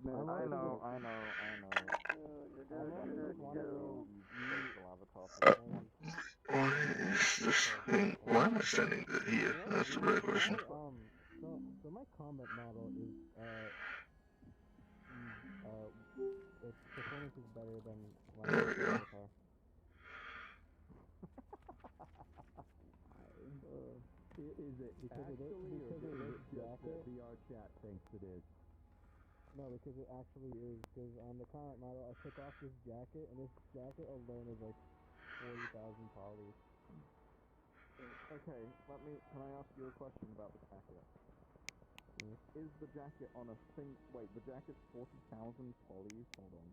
I know. Why is this thing? Why am I standing here? That's the right question. So my combat model is its performance is better than my There we go. avatar. Is it Because it is jacket. VR chat thinks it is? No, because it actually is. Because on the combat model, I took off this jacket, and this jacket alone is like 40,000 polys. Okay, can I ask you a question about the jacket? Is the jacket on a thing? Wait, the jacket's 40,000 polys? Hold on.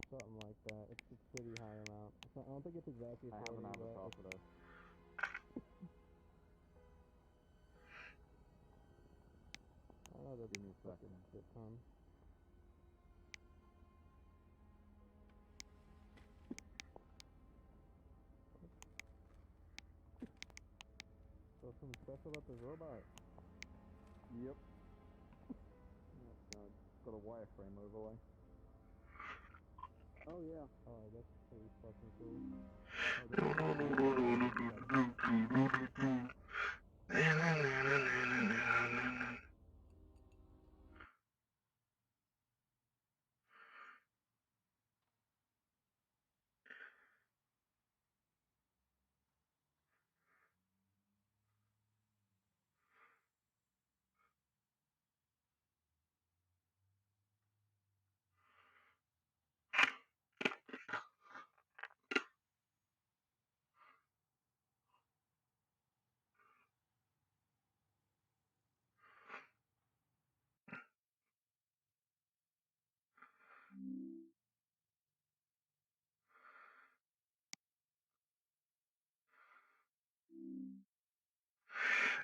Something like that. It's a pretty high amount. I don't think it's exactly 40, I have an avatar but for this. I don't know, that's Give me a fucking second. shit ton. So something special about this robot. Yep. Oh god, it's got a wireframe overlay. Oh yeah. Oh, that's pretty fucking cool.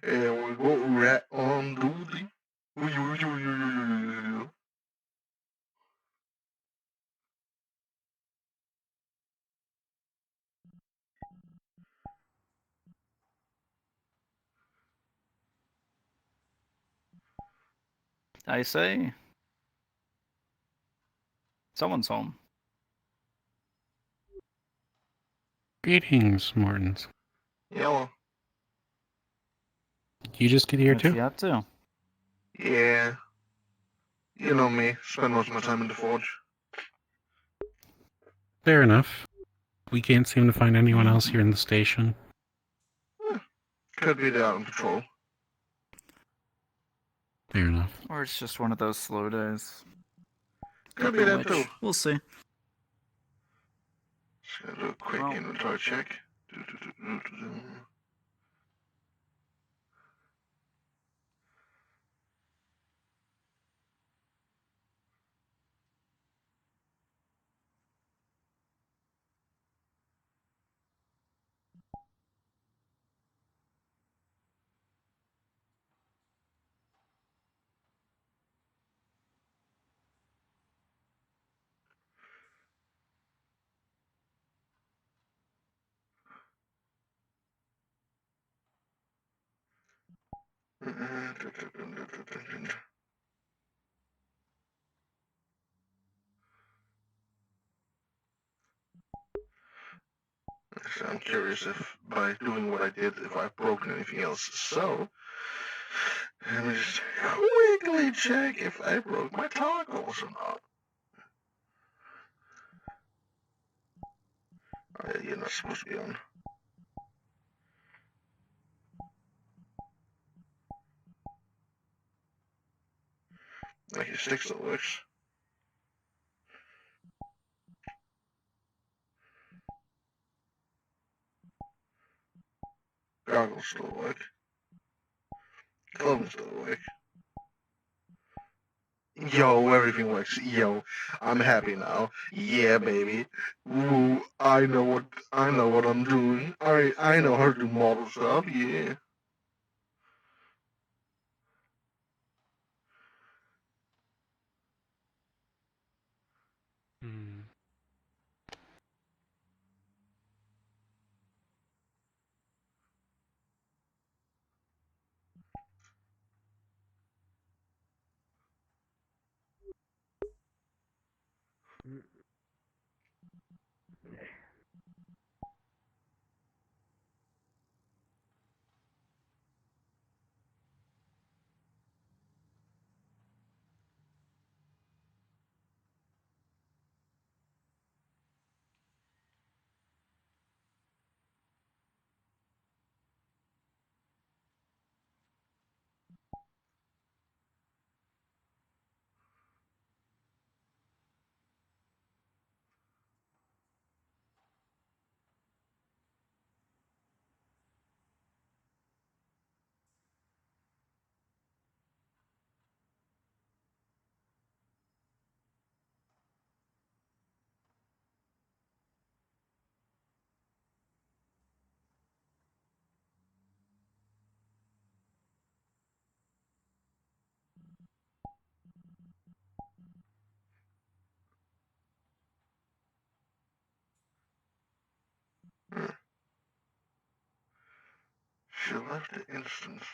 And we go rat on duty. I say. Someone's home. Greetings, Mortons. Yellow. You just get here What too? you up to? Yeah. You know me. Spend most of my time in the forge. Fair enough. We can't seem to find anyone else here in the station. Could be they're out on patrol. Fair enough. Or it's just one of those slow days. Could be that too. We'll see. Just gonna do a quick inventory check. So I'm curious if by doing what I did, if I've broken anything else. So, let me just quickly check if I broke my toggles or not. Oh, yeah, you're not supposed to be on. Like your stick still works. Goggles still work. Clothing still work. Yo, everything works. Yo, I'm happy now. Yeah, baby. Ooh, I know what I'm doing. I know how to do model stuff. Yeah. Hmm. She left the instance.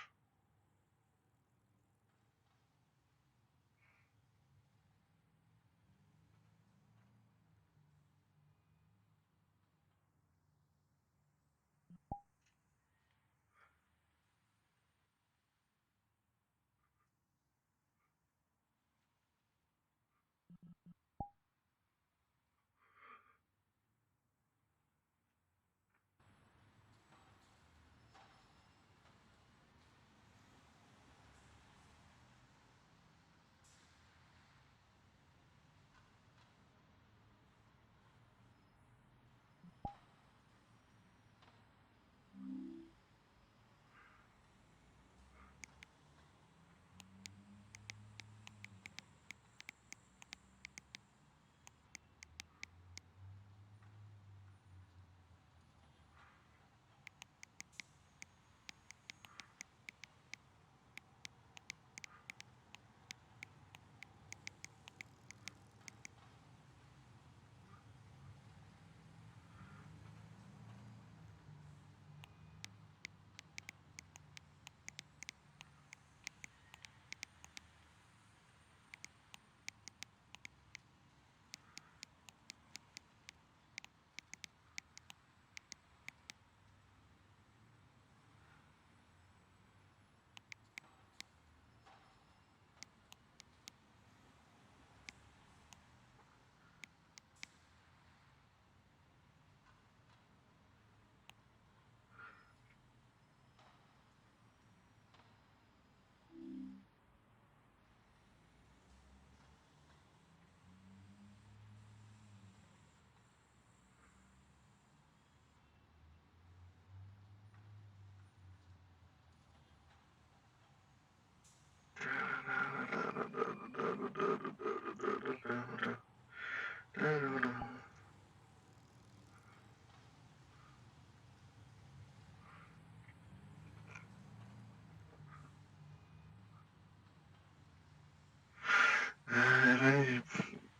If any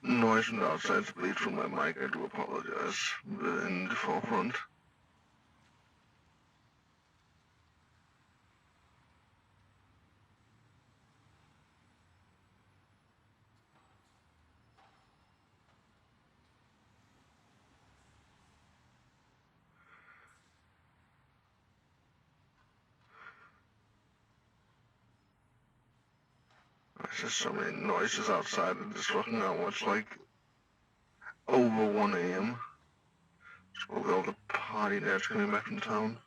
noise from the outside bleeds from my mic, I do apologize. In the forefront. There's just so many noises outside at this fucking hour. It's like over 1 a.m. It's probably all the party dads coming back from town.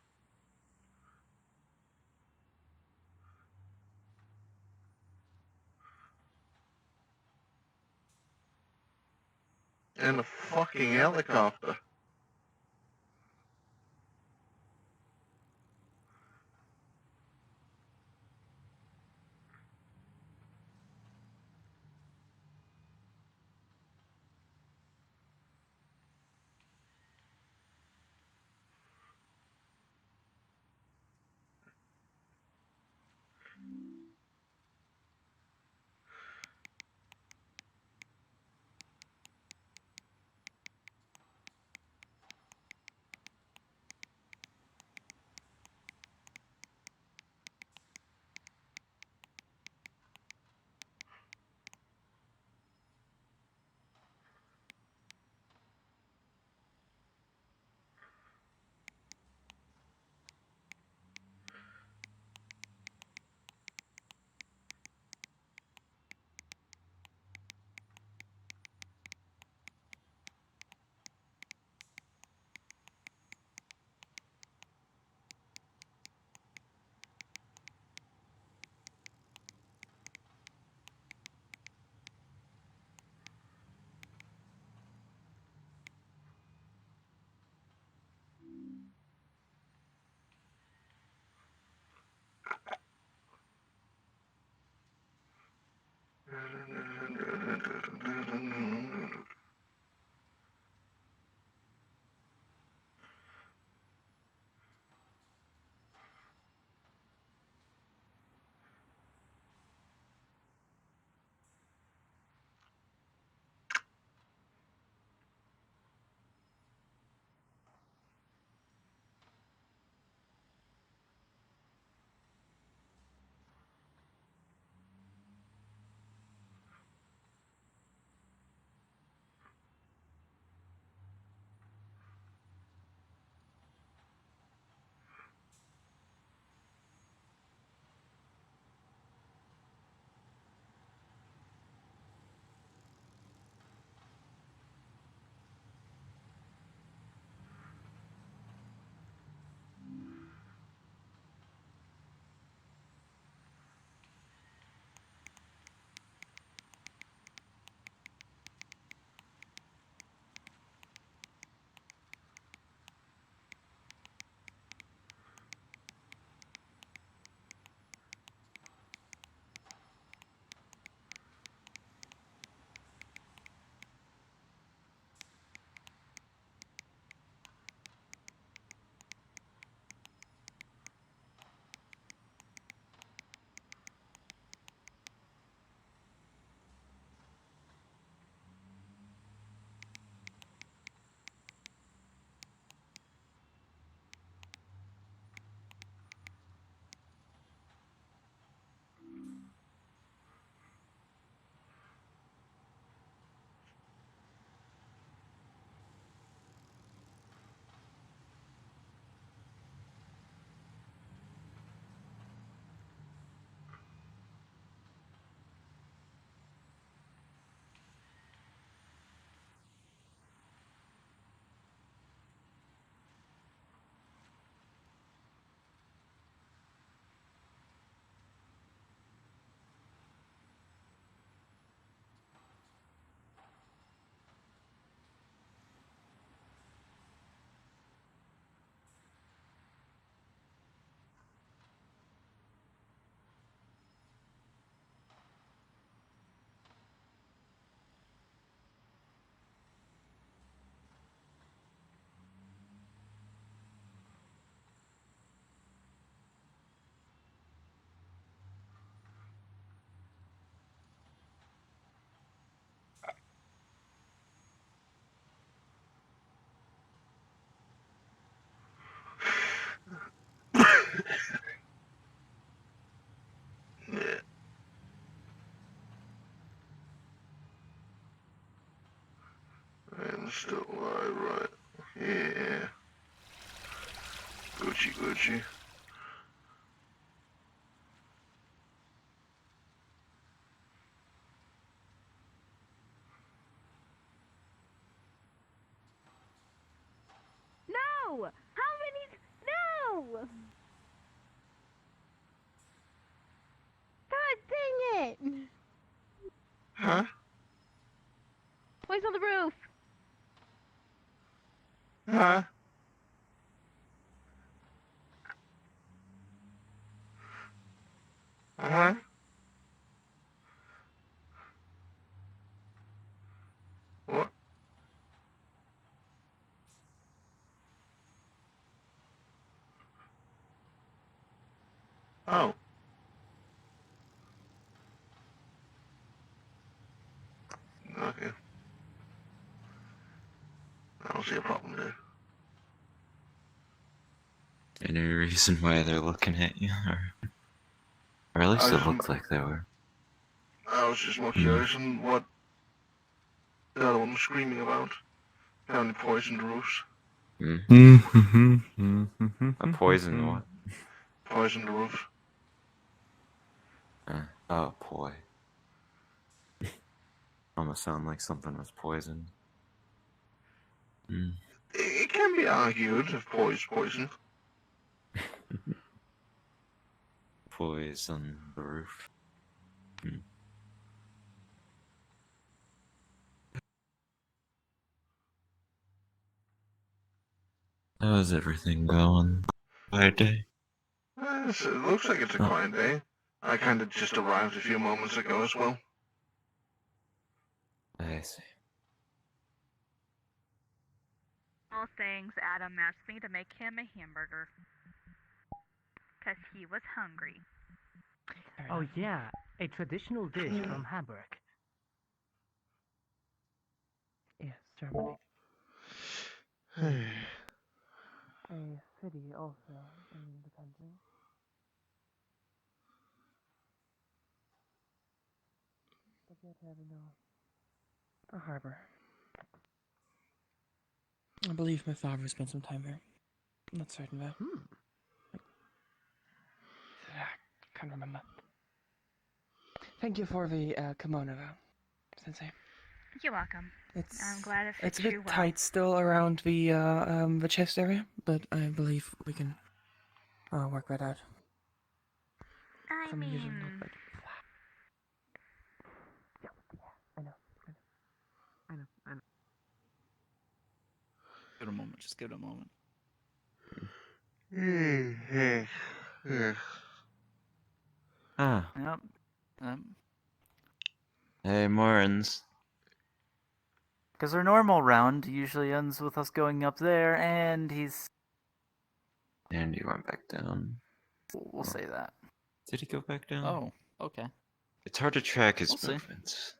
And a fucking helicopter. Still alive, right? Yeah. Gucci, Gucci. No! How many? No! God dang it! Huh? Boys on the roof! Huh? Uh-huh. What? Oh. Okay. I don't see a problem there. Any reason why they're looking at you? Or at least it looked like they were. I was just more curious on what the other one was screaming about. Apparently poisoned roofs. A poison what? Poisoned the roof. Oh boy. Almost sound like something was poisoned. It can be argued if poison. Poison the roof. How's everything going? By day? It looks like it's a quiet day. I kind of just arrived a few moments ago as well. I see. All things Adam asked me to make him a hamburger. 'Cause he was hungry. Oh yeah, a traditional dish from Hamburg. Yes, Germany. A city also in the country. But yet having a harbor. I believe my father spent some time there. I'm not certain though. I can't remember. Thank you for the kimono though, Sensei. You're welcome. It's I'm glad it it's fits a you bit well. tight still around the chest area, but I believe we can work that out. I Some usually mean, look like yeah, I know. Give it a moment. Just give it a moment. Ah, Yep. hey Morans. Because our normal round usually ends with us going up there, and he's. And he went back down. We'll say that. Did he go back down? Oh, okay. It's hard to track his We'll see. movements.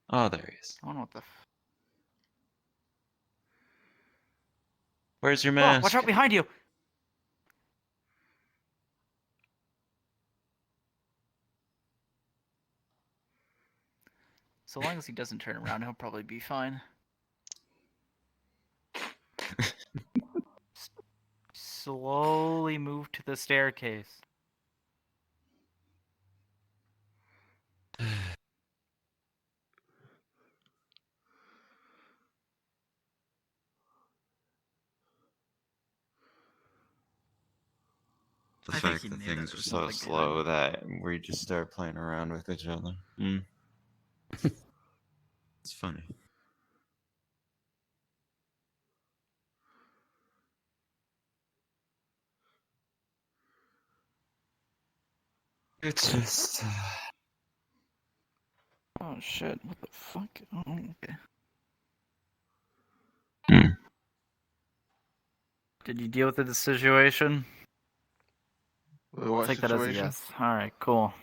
Oh, there he is. I don't know what the. Where's your Oh, mask? watch out behind you! So long as he doesn't turn around, he'll probably be fine. Slowly move to the staircase. The I think fact he that knew that things there were was so nothing slow that we just start playing around with each other. It's funny. It's just. Oh shit, what the fuck? Oh, okay. Did you deal with the situation? What Take that as a situation? yes. Alright, cool.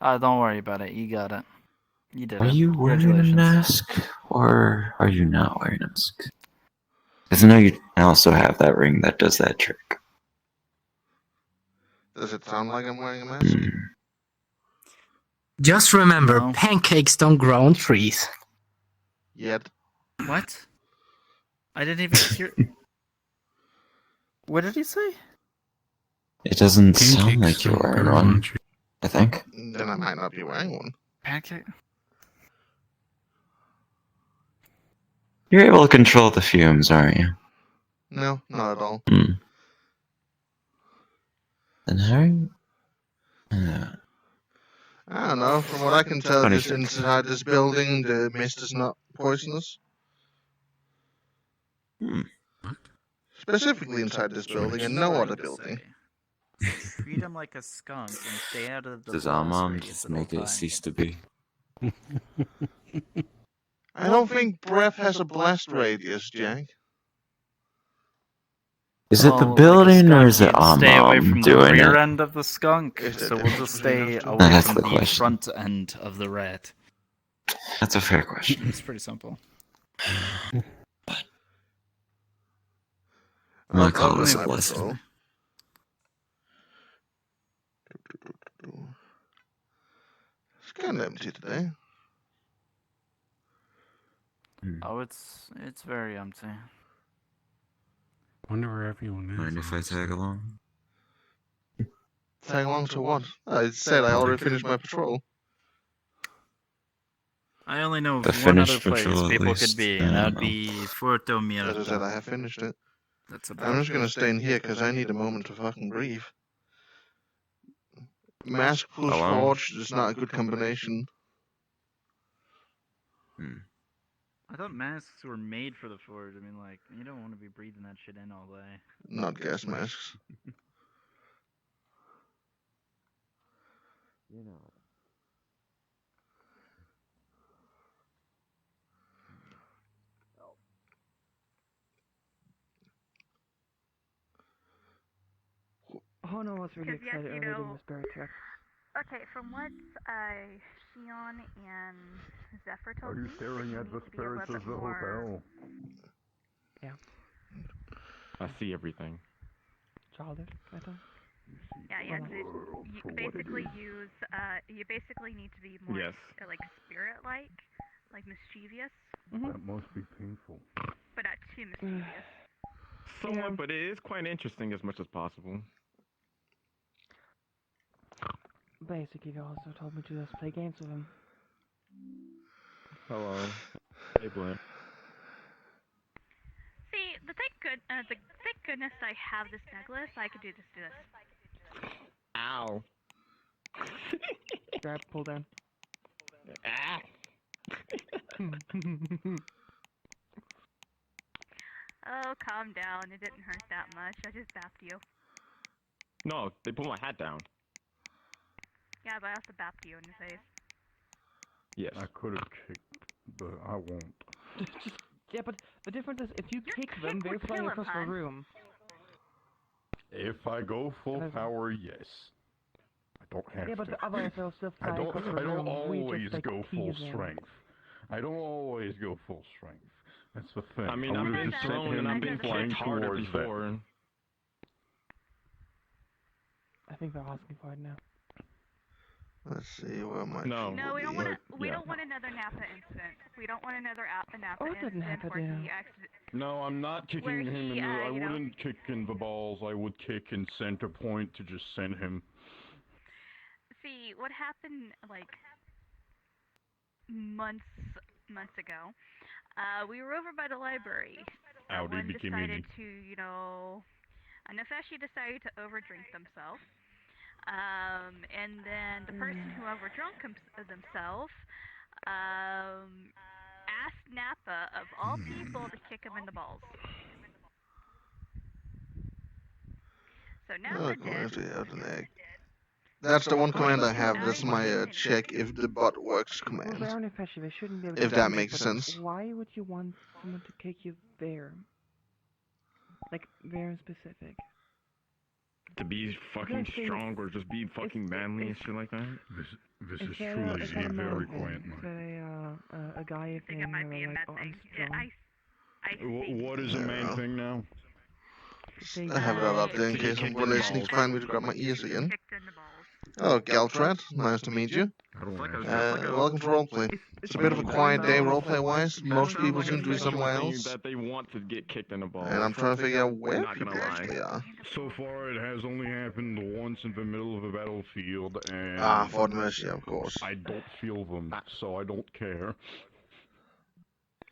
Don't worry about it. You got it. You did Are it. you wearing a Congratulations. mask, or are you not wearing a mask? Because I know you also have that ring that does that trick. Does it sound like I'm wearing a mask? Just remember, No. pancakes don't grow on trees. Yet. What? I didn't even hear. What did he say? It doesn't sound Pancakes like you're sound wearing better, one, aren't you? I think. Then I might not be wearing one. Pancake? You're able to control the fumes, aren't you? No, not at all. Hmm. Then how are you? I don't know. From what I can tell, just 26. inside this building, the mist is not poisonous. Hmm. Specifically inside this building and no other building. Treat him like a skunk and stay out of the Does our blast mom radius just at all make it times. cease to be? I don't think breath has a blast radius, Jack. Is it the Well, building like a or is it skunk, our you'd stay away mom from the doing rear it? end of the skunk, Is there so a we'll difference just between stay those two? away That's from the the question. front end of the rat. That's a fair question. It's pretty simple. I'll I'll call go this in a my lesson. patrol. It's kind of empty today. Oh, it's very empty. Wonder where everyone is. Mind if I tag along? Tag along to what? I said I already finished my patrol. I only know The of one other finished place patrol, at people least. could be, I and that don't would know. be Puerto As I Mierda. said, I have finished it. That's I'm about just gonna stay in here because I need a moment to fucking breathe. Mask plus Hello? forge is not a good combination. I thought masks were made for the forge. I mean, like, you don't want to be breathing that shit in all day. Not gas masks. You know. Hono was really 'Cause yes, excited you earlier doing know- the spirit check. Okay, from what Shion and Zephyr told Are you me, staring that at you the need to be a spirits little of bit the more. hotel? Yeah. I see everything. Childish, I think. Yeah, you have to World you for what it basically is. use you basically need to be more Yes. like spirit-like, like mischievous, That must be painful. but not too mischievous. Somewhat, Yeah. but it is quite interesting as much as possible. Basically, they also told me to just play games with him. Hello. Hey, Blim. See, thank goodness I have this necklace. I could do this. Ow. Grab, pull down. Ah. Oh, calm down. It didn't hurt that much. I just bapped you. No, they put my hat down. Yeah, but I also bapped you in the face. Yes. I could have kicked, but I won't. Yeah, but the difference is if you Your kick kick them, they're would flying kill him, across the hun. room. If I go full Listen. power, yes. I don't have Yeah, but to. the others will still I fly don't. across the I don't room. We always just, like, go full tease him. strength. I don't always go full strength. That's the thing. I mean, I I've would been have just sent thrown and I've him been flying kicked harder towards them. before. I think they're asking for it now. Let's see where my No. feet No, will we don't be. want to. But, We yeah. don't want another Napa incident. We don't want another Napa Oh, it didn't incident happen, where yeah. he accident. No, I'm not kicking Where him he, in the. I you know- wouldn't kick in the balls. I would kick in center point to just send him. See, what happened like months ago? We were over by the library. Audi Someone became decided unique. to, Nefeshi decided to overdrink themselves. And then the person who overdrunk themselves, asked Nappa, of all people, to kick him in the balls. So Nappa did. That's the one command I have. That's my check if the bot works Well, command. they're on Nefeshi, they shouldn't be able If to that do makes but sense. why would you want someone to kick you there? Like, very specific. To be fucking Next thing- strong or just be fucking manly and shit like that? This Is is that truly is that a a very man quiet thing? Is night. that a guy I think it thing might where be they're a like, med oh, thing. I'm strong? I think. What is a man Yeah. thing now? They I have that up there in To get case kicked in one the day sneaks balls. behind me to grab my ears again. Kicked in the balls. Hello, Galtrat. Nice to meet you. Welcome to roleplay. It's a bit of a quiet day roleplay-wise. Most people seem to be somewhere else. That they want to get kicked in the balls. And I'm trying to figure out where Not gonna people lie. actually are. So far, it has only happened once in the middle of a battlefield, and Ah, Fort Mercy, of course. I don't feel them, so I don't care.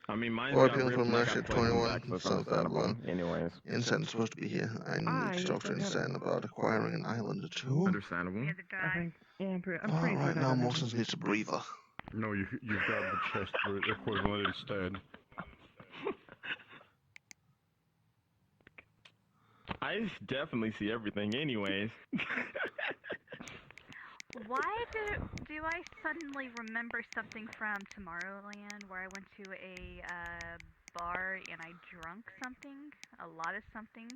I mean, mine's Or got appealing ripped for and I Mercy got at platinum 21. back, so it's Sounds bad understandable. one. Anyways, Incen's supposed to be here. I need to talk to Incen about acquiring an island or two. understandable. I think. Yeah, I'm pretty Alright, sure now that Morsens needs a breather. No, you've got the chest equivalent instead. I definitely see everything, anyways. Why do I suddenly remember something from Tomorrowland where I went to a bar and I drunk something? A lot of something?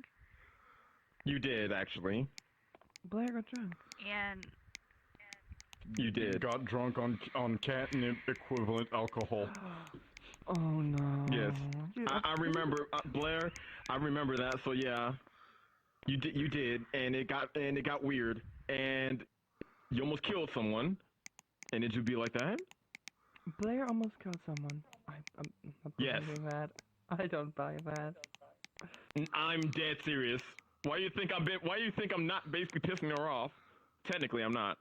You did, actually. Blair got drunk. And You did. Got drunk on catnip equivalent alcohol. Oh no. Yes. I remember, Blair, I remember that, so yeah. You did, and it got weird, and you almost killed someone, and did you be like that? Blair almost killed someone. I'm not Yes. believing that. I don't buy that. I'm dead serious. Why do you think I'm not basically pissing her off? Technically, I'm not.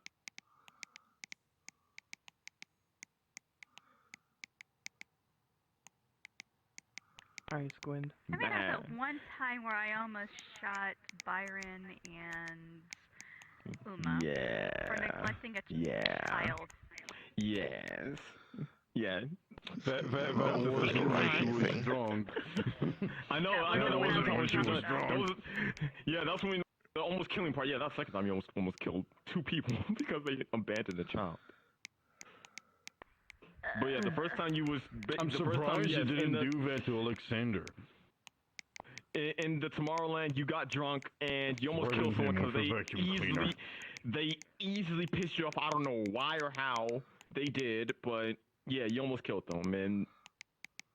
Alright, Squid. I think there was that one time where I almost shot Byron and Uma for neglecting a child. Yes. Yeah. That wasn't when she was drunk. I know that wasn't when she was drunk. Yeah, that's when the almost killing part. Yeah, that's the second time you almost killed two people because they abandoned a child. But yeah, the first time you was. I'm surprised you didn't do that to Alexander. In the Tomorrowland, you got drunk and you almost killed someone because they easily pissed you off. I don't know why or how they did, but yeah, you almost killed them, and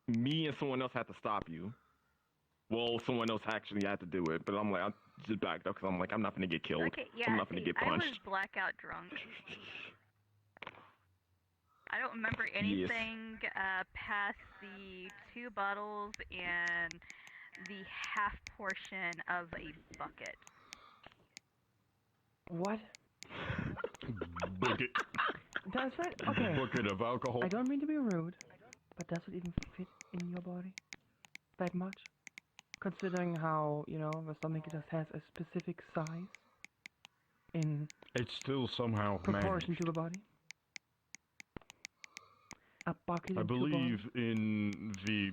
me and someone else had to stop you. Well, someone else actually had to do it, but I'm like, I just backed up because I'm like, I'm not gonna get killed. Okay, yeah, I'm not gonna get punched. I was blackout drunk. I don't remember anything past the 2 bottles and the half portion of a bucket. What? Bucket. Does that? Okay. Bucket of alcohol. I don't mean to be rude, but does it even fit in your body that much? Considering how, you know, the stomach just has a specific size in It's still somehow proportion managed. to the body. A bucket I and 2 believe bottles. in the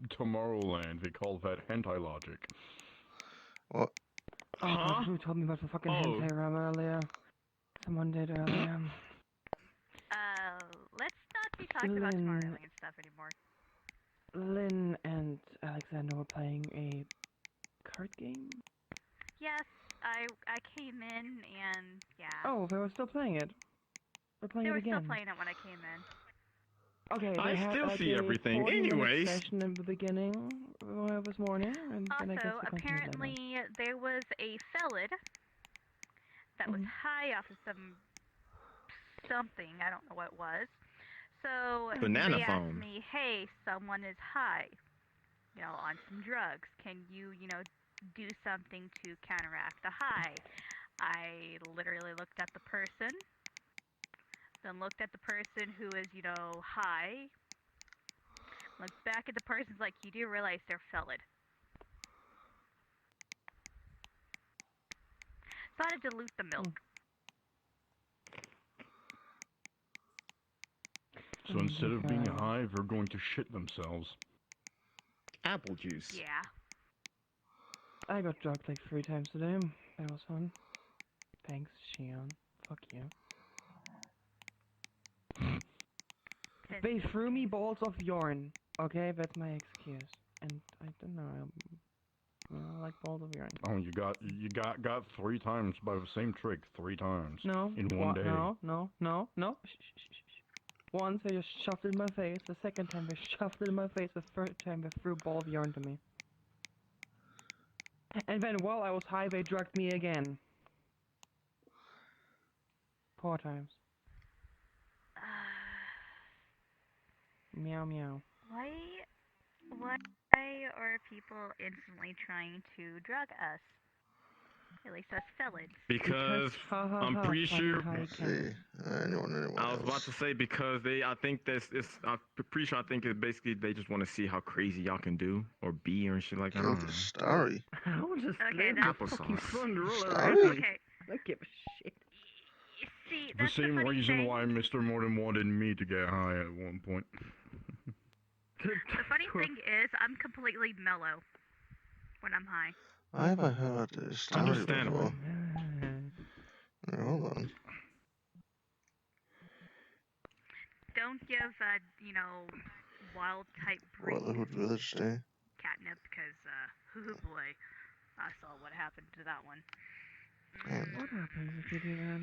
Tomorrowland they call that hentai logic. What? Oh, God, who told me about the fucking hentai room earlier? Someone did earlier. Let's not be talking about Tomorrowland stuff anymore. Lynn and Alexander were playing a card game? Yes, I came in and yeah. Oh, they were still playing it. They're playing it again. They were still playing it when I came in. Okay, they I had still like see a everything. 40-minute Anyways. session in the beginning this morning, and then I guess Also, we continued apparently later. there was a felid that was high off of something. I don't know what it was. So Banana they asked phone. me, "Hey, someone is high, you know, on some drugs. Can you, you know, do something to counteract the high?" I literally looked at the person, then looked at the person who is, you know, high. Looked back at the person's like, "You do realize they're felid." So I had to dilute the milk. So instead of being high, they're going to shit themselves. Apple juice. Yeah. I got drugged like 3 times today. That was fun. Thanks, Shion. Fuck you. They threw me balls of yarn. Okay, that's my excuse. And I don't know. I like balls of yarn. Oh, you got 3 times by the same trick 3 times. No. In one day. No. Shh. Once they just shoved it in my face. The second time they shoved it in my face. The third time they threw a ball of yarn to me. And then while I was high, they drugged me again. 4 times. Meow meow. Why are people instantly trying to drug us? At least us felons. Because ha ha I'm ha, pretty funny sure. how you Let's see. can. Anyone I was about else? to say because I think I'm pretty sure I think it basically they just want to see how crazy y'all can do or be or shit like that. I don't Guilty know. story. I'll just Okay, let that's the fucking Applesauce. sun roll Sorry? around me. Okay. I don't give a shit. See, The that's the same funny reason thing. why Mr. Morton wanted me to get high at one point. The funny thing is, I'm completely mellow when I'm high. I haven't heard this story Understandable. before. Now, hold on. Don't give, wild type breed Brotherhood Village Day. catnip because, oh boy, I saw what happened to that one. What happens if you do that?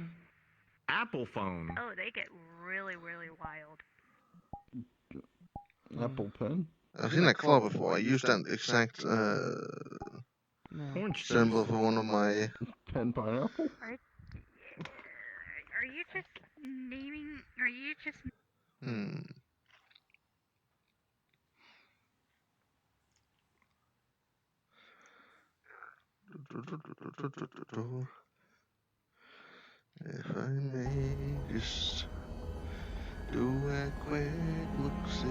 Apple phone. Oh, they get really, really wild. Apple pen? I've seen that claw before. I used that exact Orange symbol juice. for one of my. Pen pineapple? Are you just naming? Are you just? If I may just do a quick look-see.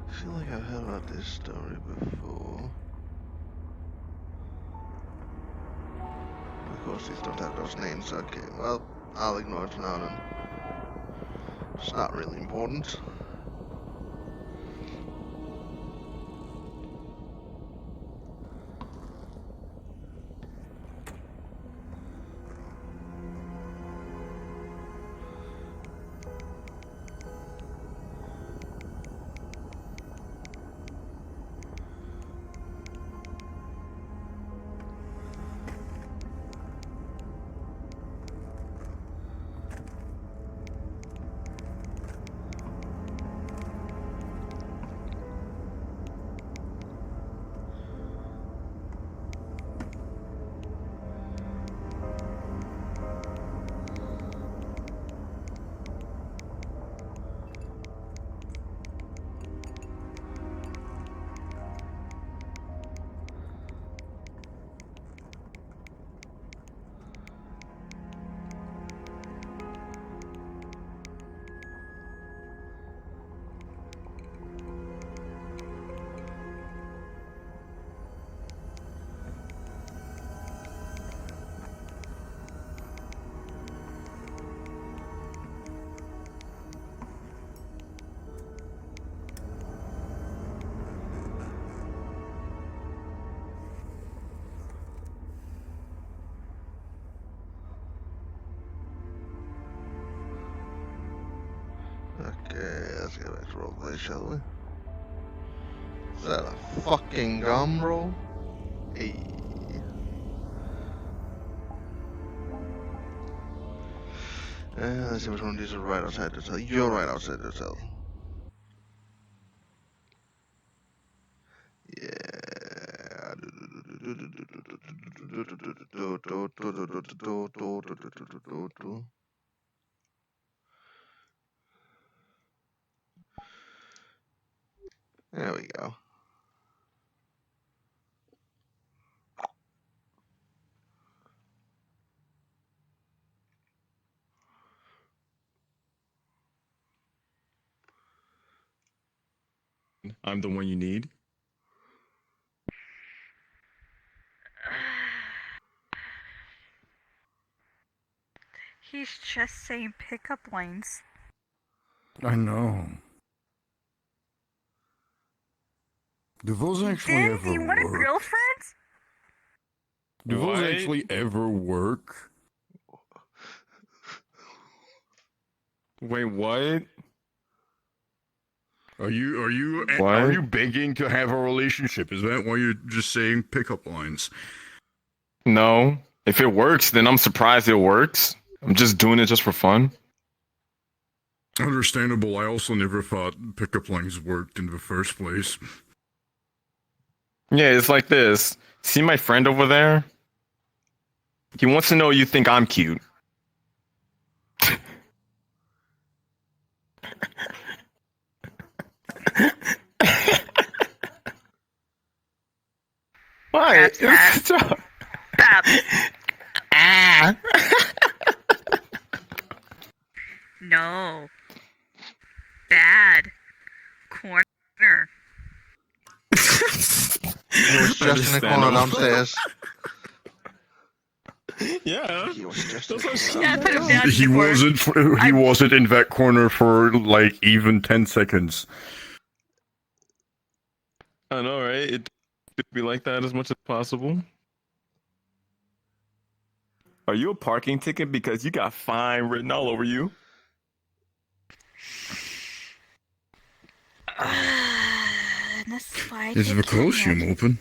I feel like I've heard about this story before. Of course, these don't have those names. Okay, well, I'll ignore it now then. It's not really important. Okay, let's get back to roleplay, shall we? Is that a fucking gum roll? Hey. Let's see which one of these are right outside the hotel. You're right outside the hotel. Yeah. There we go. I'm the one you need. He's just saying pickup lines. I know. Do those actually Dan, ever do you want a work? girlfriend? Do those What? actually ever work? Wait, what? Are you What? begging to have a relationship? Is that why you're just saying pickup lines? No. If it works, then I'm surprised it works. I'm just doing it just for fun. Understandable. I also never thought pickup lines worked in the first place. Yeah, it's like this. See my friend over there? He wants to know you think I'm cute. Why? Stop. Stop. Ah. No. Bad. Corner. He was just in the corner downstairs. Yeah. He was just in That's what the Yeah, corner put him down in He the corner. wasn't. He wasn't in that corner for like even 10 seconds. I know, right? It should be like that as much as possible. Are you a parking ticket? Because you got fine written all over you. Is the Colosseum open?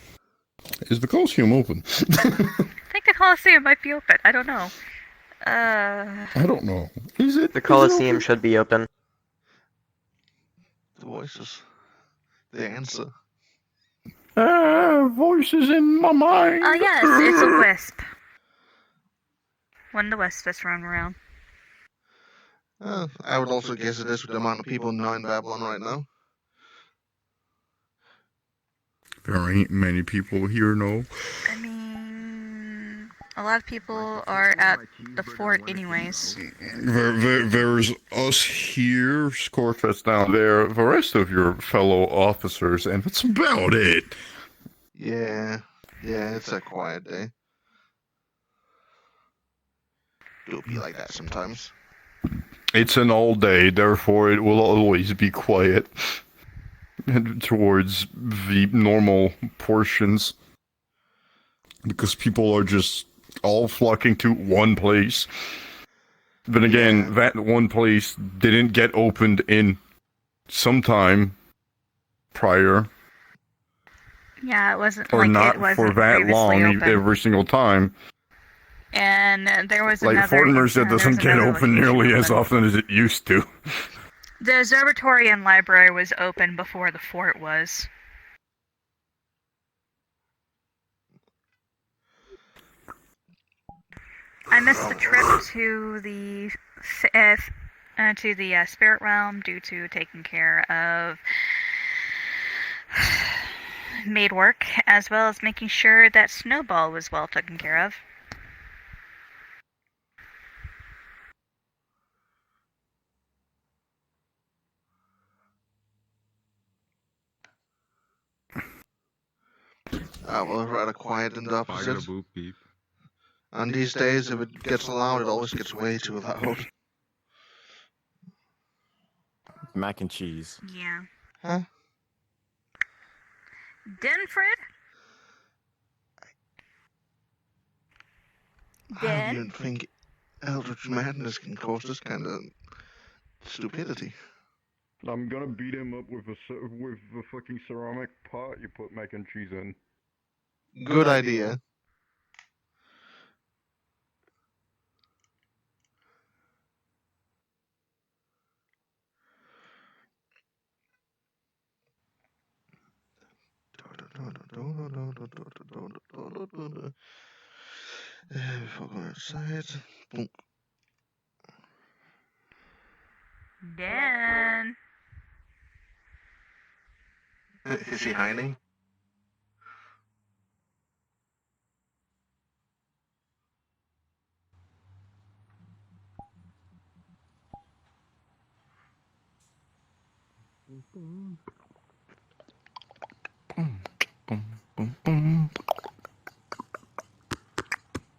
Is the Colosseum open? I think the Coliseum might be open. I don't know. I don't know. Is it? The Coliseum should be open. The voices. The answer. Voices in my mind. Oh yes, it's a wisp. One of the wisps that's running around. I would also guess it is with the amount of people now in Babylon right now. There ain't many people here, no. I mean, a lot of people are at the fort anyways. There's us here, Scorefest down there, the rest of your fellow officers, and that's about it. Yeah, it's a quiet day. It'll be like that sometimes. It's an all day, therefore it will always be quiet towards the normal portions. Because people are just all flocking to one place. Then again, that one place didn't get opened in some time prior. Yeah, it wasn't Or like not it wasn't for that previously long open. every single time. And there was Like another. Fort Merced doesn't get open nearly as often as it used to. The observatory and library was open before the fort was. I missed the trip to the spirit realm due to taking care of maid work, as well as making sure that Snowball was well taken care of. I would rather quiet than the opposite. And these days, if it gets loud, it always gets way too loud. Mac and cheese. Yeah. Huh? Denfred? I don't even think Eldritch Madness can cause this kind of stupidity. I'm gonna beat him up with the fucking ceramic pot you put mac and cheese in. Good idea. Before going outside. Boom. Dan. Is he hiding?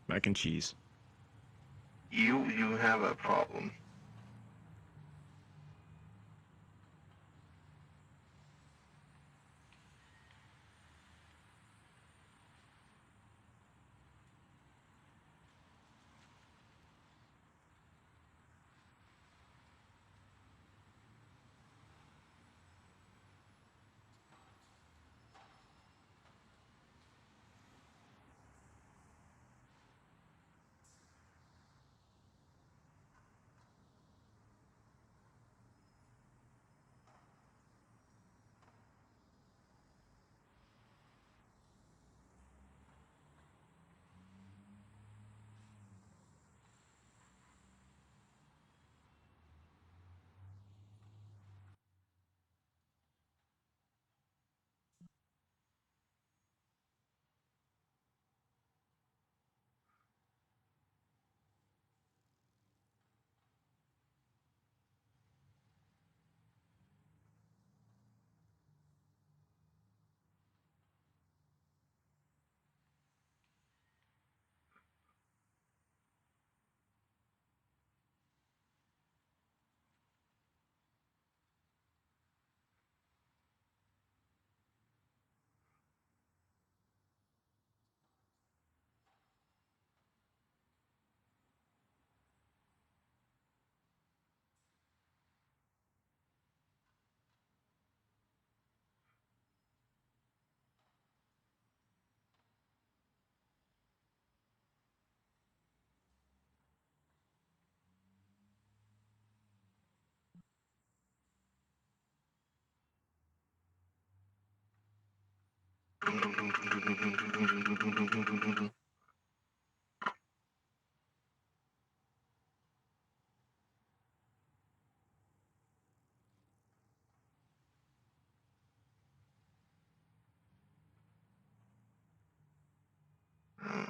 Mac and cheese. You have a problem.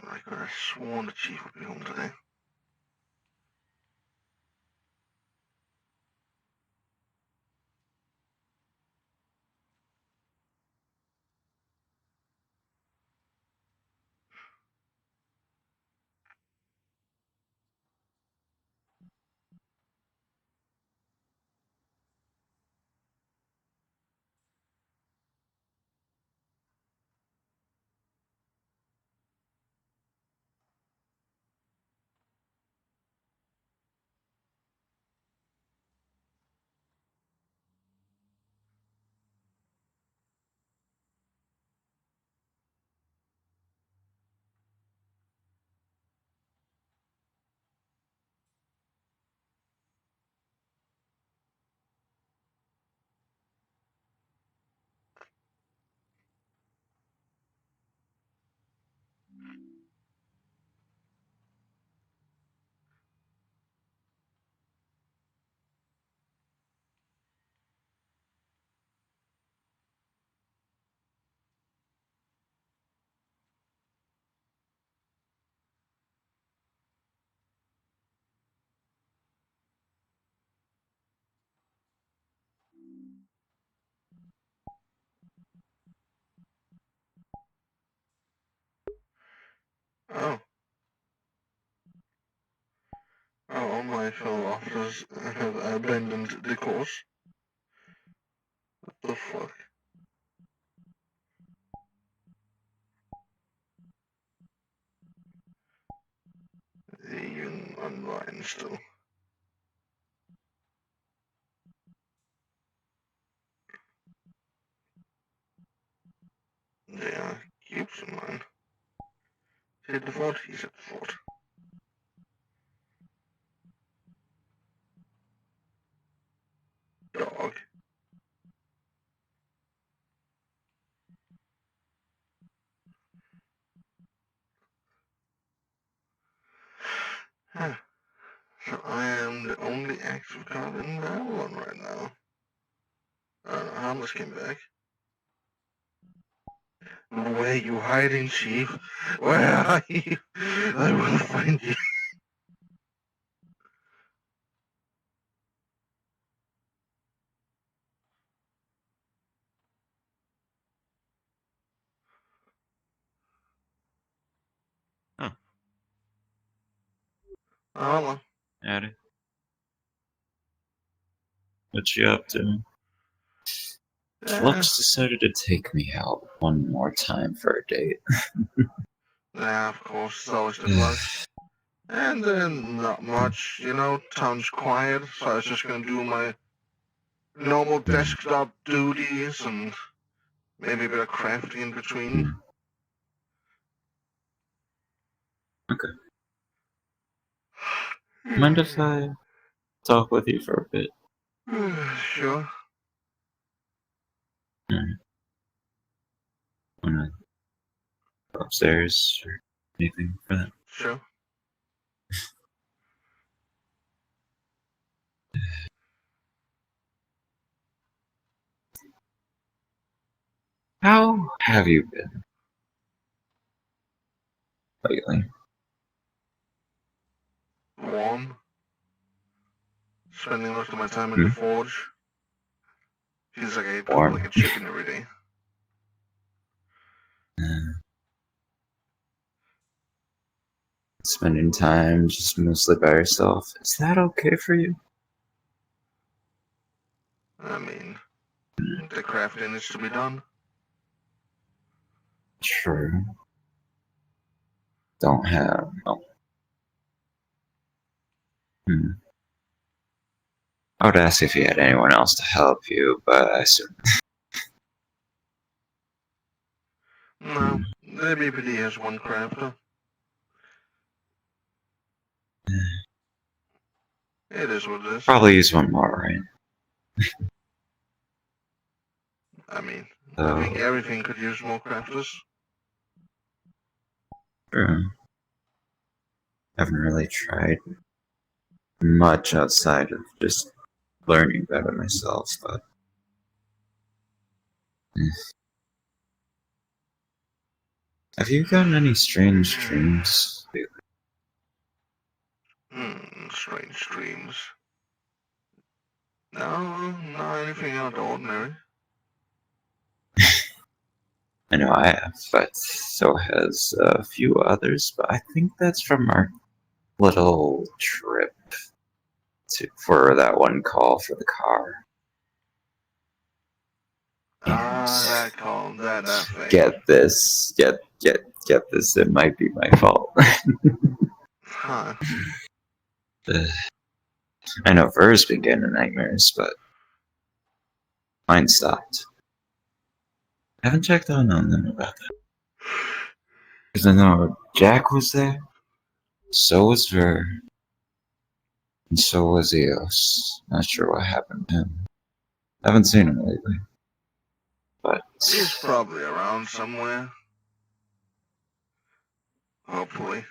I could have sworn the chief would be home today. Oh. Oh, all my fellow officers have abandoned the course. What the fuck? Even online still. They are cubes in mine. Hit the fort, he's at the fort. Dog. Huh. So I am the only active card in Babylon right now. Harmless came back. Where are you hiding, Chief? Where are you? I will find you. Huh. Holla. Howdy. What you up to? Flux decided to take me out one more time for a date. Yeah, of course, it's always the Flux. And then not much, you know, town's quiet, so I was just gonna do my normal desktop duties and maybe a bit of crafting in between. Okay. Mind if I talk with you for a bit? Sure. Wanna go upstairs or anything for that? Sure. How have you been lately? Warm. Spending most of my time in the forge. Feels like I poop like a chicken every day. Spending time just mostly by yourself. Is that okay for you? I mean, the crafting is to be done. True. Don't have. Oh. I would ask if you had anyone else to help you, but I assume. No, the BPD has one crafter. It is what it is. Probably use one more, right? I mean, I think everything could use more crafters. True. Haven't really tried much outside of just learning about it myself, but have you gotten any strange dreams? Strange dreams. No, not anything out of the ordinary. I know I have, but so has a few others, but I think that's from our little trip for that one call for the car. That call, that thing. Get this, get this, it might be my fault. Huh. I know Ver's been getting nightmares, but mine stopped. I haven't checked on them about that. Because I know Jack was there, so was Ver, and so was Eos. Not sure what happened to him. Haven't seen him lately. But he's probably around somewhere. Hopefully.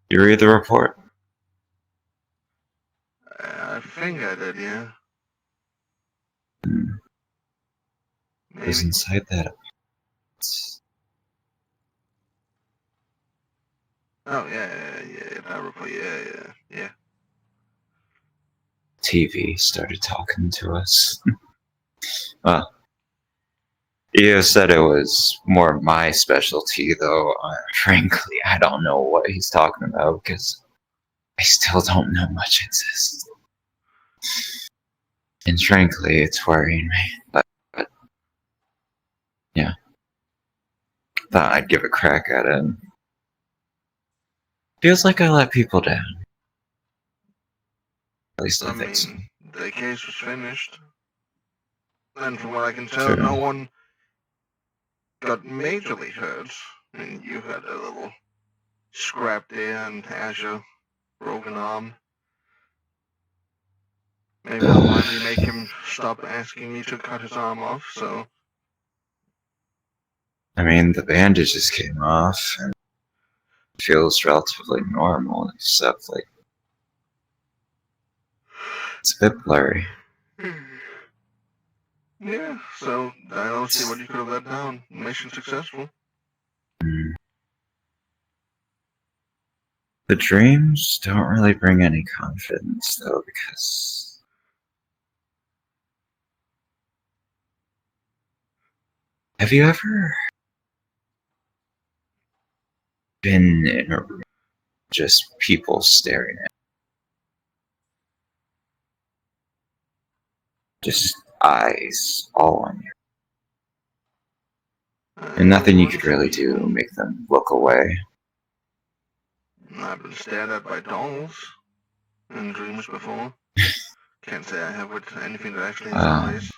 You read the report? I think I did, yeah. Who's inside that? Oh, yeah, that report, yeah. TV started talking to us. Well, Eo said it was more my specialty, though. Frankly, I don't know what he's talking about because I still don't know much exists. And frankly, it's worrying me. But yeah, thought I'd give a crack at it. Feels like I let people down. At least I think so. The case was finished. And from what I can tell, no one got majorly hurt. And you had a little scrap there and Azure broken arm. Maybe I'll finally make him stop asking me to cut his arm off, so... I mean, the bandages came off, and it feels relatively normal, except, like, it's a bit blurry. Yeah, so I don't see what you could have let down. Mission successful. The dreams don't really bring any confidence, though, because have you ever been in a room just people staring at? Just eyes all on you. And nothing you could really do to make them look away. I've been stared at by dolls in dreams before. Can't say I have with anything that actually has eyes.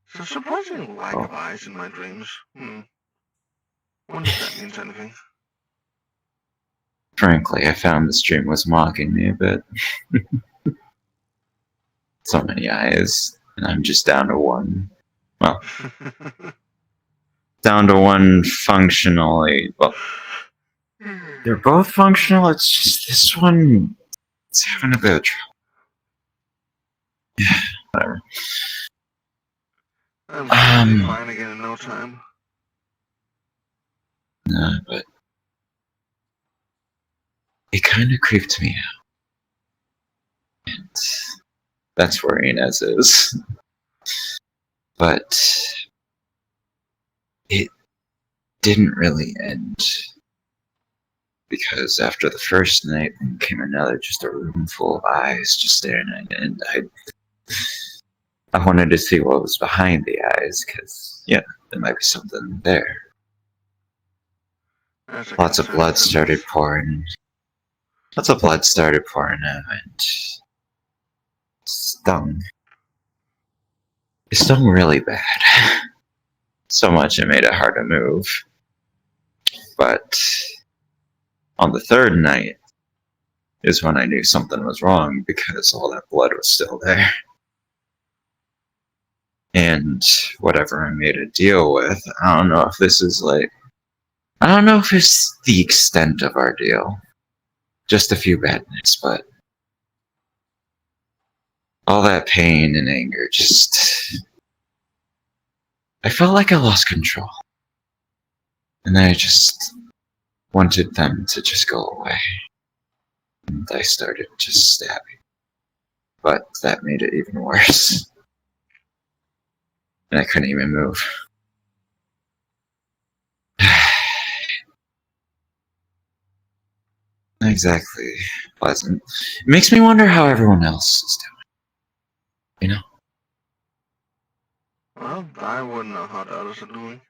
It's a surprising lack of eyes in my dreams. Wonder if that means anything. Frankly, I found this dream was mocking me a bit. So many eyes, and I'm just down to one. Well, down to one functionally. Well, they're both functional, it's just this one, it's having a bit of trouble. Yeah, whatever. I'm sure fine again in no time. Nah, but it kind of creeped me out. And that's where Inez is. But it didn't really end. Because after the first night, then came another, just a room full of eyes just staring at it. And I wanted to see what was behind the eyes, because, yeah, there might be something there. Lots of blood started pouring. Lots of blood started pouring out, and stung. It stung really bad. So much it made it hard to move. But on the third night is when I knew something was wrong, because all that blood was still there. and whatever I made a deal with. I don't know if this is like, I don't know if it's the extent of our deal. Just a few bad nights, but all that pain and anger just, I felt like I lost control. And I just wanted them to just go away. And I started just stabbing. But that made it even worse. And I couldn't even move. Not exactly pleasant. It makes me wonder how everyone else is doing. You know? Well, I wouldn't know how the others are doing.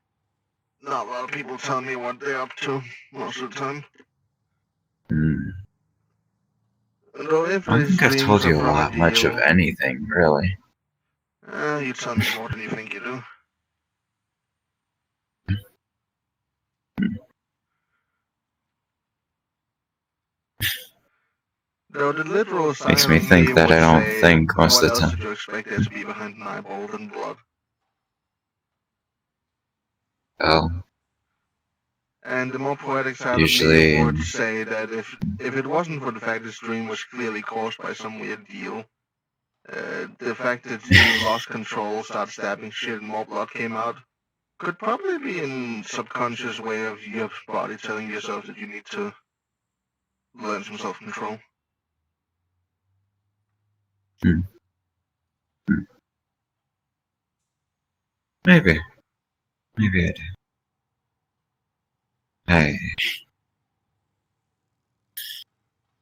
Not a lot of people tell me what they're up to most of the time. Though if I don't these think I've dreams told are you a from a lot, much of deal, anything, really. you tell me more than you think you do. Though the literal side Makes me of me think that would I don't say, think most what of the else did time. you expect there to be behind an eyeball than blood? Oh, And the more poetic side of me usually, would say that if it wasn't for the fact this dream was clearly caused by some weird deal, the fact that you lost control, started stabbing shit, and more blood came out, could probably be a subconscious way of your body telling yourself that you need to learn some self-control. Maybe. Maybe I do.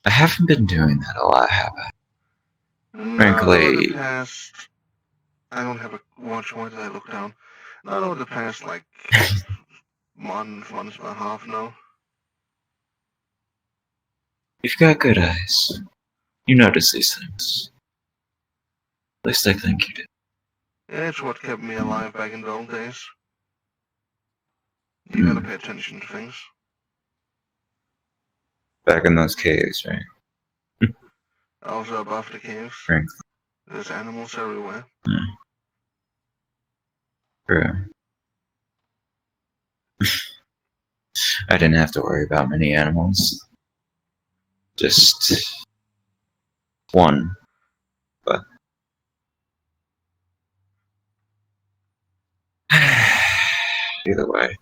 I haven't been doing that a lot, have I? Not over the Frankly, past... I don't have a watch. Why did I look down? Not over the past, like, month and a half now. you've got good eyes. You notice these things. At least I think you do. Yeah, it's what kept me alive back in the old days. You gotta pay attention to things. Back in those caves, right? Also above the caves, Frankly. there's animals everywhere. True. I didn't have to worry about many animals. Just one. But either way.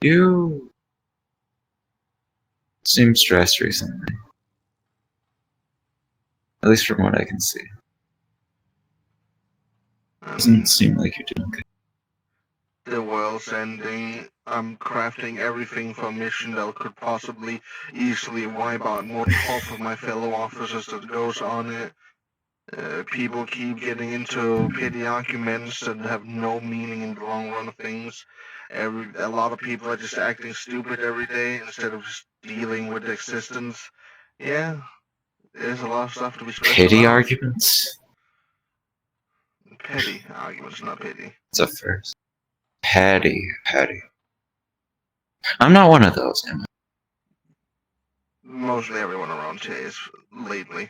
You seem stressed recently. At least from what I can see. Doesn't seem like you're doing good. The world's ending. I'm crafting everything for a mission that could possibly easily wipe out more than half of my fellow officers that goes on it. People keep getting into petty arguments that have no meaning in the long run of things. A lot of people are just acting stupid every day instead of just dealing with the existence. Yeah, there's a lot of stuff to be stressed Pity about. arguments? Petty arguments, not pity. It's a first. Petty. I'm not one of those, am I? Mostly everyone around here is lately.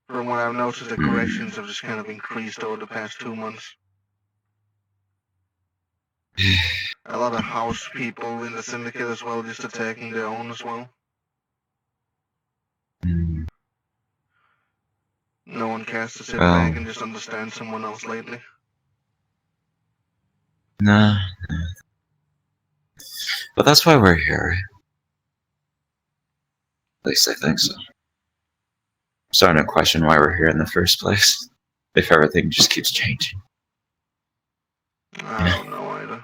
From what I've noticed, the corrections have just kind of increased over the past 2 months. A lot of house people in the Syndicate as well, just attacking their own as well. No one cares to sit back and just understand someone else lately. Nah. But that's why we're here, right? At least I think so. I'm starting to question why we're here in the first place. If everything just keeps changing. I don't know either.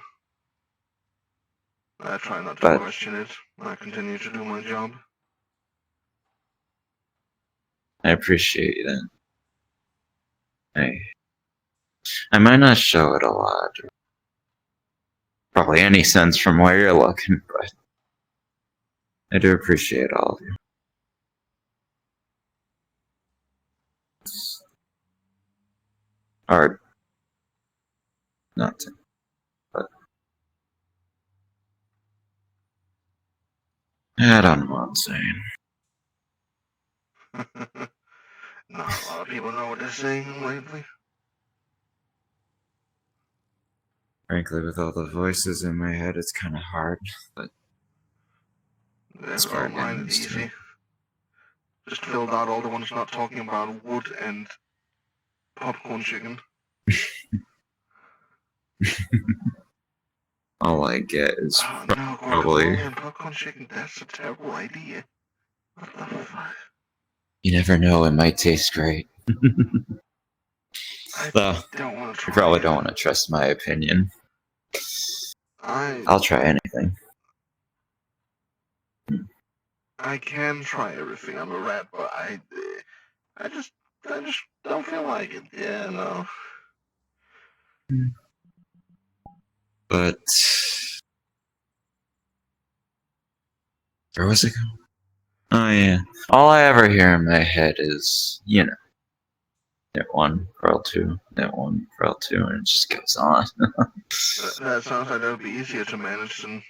I try not to question it. I continue to do my job. I appreciate that. I might not show it a lot. Or probably any sense from where you're looking, but I do appreciate all of you. Hard not to, but I don't know what I'm saying. Not a lot of people know what they're saying lately. Frankly, with all the voices in my head, it's kind of hard, but That's all mine is easy. Just filled out all the ones not talking about wood and popcorn chicken. all I get is No, probably. guacamole and popcorn chicken, that's a terrible idea. What the fuck? You never know, it might taste great. Though, Don't want to try you probably it. don't want to trust my opinion. I I'll try anything. can try everything. I'm a rat, but I just don't feel like it. Yeah, no. But where was it going? Oh yeah. All I ever hear in my head is, you know, net 1, rel 2, net 1, rel 2, and it just goes on. That sounds like that would be easier to manage than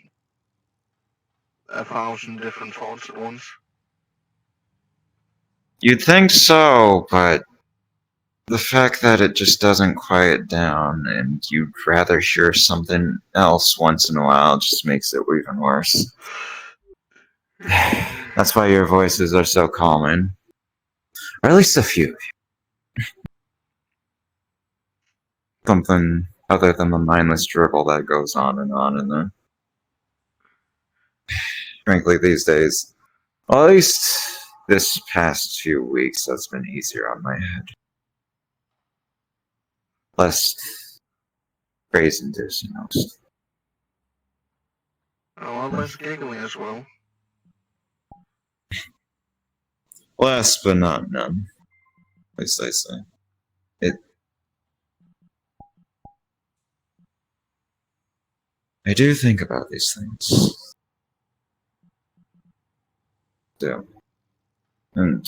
1,000 different thoughts at once. You'd think so, but the fact that it just doesn't quiet down and you'd rather hear something else once in a while just makes it even worse. That's why your voices are so calming. Or at least a few. Something other than the mindless dribble that goes on and then. Frankly, these days, well, at least this past few weeks, that's been easier on my head. Less praise-inducing, most. A lot less giggling as well. Last but not none. At least I say. I do think about these things. Do. And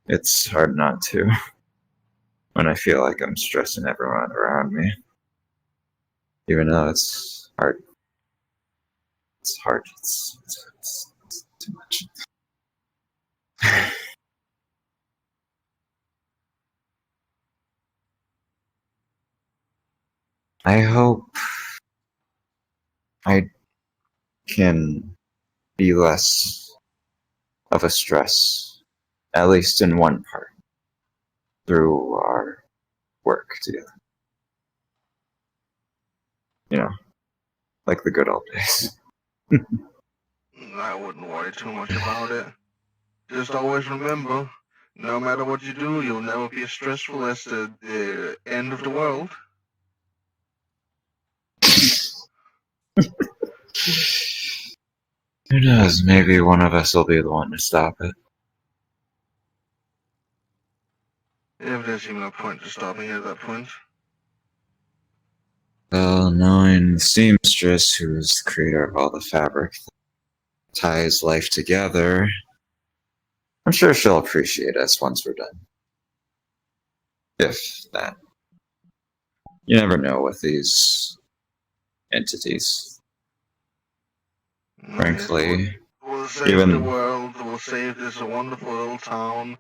it's hard not to when I feel like I'm stressing everyone around me. Even though it's hard. It's hard. It's too much. I hope I can be less of a stress, at least in one part, through our work together. You know, like the good old days. I wouldn't worry too much about it. Just always remember, no matter what you do, you'll never be as stressful as the end of the world. Who knows, maybe one of us will be the one to stop it. If there's even a point to stopping at that point. Well, knowing the seamstress, who is the creator of all the fabric that ties life together, I'm sure she'll appreciate us once we're done. If that. You never know with these entities. Frankly, We'll save the world, we'll save this wonderful little town,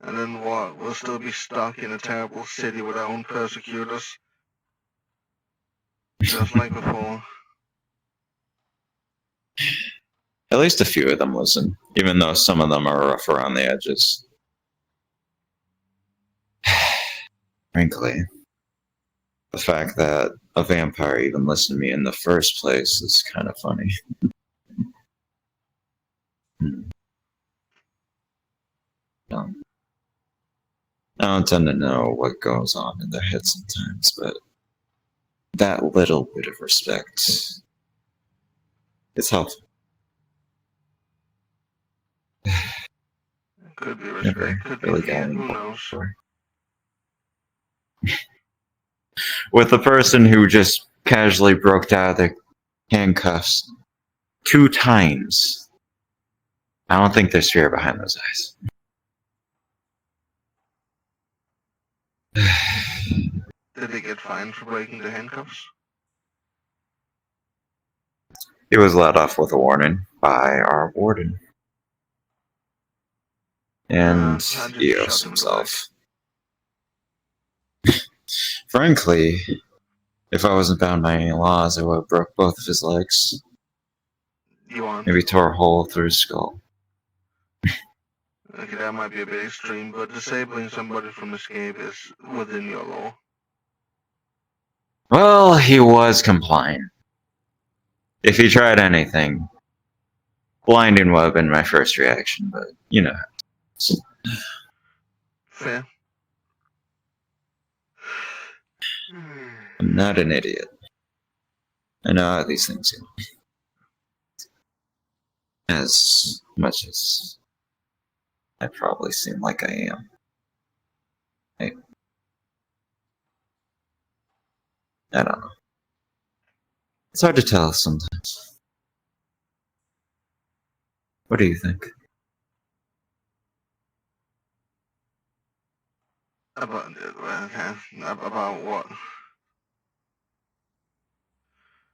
and then what? We'll still be stuck in a terrible city with our own persecutors. Just like before. At least a few of them listen, even though some of them are rough around the edges. Frankly, the fact that a vampire even listened to me in the first place is kind of funny. I don't tend to know what goes on in their heads sometimes, but that little bit of respect is helpful. Could be respect, could be fear, who knows? With the person who just casually broke out of their handcuffs 2 times, I don't think there's fear behind those eyes. Did they get fined for breaking the handcuffs? He was let off with a warning by our warden. And I did he shot heals him in the leg. himself. Frankly, if I wasn't bound by any laws, I would have broke both of his legs. You aren't. Maybe tore a hole through his skull. Okay, that might be a bit extreme, but disabling somebody from escape is within your law. Well, he was compliant. If he tried anything, blinding would have been my first reaction, but you know. Fair. I'm not an idiot. I know how these things go. As much as I probably seem like I am. I don't know. It's hard to tell sometimes. What do you think? About what?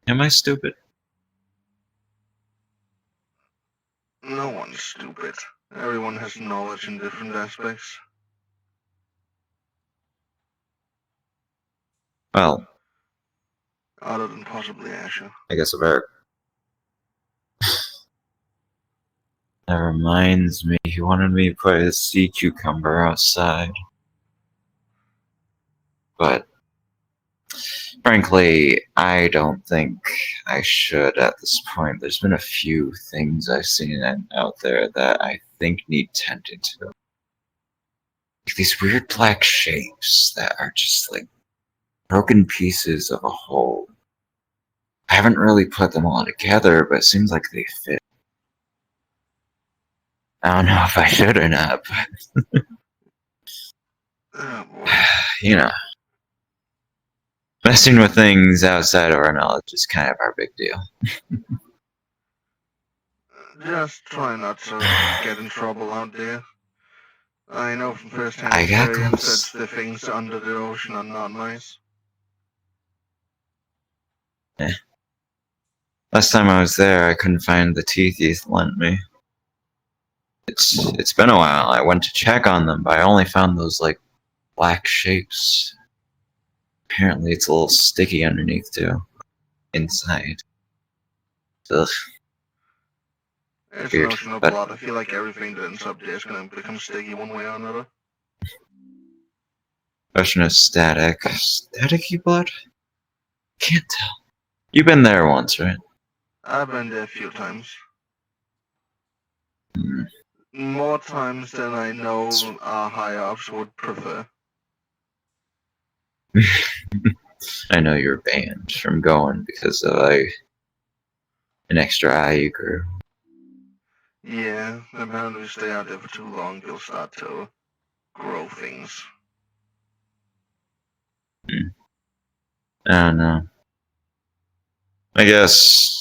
Am I stupid? No one's stupid. Everyone has knowledge in different aspects. Well, Other than possibly Asher. I guess about. That reminds me, he wanted me to put his sea cucumber outside. But frankly, I don't think I should at this point. There's been a few things I've seen out there that I think need tending to. Like these weird black shapes that are just like broken pieces of a whole. I haven't really put them all together, but it seems like they fit. I don't know if I should or not, but Oh boy. you know. Messing with things outside of our knowledge is kind of our big deal. Just try not to get in trouble out there. I know from first-hand I got experience close. that the things under the ocean are not nice. Last time I was there, I couldn't find the teeth you lent me. It's been a while. I went to check on them, but I only found those like black shapes. Apparently, it's a little sticky underneath too, inside. Ugh. It's Weird, an ocean of but- blood. I feel like everything that ends up there is gonna become sticky one way or another. Ocean of static. Staticky blood? Can't tell. You've been there once, right? I've been there a few times. Hmm. More times than I know our high-ups would prefer. I know you're banned from going because of an extra eye you grew. Yeah, apparently if you stay out there for too long, you'll start to grow things. I don't know. I guess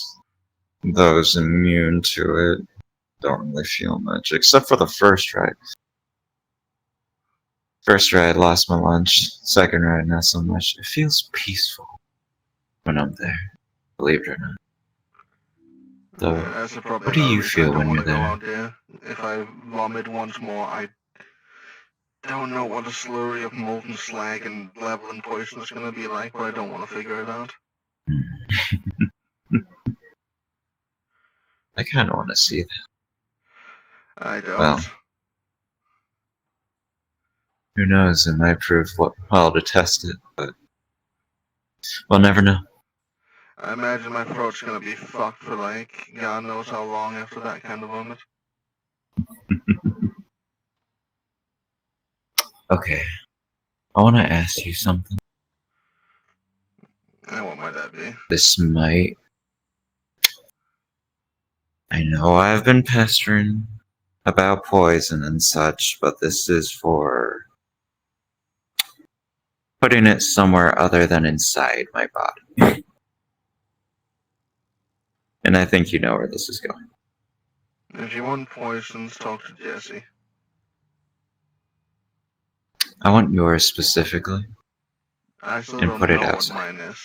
those immune to it don't really feel much, except for the first ride. First ride, lost my lunch. Second ride, not so much. It feels peaceful when I'm there, believe it or not. So, That's probably what do another you reason I feel don't when want you're to go there? out there. If I vomit once more, I don't know what a slurry of molten slag and level poison is going to be like, but I don't want to figure it out. I kind of want to see that. I don't. Well, who knows? It might prove well to test it, but we'll never know. I imagine my throat's going to be fucked for like, God knows how long after that kind of vomit. Okay, I want to ask you something. And what might that be? This might... I know I've been pestering about poison and such, but this is for putting it somewhere other than inside my body. And I think you know where this is going. If you want poisons, talk to Jesse. I want yours specifically. I still And don't put it know what outside. mine is.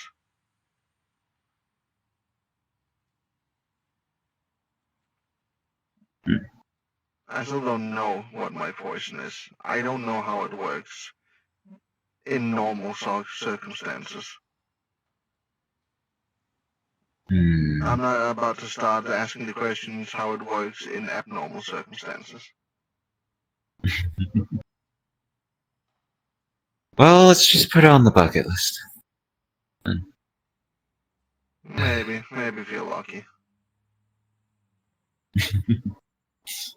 I still don't know what my poison is. I don't know how it works in normal circumstances. I'm not about to start asking the questions how it works in abnormal circumstances. Well, let's just put it on the bucket list. Maybe if you're lucky.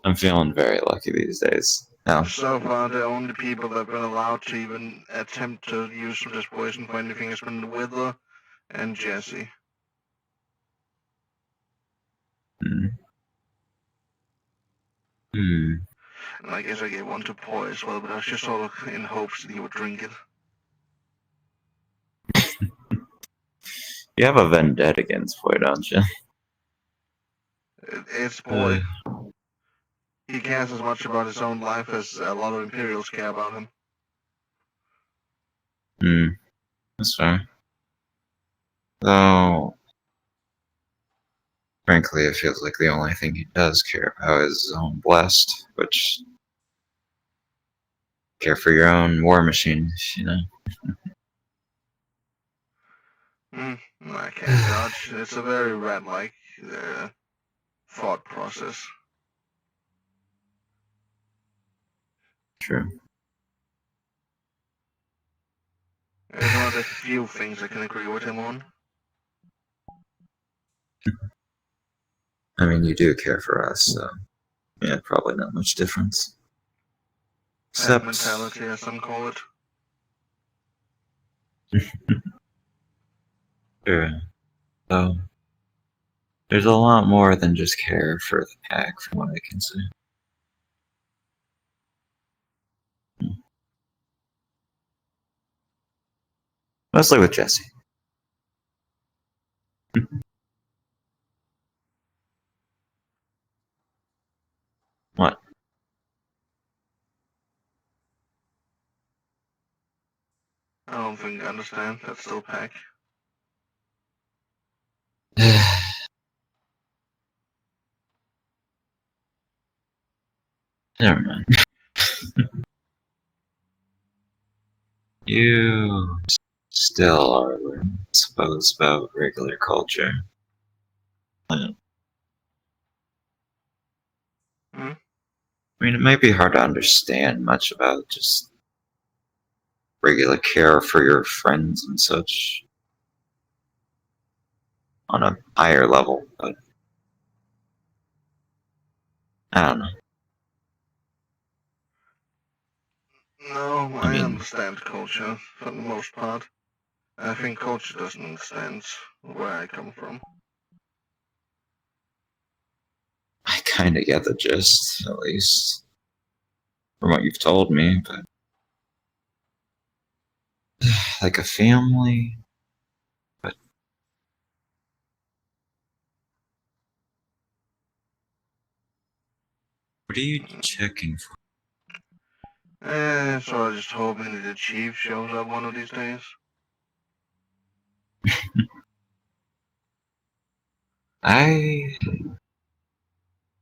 I'm feeling very lucky these days. Now, So far, the only people that have been allowed to even attempt to use this poison for anything has been the Wither and Jesse. And I guess I gave one to Poi as well, but I was just sort of in hopes that he would drink it. you have a vendetta against Poi, don't you? It's Poi. He cares as much about his own life as a lot of Imperials care about him. That's fair. Though, frankly, it feels like the only thing he does care about is his own blast, which... care for your own war machine, you know? I can't judge. It's a very rat-like thought process. True. It's one of the few things I can agree with him on. I mean, you do care for us, so... yeah, probably not much difference. Except mentality, as some call it. Sure. So, there's a lot more than just care for the pack, from what I can see. Mostly with Jesse. What? I don't think I understand. That's still pack. Never mind. You still are learning, I suppose, about regular culture. I mean, it might be hard to understand much about just regular care for your friends and such on a higher level, but I don't know. No, I understand culture, for the most part. I think culture doesn't understand where I come from. I kinda get the gist, at least. From what you've told me, but... like a family... but... what are you checking for? So I just hoping that the chief shows up one of these days.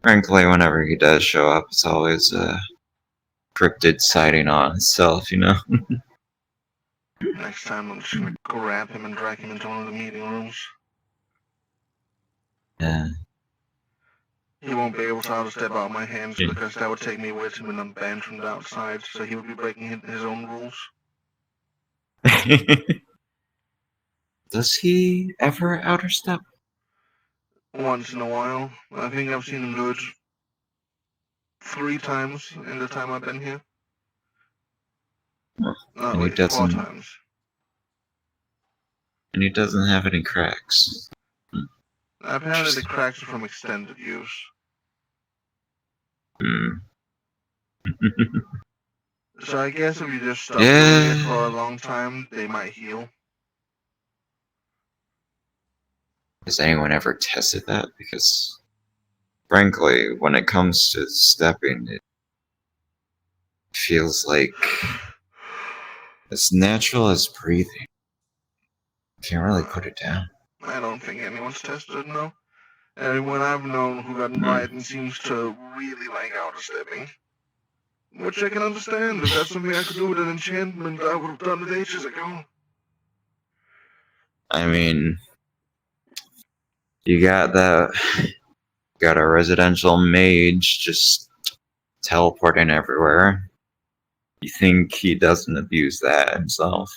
Frankly, whenever he does show up, it's always a cryptid sighting on itself, you know? Next time I'm just gonna grab him and drag him into one of the meeting rooms. Yeah. He won't be able to out-step out my hands because that would take me with him and I'm banned from the outside, so he would be breaking his own rules. Does he ever outer step? Once in a while. I think I've seen him do it 3 times in the time I've been here. And wait, 4 times. And he doesn't have any cracks. Apparently the cracks are from extended use. So I guess if you just stop doing it for a long time, they might heal. Has anyone ever tested that? Because, frankly, when it comes to stepping, it feels like as natural as breathing. Can't really put it down. I don't think anyone's tested it, no. Everyone I've known who got invited seems to really like outerstepping. Which I can understand. If that's something I could do with an enchantment, I would have done it ages ago. I mean, you got a residential mage just teleporting everywhere. You think he doesn't abuse that himself?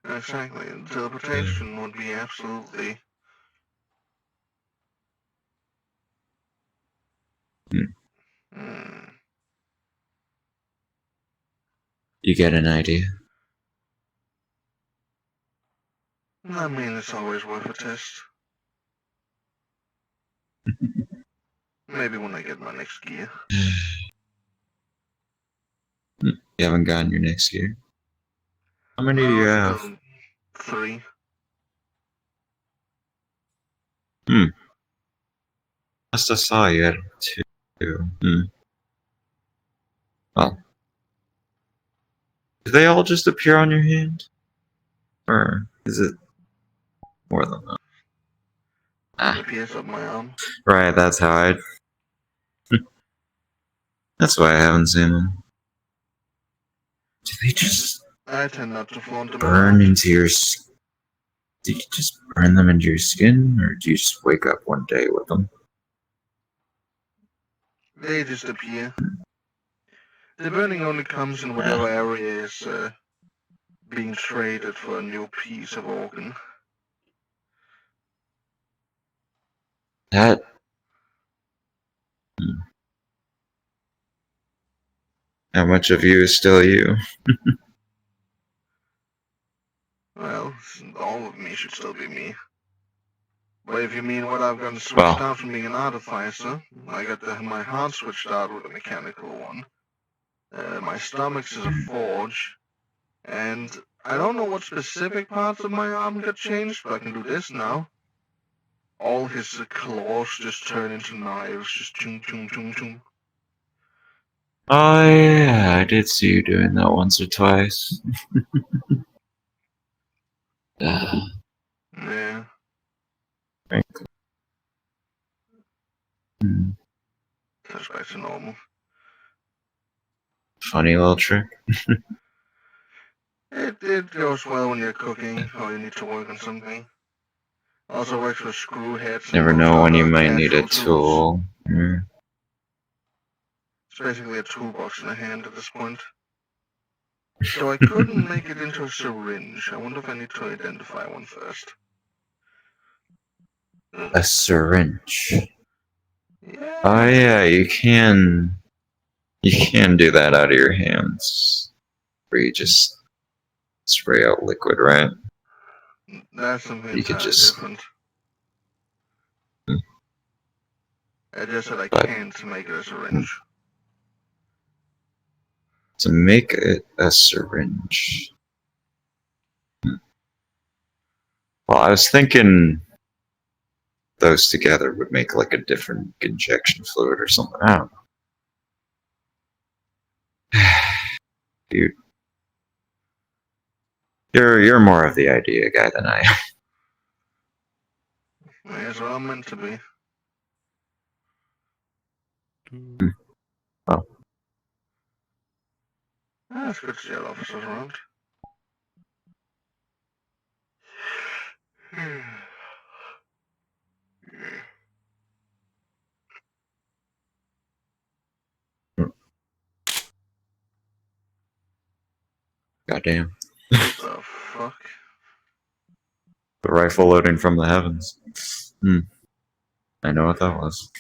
Exactly. Teleportation would be absolutely... You get an idea? I mean, it's always worth a test. Maybe when I get my next gear. You haven't gotten your next gear? How many do you have? 3. Last I saw you had 2. Well. Do they all just appear on your hand? Or is it more than that? It appears up my arm. Right, that's how I'd... That's why I haven't seen them. Do they just... I tend not to flaunt them burn into your... Do you just burn them into your skin? Or do you just wake up one day with them? They just appear. The burning only comes in whatever area is being traded for a new piece of organ. That... How much of you is still you? Well, all of me should still be me. But if you mean what I've gotten switched out from being an artificer, I got my heart switched out with a mechanical one. My stomach's is a forge. And I don't know what specific parts of my arm got changed, but I can do this now. All his claws just turn into knives, just chung chung chung chung. Oh yeah, I did see you doing that once or twice. Yeah. That's back to normal. Funny little trick. It goes well when you're cooking or you need to work on something. Also works with screw heads. Never know when you might need a tool. It's basically a toolbox in a hand at this point. So I couldn't make it into a syringe. I wonder if I need to identify one first. A syringe. Yeah. Oh yeah, you can do that out of your hands. Where you just spray out liquid, right? That's something you could just different. I just said I can't make it a syringe. To make it a syringe. Well, I was thinking those together would make like a different injection fluid or something. I don't know. Dude. You're more of the idea guy than I am. That's what I'm meant to be. Oh. That's good to see our officers around. Goddamn. What the fuck? The rifle loading from the heavens. I know what that was.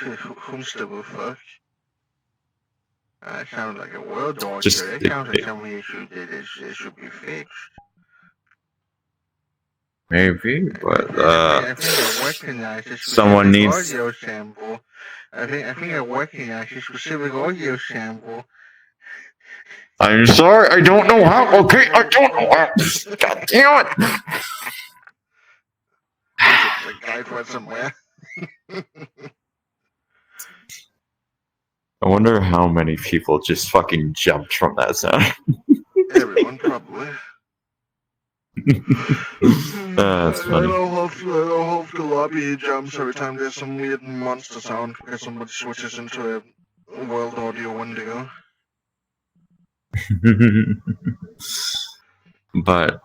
Who's the fuck? That sounded like a word dog. Just It sounds like something it should be fixed. Maybe, but I think I recognize this someone needs audio sample. I think I recognize this specific audio sample. I'm sorry, I don't know how. Okay, I don't know how. God damn it! The guide went somewhere. I wonder how many people just fucking jumped from that sound. Everyone, probably. That's I funny. don't hope the lobby jumps every time there's some weird monster sound because somebody switches into a World Audio Wendigo. But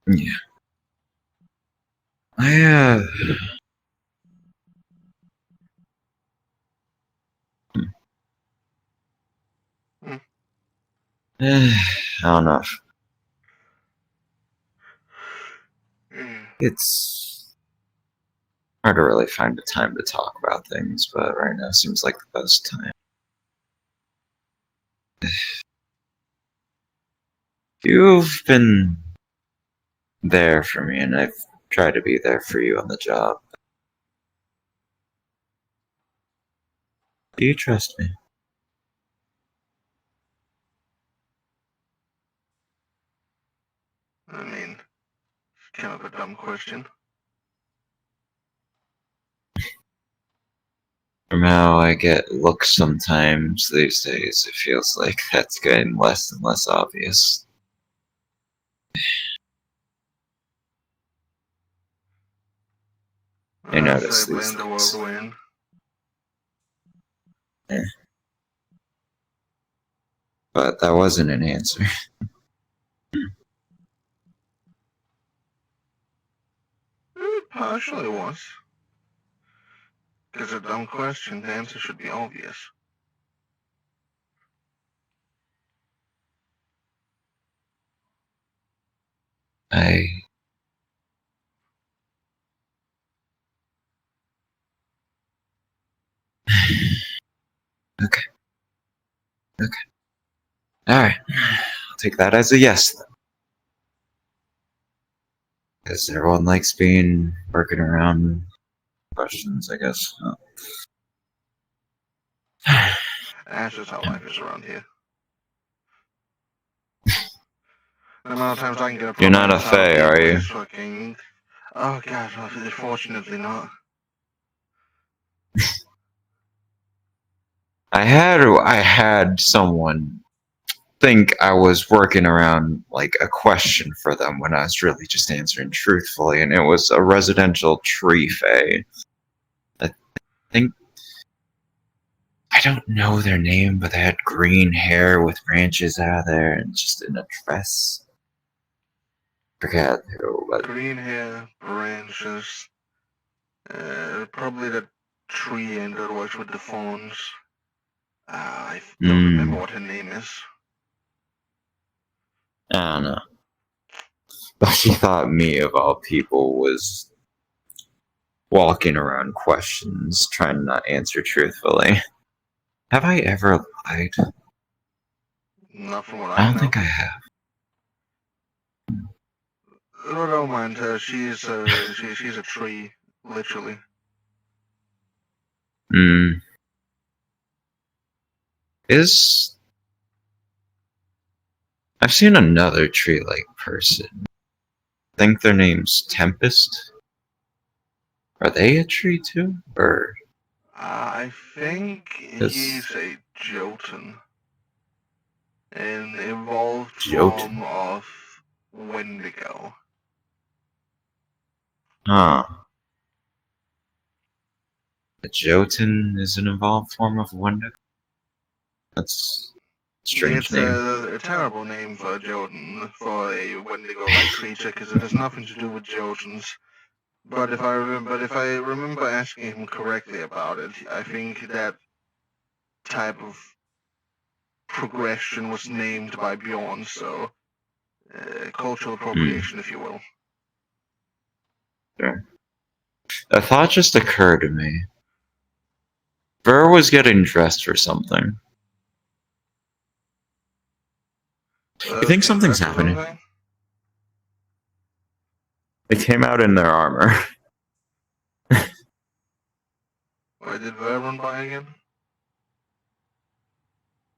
yeah, I don't know. It's hard to really find a time to talk about things, but right now seems like the best time. You've been there for me, and I've tried to be there for you on the job. Do you trust me? I mean, it's kind of a dumb question. From how I get looks sometimes these days, it feels like that's getting less and less obvious. I notice I blame these the things. world wind. But that wasn't an answer. It partially was. Because a dumb question, the answer should be obvious. Okay. Alright. I'll take that as a yes then. Because everyone likes working around questions, I guess. That's just how life is around here. The amount of times I can get a You're not a answer out of fae, people are you? is fucking... Oh god, fortunately not. I had someone think I was working around like a question for them when I was really just answering truthfully, and it was a residential tree fae. I think I don't know their name, but they had green hair with branches out of there and just in a dress. Forget who, but Green hair, branches, probably the tree and that works with the fawns. I don't remember what her name is. I don't know. But she thought me, of all people, was walking around questions, trying to not answer truthfully. Have I ever lied? Not from what I I don't know. think I have. Oh, don't mind her. She's a tree, literally. I've seen another tree-like person. I think their name's Tempest. Are they a tree too? Or I think he's a Jotun. An evolved form of Wendigo. Huh. A Jotun is an evolved form of Wendigo? That's a strange It's name. a terrible name for a Jotun, for a Wendigo-like creature, because it has nothing to do with Jotuns. But if I remember asking him correctly about it, I think that type of progression was named by Bjorn, so cultural appropriation, if you will. Sure. A thought just occurred to me. Burr was getting dressed for something. You think something's happening? They came out in their armor. Why did Ver run by again?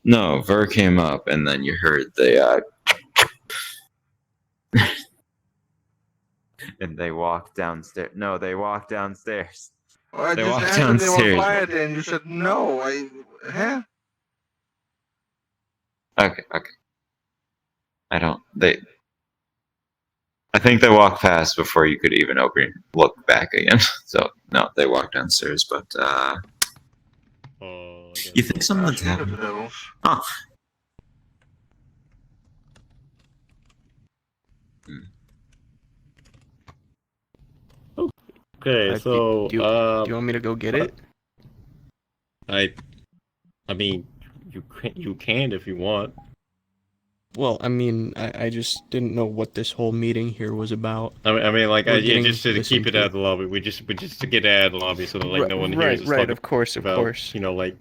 No, Ver came up, and then you heard the, and they walked downstairs. No, they walked downstairs. Well, I They just walked asked if they were downstairs. quiet, and you said no. Huh? Okay. I don't. I think they walked past before you could even look back again. So no, they walked downstairs. But you think something's happened? Huh? Okay, so do you want me to go get it? I mean, you can if you want. Well, I mean, I just didn't know what this whole meeting here was about. I mean, like, just to keep it to. out of the lobby. We just to get it out of the lobby so that like no one hears us Right, talking of course. about, you know, like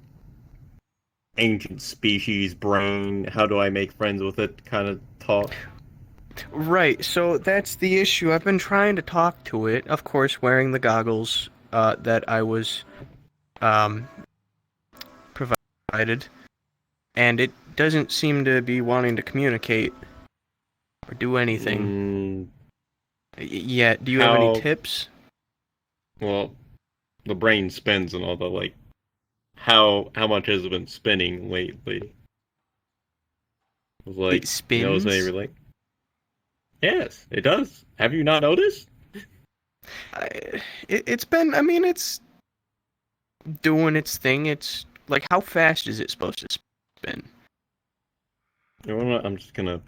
ancient species, brain. How do I make friends with it? Kind of talk. Right, so that's the issue. I've been trying to talk to it, of course, wearing the goggles that I was provided, and it doesn't seem to be wanting to communicate or do anything. Yeah, do you have any tips? Well, the brain spins and all that, like, how much has it been spinning lately? Like, It spins? You know, maybe like, yes, it does. Have you not noticed? It's been, I mean, it's doing its thing. It's, like, how fast is it supposed to spin? You know what, I'm just gonna...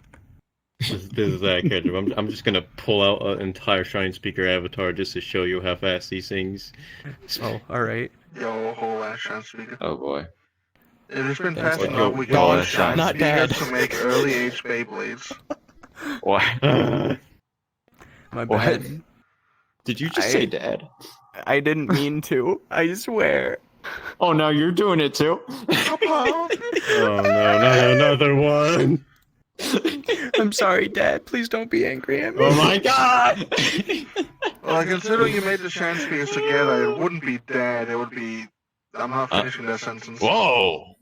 This is accurate. I'm just gonna pull out an entire Shine Speaker avatar just to show you how fast these things... Oh, alright. Yo, whole ass Shine Speaker. Oh boy. It has been That's passing like, out. We got Shine not Speakers Dad. to make early age Beyblades. What? My What? bad. Did you just say Dad? I didn't mean to. I swear. Oh, now you're doing it too. Oh no, not another one! I'm sorry, Dad. Please don't be angry at me. Oh my god! Well, considering you made the Shine Speakers together, it wouldn't be Dad. It would be. I'm not finishing that sentence. Whoa!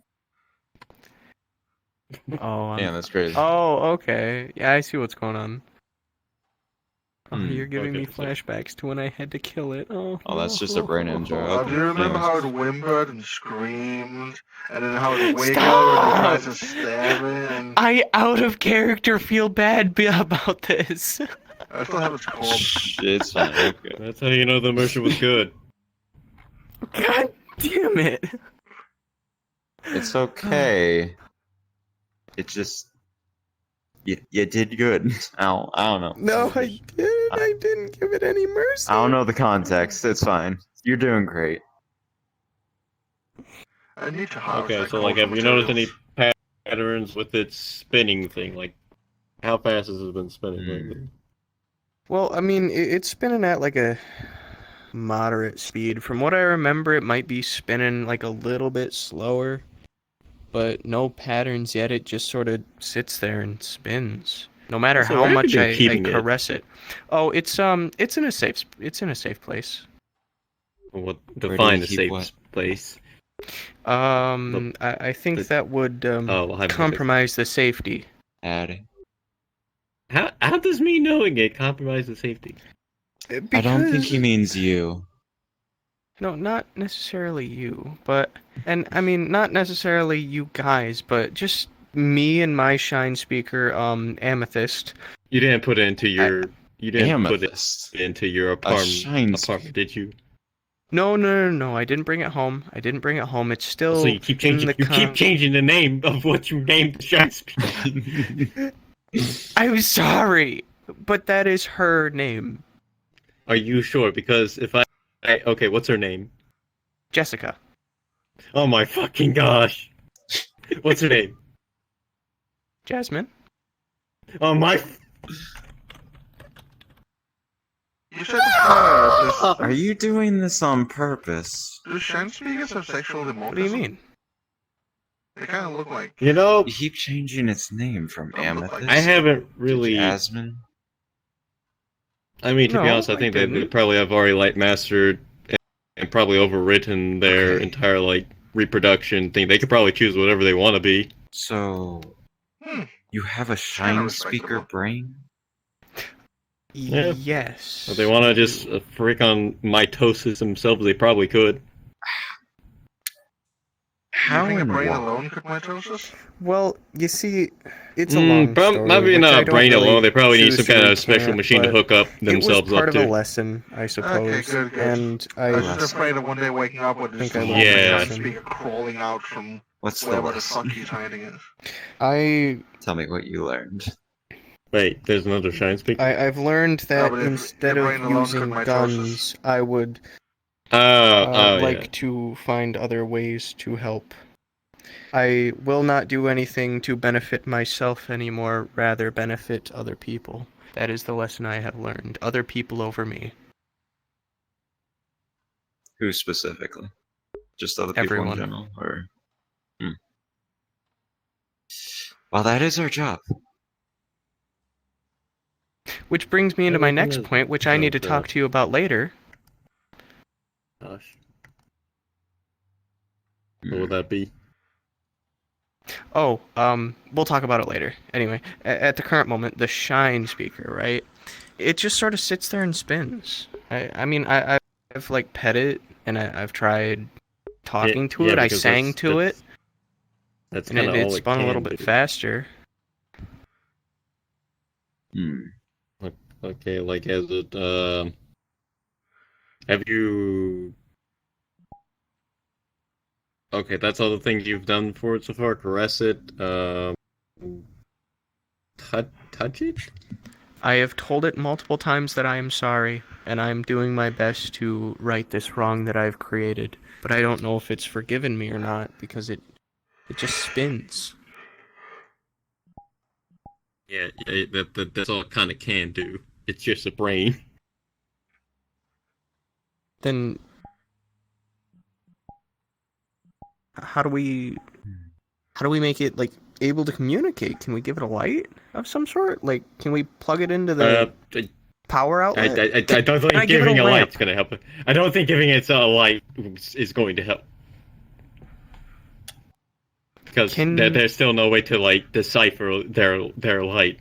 Oh, Damn, that's crazy. Oh, okay. Yeah, I see what's going on. Oh, Hmm, you're giving me okay, so- flashbacks to when I had to kill it. Oh, that's just a brain injury. Do you remember Anyways. how it whimpered and screamed, and then how it wiggled Stop! and tries to stab it? And I out of character feel bad about this. I still have its corpse. Shh, it's fine. Okay. That's how you know the immersion was good. God damn it. It's okay. It just... You did good. I don't know. No, I didn't. I didn't give it any mercy. I don't know the context. It's fine. You're doing great. I need to harvest Okay, that so like, corpse have you noticed any materials. patterns with its spinning thing? Like, how fast has it been spinning lately? Well, I mean, it's spinning at like a moderate speed. From what I remember, it might be spinning like a little bit slower, but no patterns yet. It just sort of sits there and spins, no matter So how where have much you been I keeping it? caress it. Oh, it's in a safe place. What do define you a keep safe what? place? I think that would compromise the safety. Adding. How does me knowing it compromise the safety? I don't think he means you. No, not necessarily you, but... And, I mean, not necessarily you guys, but just me and my Shine Speaker, Amethyst. You didn't put it into your... You didn't Amethyst. put it into your Shine apartment, did you? No, I didn't bring it home. It's still So you keep changing. You keep changing the name of what you named the Shine Speaker. I'm sorry, but that is her name. Are you sure? Because if I okay, what's her name? Jessica. Oh my fucking gosh! What's her name? Jasmine. Oh my! You said her. Are you doing this on purpose? Do Shine Speakers have sexual dimorphism? What do you mean? They kind of look like. You know, You keep changing its name from Amethyst. I haven't to really. Jasmine. I mean, to be No, honest, I think they didn't. probably have already light mastered and probably overwritten their entire like reproduction thing. They could probably choose whatever they want to be. So, Hmm. you have a Kinda Shine Speaker respectable. brain? Yeah. Yes. If they want to just freak on mitosis themselves, they probably could. How think a and brain why? alone could mitosis? Well, you see, it's a long story. Maybe which I not don't brain really alone. They probably need choose some to kind of special recant, machine to but hook up it was themselves part up of a to. lesson, I suppose. Okay, good, good. And I was I just afraid of one day waking up with think this I learned monster a Yeah. shine lesson. speaker crawling out from What's the wherever the fuck lesson? he's hiding it. Tell me what you learned. Wait, there's another shine speaker? I've learned that but if instead your of brain alone using could mitosis. guns, I would like to find other ways to help. I will not do anything to benefit myself anymore, rather benefit other people. That is the lesson I have learned. Other people over me. Who specifically? Just other people Everyone. in general, or? Well, that is our job. Which brings me into my Everything next is point, which I need to our talk job. to you about later. Gosh. What would that be? Oh, we'll talk about it later. Anyway, at the current moment, the shine speaker, right? It just sort of sits there and spins. I've like pet it, and I've tried talking to yeah, it. I because sang to it, That's and kind of it all it spun a little can bit do. faster. Okay, like as it have you? Okay, that's all the things you've done for it so far. Caress it, touch it. I have told it multiple times that I am sorry, and I'm doing my best to right this wrong that I've created. But I don't know if it's forgiven me or not, because it just spins. Yeah, that's all it kind of can do. It's just a brain. Then how do we make it like able to communicate? Can we give it a light of some sort? Like, can we plug it into the power outlet? I don't think give it giving a a lamp? light's gonna help. I don't think giving it a light is going to help. Because there's still no way to like decipher their light.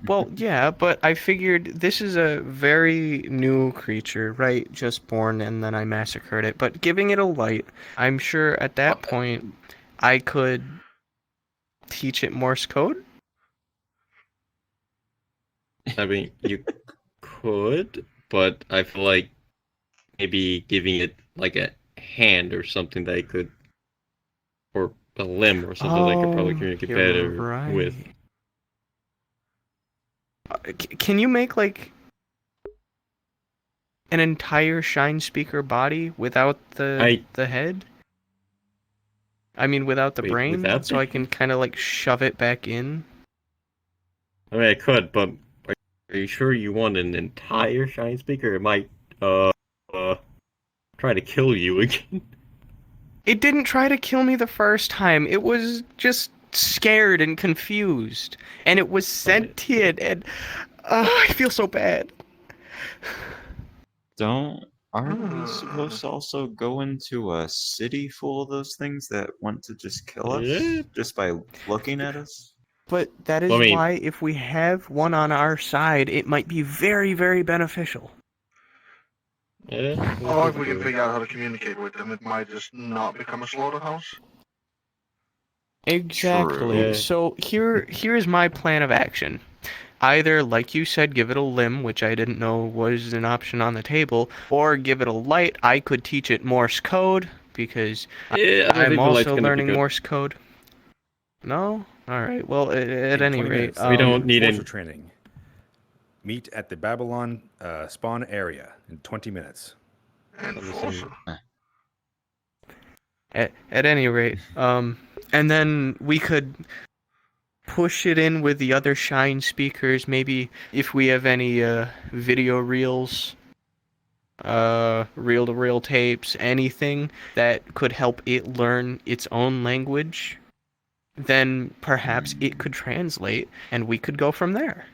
Well, yeah, but I figured this is a very new creature, right? Just born, and then I massacred it. But giving it a light, I'm sure at that point I could teach it Morse code. I mean, you could, but I feel like maybe giving it like a hand or something that it could, or a limb or something that could probably communicate you're better right. with. Can you make like an entire shine speaker body without the head? I mean, without the brain, without so I can kind of like shove it back in. I mean, I could, but are you sure you want an entire shine speaker? It might try to kill you again. It didn't try to kill me the first time. It was just scared and confused, and it was sentient, and I feel so bad. Aren't we supposed to also go into a city full of those things that want to just kill us just by looking at us? But that is why if we have one on our side, it might be very, very beneficial. Or if we can figure out how to communicate with them, it might just not become a slaughterhouse. Exactly. True. So here's my plan of action. Either, like you said, give it a limb, which I didn't know was an option on the table, or give it a light. I could teach it Morse code, because I'm also learning Morse code. No? Alright, well, at any rate... we don't need any... training. Meet at the Babylon spawn area in 20 minutes. At any rate, and then we could push it in with the other shine speakers. Maybe if we have any video reels, reel-to-reel tapes, anything that could help it learn its own language, then perhaps it could translate, and we could go from there.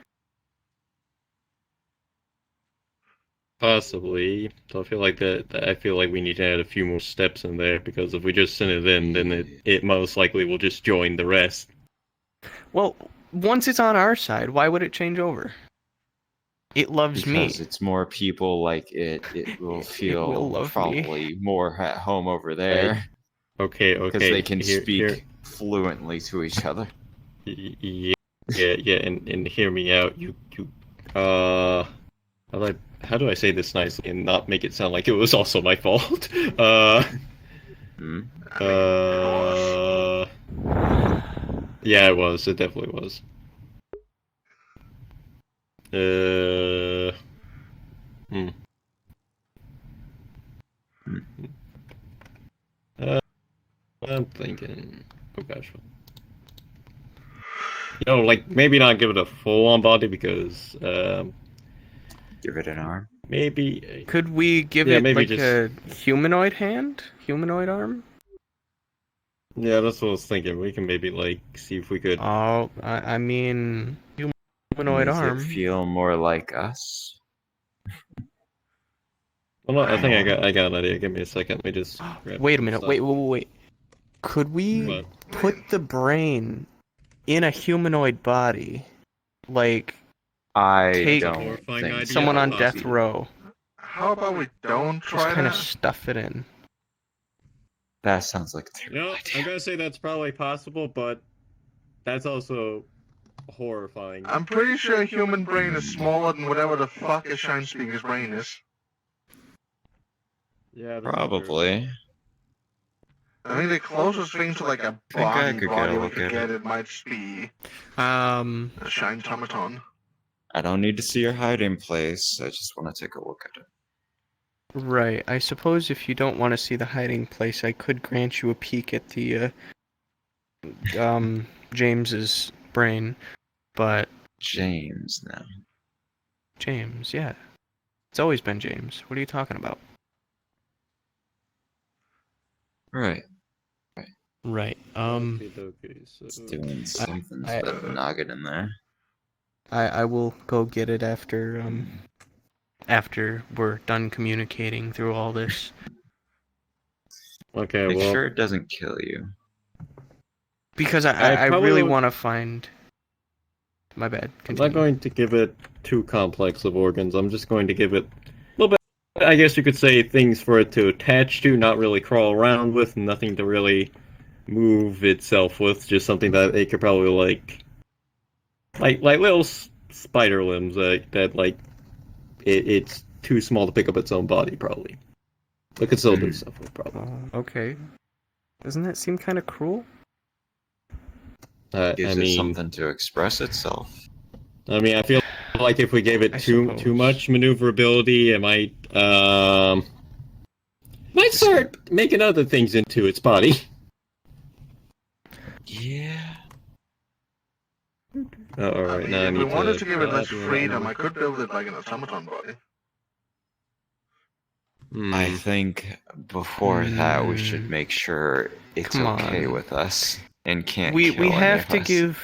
Possibly. So I feel like I feel like we need to add a few more steps in there, because if we just send it in, then it most likely will just join the rest. Well, once it's on our side, why would it change over? It loves me. Because it's more people like it will feel will love probably more at home over there. Okay, Because they can speak fluently to each other. Yeah, and hear me out. How do I say this nicely and not make it sound like it was also my fault? Yeah, it was. It definitely was. I'm thinking. Oh gosh. Like maybe not give it a full-on body because give it an arm. Maybe. Could we give it like a humanoid hand, humanoid arm? Yeah, that's what I was thinking. We can maybe like see if we could. Oh, I mean, humanoid Make arm. it feel more like us. Well, no, I think I got an idea. Give me a second. Let me just. Wait a minute. Wait. Could we put the brain in a humanoid body, like take don't think someone on death row? How about we don't try Just kind of that? stuff it in. That sounds like a terrible idea. I'm gonna say that's probably possible, but that's also horrifying. I'm pretty sure a human brain is smaller than whatever the fuck a Shine Speaker's brain is. Yeah, probably. I think the closest thing to like a body we could get it might be a Shine Tomaton. I don't need to see your hiding place. I just want to take a look at it. Right. I suppose if you don't want to see the hiding place, I could grant you a peek at the James's brain, but James now. James, yeah. It's always been James. What are you talking about? Right. Right. It's doing something to that noggin in there. I will go get it after we're done communicating through all this. Okay, Make sure it doesn't kill you. Because I really want to find. My bad. I'm not going to give it too complex of organs. I'm just going to give it a little bit. I guess you could say things for it to attach to, not really crawl around with, nothing to really move itself with. Just something that it could probably like little spider limbs that like it's too small to pick up its own body probably. It could still do stuff with probably. Okay. Doesn't that seem kind of cruel? Gives it something to express itself. I mean, I feel like if we gave it too much maneuverability, it might start making other things into its body. Yeah. Alright, now I If need we wanted to give it less to freedom, I could build it like an automaton body. I think before that we should make sure it's okay with us and can't We kill have to any of us. give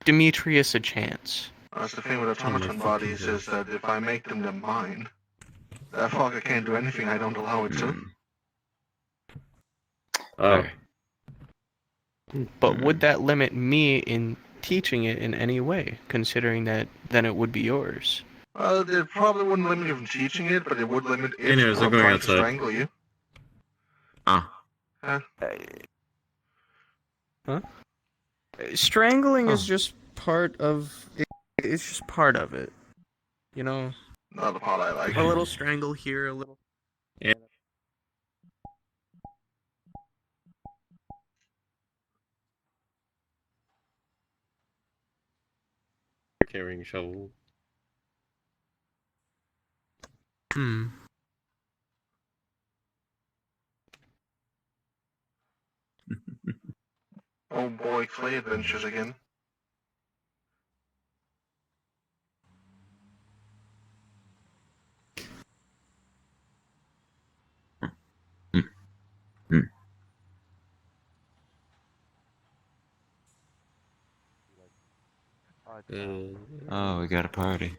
Demetrius a chance. That's the thing with automaton bodies is that if I make them mine, that fucker can't do anything I don't allow it to. But would that limit me in teaching it in any way, considering that then it would be yours? Well, it probably wouldn't limit you from teaching it, but it would limit it Anyways, I'm from going trying outside. to strangle you. Huh? Strangling is just part of it. It's just part of it. You know? Not the part I like. A little strangle here, a little... Yeah. Carrying shovel. Oh boy, clay adventures again. Oh, we got a party.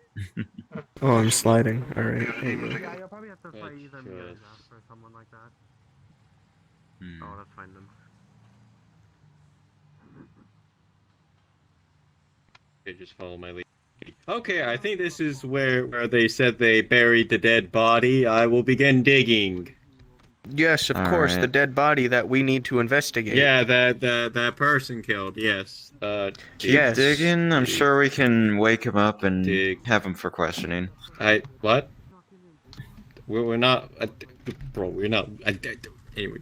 Oh, I'm sliding. Alright, there you go. Yeah, you'll probably have to fight either me or Zeph or someone like that. I'll have to find them. Okay, just follow my lead. Okay, I think this is where they said they buried the dead body. I will begin digging. Yes, of course, the Alright. dead body that we need to investigate. Yeah, that person killed. Yes. Keep Yes. digging. I'm sure we can wake him up and Dig. have him for questioning. What? We're not, bro. We're not. Anyway.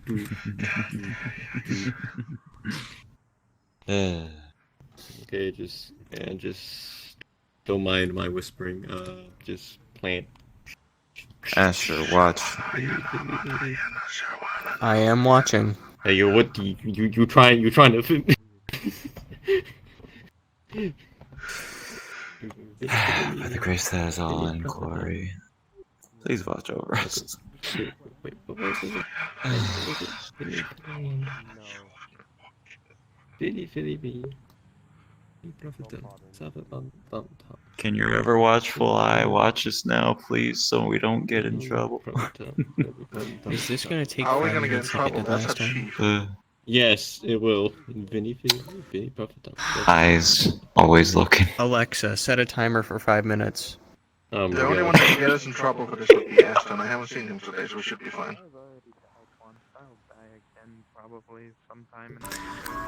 Okay, just don't mind my whispering. Just plant. Asher, watch. I am watching. Hey, you trying to? By the grace that is all in glory, please watch over us. Can your ever watchful eye watch us now, please, so we don't get in trouble? Is this gonna take How are we 5 gonna get in minutes like it trouble? did That's a last time? chief. Yes, it will. Vinny Prophet. Eyes always looking. Alexa, set a timer for 5 minutes. Oh my The only god. one that can get us in trouble for this would be Aston. I haven't seen him today, so we should be fine.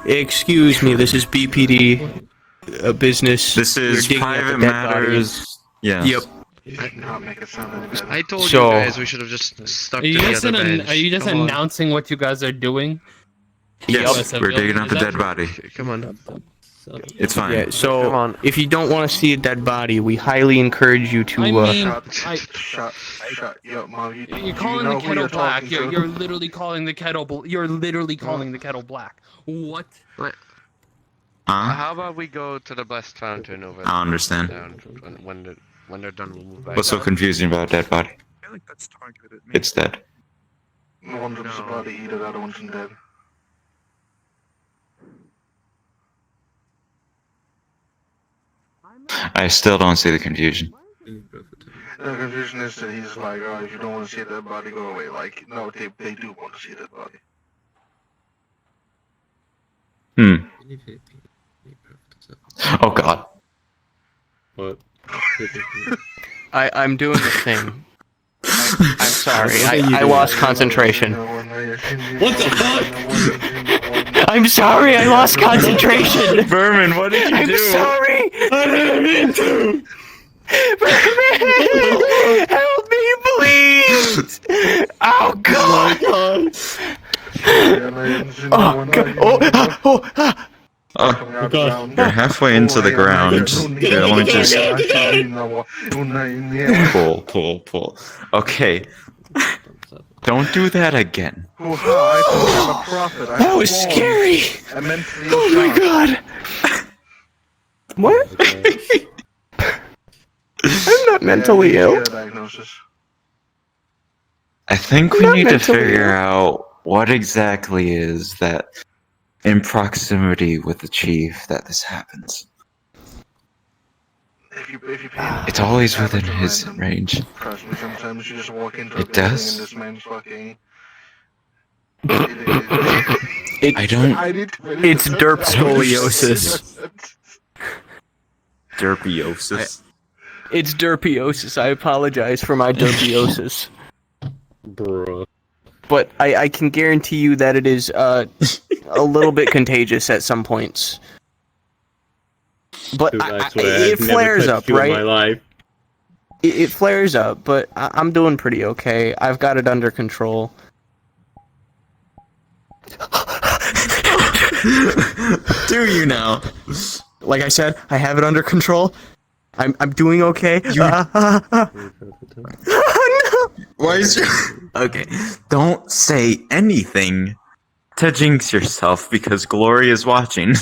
Excuse me, this is BPD, a business. This is We're digging up a private dead matters. Yes. Yep. Not make it sound any better. I told So- you guys we should have just stuck to the other bench. Are you just Come on. announcing what you guys are doing? Yes, Yep. we're digging up a dead body. Come on. It's fine. Yeah, so Come on. if you don't want to see a dead body, we highly encourage you to. I mean, Shut your mouth. you're calling know the who kettle you're black. talking to. You're literally calling the kettle. You're literally calling the kettle black. What? How about we go to the blessed fountain over there? I understand. When they're done, we'll move back. What's so confusing about a dead body? It's dead. One of them's about to eat it, the other one's dead. I still don't see the confusion. The confusion is that he's like, oh, if you don't want to see that body, go away. Like, no, they do want to see that body. Oh god. What? I'm doing the thing. I'm sorry. I lost concentration. What the fuck? I'm sorry. I lost concentration. Berman, what did you I'm do? sorry. I didn't mean to. Berman, help me, please. Oh god. Oh god. Oh, you're halfway into the ground. Here, let me just pull. Okay. Don't do that again. I told him I'm a prophet. That was scary. Oh my god. What? I'm not mentally ill. I think we Not need to mentally figure ill. out what exactly is that in proximity with the chief that this happens. It's always within his range. Trust me, sometimes you just walk into a It building does? and this man's fucking... I don't... It's derp scoliosis. Derpiosis. It's derpiosis. I apologize for my derpiosis. Bruh. But I can guarantee you that it is a little bit contagious at some points. But Dude, it flares up, In my right? life. It flares up, but I'm doing pretty okay. I've got it under control. Do you now? Like I said, I have it under control. I'm doing okay. No. Why is your... Okay, don't say anything to jinx yourself because Glory is watching.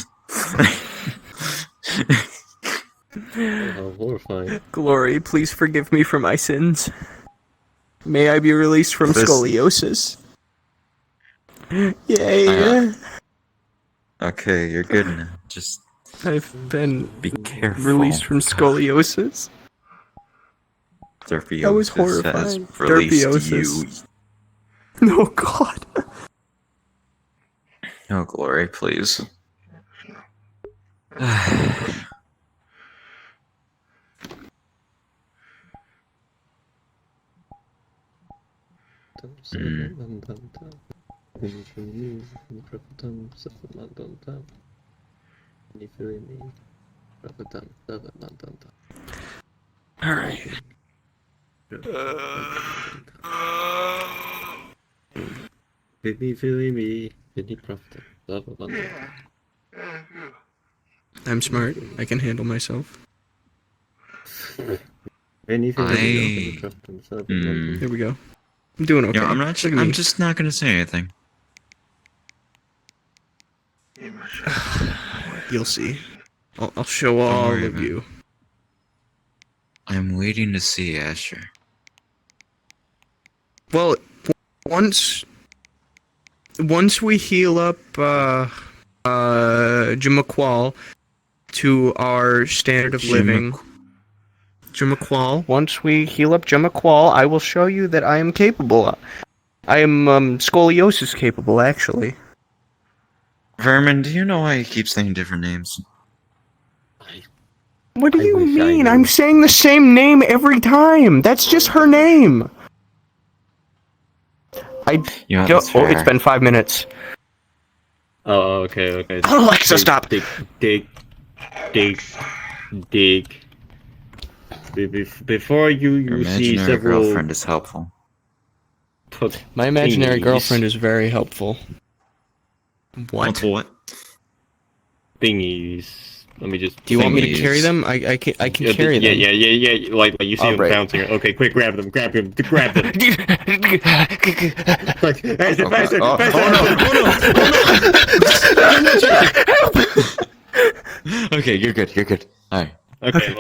Oh, horrifying. Glory, please forgive me for my sins. May I be released from scoliosis. Yay! Okay, you're good now. Just I've been be careful. released from scoliosis. Derpiosis That was has horrifying. released you. Derpiosis. No, God. No Glory, please. Alright. I'm smart. I can handle myself. There we go. I'm doing okay. Yeah, I'm I'm just not gonna say anything. You'll see. I'll show all worry of about you. I'm waiting to see Asher. Well, once we heal up Jim McQuall to our standard of living. Jim McQuall. Once we heal up Jim McQuall, I will show you that I am capable. I am scoliosis capable, actually. Vermin, do you know why he keeps saying different names? What do you mean? I'm saying the same name every time. That's just her name. Yeah, that's fair. It's been 5 minutes. Oh, okay. Alexa, stop. Dig. Before you Your see imaginary several... girlfriend is helpful. My imaginary girlfriend is very helpful. What? Thingies. Let me just... Do you want me to carry them? I can carry them. Yeah. Like you see them right. bouncing. Okay, quick, grab them. Faster. Okay, you're good. Alright. Okay,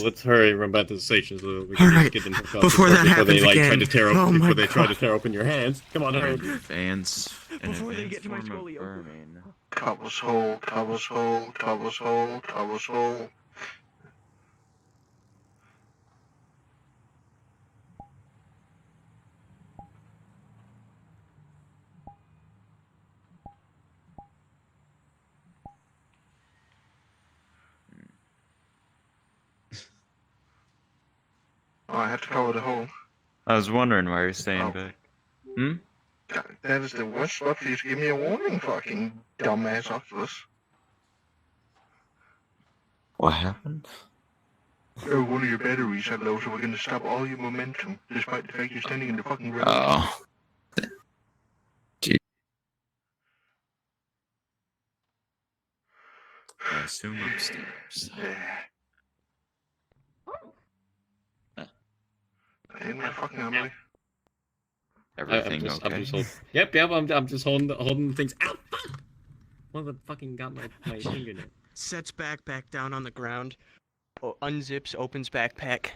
let's hurry and run back to the station so we can just get them hooked up before that happens they again. try to tear open, Oh my try to God. tear open your hands. Come on, hurry. Fans and Before they get to my form of scoliosis. vermin. Cobbles hole. Oh, I have to cover the hole. I was wondering why you're staying back. God, that is the worst spot for you to give me a warning, fucking dumbass Octopus. What happened? Oh, one of your batteries are low, so we're gonna stop all your momentum, despite the fact you're standing in the fucking road. Oh. Gee. I assume upstairs. In my fucking family. Everything I'm okay? just Yep. I'm just holding the things. Ow! Fuck! One of them fucking got my fingernail. Sets backpack down on the ground. Unzips, opens backpack.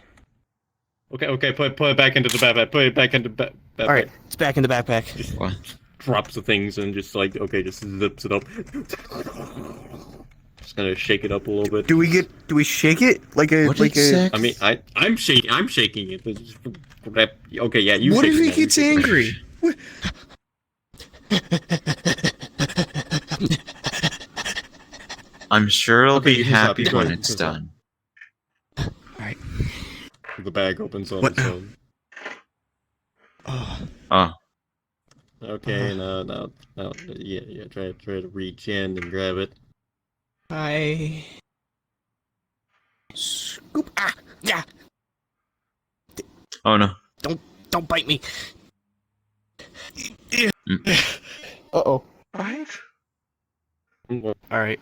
Okay. Put it back into the backpack. Put it back into backpack. All right, it's back in the backpack. Just drops the things and just like just zips it up. Just gonna shake it up a little bit. Do we shake it like a I mean, I'm shaking it. But just, okay, yeah, you. What shake if it, he man, gets you shake it. angry? I'm sure he'll Okay, be you can stop, happy you go when ahead, it's you can done. Alright. The bag opens on What its now? own. Oh. Okay, now, yeah. Try to reach in and grab it. I scoop. Yeah. Oh no. Don't bite me. Uh-oh. Right? All right.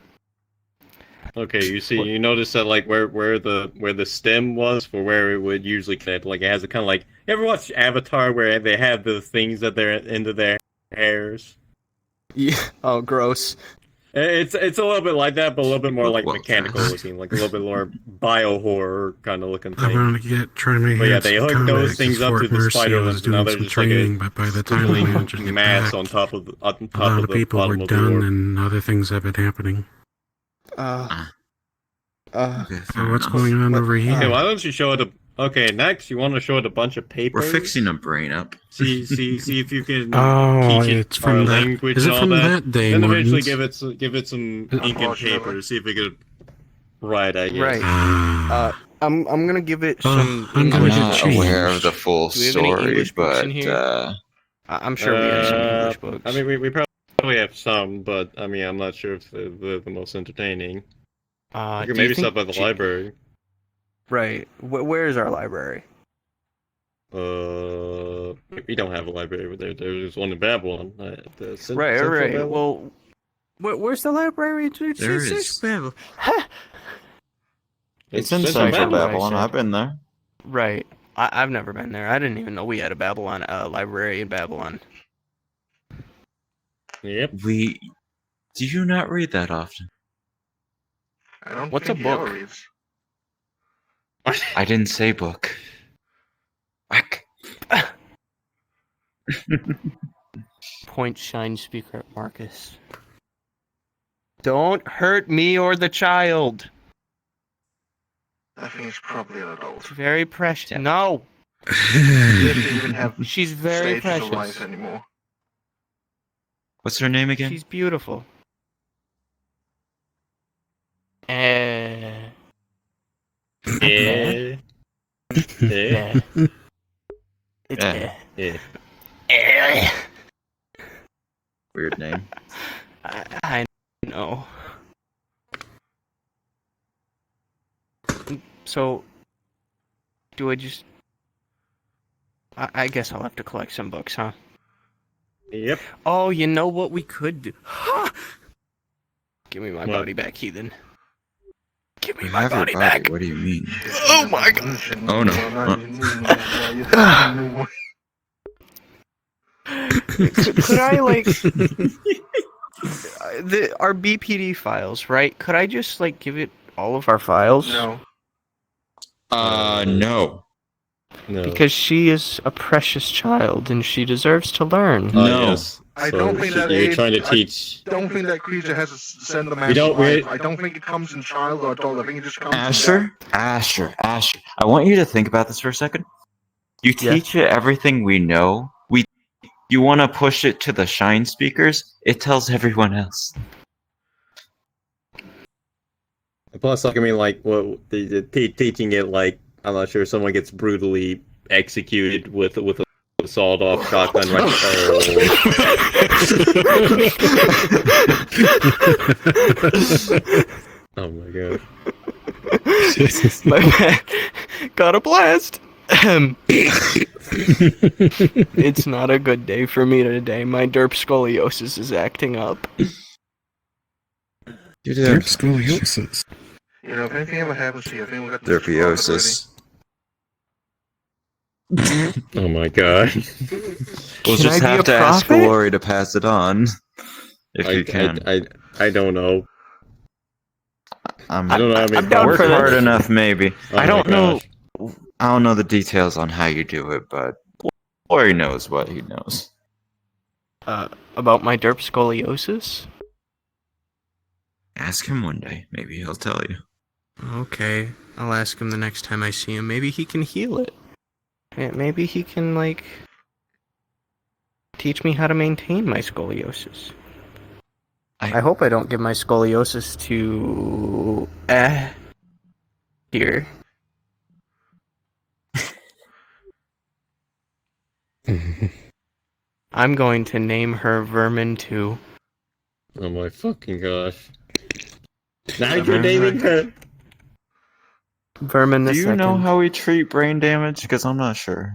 Okay, you notice that like where the stem was for where it would usually connect, like it has a kind of like, you ever watch Avatar where they have the things that they're into their hairs? Yeah. Oh, gross. It's a little bit like that, but a little bit more like Well, mechanical looking, like a little bit more bio horror kind of looking I thing. wanted to get Trinity. But yeah, they hooked those things up to the spider was limbs, and now doing they're some just like training, a but by the time the manager got mass back, on top of the a lot of people were bottom of the done, orb. and other things have been happening. Okay, So what's going on over here? Okay, why don't you show it? Okay, next you want to show it a bunch of papers. We're fixing a brain up. See if you can Oh, teach it it's from our that. language Is it and all from that. that day, Then eventually Mortons? give it some ink and paper to see if it could write. I guess. Right. I'm gonna give it some I'm English not change. aware of the full Do we have any story, English books but in here? I'm sure we have some English books. I mean, we probably have some, but I mean, I'm not sure if they're the most entertaining. You could maybe stop by the library. Right. Where is our library? We don't have a library over there. There's one in Babylon. Right. Well, where's the library? There is. Babylon. It's in Central Babylon. I've been there. Right. I've never been there. I didn't even know we had a Babylon library in Babylon. Yep. Do you not read that often? I don't What's think a he ever book? reads. I didn't say book. Whack. Point shine speaker at Marcus. Don't hurt me or the child. I think he's probably an adult. It's very precious. No. He doesn't even have She's very stages of precious. life anymore. What's her name again? She's beautiful. Yeah. Weird name. I know. So, do I just... I guess I'll have to collect some books, huh? Yep. Oh, you know what we could do? Give me my body back, heathen. Give me my body back. What do you mean? Oh my god. Oh no. Could I, like... our BPD files, right? Could I just, like, give it all of our files? No. No. No. Because she is a precious child and she deserves to learn. No. Yes. I So don't think that you're trying to teach. I don't think that creature has a sentimental We don't- life. I don't think it comes in child or adult. I think it just comes Asher. I want you to think about this for a second. You teach it everything we know. You want to push it to the shine speakers. It tells everyone else. Plus, like, I mean, like, well, teaching it, like, I'm not sure, someone gets brutally executed with a sawed-off shotgun right Oh my god. My bad. Got a blast. It's not a good day for me today. My derp scoliosis is acting up. Derp scoliosis. You know, if anything ever happens to you, I think we got this Derpiosis. Oh my god. We'll just have to ask Lori to pass it on. If you can. I don't know. I don't know. I mean, I'm down work hard enough, maybe. Oh I don't my know. gosh. I don't know the details on how you do it, but Lori knows what he knows. About my derp scoliosis? Ask him one day. Maybe he'll tell you. Okay, I'll ask him the next time I see him. Maybe he can heal it. Maybe he can, like, teach me how to maintain my scoliosis. I hope I don't give my scoliosis to... here. I'm going to name her Vermin 2. Oh my fucking gosh. Now you're naming her. Vermin the Do you second. know how we treat brain damage? Because I'm not sure.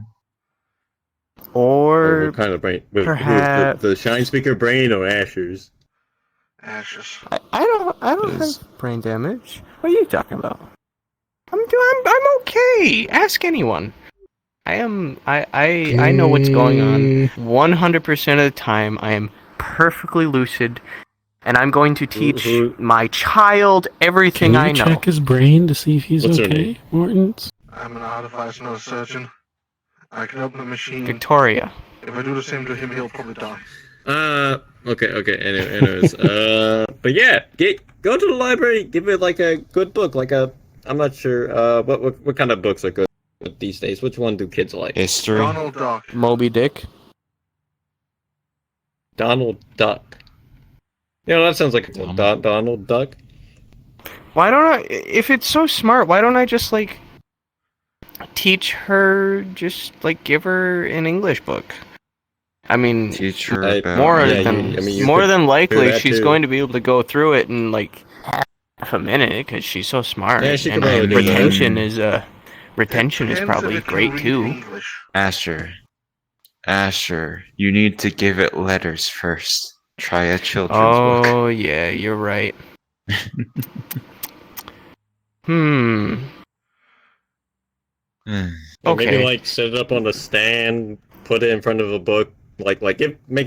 Or what kind of brain? perhaps the shine speaker brain or Asher's? Ashes. I don't have brain damage. What are you talking about? I'm okay. Ask anyone. I know what's going on 100% of the time. I am perfectly lucid, and I'm going to teach my child everything I know. Can you check his brain to see if he's What's her okay, name? Mortons? I'm an artificer, not a surgeon. I can open a machine. Victoria. If I do the same to him, he'll probably die. Okay. Anyways, but yeah, go to the library. Give it like a good book, I'm not sure. What kind of books are good these days? Which one do kids like? History. Donald Duck. Moby Dick. Donald Duck. You know, that sounds like a Donald Duck. Why don't I? If it's so smart, why don't I just like teach her? Just like give her an English book, I mean, Teacher I- about more yeah, than you- I mean, you more could than do likely, that she's too. going to be able to go through it in like half a minute because she's so smart. Yeah, she could and probably do that. retention is Depends if probably it can great read too. English. Asher, you need to give it letters first. Try a children's book. Oh yeah, you're right. Hmm. Yeah, Okay. maybe like set it up on the stand, put it in front of a book, make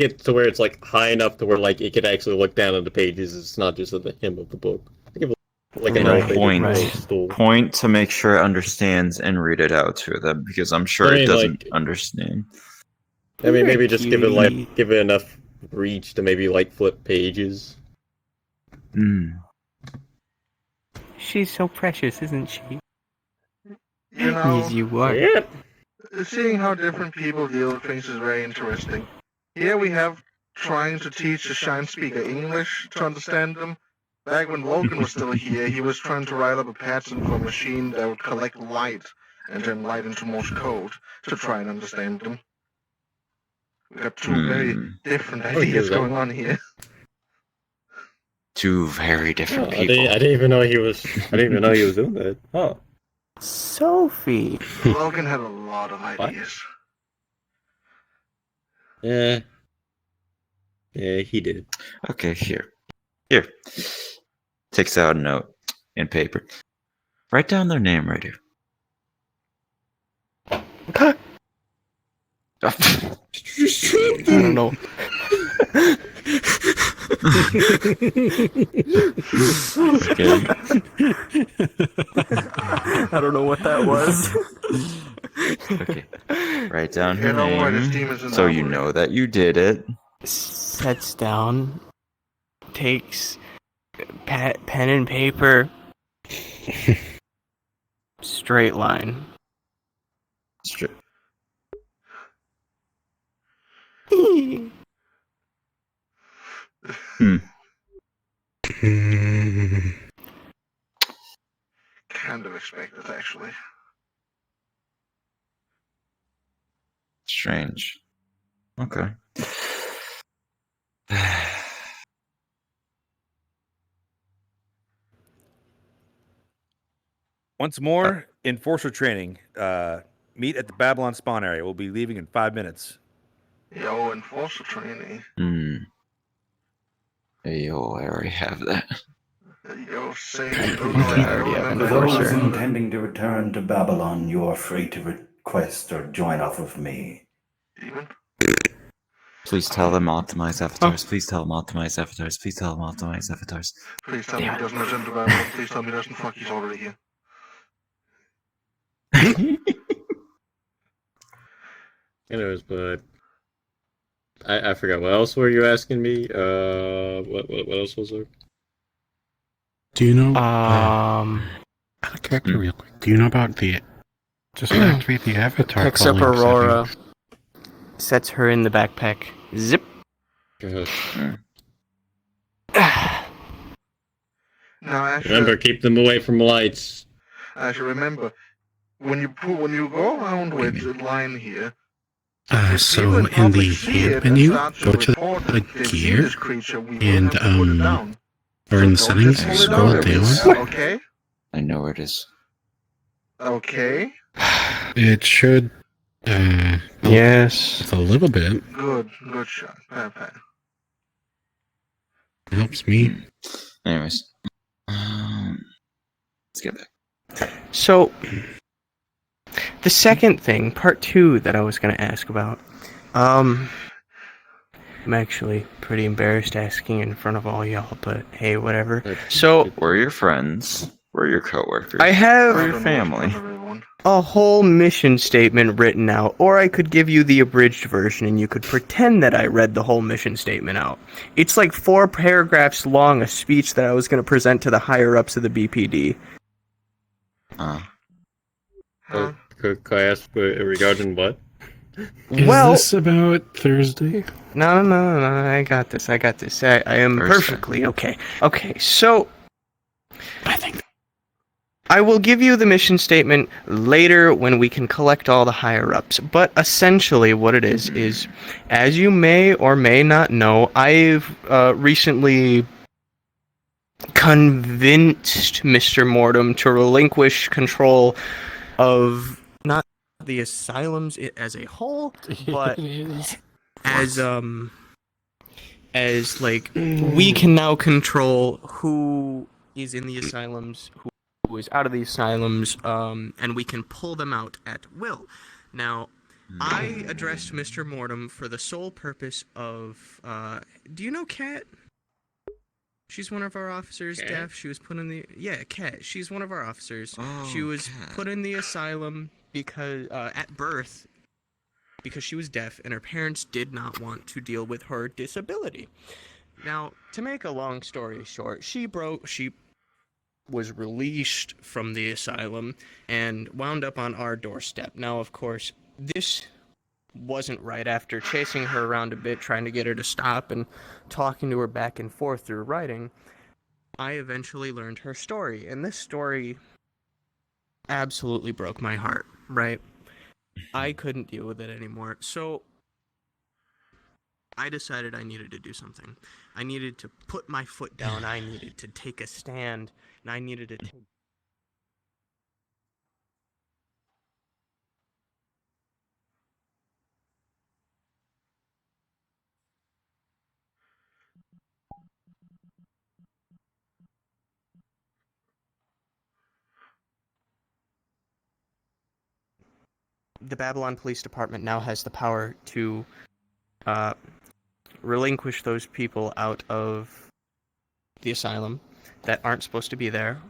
it to where it's like high enough to where like it could actually look down at the pages. It's not just at the hem of the book. Give it like an elevated Point. stool. Point to make sure it understands and read it out to them because I'm sure I mean, it doesn't like- understand. I mean, maybe just give Cutie. it enough reach to maybe like flip pages. She's so precious, isn't she? You know, Yes, you are. Yep. seeing how different people deal with things is very interesting. Here we have trying to teach a Shine speaker English to understand them. Back when Logan was still here, he was trying to write up a pattern for a machine that would collect light and turn light into Morse code to try and understand them. We got two very different ideas going on here. Two very different I people. didn't even know he was. I didn't even know he was doing that. Oh. Sophie. Logan had a lot of ideas. Yeah. Yeah, he did. Okay, here. Takes out a note in paper. Write down their name right here. I don't know. I don't know what that was. Okay. Write down her You know what, this name team is an so you anomaly. know that you did it. Sets down, takes pen and paper, straight line. Kind of expected, actually. Strange. Okay. Once more, enforcer training. Meet at the Babylon spawn area. We'll be leaving in 5 minutes. Yo, enforcer training. Yo, I already have that. Yo, say For those intending to return to Babylon, you are free to request or join off of me. Please tell them optimize avatars. Please tell them optimize avatars. Please tell them optimize avatars. Please tell me he doesn't return to Babylon. Please tell me he doesn't fuck, he's already here. Anyways, but I forgot. What else were you asking me? What else was there? Do you know? Character real quick. Do you know about the? Just activate the avatar. Picks up calling Aurora, settings. sets her in the backpack. Zip. Now, actually, Remember, keep them away from lights. remember, when you go around with the line here, So in the hand menu, go to the gear and or in settings, scroll down. Okay? I know where it is. Okay? It should. Yes. It's a little bit. Good shot. Pat. Helps me. Anyways, let's get back. So, the second thing, part 2, that I was going to ask about. I'm actually pretty embarrassed asking in front of all y'all, but hey, whatever. So, We're your friends. We're your coworkers. I have We're your family. a whole mission statement written out, or I could give you the abridged version and you could pretend that I read the whole mission statement out. It's like 4 paragraphs long, a speech that I was going to present to the higher-ups of the BPD. Could I ask regarding what? Is this about Thursday? No, I got this. I am Thursday. perfectly okay. Okay, so I will give you the mission statement later when we can collect all the higher-ups, but essentially what it is, as you may or may not know, I've recently convinced Mr. Mortem to relinquish control of not the asylums as a whole, but as like we can now control who is in the asylums, who is out of the asylums, and we can pull them out at will. Now, I addressed Mr. Mortem for the sole purpose of, do you know Kat? She's one of our officers, Kat? deaf. She was put in the... Yeah, Kat. She's one of our officers. She Oh, was Kat. put in the asylum because, at birth, because she was deaf, and her parents did not want to deal with her disability. Now, to make a long story short, she was released from the asylum and wound up on our doorstep. Now, of course, this wasn't right. After chasing her around a bit, trying to get her to stop and talking to her back and forth through writing, I eventually learned her story. And this story absolutely broke my heart, right? I couldn't deal with it anymore. So I decided I needed to do something. I needed to put my foot down. I needed to take a stand. And I needed to take... The Babylon Police Department now has the power to relinquish those people out of the asylum that aren't supposed to be there.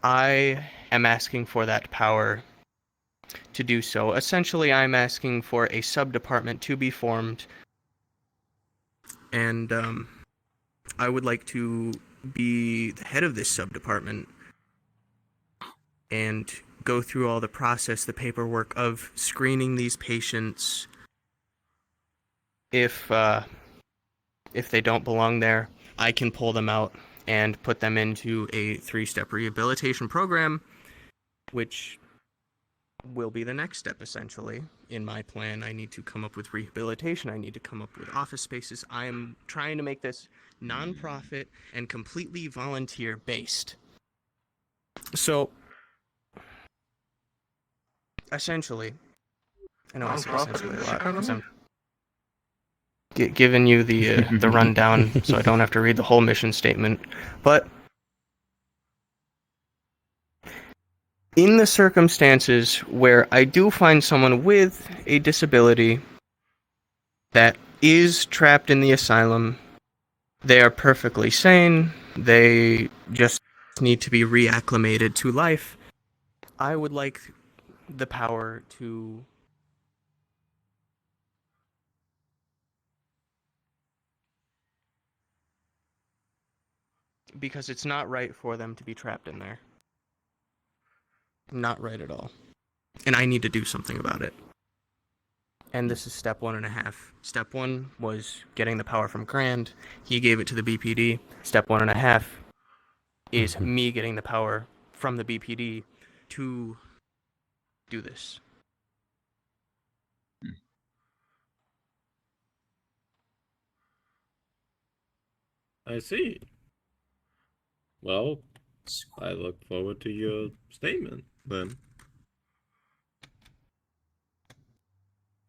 I am asking for that power to do so. Essentially, I'm asking for a sub-department to be formed, and I would like to be the head of this sub-department and go through all the process, the paperwork of screening these patients. If they don't belong there, I can pull them out and put them into a 3-step rehabilitation program, which will be the next step, essentially. In my plan, I need to come up with rehabilitation. I need to come up with office spaces. I am trying to make this non-profit and completely volunteer-based. So, essentially, I know I say essentially a lot, because I'm giving you the rundown so I don't have to read the whole mission statement. But in the circumstances where I do find someone with a disability that is trapped in the asylum, they are perfectly sane, they just need to be reacclimated to life, I would like the power to because it's not right for them to be trapped in there. Not right at all. And I need to do something about it. And this is step 1.5. Step 1 was getting the power from Grand. He gave it to the BPD. Step 1.5 is me getting the power from the BPD to do this. I see. Well, I look forward to your statement, then.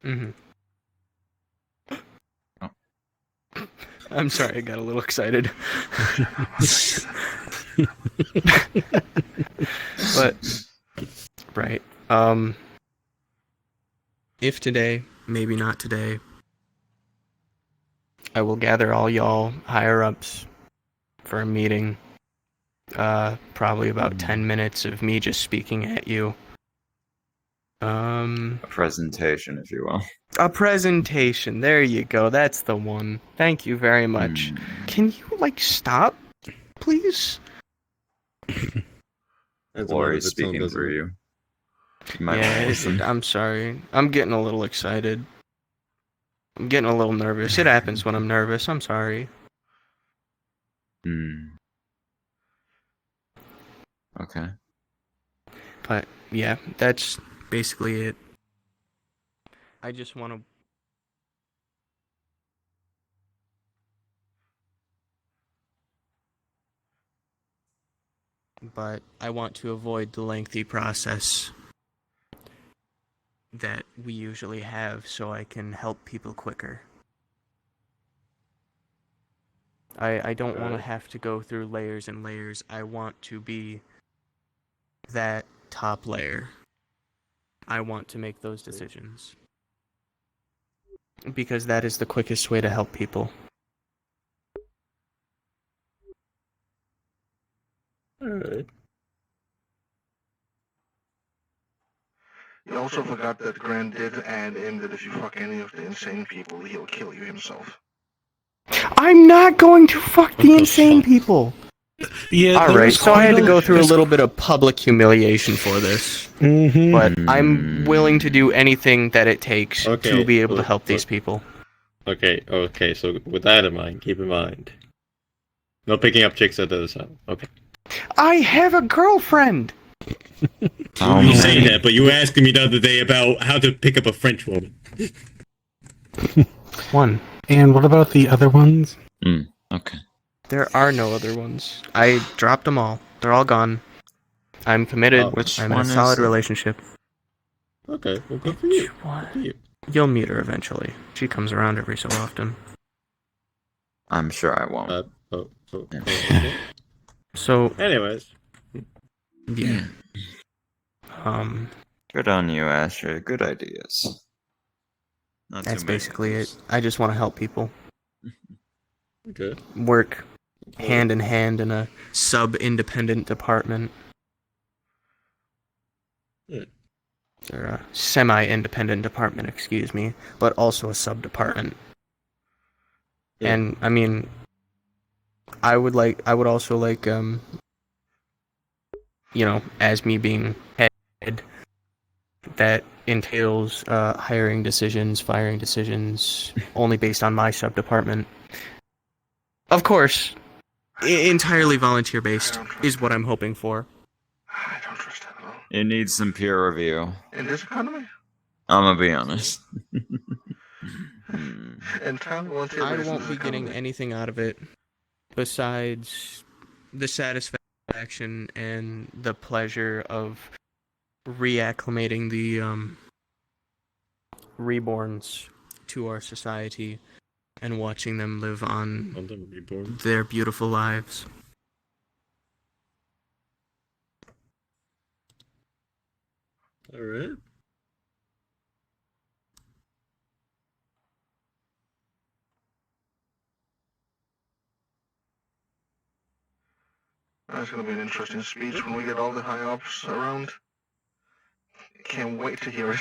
Mm-hmm. I'm sorry, I got a little excited. But, right. If today, maybe not today, I will gather all y'all higher-ups for a meeting. Probably about 10 minutes of me just speaking at you. A presentation, if you will. A presentation. There you go. That's the one. Thank you very much. Can you, stop, please? Lori's speaking for you. You might want to listen. I'm sorry. I'm getting a little excited. I'm getting a little nervous. It happens when I'm nervous. I'm sorry. Okay. But yeah, that's basically it. I just want to. But I want to avoid the lengthy process that we usually have so I can help people quicker. I don't want to have to go through layers and layers. I want to be that top layer. I want to make those decisions. Because that is the quickest way to help people. Alright. You also forgot that Grant did add in that if you fuck any of the insane people, he'll kill you himself. I'm not going to fuck the insane people! Yeah, Alright, so I had to go through a little bit of public humiliation for this. But I'm willing to do anything that it takes to be able to help these people. Okay, so with that in mind, keep in mind. No picking up chicks at the other side. Okay. I have a girlfriend! You say that, but you were asking me the other day about how to pick up a French woman. One. And what about the other ones? Okay. There are no other ones. I dropped them all. They're all gone. I'm committed. Which I'm in a one is solid it? relationship. Okay, well, good for you. What? Good for you. You'll meet her eventually. She comes around every so often. I'm sure I won't. Okay. So, anyways. Yeah. Good on you, Asher. Good ideas. Not That's too many. basically it. I just want to help people. Okay. Work hand in hand in a sub-independent department. Yeah. Or a semi-independent department, excuse me, but also a sub-department. Yeah. And, I mean, I would also like, you know, as me being head, that entails hiring decisions, firing decisions, only based on my sub-department. Of course, entirely volunteer-based is what I'm hoping for. I don't trust that at all. It needs some peer review. In this economy? I'm gonna be honest. Entirely volunteer I based in won't this be getting economy. anything out of it besides the satisfaction and the pleasure of reacclimating the reborns to our society and watching them live on their beautiful lives. Alright. That's going to be an interesting speech when we get all the high ups around. Can't wait to hear it.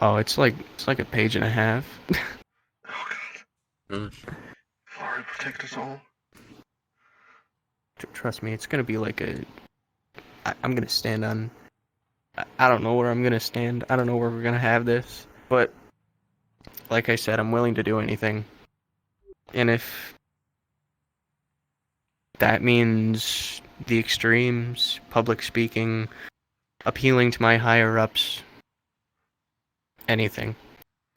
Oh, it's like a page and a half. Lord, protect us all. Trust me, it's gonna be like I'm gonna stand on. I don't know where I'm gonna stand. I don't know where we're gonna have this. But, like I said, I'm willing to do anything. And if that means the extremes, public speaking, appealing to my higher-ups, anything.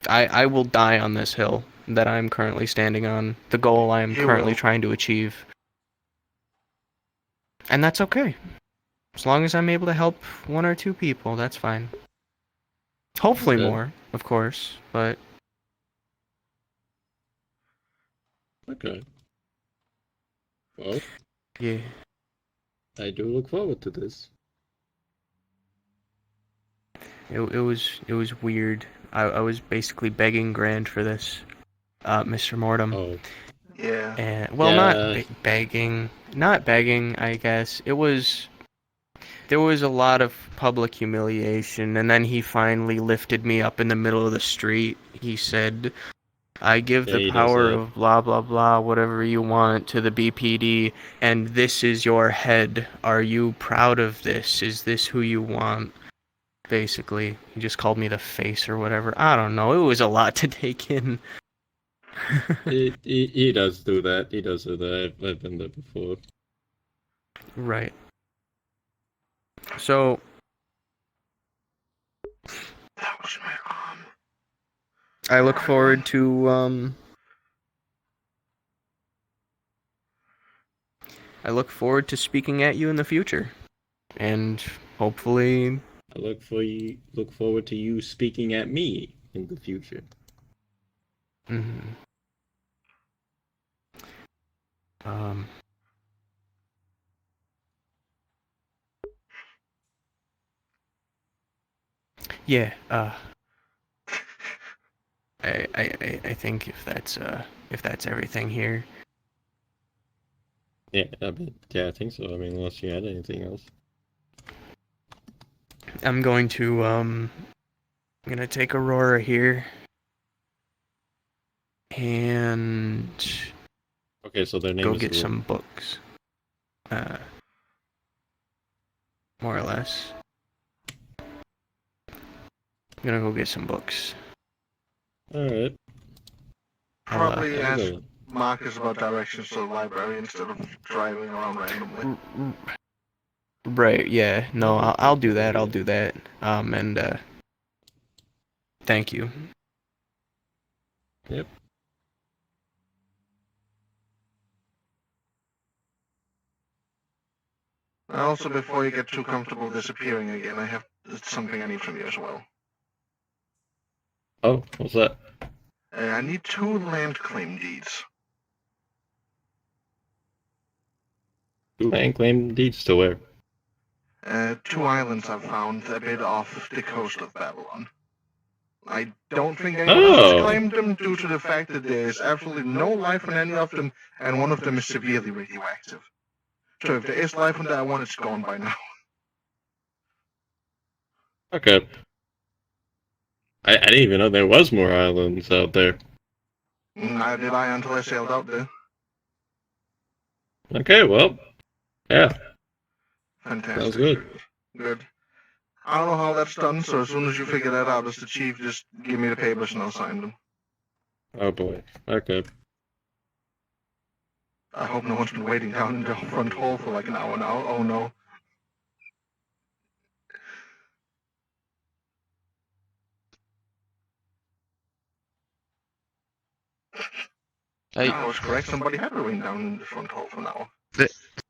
I will die on this hill that I'm currently standing on, the goal I am currently trying to achieve. And that's okay. As long as I'm able to help one or two people, that's fine. Hopefully more, of course, but... Okay. Well. Yeah. I do look forward to this. It was weird. I was basically begging Grant for this, Mr. Mortem. Oh. Yeah. And, well, not begging, I guess. There was a lot of public humiliation, and then he finally lifted me up in the middle of the street. He said, I give the power of blah blah blah, whatever you want, to the BPD, and this is your head. Are you proud of this? Is this who you want? Basically, he just called me the face or whatever. I don't know. It was a lot to take in. he does do that. He does do that. I've been there before. Right. So That was my arm. I look forward to speaking at you in the future, and hopefully I look forward to you speaking at me in the future. Mm-hmm. Yeah. I think if that's everything here. Yeah, I think so. I mean, unless you had anything else. I'm going to take Aurora here. And okay, so their name go is get Aurora. some books. More or less. I'm gonna go get some books. Alright. Probably ask Marcus about directions to the library instead of driving around randomly. Right, yeah. No, I'll do that. I'll do that. And thank you. Yep. Also, before you get too comfortable disappearing again, I have something I need from you as well. Oh, what's that? I need 2 land claim deeds. 2 land claim deeds to where? 2 islands I've found a bit off the coast of Babylon. I don't think anyone else has claimed them due to the fact that there is absolutely no life on any of them, and one of them is severely radioactive. So if there is life on that one, it's gone by now. Okay. I didn't even know there was more islands out there. Neither did I until I sailed out there. Okay, well, yeah. Fantastic. Sounds good. Good. I don't know how that's done, so as soon as you figure that out as the chief, just give me the papers and I'll sign them. Oh boy. Okay. I hope no one's been waiting down in the front hall for like an hour now. Oh no. I was correct, somebody had been waiting down in the front hall for an hour.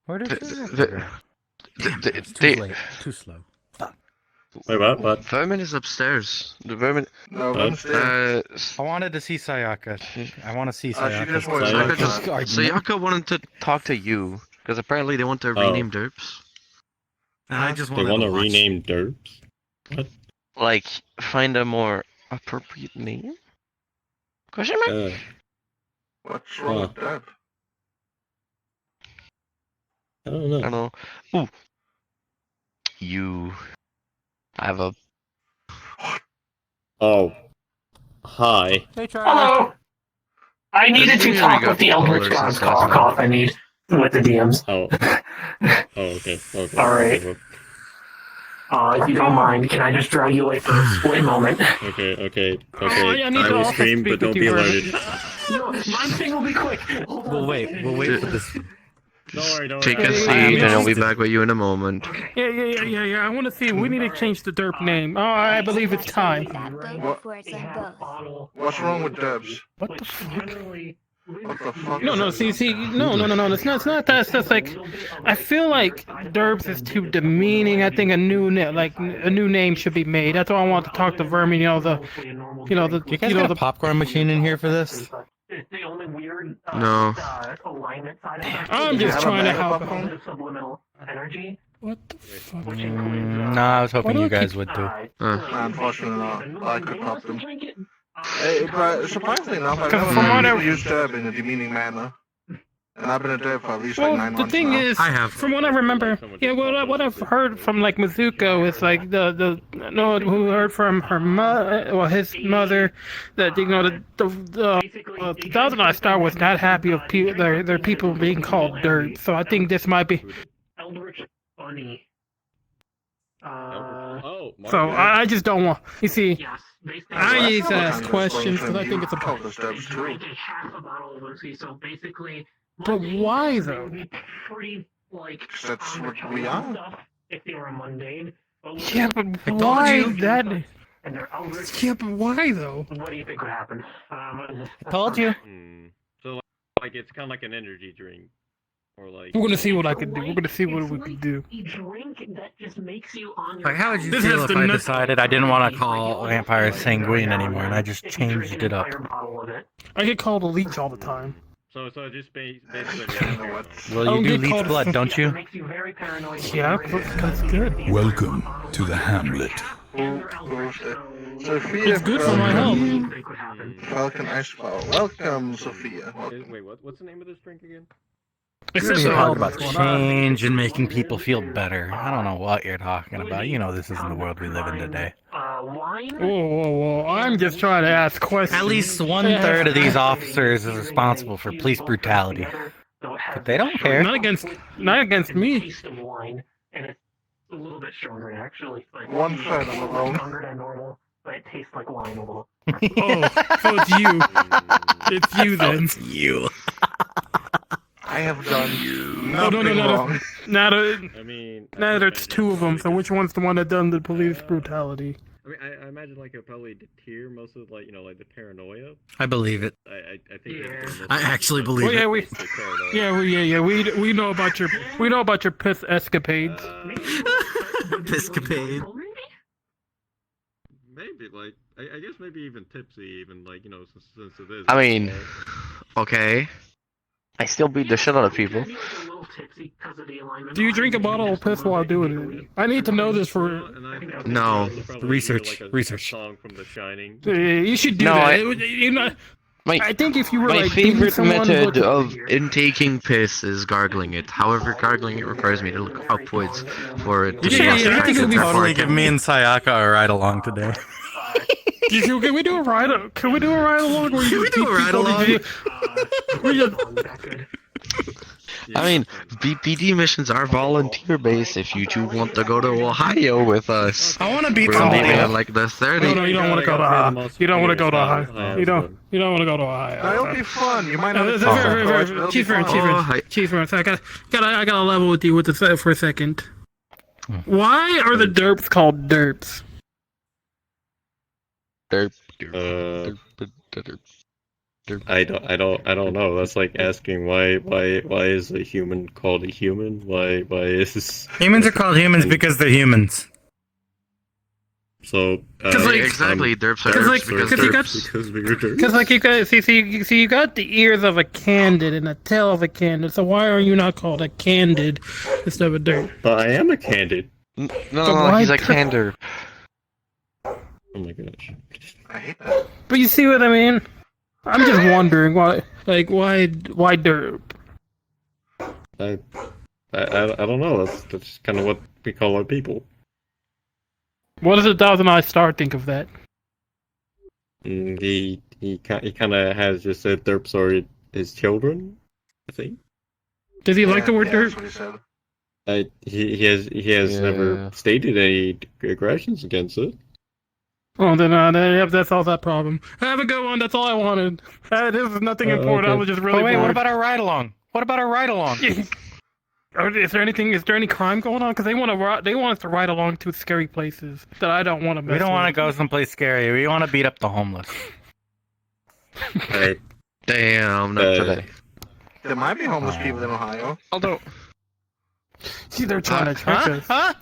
Where did It's too late. Too slow. Wait, what? Vermin is upstairs. The Vermin. No, downstairs. I wanted to see Sayaka. I want to see She Sayaka. just wanted Sayaka wanted to talk to you because apparently they want to rename derps. And I just They wanted want to to watch. rename derps? What? Like, find a more appropriate name? Question mark? What's wrong with that? I don't know. I don't know. Ooh. I have a... Oh. Hi. Hello! I needed to talk with the Eldritch Gods cough I need with the DMs. Oh. Oh, okay. Okay. Alright. If you don't mind, can I just drag you away for a split moment? Okay. I need I to will also scream, speak but don't with be you, alerted. No, my thing will be quick. Hold on. We'll wait for this. Don't worry. Take a seat, and I'll be back with you in a moment. Yeah. I want to see. We need to change the derp name. Oh, I believe it's time. What's wrong with Debs? What the fuck? What the fuck? No, no, see, no. It's not that. It's just like, I feel like Derbs is too demeaning. I think a new name should be made. That's why I want to talk to Vermin. You guys got a popcorn machine in here for this? No. I'm just trying to help. What the fuck? Nah, I was hoping you guys would do. Unfortunately not. I could pop them. But surprisingly enough, I've never heard people use Derb in a demeaning manner. And I've been a Derb for at least like 9 months the thing now. is, from what I remember, what I've heard from like Mizuko is like who heard from her mother, his mother, that the Thousand Eye Star was not happy of their people being called dirt. So I think this might be. Eldritch funny. So I just don't want. You see, I need to ask questions because I think it's a. So basically. But why though? That's what we are. if they were mundane. But Yeah, but I why told you. that? And they're eldritch. Yeah, but why though? What do you think would happen? I told you. So like it's kind of like an energy drink, or like. We're gonna see what I can do. We're gonna see what we can do. A drink that just makes you on your Like, how would you This feel has if the I nut- decided I didn't want to call Vampire Sanguine anymore and I just changed it up? I get called a leech all the time. So just basically. Well, you do leech blood, don't you? Yeah, that's good. Welcome to the Hamlet. Sophia It's good for my health. Falcon Iceball. Welcome, Sophia. Wait, what's the name of this drink again? You're talking about change and making people feel better. I don't know what you're talking about. You know this isn't the world we live in today. Whoa. I'm just trying to ask questions. At least 1/3 of these officers is responsible for police brutality. But they don't care. Not against me. And it's a little bit stronger actually. Like 1/3 on the road. Stronger than normal, but it tastes like wine a little. Oh, so it's you. It's you then. It's you. I have done Oh, no, wrong. Now mean, there's two of them. So which one's the one that done the police brutality? I mean, I imagine like it probably deter most of like like the paranoia. I believe it. I think. I actually believe yeah, it. we know about your piss escapades. Escapade. Maybe like I guess maybe even tipsy, even like since it is. I mean, okay. I still beat the shit out of people. Do you drink a bottle of piss while doing it? I need to know this for. No. Research. Song from The Shining. You should do No, that. I think if you were my like beating favorite someone method with- of intaking piss is gargling it. However, gargling it requires me to look upwards for it to be less I think it would be effective. totally give me and Sayaka a ride along today. Can we do a ride? Can we do a ride along? Where you do a ride along? I mean, BPD missions are volunteer based. If you two want to go to Ohio with us, I want to beat we're somebody leaving up. at like the 30. No, you don't want to go to Ohio. You don't want to go to Ohio. You don't want to go to Ohio. That'll be fun. You might have a Chief, I gotta level with you with the for a second. Why are the derps called derps? I don't know. That's like asking why is a human called a human? Why is Humans are called humans because they're humans. So exactly, derps are derps because we were derps. Because like you guys see you got the ears of a candid and the tail of a candid. So why are you not called a candid instead of a derp? But I am a candid. No, he's a candor. Oh my gosh. I hate that. But you see what I mean? I'm just wondering why derp? I don't know. That's kind of what we call our people. What does $1,000 think of that? He kind of has just said derps are his children, I think. Does he like the word derp? He has never stated any aggressions against it. Oh, then that's all that problem. Have a good one. That's all I wanted. This is nothing important. Okay. I was just really. Wait, bored. what about our ride along? Is there any crime going on? Because they want us to ride along to scary places that I don't want to. We don't want to go someplace scary. We want to beat up the homeless. Damn, not today. There might be homeless people in Ohio. Although, see, they're trying to trick us.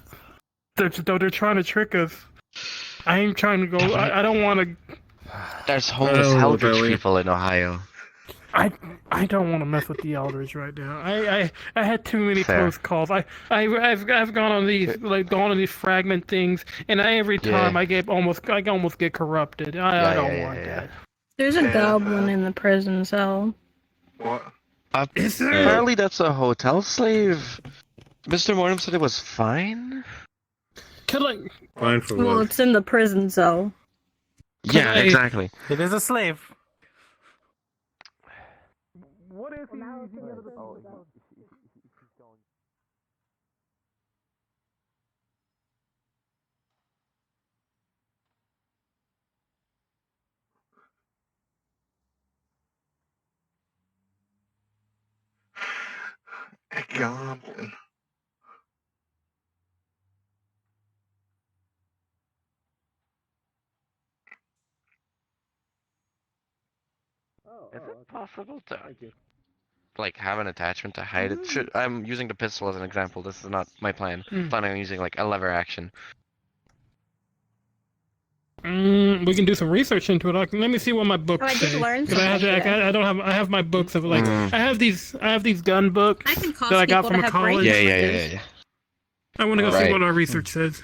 They're trying to trick us. I ain't trying to go. I don't want to. There's homeless Eldritch people in Ohio. I don't want to mess with the elders right now. I had too many Fair. close calls. I've gone on these fragment things, and every time I almost get corrupted. I don't want that. There's a goblin in the prison cell. What? Is there? Apparently that's a hotel slave. Mr. Mortem said it was fine. Fine for Well, what? it's in the prison cell. Yeah, exactly. It is a slave. What if A goblin. Is it possible to like have an attachment to hide it? I'm using the pistol as an example. This is not my plan. I'm planning on using like a lever action. We can do some research into it. Let me see what my books I did say. learn 'Cause I have, something today. I don't have. I have my books of like. I have these gun books cause that I got people from to a have college. Yeah. I want to go see what our research says.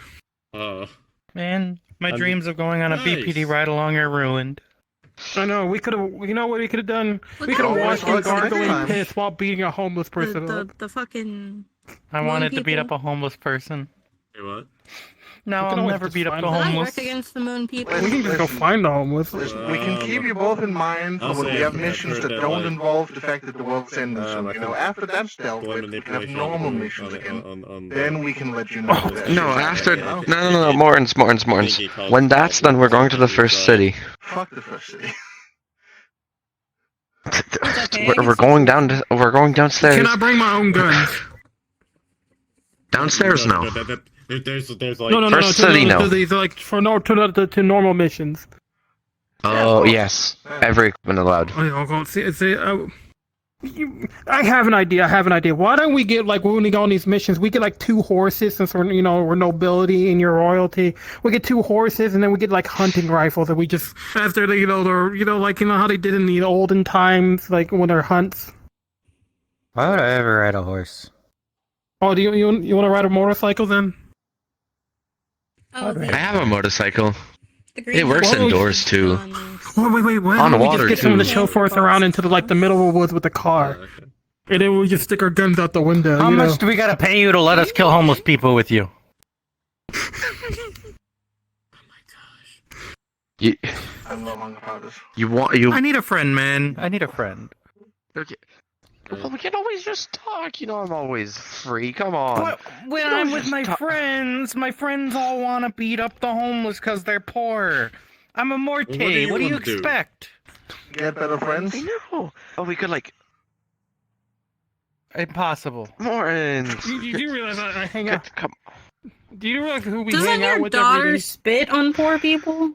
Man, my dreams of going on a BPD ride along are ruined. I know. We could have. You know what we could have done? What We could have the- watched Oh, you it's the next gargling time. piss while beating a homeless person up. The fucking. I moon wanted to beat people. up a homeless person. Hey, what? Now We can I'll always never just beat up find the them. I homeless. work against the moon people. We can just go find the homeless. Listen, we can keep you both in mind for when we have missions that don't involve the fact that the world's ending. So, you know, after that's dealt with, we can have normal missions again. Then we can let you know. that No, shit's after happening, you know? no, Mortons. When that's done, we're going to the first city. Fuck the first city. We're going down. We're going downstairs. Can I bring my own guns? Downstairs now. There's like No. First city, no. To these like for no to normal missions. Oh yes, every equipment allowed. Oh, yeah, I'll go see. I have an idea. Why don't we get like when we go on these missions, we get like 2 horses since we're nobility in your royalty. We get 2 horses and then we get like hunting rifles and we just after they like how they did in the olden times like when they're hunts. Why would I ever ride a horse? Oh, do you want to ride a motorcycle then? Oh, I have a motorcycle. green It works Well, indoors too. Wait. Why On don't we water, just get someone to too. chauffeur us around into the middle of the woods with the car, and then we just stick our guns out the window. How much do we gotta pay you to let us kill homeless people with you? I'm no longer part of this. I need a friend, man. I need a friend. Okay. Well, we can always just talk. You know, I'm always free. Come on. But when I'm with my friends all want to beat up the homeless because they're poor. I'm a Morte. What do you expect? Get better friends? I know. Oh, we could like. Impossible. Mortons. Do you realize I hang out? Do you realize who we Doesn't hang out your with every daughter day? spit on poor people?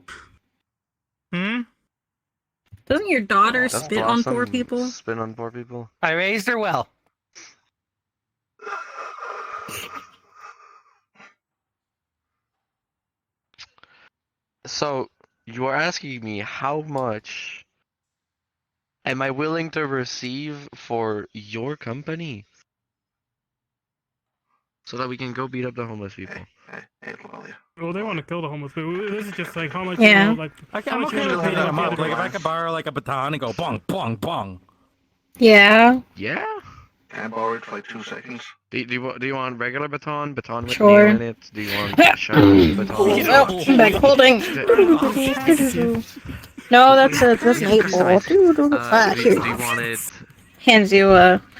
Doesn't your daughter Does spit on poor Blossom people? Spit on poor people. I raised her well. So, you are asking me how much am I willing to receive for your company? So that we can go beat up the homeless people. Well, they want to kill the homeless people. This is just like how much. Yeah. I'm okay with beating them up. Like if I could borrow like a baton and go bong, bong, bong. Yeah. Yeah. Can I borrow it for like 2 seconds? Do you want regular baton with Sure. nail in it? Do you want shiny baton? Oh, I'm back holding. No, that's an 8 ball. do you Here. want it? Hands you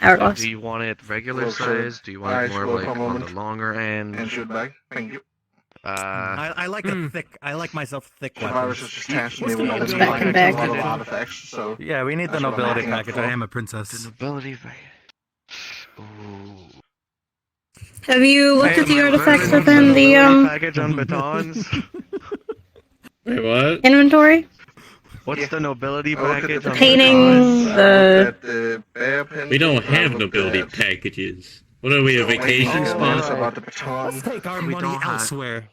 hourglass. Do you want it regular Well, sir. size? Do you want it more Alright, like for a on the moment. longer end? And shoot back. Thank you. I like a thick. I like myself thick The weapons. virus is just tasking me with all Back these and like, back. a lot of artifacts, so... Yeah, we need the That's what I'm nobility making up package. for. I am a princess. The nobility package. Ooh. Have you looked at the artifacts What's within the package on batons? Wait, what? inventory? What's the nobility I looked at package the on Painting batons? the. We don't have nobility packages. What are we, a vacation spot? About the baton. Let's take our We money don't have- elsewhere.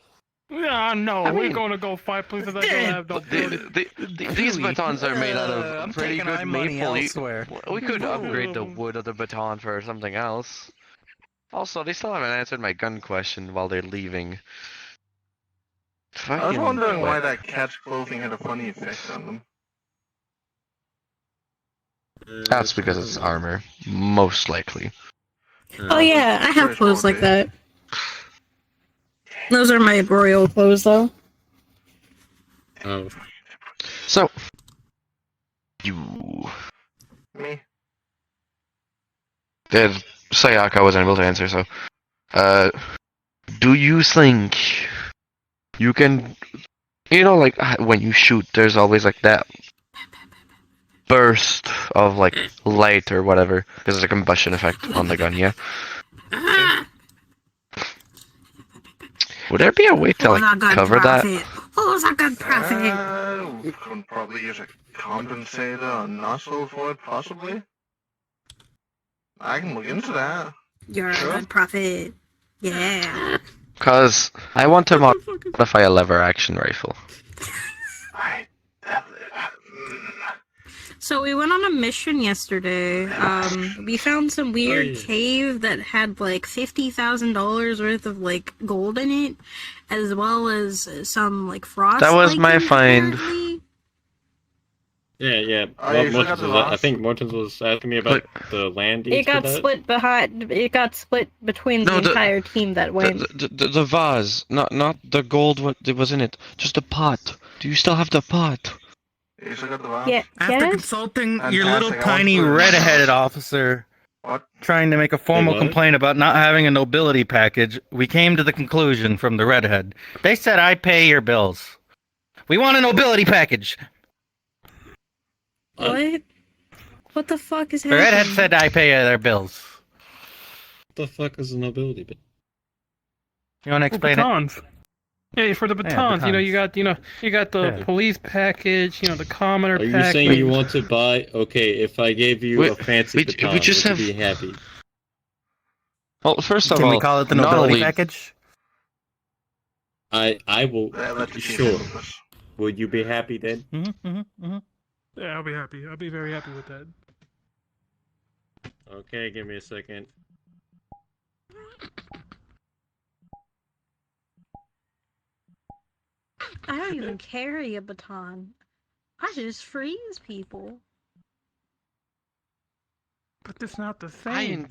Yeah, no, we're gonna go find places that don't have no building. These batons are made out I'm of pretty taking good our money maple. elsewhere. We could upgrade the wood of the baton for something else. Also, they still haven't answered my gun question while they're leaving. I was Fucking wondering why what? that cat's clothing had a funny effect on them. That's because it's armor, most likely. Oh yeah, I have clothes like that. Those are my royal clothes, though. Oh. So, you. Me? Sayaka wasn't able to answer, so. Do you think you can. You know, like, when you shoot, there's always, like, that burst of, like, light or whatever, because there's a combustion effect on the gun, yeah? Would there be a way to, like, cover that? Who's a good prophet? We could probably use a compensator or nozzle for it, possibly. I can look into that. You're a Sure. good prophet. Yeah. Cause I want to modify a lever action rifle. So we went on a mission yesterday. We found some weird cave that had like $50,000 worth of like gold in it, as well as some like frost. That was my lichen, find. apparently. Yeah. Oh, Well, you forgot the I last- think Mortons was asking me about the land deeds It got for that. split behind. It got split between No, the entire team that went. The vase, not the gold. What was in it? Just the pot. Do you still have the pot? You still got the last? Yeah. After Yes? consulting your little Fantastic, I want tiny to put it in my red-headed house. officer What? trying to make a formal what? complaint about not having a nobility package, we came to the conclusion from the redhead. They said I pay your bills. We want a nobility package. What? What the fuck is The happening? redhead said I pay their bills. What the fuck is a nobility bit? You want to explain it? batons. Yeah, for the batons. You know, batons. you got the Yeah. police package. You know, the commoner Are you package. saying you want to buy? Okay, if I gave you a fancy we baton, just would have- you be happy? Well, first of Can all, we call it the not nobility only package? I will. Let the chief Sure. handle this. Would you be happy then? Yeah, I'll be happy. I'll be very happy with that. Okay, give me a second. I don't even carry a baton. I just freeze people. But that's not the I same.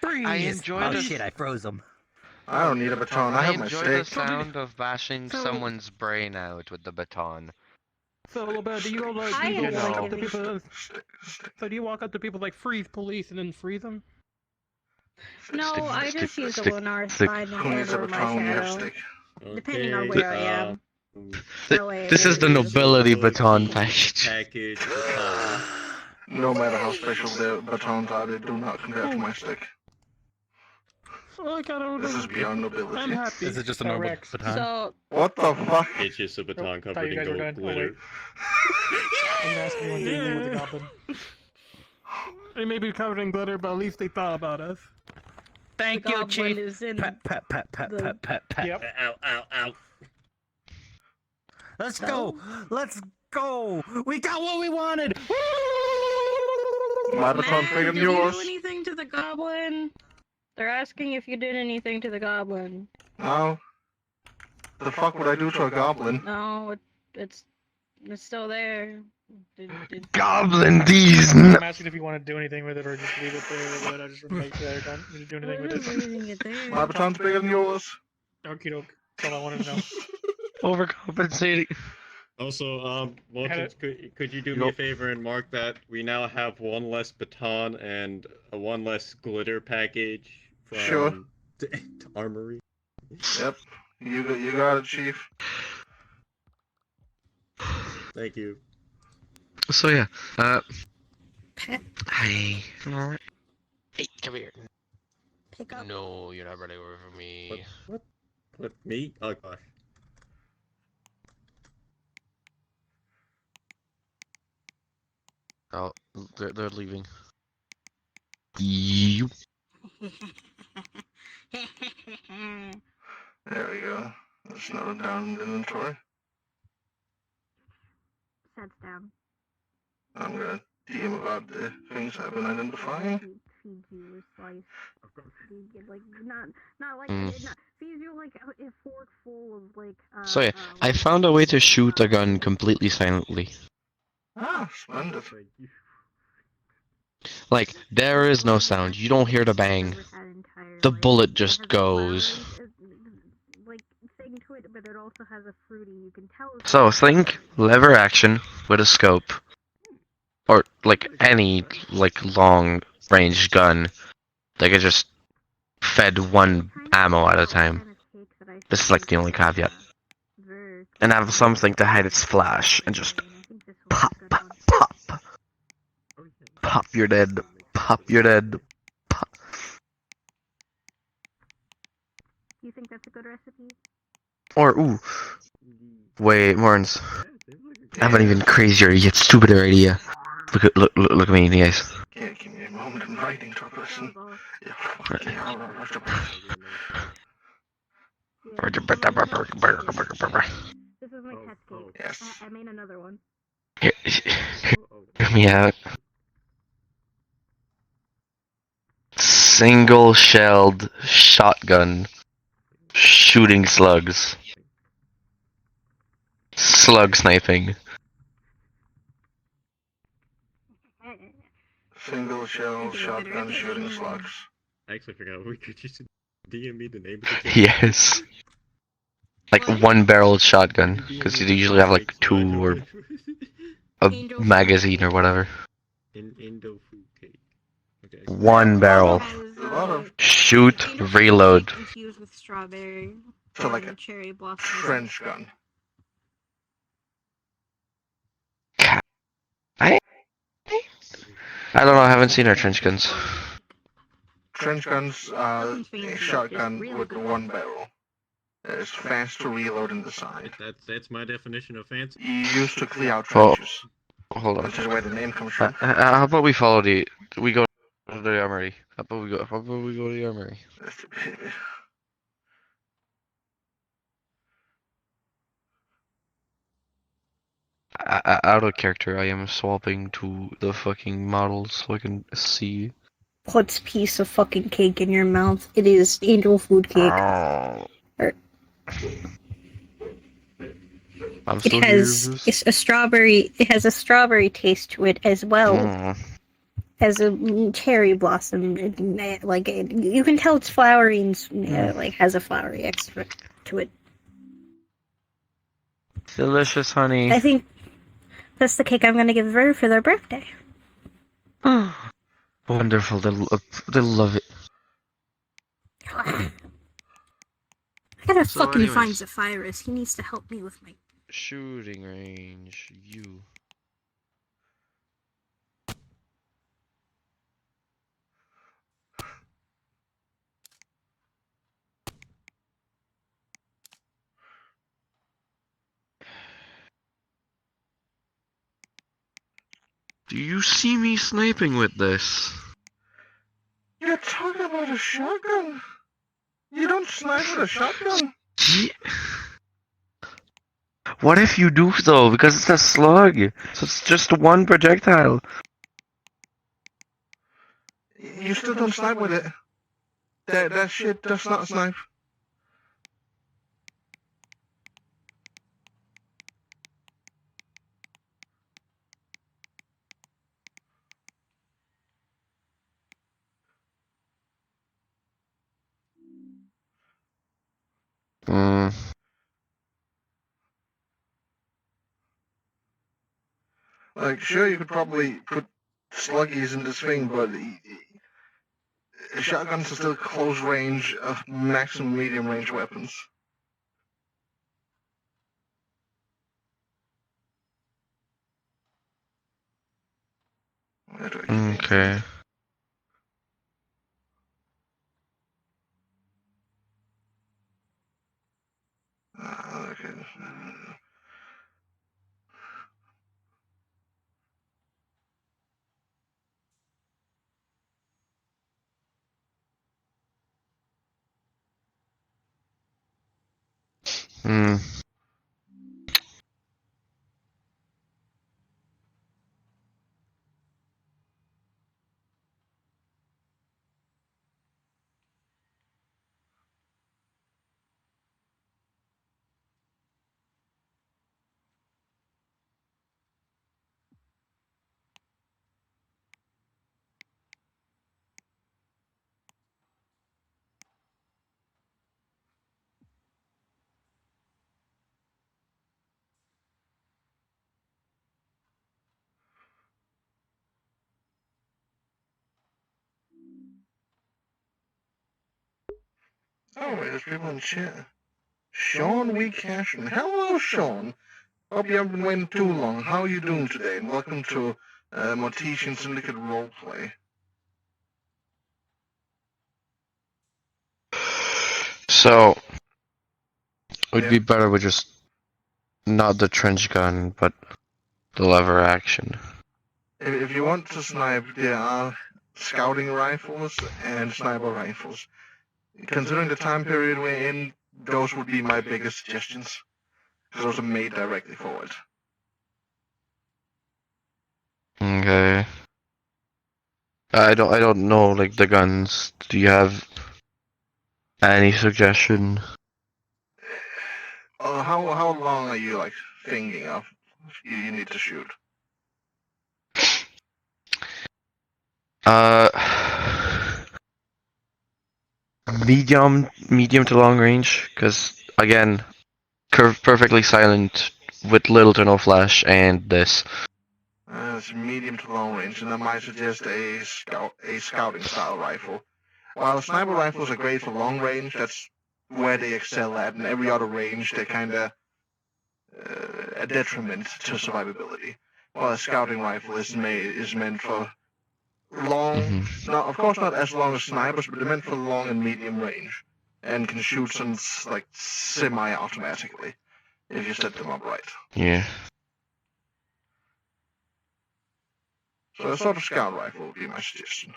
enjoy Oh the shit, I froze him. I don't need a baton. I I have my enjoy the stick. sound of bashing So- someone's brain out with the baton. So, Lobet, do you go like I do you go walk enjoy up to it. people? So do you walk up to people like freeze police and then freeze them? No, Stick, I stick, just use the stick, one hour stick. slide Who needs a over my baton when you have shadow. stick? Depending on Okay, where I am. That way This is the nobility baton package. Package baton. No matter how special the batons are, they do not compare to my stick. Well, I don't This is beyond I'm nobility. happy. This is just a normal Rex. baton. So, What the fuck? It's just a baton thought covered you in guys were gold done. Oh, glitter. I was asking what they did with the goblin. They may be covered in glitter, but at least they thought about us. Thank the you, goblin Chief. is in Pat, pat, pat, pat, the- pat, pat, pat. Yep. Ow, ow, ow. Let's go. Let's go. We got what we wanted. My baton's bigger than did you yours. do anything to the goblin? They're asking if you did anything to the goblin. No. The fuck would I do to a goblin? No, it's still there. Goblin these. I'm asking if you want to do anything with it or just leave it there or what. I just want to make sure I don't need to do anything with it. My baton's bigger than yours. Okie doke. That's all I wanted to know. Overcompensating. Also, Mortons, could you do me a favor and mark that we now have one less baton and a one less glitter package from Sure. Armory? Yep. You got it, Chief. Thank you. So yeah, Pet. Hey, come here. Pick up. No, you're not running away from me. What? Me? Oh gosh. Oh, they're leaving. You. There we go. Let's note it down in the inventory. Sets down. I'm gonna DM about the things I've been identifying. Feed you a slice. Like not like Mm. not feed you like a fork full of like. So yeah, I found a way to shoot a gun completely silently. Ah, splendid. Like, there is no sound. You don't hear the bang. The bullet just goes. Like thing to it, but it also has a fruity. You can tell. So think lever action with a scope, or like any like long range gun that can just fed one ammo at a time. This is like the only caveat. And have something to hide its flash and just pop, pop, pop. Pop, you're dead. Pop, you're dead. Pop. You think that's a good recipe? Or ooh, wait, Morns. I haven't even crazier yet stupider idea. Look at me in the eyes. Give me a moment. I'm writing to a person. Yeah, fuck yeah, I'll rush to bed. This is my test cake. Yes. I made another one. Hear me out. Single-shelled shotgun shooting slugs. Slug sniping. Single shell shotgun shooting slugs. I actually forgot we could just DM me the name of the game. Yes. Like one barreled shotgun, because you usually have like two or a magazine or whatever. Indo food cake. Okay. One barrel. Shoot, reload. Infused with strawberry. So like a cherry blossom. French gun. I don't know, I haven't seen our trench guns. Trench guns, a shotgun with one barrel. It's fast to reload in the side. That's my definition of fancy. You used to clear out trenches. Hold on. Which is where the name comes from. How about we follow we go to the armory. How about we go to the armory? Out of character, I am swapping to the fucking models so I can see. Puts piece of fucking cake in your mouth. It is angel food cake. It has a strawberry. It has a strawberry taste to it as well as a cherry blossom. Like you can tell it's flowery and like has a flowery extract to it. Delicious, honey. I think that's the cake I'm gonna give her for their birthday. Wonderful. They'll love it. I gotta fucking find Zephyrus. He needs to help me with my shooting range. You. Do you see me sniping with this? You're talking about a shotgun? You don't snipe with a shotgun? What if you do though? Because it's a slug. So it's just one projectile. You still don't snipe with it. That shit does not snipe. Like, sure, you could probably put sluggies in this thing, but shotguns are still close range, maximum medium range weapons. Okay. Okay. Oh, wait, there's people in chat. Sean We Cashin. Hello, Sean. Hope you haven't been waiting too long. How are you doing today? And welcome to Mortician Syndicate Roleplay. So, Would be better with just not the trench gun, but the lever action. If you want to snipe, there are scouting rifles and sniper rifles. Considering the time period we're in, those would be my biggest suggestions, because those are made directly for it. Okay. I don't know like the guns. Do you have any suggestion? How long are you like thinking of you need to shoot? Medium to long range, because again, perfectly silent with little to no flash, and this. It's medium to long range, and I might suggest a scouting style rifle. While sniper rifles are great for long range, that's where they excel at. In every other range, they're kind of a detriment to survivability. While a scouting rifle is meant for long, not of course not as long as snipers, but they're meant for long and medium range, and can shoot some like semi-automatically if you set them up right. Yeah. So a sort of scout rifle would be my suggestion.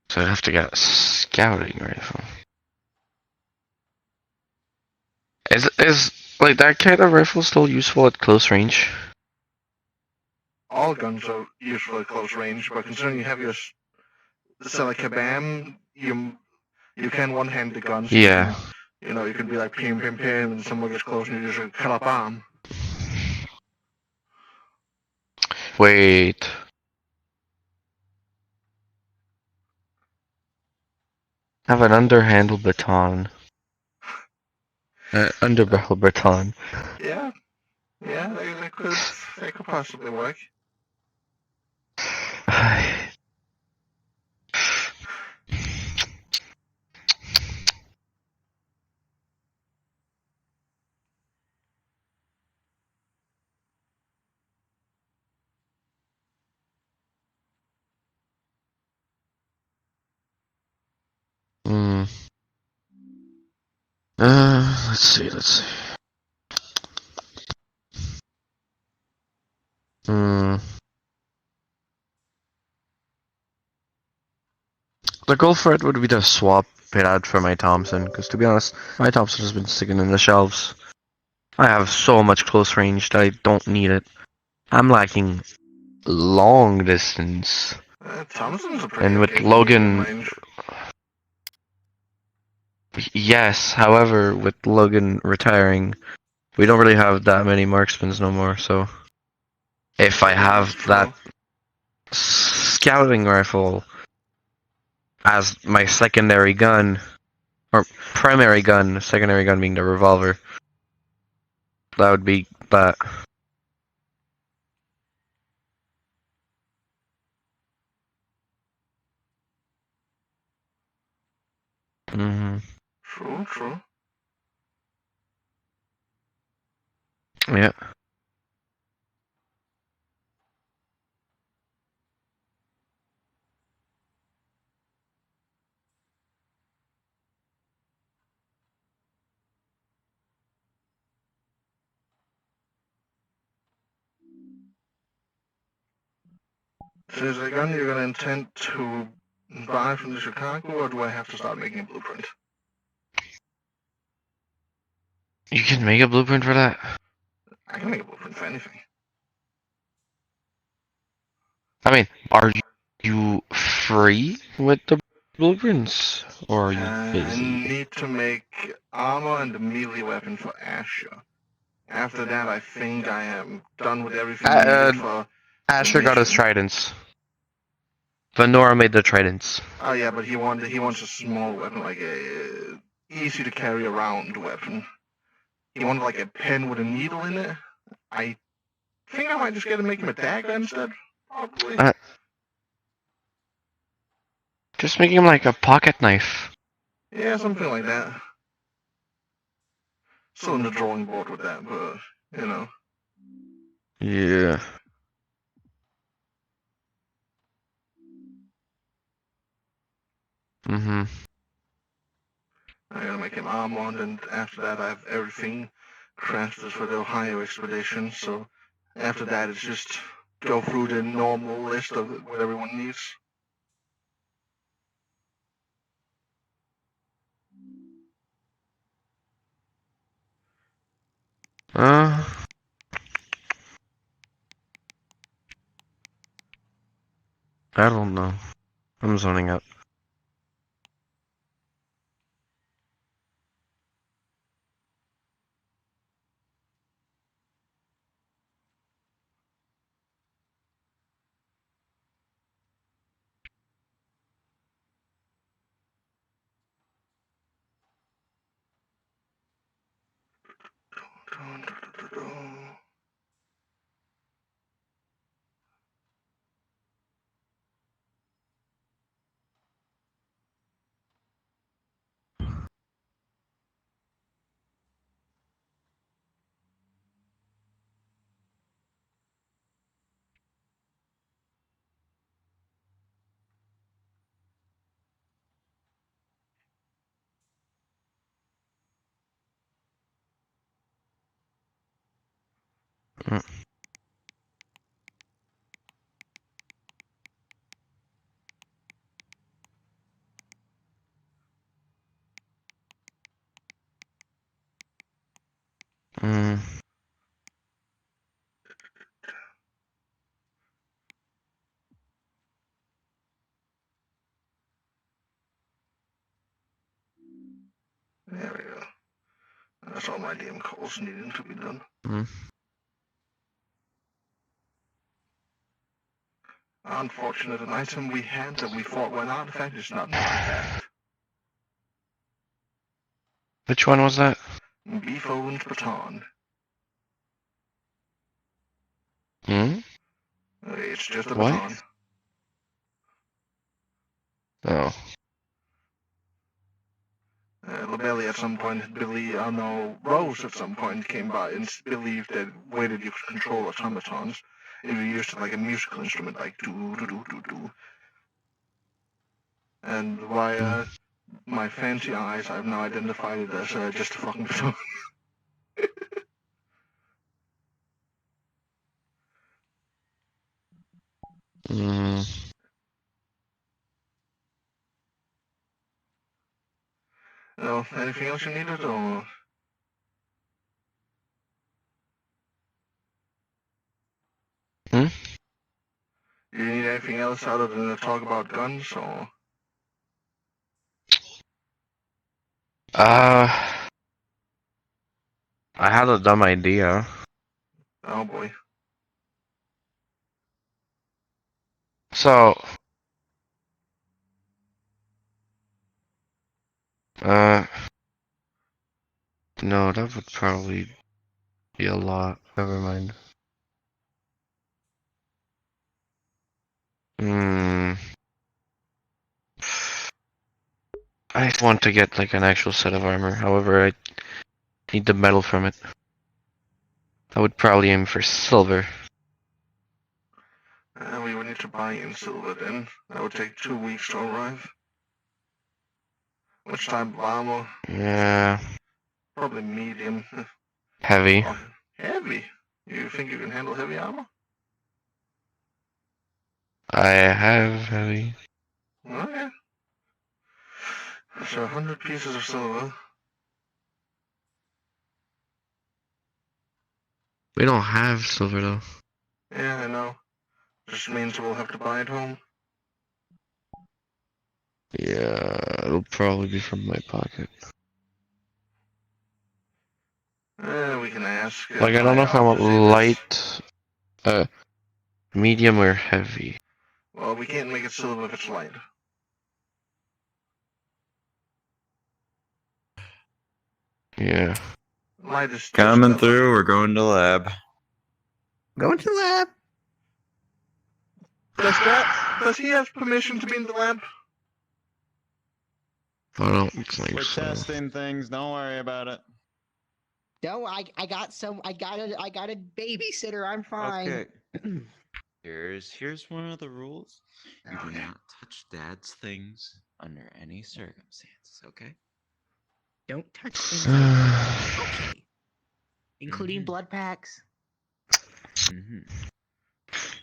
So I'd have to get a scouting rifle. Is like that kind of rifle still useful at close range? All guns are useful at close range, but considering you have your Kabam, you can one-hand the guns. Yeah. You can be like pim pim pim, and someone gets close and you just cut up arm. Wait. Have an underhandle baton. Underbarrel baton. Yeah, that could possibly work. Let's see. The goal for it would be to swap it out for my Thompson, because to be honest, my Thompson has been sticking in the shelves. I have so much close range that I don't need it. I'm lacking long distance. Thompson's a pretty And with okay Logan, range. yes. However, with Logan retiring, we don't really have that many marksmans no more. So, if I have that scouting rifle as my secondary gun, or primary gun, secondary gun being the revolver, that would be that. True. Yeah. So is the gun you're going to intend to buy from the Chicago, or do I have to start making a blueprint? You can make a blueprint for that? I can make a blueprint for anything. I mean, are you free with the blueprints? Or are you I busy? need to make armor and a melee weapon for Asher. After that, I think I am done with everything needed for... Asher got his tridents. Venora made the tridents. Oh yeah, but he wants a small weapon, like a easy to carry around weapon. He wanted like a pen with a needle in it. I think I might just get to make him a dagger instead, probably. Just make him like a pocket knife. Yeah, something like that. Still on the drawing board with that, but, you know. Yeah. Mm-hmm. I gotta make him armored, and after that I have everything crafted for the Ohio expedition, so after that it's just go through the normal list of what everyone needs. I don't know. I'm zoning out. Mm. There we go. That's all my damn calls needing to be done. Mm. Unfortunate, an item we had that we thought were an artifact is not an artifact. Which one was that? Beephone's baton. Hmm? It's just a What? baton. Oh. Labelli at some point, Rose at some point came by and believed that way that you could control automatons if you used it like a musical instrument, like do. And via my fancy eyes, I've now identified it as just a fucking baton. Mm. Well, anything else you needed, or? Hmm? Do you need anything else other than to talk about guns, or? I had a dumb idea. Oh boy. So, no, that would probably be a lot. Never mind. Hmm. I want to get like an actual set of armor. However, I need the metal from it. I would probably aim for silver. We would need to buy in silver then. That would take 2 weeks to arrive. Which type of armor? Yeah. Probably medium. Heavy. Oh, heavy? You think you can handle heavy armor? I have heavy. Okay. So 100 pieces of silver. We don't have silver though. Yeah, I know. Just means we'll have to buy it home. Yeah, it'll probably be from my pocket. We can ask. Like, I don't know if I want light, medium, or heavy. Well, we can't make it silver if it's light. Yeah. Light is Coming through, we're going to lab. Going to lab. Does he have permission to be in the lab? I don't think We're so. testing things. Don't worry about it. No, I got a babysitter. I'm fine. Okay. Here's one of the rules. You do not touch Dad's things under any circumstances, okay? Don't touch things like that. Okay. Including blood packs. Mm-hmm. Oh,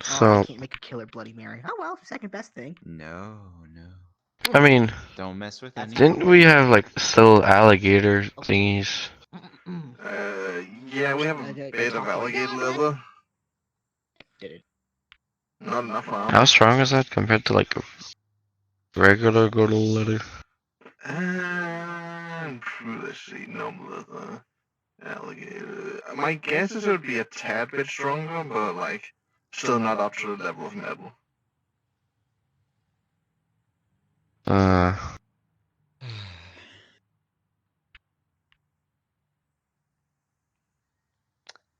I So, can't make a killer Bloody Mary. Oh well, second best thing. No, no. I mean, Don't mess with any. didn't we have like still alligator thingies? Yeah, we have a bit of alligator leather. Did it? Not enough armor. How strong is that compared to like regular good leather? Let's see, normal leather, alligator. My guess is it would be a tad bit stronger, but like, still not up to the level of metal.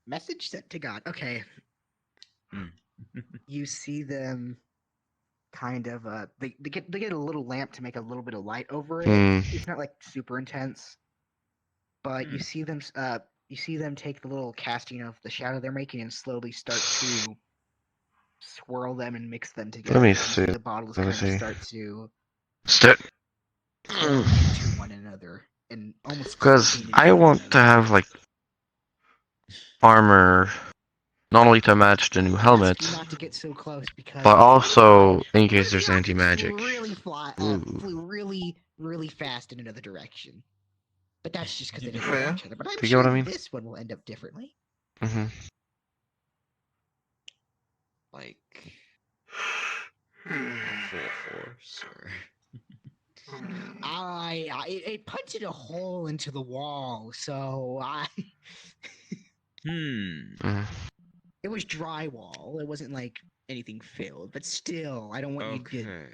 Message sent to God. Okay. You see them kind of they get a little lamp to make a little bit of light over it. It's not like super intense. But you see them take the little casting of the shadow they're making and slowly start to swirl them and mix them together. Let me You see. the bottles Let me kind of see. start to Step. turn into one another and almost Because contain I want to have like armor, not only to match the new helmets, not to get so close because but also in case there's anti-magic. really flew really fast in another direction. But that's just because they didn't know each other. But I'm You get sure what I mean? this one will end up differently. Mm-hmm. Like full force or It punched a hole into the wall, so it was drywall. It wasn't like anything filled, but still, I don't want you to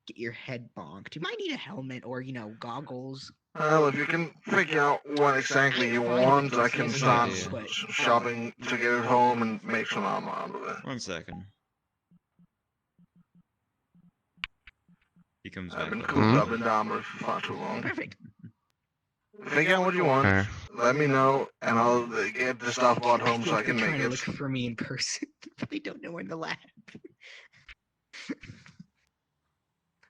get your head bonked. You might need a helmet or goggles. Well, if you can figure out what exactly you want, I can start shopping to get it home and make some armor out of it. 1 second. He comes I've back. been up. cooped up in the armor for far too long. Perfect. Figure out what you want, let me know, and I'll get the stuff brought home so I can make trying to it. look for me in person, but they don't know we're in the lab.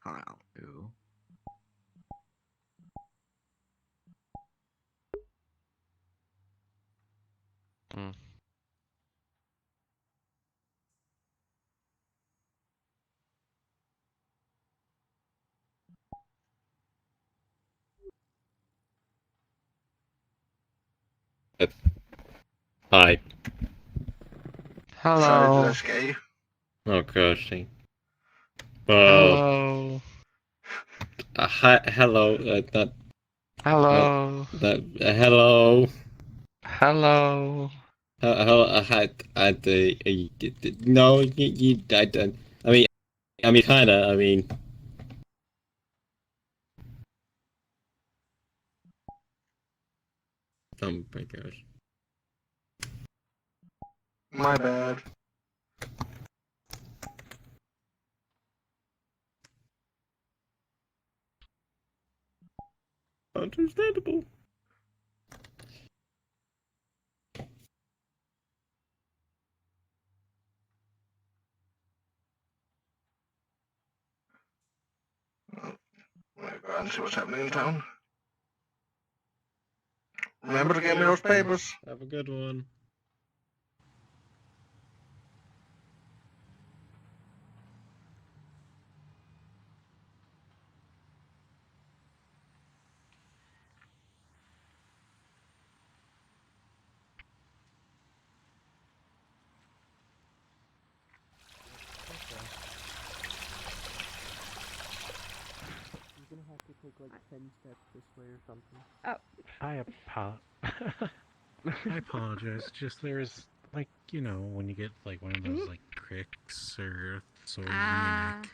Hold on. Ooh. Hi. Hello. Oh gosh. Hello. Hi. Hello. Not. Hello. Hello. Hello. Hi. No. I mean, kinda. I mean. Oh my gosh. My bad. Understandable. Go and see what's happening in town. Remember to get me those papers. Have a good one. You're gonna have to take like 10 steps this way or something. I apologize. Just there's like when you get like one of those like pricks or sores in your neck,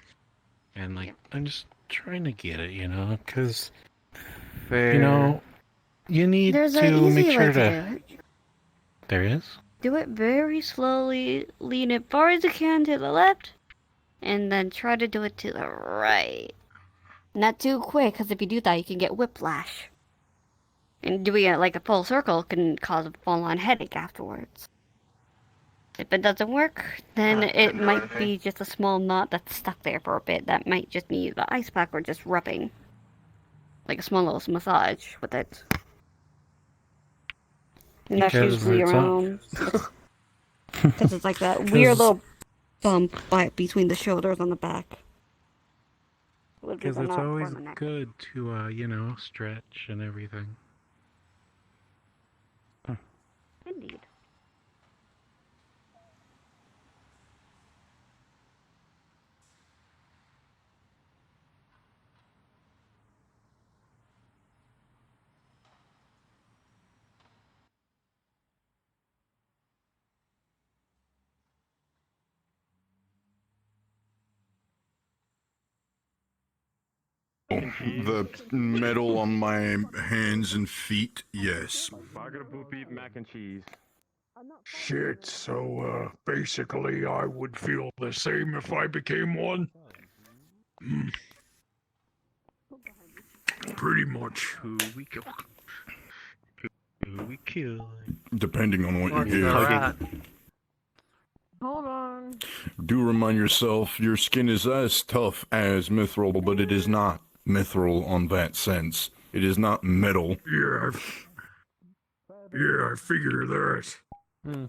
and like I'm just trying to get it, because you need There's to an easy make sure way to to. do it. There is. Do it very slowly, lean it far as you can to the left, and then try to do it to the right. Not too quick, because if you do that, you can get whiplash. And doing it like a full circle can cause a full-on headache afterwards. If it doesn't work, then it Couldn't do might anything. be just a small knot that's stuck there for a bit. That might just need the ice pack or just rubbing. Like a small little massage with it. And that's Because usually it's around... Because it's like that weird little bump between the shoulders on the back. Would be Because the it's knot for always the neck. good to, you know, stretch and everything. Indeed. The metal on my hands and feet, yes. Burger, boopy, mac and cheese. Shit, so, basically I would feel the same if I became one? Hmm. Pretty much. Who we kill? Who we kill? Depending on what you do. Hold on. Do remind yourself your skin is as tough as mithril, but it is not mithril on that sense. It is not metal. Yeah, I figure that. Hmm.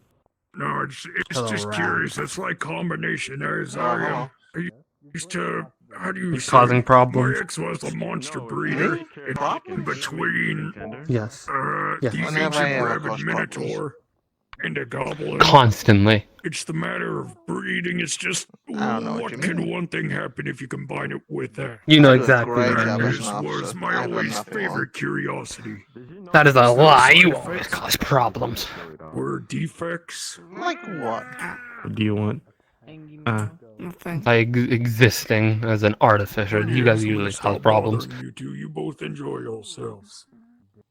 No, it's Hello, just rat. curious. It's like combination as I used to. How do you He's say? causing problems. My ex was a monster breeder. In between. Yes. Yes. The When have I ancient ever rabid caused minotaur and a goblin. Constantly. It's the matter of breeding. It's just I don't know what you can mean. one thing happen if you combine it with that? You know I do a exactly great what I job mean. as an This was officer. my I've done always nothing wrong. favorite curiosity. That is a Is there lie. You side always effects? cause problems. Were defects? Like what? What do you want? By existing as an artificer, you guys usually cause problems. You two, you both enjoy yourselves.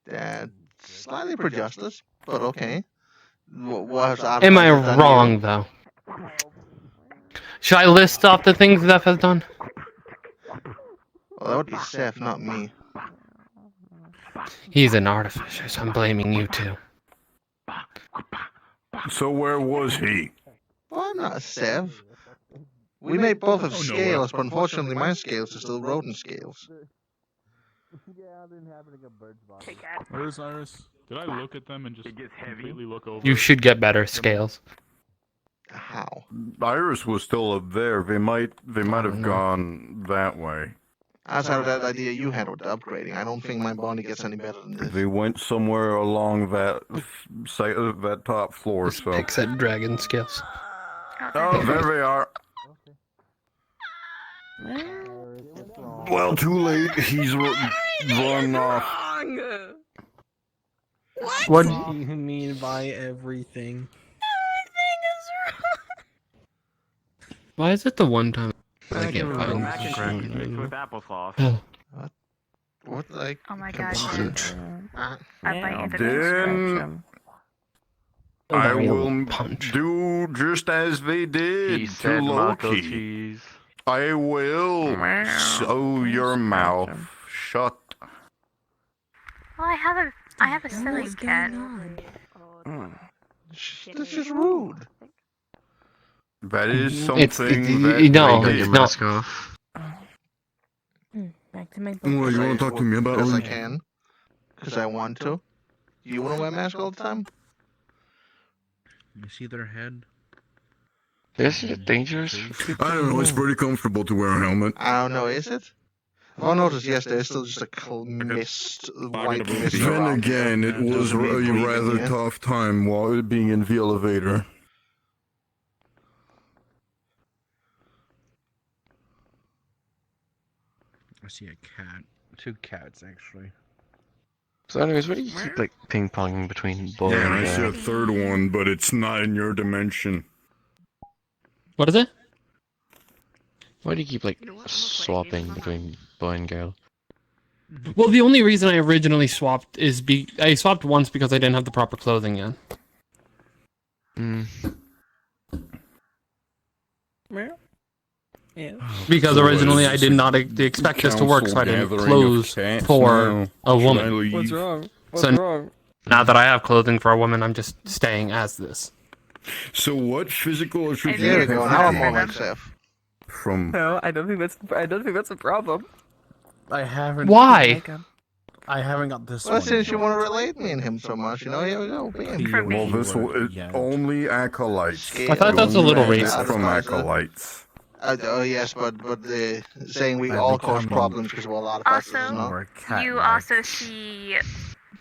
That's slightly for justice, but okay. What have Am I done to you? wrong, though? Should I list off the things Zeph has done? Well, that would be Seth, not me. He's an artificer, so I'm blaming you too. So where was he? Well, I'm not Sev. We may both have scales, but unfortunately my scales are still rodent scales. Where's Iris? Did I look at them and just completely look over? You should get better scales. How? Iris was still up there. They might have gone that way. Outside of that idea you had with the upgrading, I don't think my body gets any better than this. They went somewhere along that that top floor. So. Pick said dragon scales. Oh, there they are. Well, too late. He's run off. What do you mean by everything? Why is it the one time I Mac get fine? and cheese mixed with applesauce. What, like? Oh my god, punch? I buy it Then I will do just as they did to Loki. I will sew your mouth shut. Well, I have a silly cat. That's just rude. That is It's- something that no, they it's did. not. Back to my book. Well, you want to talk to me about Because I it? can. Because I want to. Do you want to wear a mask all the time? You see their head? This is dangerous. I don't know. It's pretty comfortable to wear a helmet. I don't know, is it? I've noticed, yes, there's still just a mist, white mist Then around. again, it was a breathing, rather yeah. tough time while being in the elevator. I see a cat. 2 cats, actually. So, anyways, what do you keep like ping ponging between boy Yeah, and and I see a third one, but it's not in your dimension. What is it? Why do you keep like swapping between boy and girl? Well, the only reason I originally swapped is I swapped once because I didn't have the proper clothing yet. Because originally I did not expect this to work, so I didn't clothes for a woman. What's wrong? So now that I have clothing for a woman, I'm just staying as this. So what physical attribute There we go. Now I'm more have like Seth. from No, I don't think that's a problem. I haven't. Why? I haven't got this Well, one. since you want to relate me and him so much, here we go. Bam. Well, this will only acolytes. I thought that was a little Only racist. from acolytes. Oh yes, but saying we all cause problems because of a lot of factors. Also, No? you also see.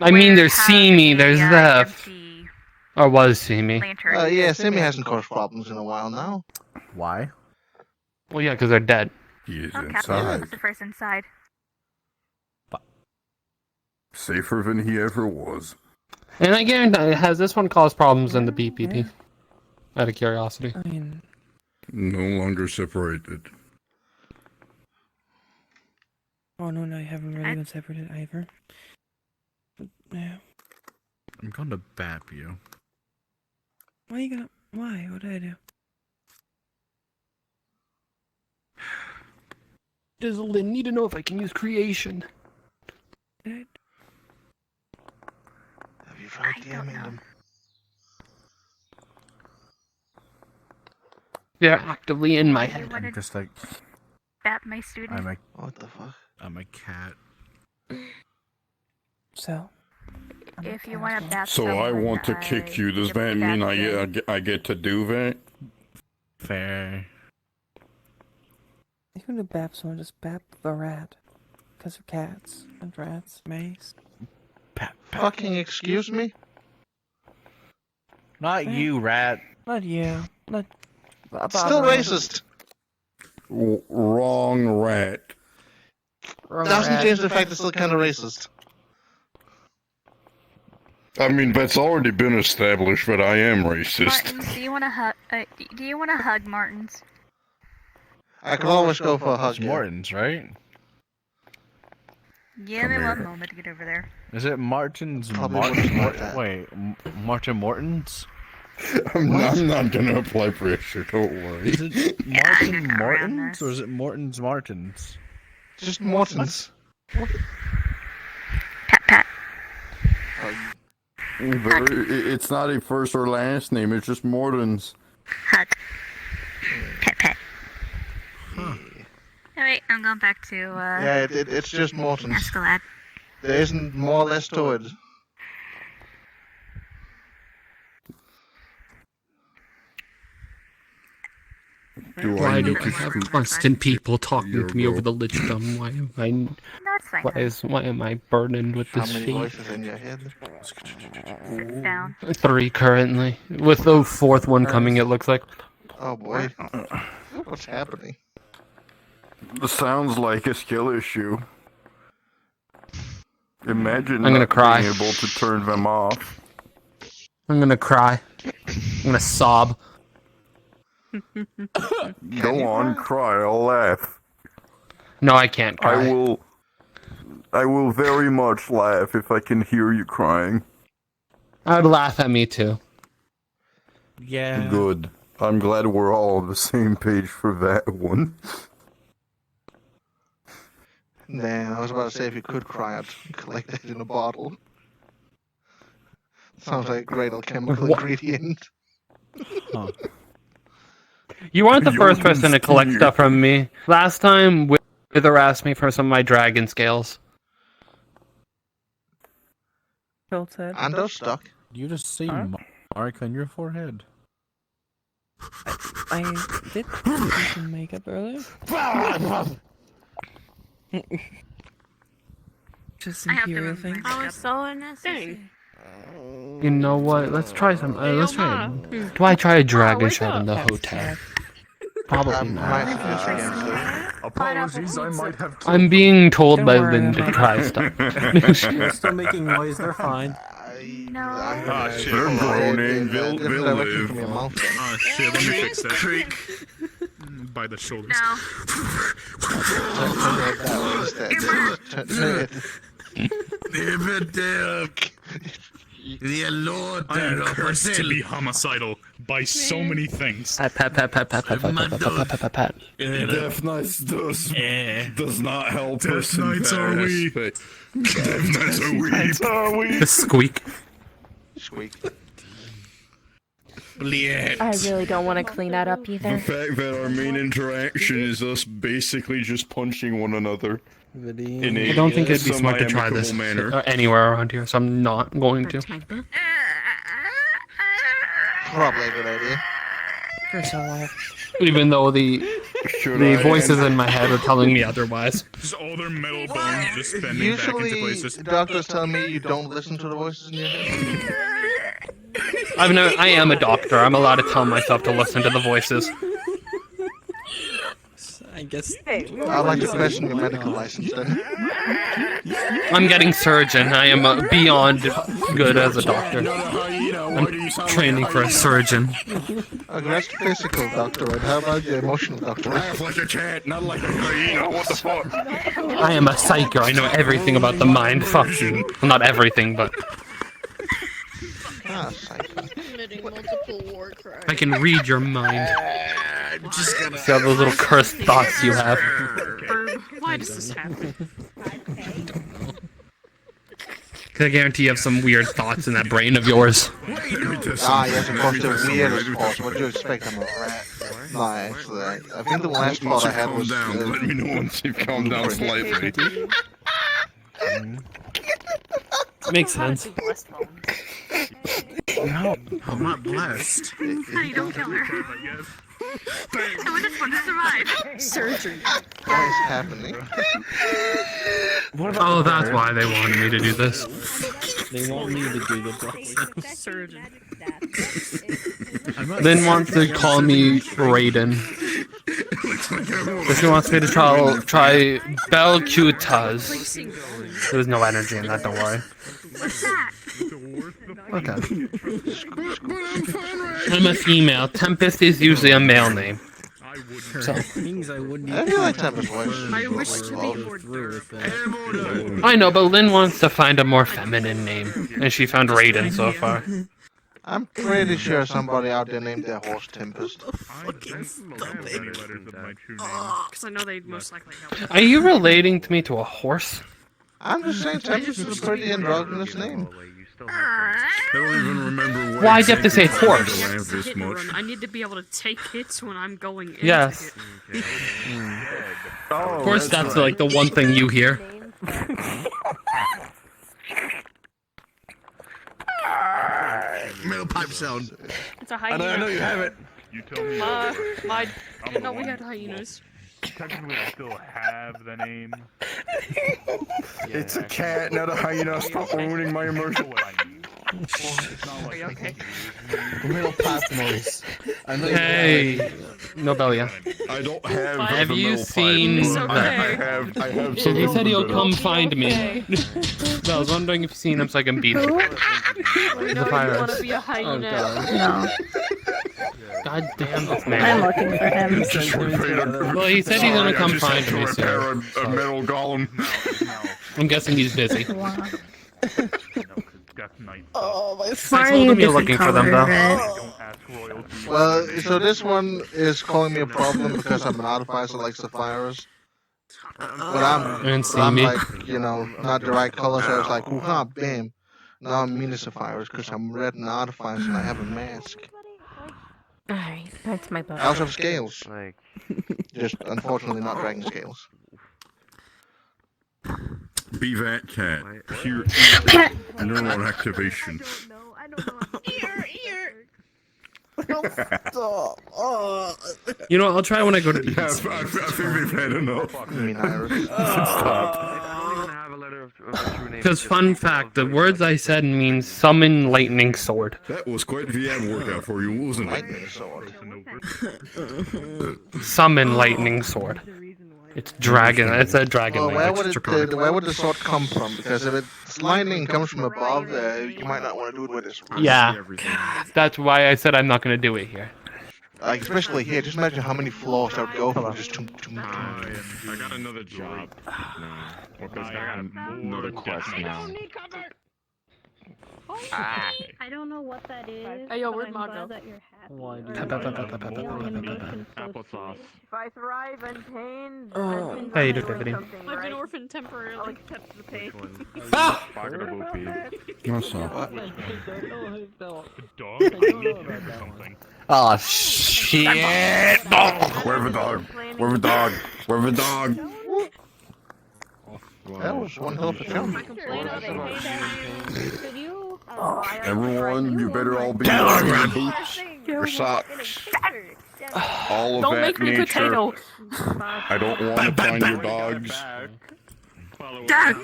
I mean, there's have Simi, a, there's Zeph. empty Or was Simi. lantern. Yeah, Simi hasn't caused problems in a while now. Why? Well, yeah, because they're dead. He is Okay, inside. that's the first inside. Safer than he ever was. And I guarantee, has this one caused problems in the BPD? Out of curiosity. I mean, No longer separated. oh no, I haven't really been separated either. But, yeah. I'm going to bap you. Why you gonna? Why? What did I do? Does Lynn need to know if I can use creation? Have you tried DMing them? They're actively in my head. I'm just like, Bat my student. What the fuck? I'm a cat. So. If you want to bat So I want to kick you. Does that mean I get to do that? Fair. If you want to bap someone, just bap the rat. Because of cats and rats, mace. Fucking excuse me? Not you, rat. Not you. Not. Still racist. Wrong rat. Doesn't change the fact it's still kind of racist. I mean, that's already been established that I am racist. Martins, do you want to hug? Do you want to hug Martins? I could always go for a hug. It's Morton's, right? Give me one moment to get over there. Is it Martin's? Probably wouldn't want that. Martin Morton's? I'm not gonna apply pressure, don't worry. Is it Martin Morton's or is it Morton's Martins? Just Morton's. It's not a first or last name, it's just Morton's. Hug. Pet pet. Alright, I'm going back to, Yeah, it's just Morton's. Escalade. There isn't more or less to it. Why do I have constant people talking to me over the lichdom? Why am I? No, it's fine. Why am I burdened with How this many fate? voices in your head? Sit down. 3 currently, with the 4th one coming. It looks like. Oh boy. What's happening? This sounds like a skill issue. Imagine I'm gonna not cry. being able to turn them off. I'm gonna cry. I'm gonna sob. Go on, cry, I'll laugh. No, I can't cry. I will very much laugh if I can hear you crying. I would laugh at me too. Yeah. Good. I'm glad we're all on the same page for that one. Nah, I was about to say if you could cry, I'd collect that in a bottle. Sounds like a great alchemical ingredient. Huh. You aren't the first Jordan's person to collect here. stuff from me. Last time, Wither asked me for some of my dragon scales. Tilted. And those stuck. You just see mark on your forehead. I did some makeup earlier. Just I some have to period remove my things. makeup. Oh, so unnecessary. You know what? Let's try some. Let's try. Do I try a dragon shot in the hotel? Probably not. Apologies, I might have killed I'm being told Don't by worry, Lynn to I'm try stuff. They're still making noise. They're fine. No. Ah, shit. They're groaning. They'll live. Oh shit, let me fix that. Creak. By the shoulders. I'm cursed to be homicidal by so many things. Pat, pat, pat, pat, pat, pat, pat, pat, pat, pat, pat, pat. Death Knights does not help us. Death Knights are we. Death Knights are we. The squeak. Squeak. I really don't want to clean that up The either. fact that our main interaction is us basically just punching one another in a I don't think it'd be smart to try semi-amicable this manner. anywhere around here, so I'm not going to. Probably a good idea. For so long. Even though the voices in my head are telling me otherwise. Just all their metal bones just bending back into Usually, places. doctors tell me you don't listen to the voices in your head. I am a doctor. I'm allowed to tell myself to listen to the voices. I guess. I'd like to question your medical license then. I'm getting surgeon. I am beyond good as a doctor. I'm training for a surgeon. Okay, that's physical doctorate. How about your emotional doctorate? Laugh like a cat, not like a hyena. What the fuck? I am a psyker. I know everything about the mind. Fuck you. Well, not everything, but Ah, psycho. I can read your mind. Just gonna... See all those little cursed thoughts you have. Why does this happen? I guarantee you have some weird thoughts in that brain of yours. Ah, yes, of course, the weirdest thoughts. What do you expect? I'm a rat. No, actually, I think the last thought I had was... Let me know once you've calmed down slightly. Makes sense. No, I'm not blessed. Honey, don't kill her. I want this one to survive. Surgery. What is happening? Oh, that's why they wanted me to do this. They want me to do the blessing. Surgeon. Lynn wants to call me Raiden. So she wants me to try Belcutas. There's no energy in that, don't worry. What's that? Okay. I'm a female. Tempest is usually a male name. So. Things I wouldn't I feel like Tempest voice. I wish to be more dark. I know, but Lynn wants to find a more feminine name, and she found Raiden so far. I'm pretty sure somebody out there named their horse Tempest. Because I know they'd most likely help. Are you relating to me to a horse? I'm just saying Tempest is a pretty androgynous name. I don't even remember what. Why'd you have to say horse? I need to be able to take hits when I'm going in. Yes. Of course, that's like the one thing you hear. Middle pipe sound. It's a hyena. I know you have it. You tell me. I didn't know we had hyenas. Technically, I still have the name. It's a cat, not a hyena. Stop ruining my immersion. Are you okay? Middle pipe noise. Hey, Nobelia. I don't have. Have you seen? I have. So he said he'll come find me. So I was wondering if you've seen him so I can beat him. The Want to be a hyena? No. God damn this man. I'm looking for him. Well, he said he's gonna come find me soon. soon. A metal golem. I'm guessing he's busy. Wow. Oh, my Why are you me looking for them though. Well, so this one is calling me a problem because I'm an artificer like Sapphires. But I'm like, you know, not the right color, so I was like, ooh-ha, bam. Now I'm mean as Sapphires because I'm red and artificer and I have a mask. Alright, that's my book. I also have scales. Just unfortunately not dragon scales. Be that cat. Pure neural activation. Stop. Oh. You know, I'll try when I go to the Yeah, I think we've had enough. Stop. Because fun fact, the words I said means summon lightning sword. That was quite the ad workout for you, wasn't it? Summon lightning sword. It's dragon. It's a dragon. Well, where would the sword come from? Because if it's lightning comes from above, you might not want to do it with this. Yeah, that's why I said I'm not going to do it here. Like, especially here, just imagine how many floors I would go for just I got another job. Because I got another quest now. I don't know what that is. Hey, yo, but where'd I'm Maud glad go? that you're happy. Applesauce. If I thrive and pain, How you doing, Tiffany? I've been orphaned temporarily. I'll accept the pain. What's up? Oh shit! Where the dog? Where the dog? Where the dog? That was one hell of a jump. Everyone, you better all be wearing boots or socks. All of Don't that make me nature. potato. I don't want to find your dogs. Dad!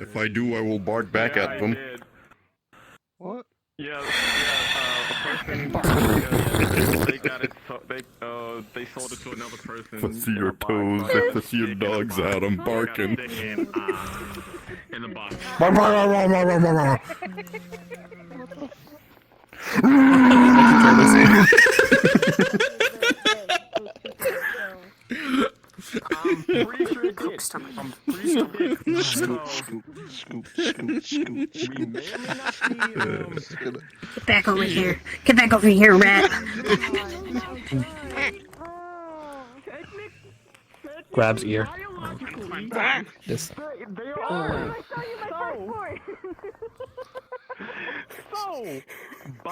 If I do, I will bark back at them. What? Yeah, a person. They got it. They sold it to another person. If I see your toes, if I see your dogs out, I'm barking. In the box. I'm pretty sure it did. I'm pretty sure it did. Scoop, scoop, scoop, scoop. We may or may not see. Get back over here. Get back over here, rat. Grabs ear. This.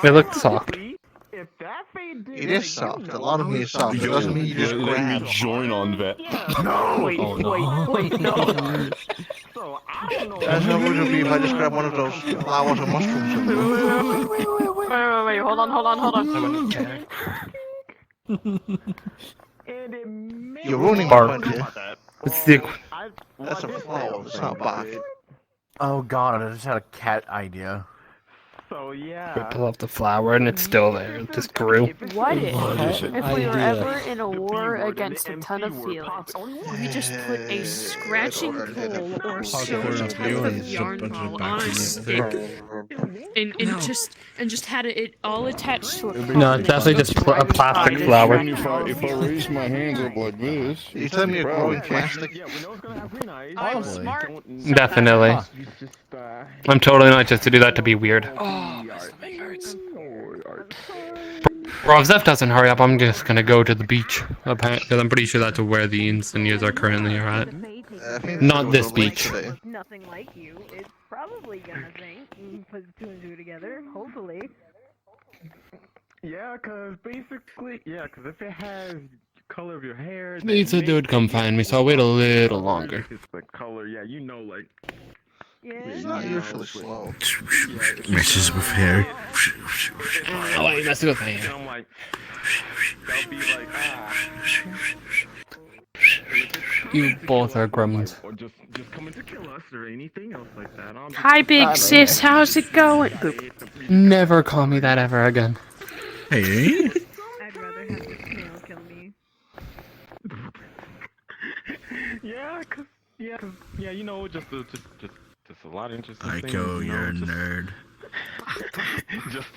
They look soft. If that fade did, It is soft. A lot of me is soft. It doesn't mean you just Let me grab. join on that. No! Wait, Oh, no. wait, no. So I don't know. That's how it would be if I just grab one of those flowers or mushrooms. Wait, hold on. You're ruining my fun, kid. It's the That's a flower. It's not bark. Oh god, I just had a cat idea. So yeah. pull off the flower and it's still there. It just grew. What if What we were ever in a war against a ton of feelings? We just put a scratching pole or stone type of yarn ball on a stick and just had it all attached to a No, it's definitely just a plastic flower. If I raise my hands up like this, You telling me you're growing plastic? Definitely. I'm totally not just to do that to be weird. Bro, if Zeph doesn't hurry up, I'm just gonna go to the beach. Because I'm pretty sure that's where the insignias are currently at. Not this beach. Nothing like you. It's probably gonna think and put two and two together. Hopefully. Yeah, cause basically, cause if it has color of your hair, They said they would come find me, so I'll wait a little longer. It's the color, yeah, you know, like. It's not usually slow. messes with hair. Oh, wait, messing with my And hair. I'm like, they'll be like, You both are gremlins. or just coming to kill us or anything else like that. I'm just, Hi, big sis. How's it going? Never call me that ever again. Hey. I'd rather have the snail kill me. yeah, you know, just a lot of interesting things. Ico, you know, you're a just- nerd. just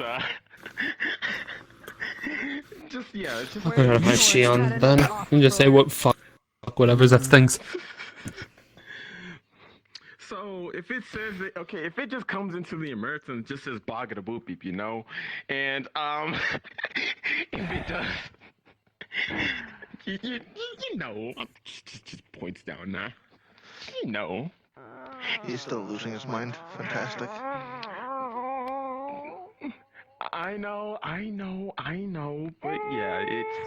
I'm gonna have she on then. And just say what fuck whatever Zeph thinks. So if it says that, okay, if it just comes into the emergency and just says Baga da boop beep, you know, and if it does, you know, just points down now, you know. He's still losing his mind. Fantastic. I know, but yeah, it's.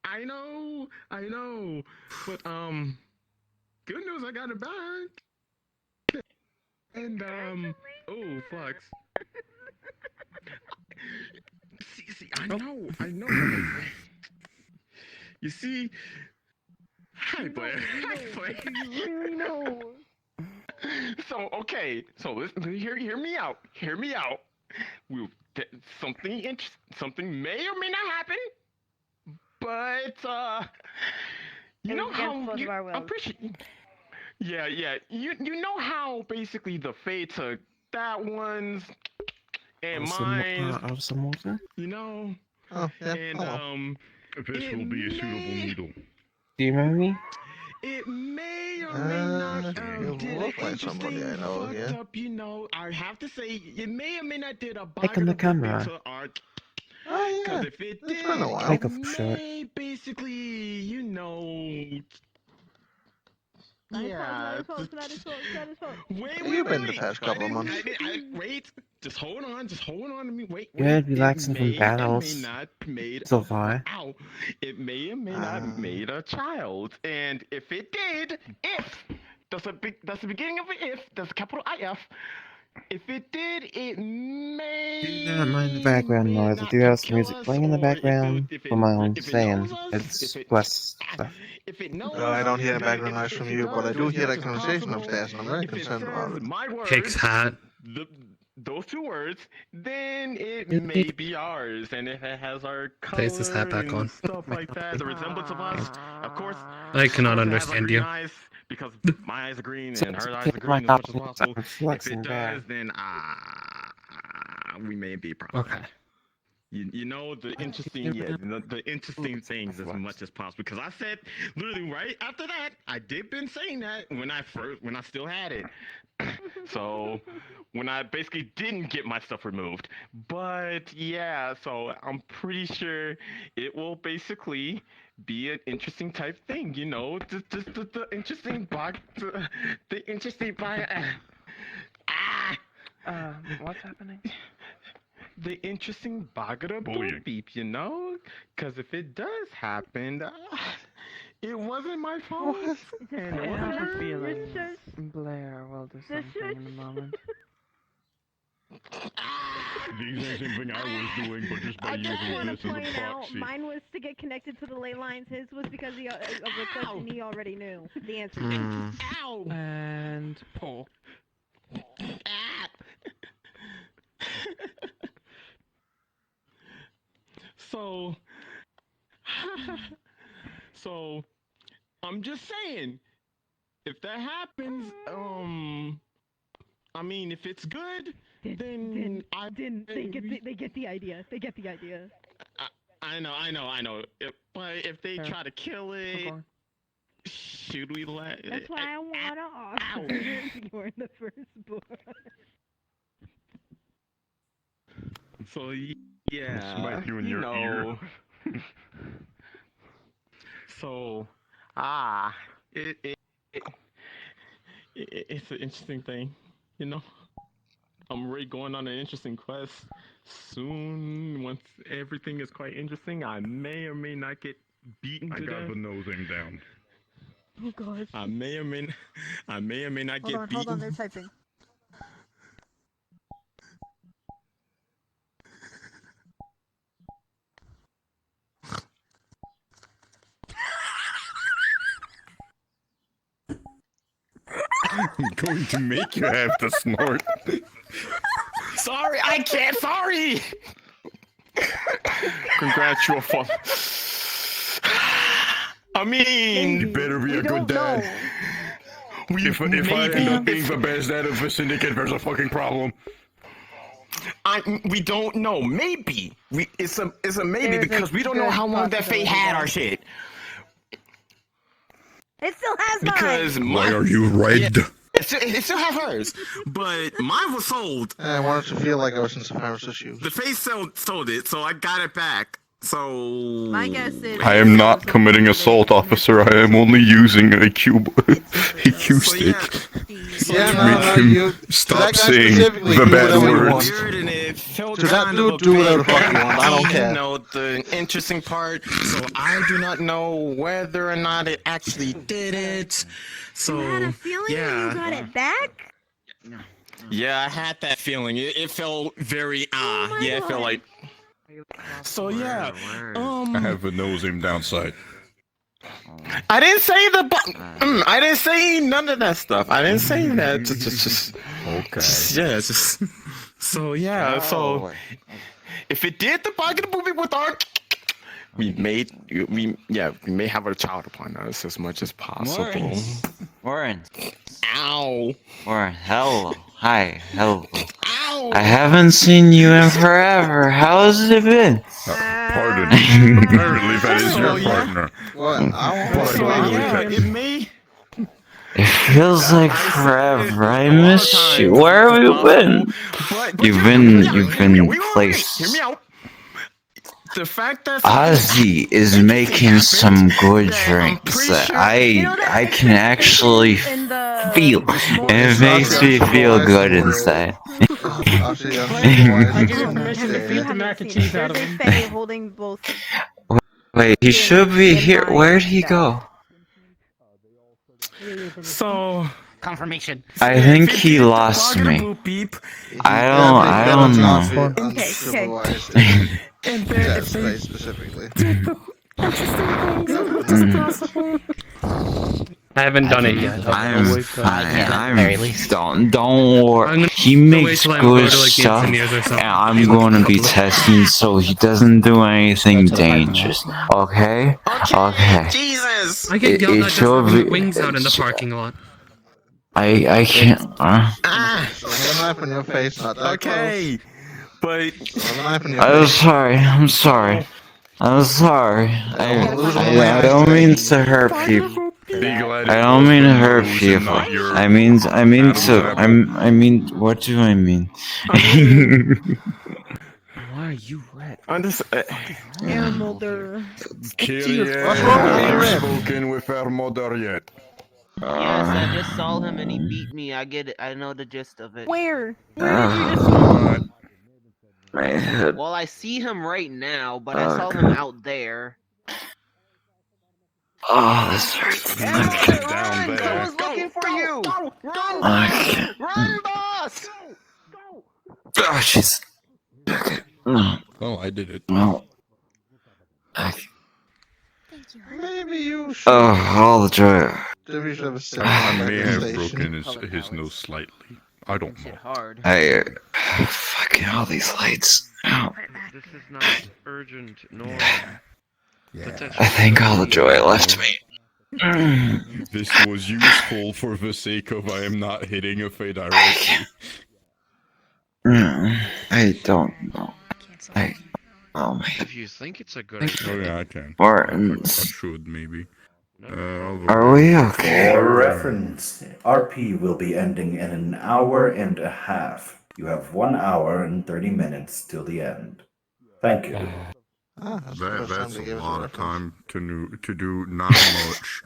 I know, but good news, I got it back. And oh, flux. See, I know. You see, hi Blair. You really know. So okay, so listen, hear me out. Something may or may not happen, but you know how I'm pretty. Yeah. You know how basically the fate took that one's and mine. Out of some water? You know. Oh yeah. And This will be a suitable needle. Do you remember me? it may You look like somebody I know here. Up, you know, I have to say, it may or may not did a Take on the camera. Oh yeah, if it it's did, been a while. Take off short. basically, you know. Yeah. Wait, You've been the past couple of months. Wait, just hold on to me. Wait. Good, relaxing from May battles not made so far. Ow. It may or may not made a child, and if it did, that's the beginning of an if. That's a capital IF. If it did, it may. Do not mind the background noise. I do have some music playing in the background for my own saying. It's less stuff. I don't hear background noise from you, but I do hear that conversation upstairs, and I'm very concerned about it. My words, Pig's hat. those two words, then it may be ours, and if it has our color Place his hat back on. and stuff like that, the resemblance of us, of course. I cannot of course it has our understand green you. Eyes, because my eyes are green and her eyes are green as much as possible. If it does, then we may be a problem. Okay. You know the interesting, the interesting things as much as possible. Because I said literally right after that, I did been saying that when I still had it. So when I basically didn't get my stuff removed. But yeah, so I'm pretty sure it will basically be an interesting type thing. You know, the interesting the interesting What's happening? The interesting bagada boom beep, you know? Because if it does happen, it wasn't my fault. And it I wasn't have a hers. feeling Blair will do something in a moment. The exact same thing I was doing, but just by using this as a proxy. Mine was to get connected to the ley lines. His was because of a question he already knew the answer to. Ow! And pull. So, I'm just saying, if that happens, I mean, if it's good, then they get the idea. They get the idea. I know. But if they try to kill it, should we let? That's why I wanna offer you're in the first book. So yeah, Smack you in your ear. So it's an interesting thing, you know. I'm really going on an interesting quest soon. Once everything is quite interesting, I may or may not get beaten to death. I got the nosing down. Oh god. I may or may not get beaten. Hold on, they're typing. I'm going to make you have to snort. Sorry, I can't. Sorry. Congratulations. I mean, you better be a good dad. If I end up being the best dad of the Syndicate, there's a fucking problem. We don't know. Maybe it's a maybe because we don't know how long that Fate had our shit. It still has mine. Because Why are you red? Yeah, it still has hers, but mine was sold. I wanted to feel like I was in some Paris shoes. The face sold it, so I got it back. So my guess is I am not committing assault, officer. I am only using a cube stick. Stop saying the bad words. To that dude, do whatever the fuck you want. I don't care. You know the interesting part. So I do not know whether or not it actually did it. So you had a feeling when you got it back? Yeah, I had that feeling. It felt very yeah, it felt like. So yeah, I have a nosing downside. I didn't say I didn't say none of that stuff. I didn't say that. Just okay. Yeah, just so yeah. So if it did the bucket movie with our, we may have a child upon us as much as possible. Warren. Ow. Warren, hello. Hi, hello. Ow. I haven't seen you in forever. How's it been? Pardon. Apparently that is your partner. What? It may. It feels like forever. I miss you. Where have you been? You've been placed. Hear me out. The fact that Ozzy is making some good drinks that I can actually feel. It makes me feel good inside. I give you permission to feed the mac and cheese out of There's a him. Faye holding both. Wait, he should be here. Where'd he go? So confirmation. I think he lost me. I don't know. Okay. And That space specifically. I haven't done it yet. I'm fine. Don't worry. He makes good stuff, and I'm going to be testing so he doesn't do anything dangerous. Okay? Okay. I get yelled at just for the wings out in the parking lot. I can't. So have a knife on your face, not that okay, but have a knife on your I'm face. sorry. I'm sorry. I'm sorry. I don't mean to hurt people. I don't mean to hurt people. I mean to. I mean. What do I mean? Why are you red? I'm just. Air molder. What's wrong with being red? Spoken with our mother yet. Yes, I just saw him and he beat me. I get it. I know the gist of it. Where? Where did you just see him? My head. Well, I see him right now, but I saw him out there. Oh, this hurts. Down there. I was looking for you. Run, I run, boss. Oh, jeez. Okay. No. Oh, I did it. No. Maybe you should. Oh, all the joy. Maybe you should have a sit I may have broken his nose slightly. I don't know. Hard. Fucking all these lights. Ow. This is not urgent, nor. I think all the joy left me. This was useful for the sake of I am not hitting a fade directly. I don't know. Oh my. If you think it's a good idea. Oh yeah, I can. Martin. I should maybe. Are we okay? For reference, RP will be ending in an hour and a half. You have 1 hour and 30 minutes till the end. Thank you. That's a lot of time to do not much.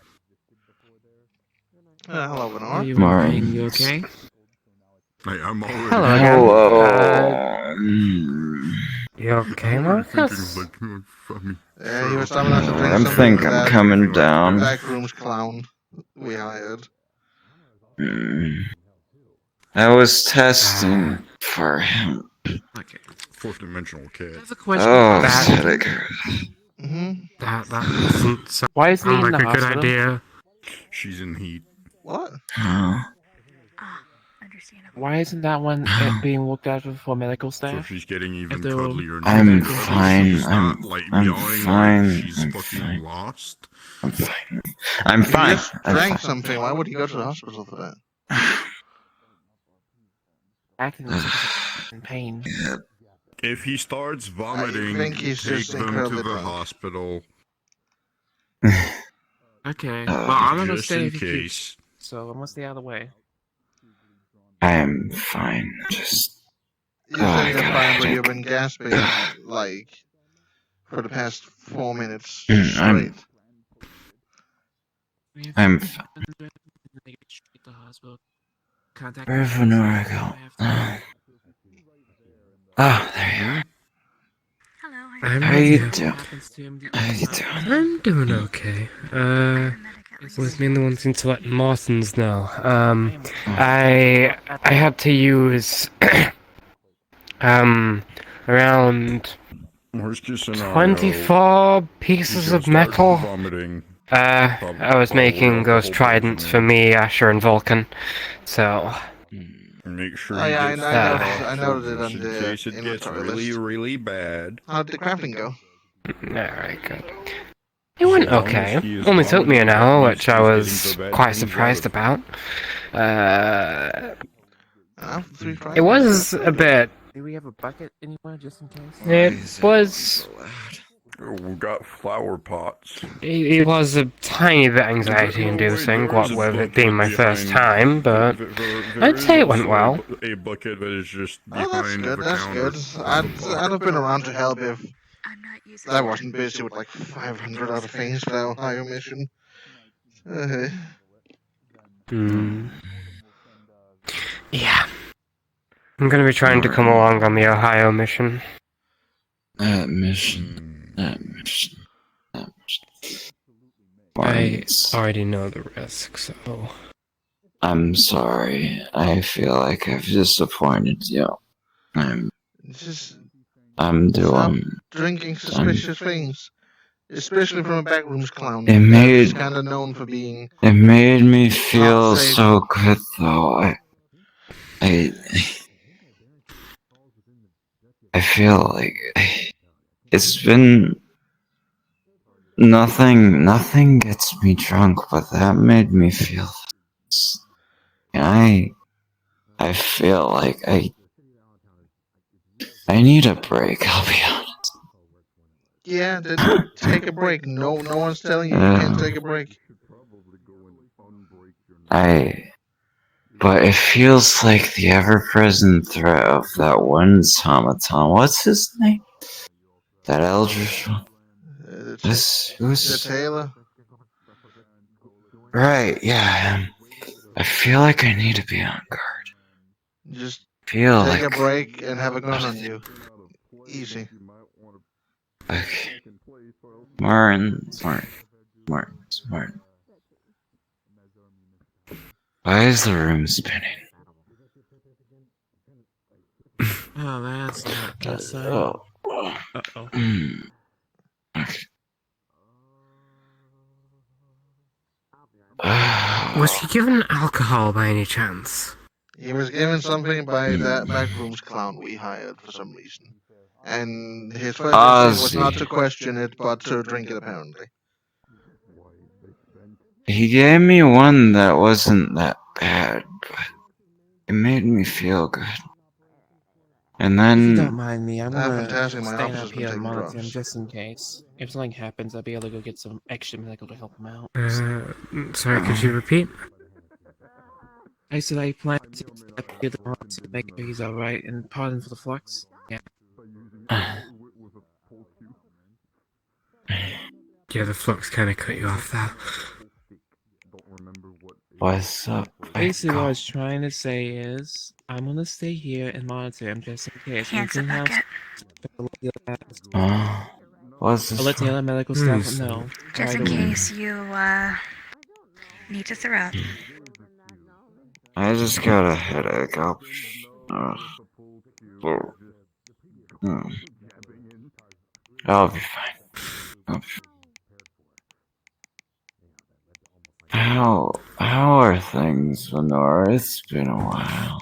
Hello, Bernard. Martin. You okay? Hey, I'm already. Hello. You okay, Marcus? Yeah, he was telling us to drink I something think with I'm that coming down. Backroom's clown we hired. I was testing for him. Okay. Fourth dimensional cat. That's a question. Oh, that pathetic. That doesn't sound Why is he in like the a good hospital? idea. She's in heat. What? Why isn't that one being looked after for medical So staff? she's getting even cuddlier now. I'm fine. She's not, like, I'm meowing fine. like she's fucking lost. I'm fine. I'm fine. He just I'm drank fine. something. Why would he go to the hospital for that? Acting like he's in pain. If he starts vomiting, think he's take just them to incredibly the drunk. hospital. Okay. Well, I'm gonna Just stay in if you keep. case. So I must stay out of the way. I am fine. Just. You said you're fine, but you've been gasping, like, for the past 4 minutes straight. I'm fine. Wherever I go. Oh, there you are. How you doing? How you doing? I'm doing okay. Was mainly wanting to let Martins know. I had to use around Worst case scenario, 24 pieces you of can start metal. vomiting. I was making those tridents for me, Asher, and Vulcan. So. Make sure Oh, you yeah, get I noted it on in the case it gets inventory really, list. really bad. How'd the crafting go? Alright, good. It went As long okay. as he is Only took me an vomiting, hour, at which least I he's was getting the bad quite things out surprised of it. about. Three It was a bit. Do we have a bucket anywhere just in case? It was We got flower pots. It was a tiny bit anxiety-inducing, what with it being my first time, but I'd say it went well. A bucket that is just Oh, that's good. That's good. I'd have been around to help if I wasn't busy with like 500 other things for that Ohio mission. Yeah. I'm gonna be trying to come along on the Ohio mission. That mission. I already know the risk, so... I'm sorry. I feel like I've disappointed you. I'm Stop doing... drinking suspicious things. Especially from a backrooms clown. It made... He's kind of known for being... It made me feel not safe. so good, though. I feel like... It's been... Nothing gets me drunk, but that made me feel... I feel like I need a break, I'll be honest. Yeah, then take a break. No one's telling you you can't take a break. But it feels like the ever-present threat of that one automaton. What's his name? That eldritch one? The Taylor? Right, yeah. I feel like I need to be on guard. Just Feel take like... a break and have a gun on you. Easy. Okay. Martin. Why is the room spinning? Oh, that's not good sign. Uh-oh. Was he given alcohol by any chance? He was given something by that backrooms clown we hired for some reason. And his first instinct was not to question it, but to drink it apparently. He gave me one that wasn't that bad, but it made me feel good. And then... If you don't mind me, I'm gonna fantastic. My stay officer's up been here and taking monitor him drugs. just in case. If something happens, I'll be able to go get some extra medical to help him out. Sorry, could you repeat? I said I plan to stay up here to monitor to make sure he's alright, and pardon for the flux. Yeah. Yeah, the flux kind of cut you off there. What's up? Basically, what I was trying to say is, I'm gonna stay here and monitor him just in case. Anything else? What's this I'll let the other medical staff know. Just in case you need to throw up. I just got a headache. I'll be fine. How are things, Lenore? It's been a while.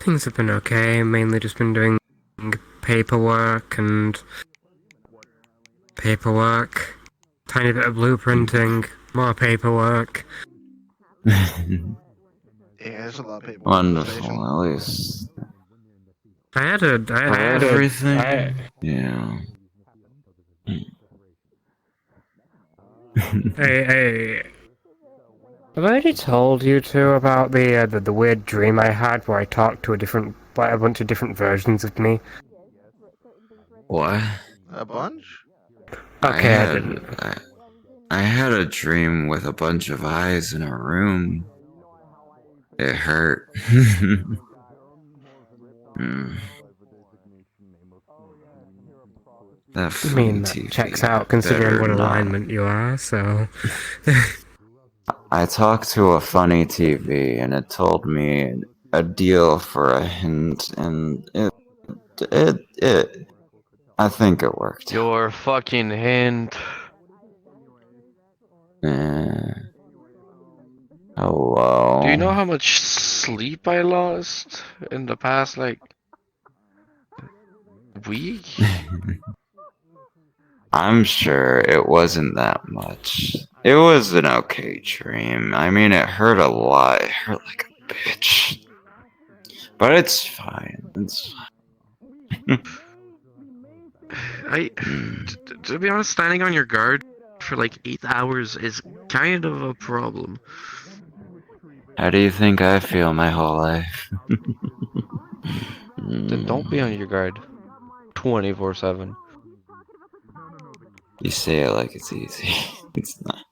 Things have been okay. Mainly just been doing paperwork. Tiny bit of blueprinting. More paperwork. Yeah, there's a lot of paperwork. Wonderful, at least. I had everything. Yeah. Hey. Have I already told you two about the weird dream I had where I talked to a bunch of different versions of me? What? A bunch? Okay, I didn't. I had a dream with a bunch of eyes in a room. It hurt. That I mean, that checks out considering what alignment you are, so... I talked to a funny TV and it told me a deal for a hint, and I think it worked. Your fucking hint. Hello. Do you know how much sleep I lost in the past, like, week? I'm sure it wasn't that much. It was an okay dream. I mean, it hurt a lot. It hurt like a bitch. But it's fine. It's fine. To be honest, standing on your guard for like 8 hours is kind of a problem. How do you think I feel my whole life? Then don't be on your guard 24/7. You say it like it's easy. It's not.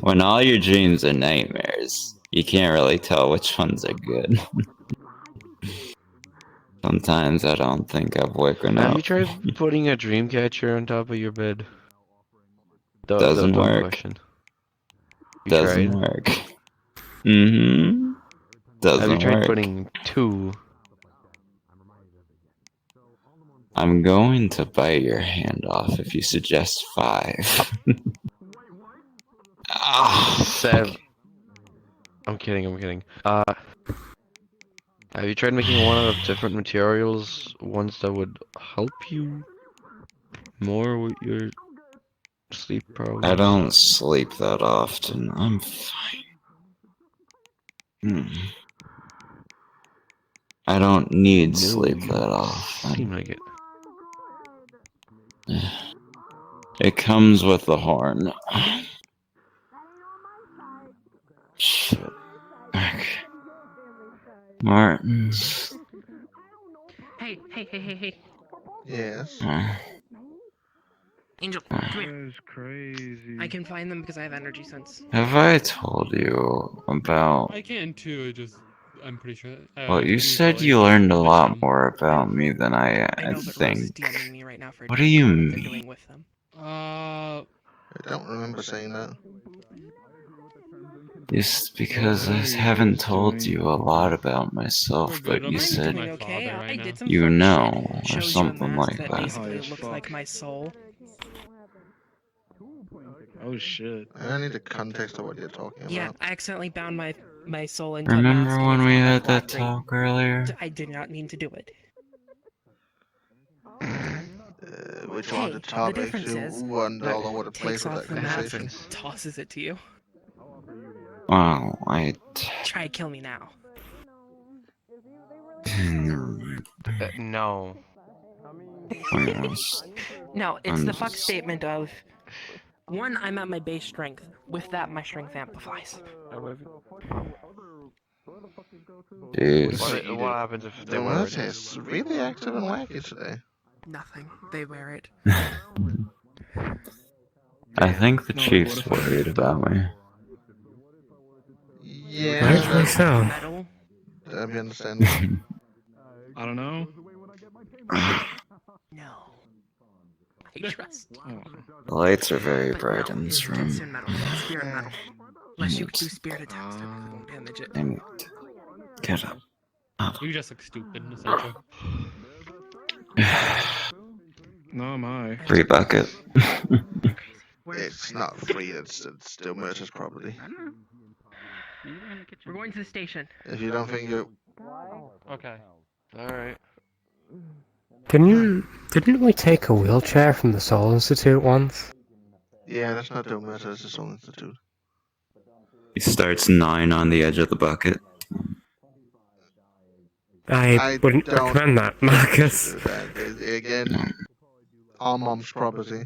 When all your dreams are nightmares, you can't really tell which ones are good. Sometimes I don't think I've woken Have up. you tried putting a dream catcher on top of your bed? Doesn't Dumb work. question. You Doesn't tried? work. Mm-hmm. Have you Doesn't tried work. putting 2? I'm going to bite your hand off if you suggest 5. 7. I'm kidding. Have you tried making one out of different materials, ones that would help you more with your sleep problems? I don't sleep that often. I'm fine. I don't need sleep that often. Seem like it. It comes with the horn. Shit. Okay. Martins. Hey. Yes. Angel, come here. That is crazy. I can find them because I have energy sense. Have I told you about... I can too, I'm pretty sure. Well, you use said the you link learned a to lot them. more about me than I know, but Rose is think. DMing me right now for a What do you what they're mean? doing with them. I don't remember saying that. It's because I haven't told you a lot about myself, but you said you know, or something like that that. basically looks like my soul. Oh shit. I need the context of what you're talking about. Yeah, I accidentally bound my soul into a Remember mask. when and we it's had black that green. talk earlier? I did not mean to do it. Which one of the topics difference you is, wander all over the place takes with off that the mask conversation? and tosses it to you. Wow, Try to kill me now. No. No, it's I'm the fuck just- statement of 1, I'm at my base strength. With that, my strength amplifies. Jeez. What happens if they The wear Mercy it? is really active and wacky today. Nothing. They wear it. I think the chief's worried about me. Yeah. Rightfully so. That'd be understandable. I don't know. No. I trust you. The lights are very bright in this room. Tungsten metal. Spirit metal. Unless you can do spirit attacks that won't damage it. I need to get up. You just look stupid, essentially. No, am I? Free bucket. It's not free, it's still Mercer's property. We're going to the station. If you don't think you... Okay. Alright. Didn't we take a wheelchair from the Soul Institute once? Yeah, that's not doing Mercer, it's the Soul Institute. He starts 9 on the edge of the bucket. I wouldn't don't recommend that, Marcus. do that. Again, our mom's property.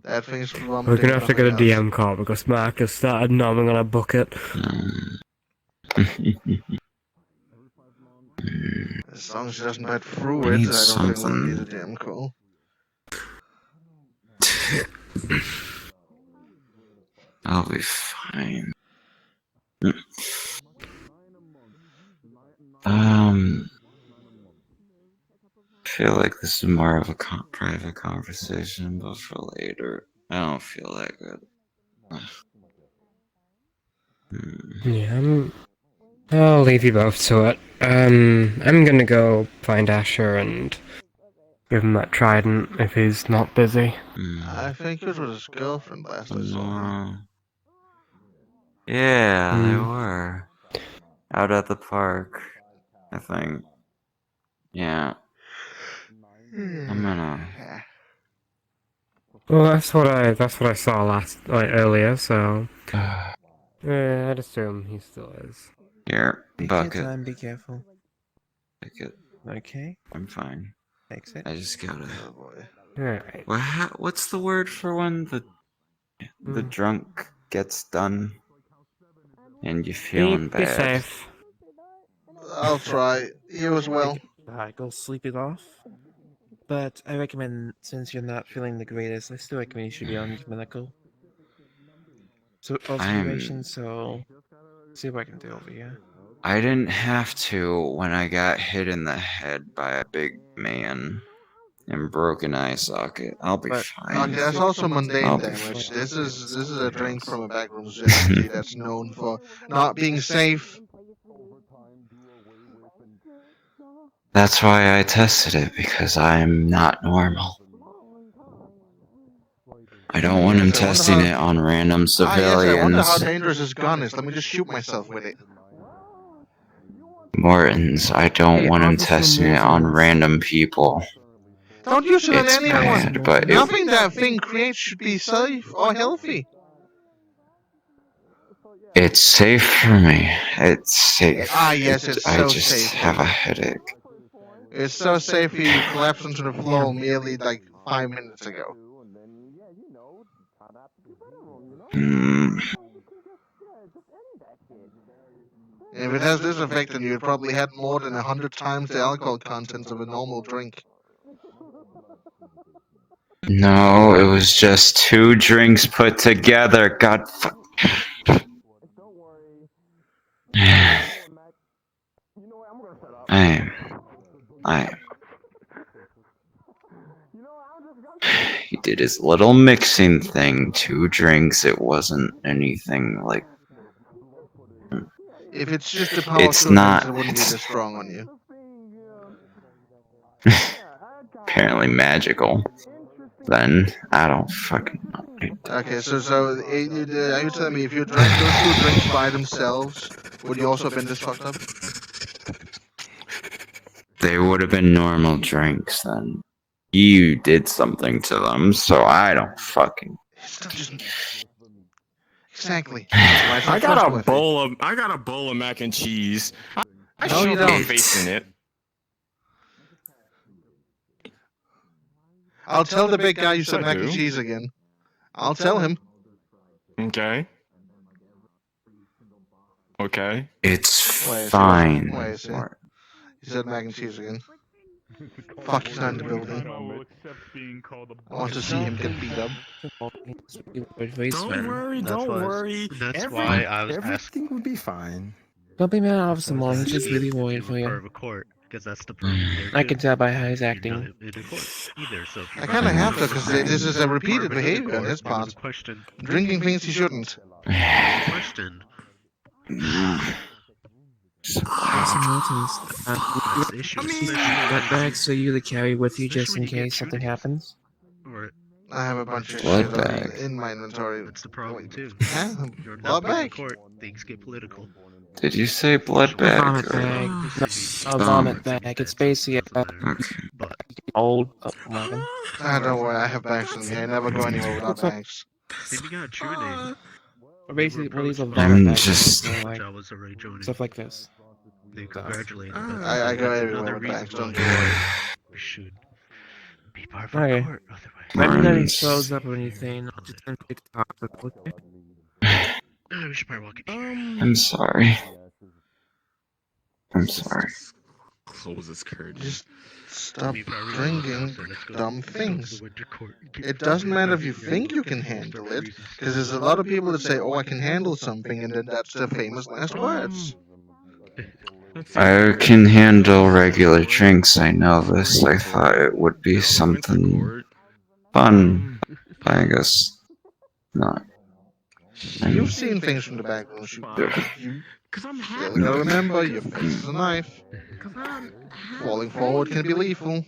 That thing's We're gonna have to get a DM call because Marcus started nomming on a bucket. As long as she doesn't bite through it, I don't think we'll need a DM call. I'll be fine. I feel like this is more of a private conversation, but for later. I don't feel that good. Yeah, I'll leave you both to it. I'm gonna go find Asher and give him that trident if he's not busy. I think it was his girlfriend last I saw him. Yeah, they were. Out at the park, I think. Yeah. I'm gonna... Well, that's what I saw earlier. So, I'd assume he still is. Here, Take your bucket. time, be careful. Take it. Okay. I'm fine. Takes it. I just gotta. Oh boy. Alright. What's the word for when the drunk gets done and you feeling Be bad? safe. I'll try. You as well. Go sleep it off. But I recommend, since you're not feeling the greatest, I still recommend you should be on medical observation. So, see what I can do over here. I didn't have to when I got hit in the head by a big man and broke an eye socket. I'll be fine. Okay, that's also mundane I'll be damage. fine. This is a drink from a backrooms entity that's known for not being safe. That's why I tested it, because I'm not normal. I don't want him testing it on random civilians. Yes, I wonder how dangerous his gun is. Let me just shoot myself with it. Mortons, I don't want him testing it on random people. Don't use it on It's anyone. bad, but Nothing that thing creates should be safe or healthy. it's safe for me. It's safe. Yes, it's I so just safe. have a headache. It's so safe you collapsed onto the floor merely like 5 minutes ago. If it has this effect, then you'd probably had more than 100 times the alcohol content of a normal drink. No, it was just 2 drinks put together. God fuck. He did his little mixing thing. 2 drinks. It wasn't anything like. If it's just the power It's of 2 not. drinks, it wouldn't be It's this strong on you. apparently magical. Then I don't fucking know. Okay, so are you telling me if you drank those 2 drinks by themselves, would you also have been this fucked up? They would have been normal drinks then. You did something to them, so I don't fucking. Exactly. I got a bowl of mac and cheese. I No, you shoved my don't. face in it. I'll tell the big guy you said I mac and do. cheese again. I'll tell him. Okay. Okay. It's fine. fine. He said mac and cheese again. Fuck, he's not in the building. I want to see him get beat up. Don't worry, don't worry. That's why I was Everything will be fine. Don't be mad, Officer Mullen. He's just really worried for you. Because that's the problem. I can tell by how he's acting. I kind of have to, because this is a repeated behavior on his part. Drinking things he shouldn't. Question. Officer Morton's that bag so you to carry with you just in case something happens. I have a bunch of Blood shit bag. in my inventory. That's the problem too. Huh? Blood bag? Court, things get political. Did you say blood bag? Vomit bag. No, vomit bag. It's basically a old weapon. Don't worry, I have bags on me. I never go anywhere without bags. Maybe got a true name. Basically, one of these little I'm vomit bags. just- So, like, stuff like this. They congratulate you. I go everywhere with bags, don't worry. We should be part of Okay. a court, otherwise. Imagine that he shows up or anything. I'll just take the hospital. We should probably walk in. I'm sorry. I'm sorry. Close this curtain. Just stop drinking dumb things. It doesn't matter if you think you can handle it, because there's a lot of people that say, oh, I can handle something, and then that's the famous last words. I can handle regular drinks, I know this. I thought it would be something fun. I guess not. You've seen things from the back room. You gotta remember, your face is a knife. Falling forward can be lethal.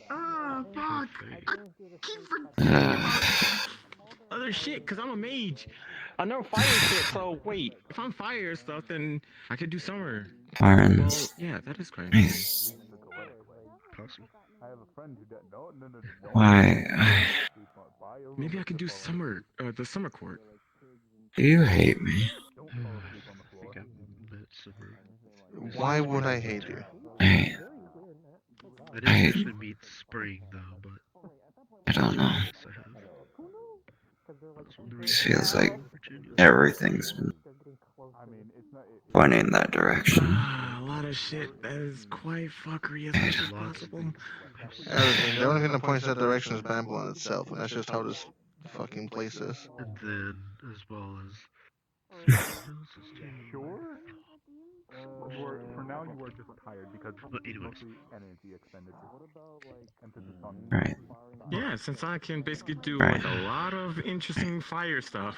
Other shit, because I'm a mage. I know fire shit, so wait. If I'm fire and stuff, then I could do summer. Farms. Well, yeah, that is correct. Nice. Why? Maybe I can do summer, the summer court. You hate me. Why would I hate you? Hey, I, even meet spring though, but I don't know. yes, I have. It feels like everything's been pointing in that direction. A lot of shit that is quite fuckery as much as possible. Everything. The only thing that points that direction is Babylon itself, and that's just how this fucking place is. And then, as well as... Sure? Or for now you are just tired because but anyways. energy expenditure. What about like emphasis on Right. Yeah, since I can basically do Right. like a lot of interesting fire stuff,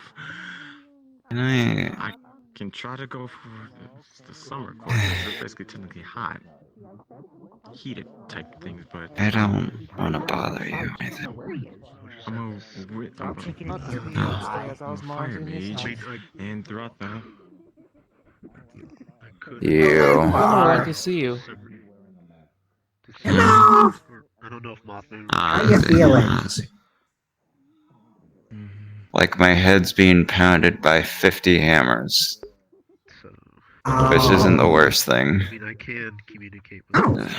Can I can try to go for the summer course, which is basically technically hot, heated type things, but I don't want to bother you. I'm a fire mage, and throughout the You. Glad to see you. Hello! I don't know if Mothman... How you feeling? Like my head's being pounded by 50 hammers. Which isn't the worst thing. I mean, I can communicate with them.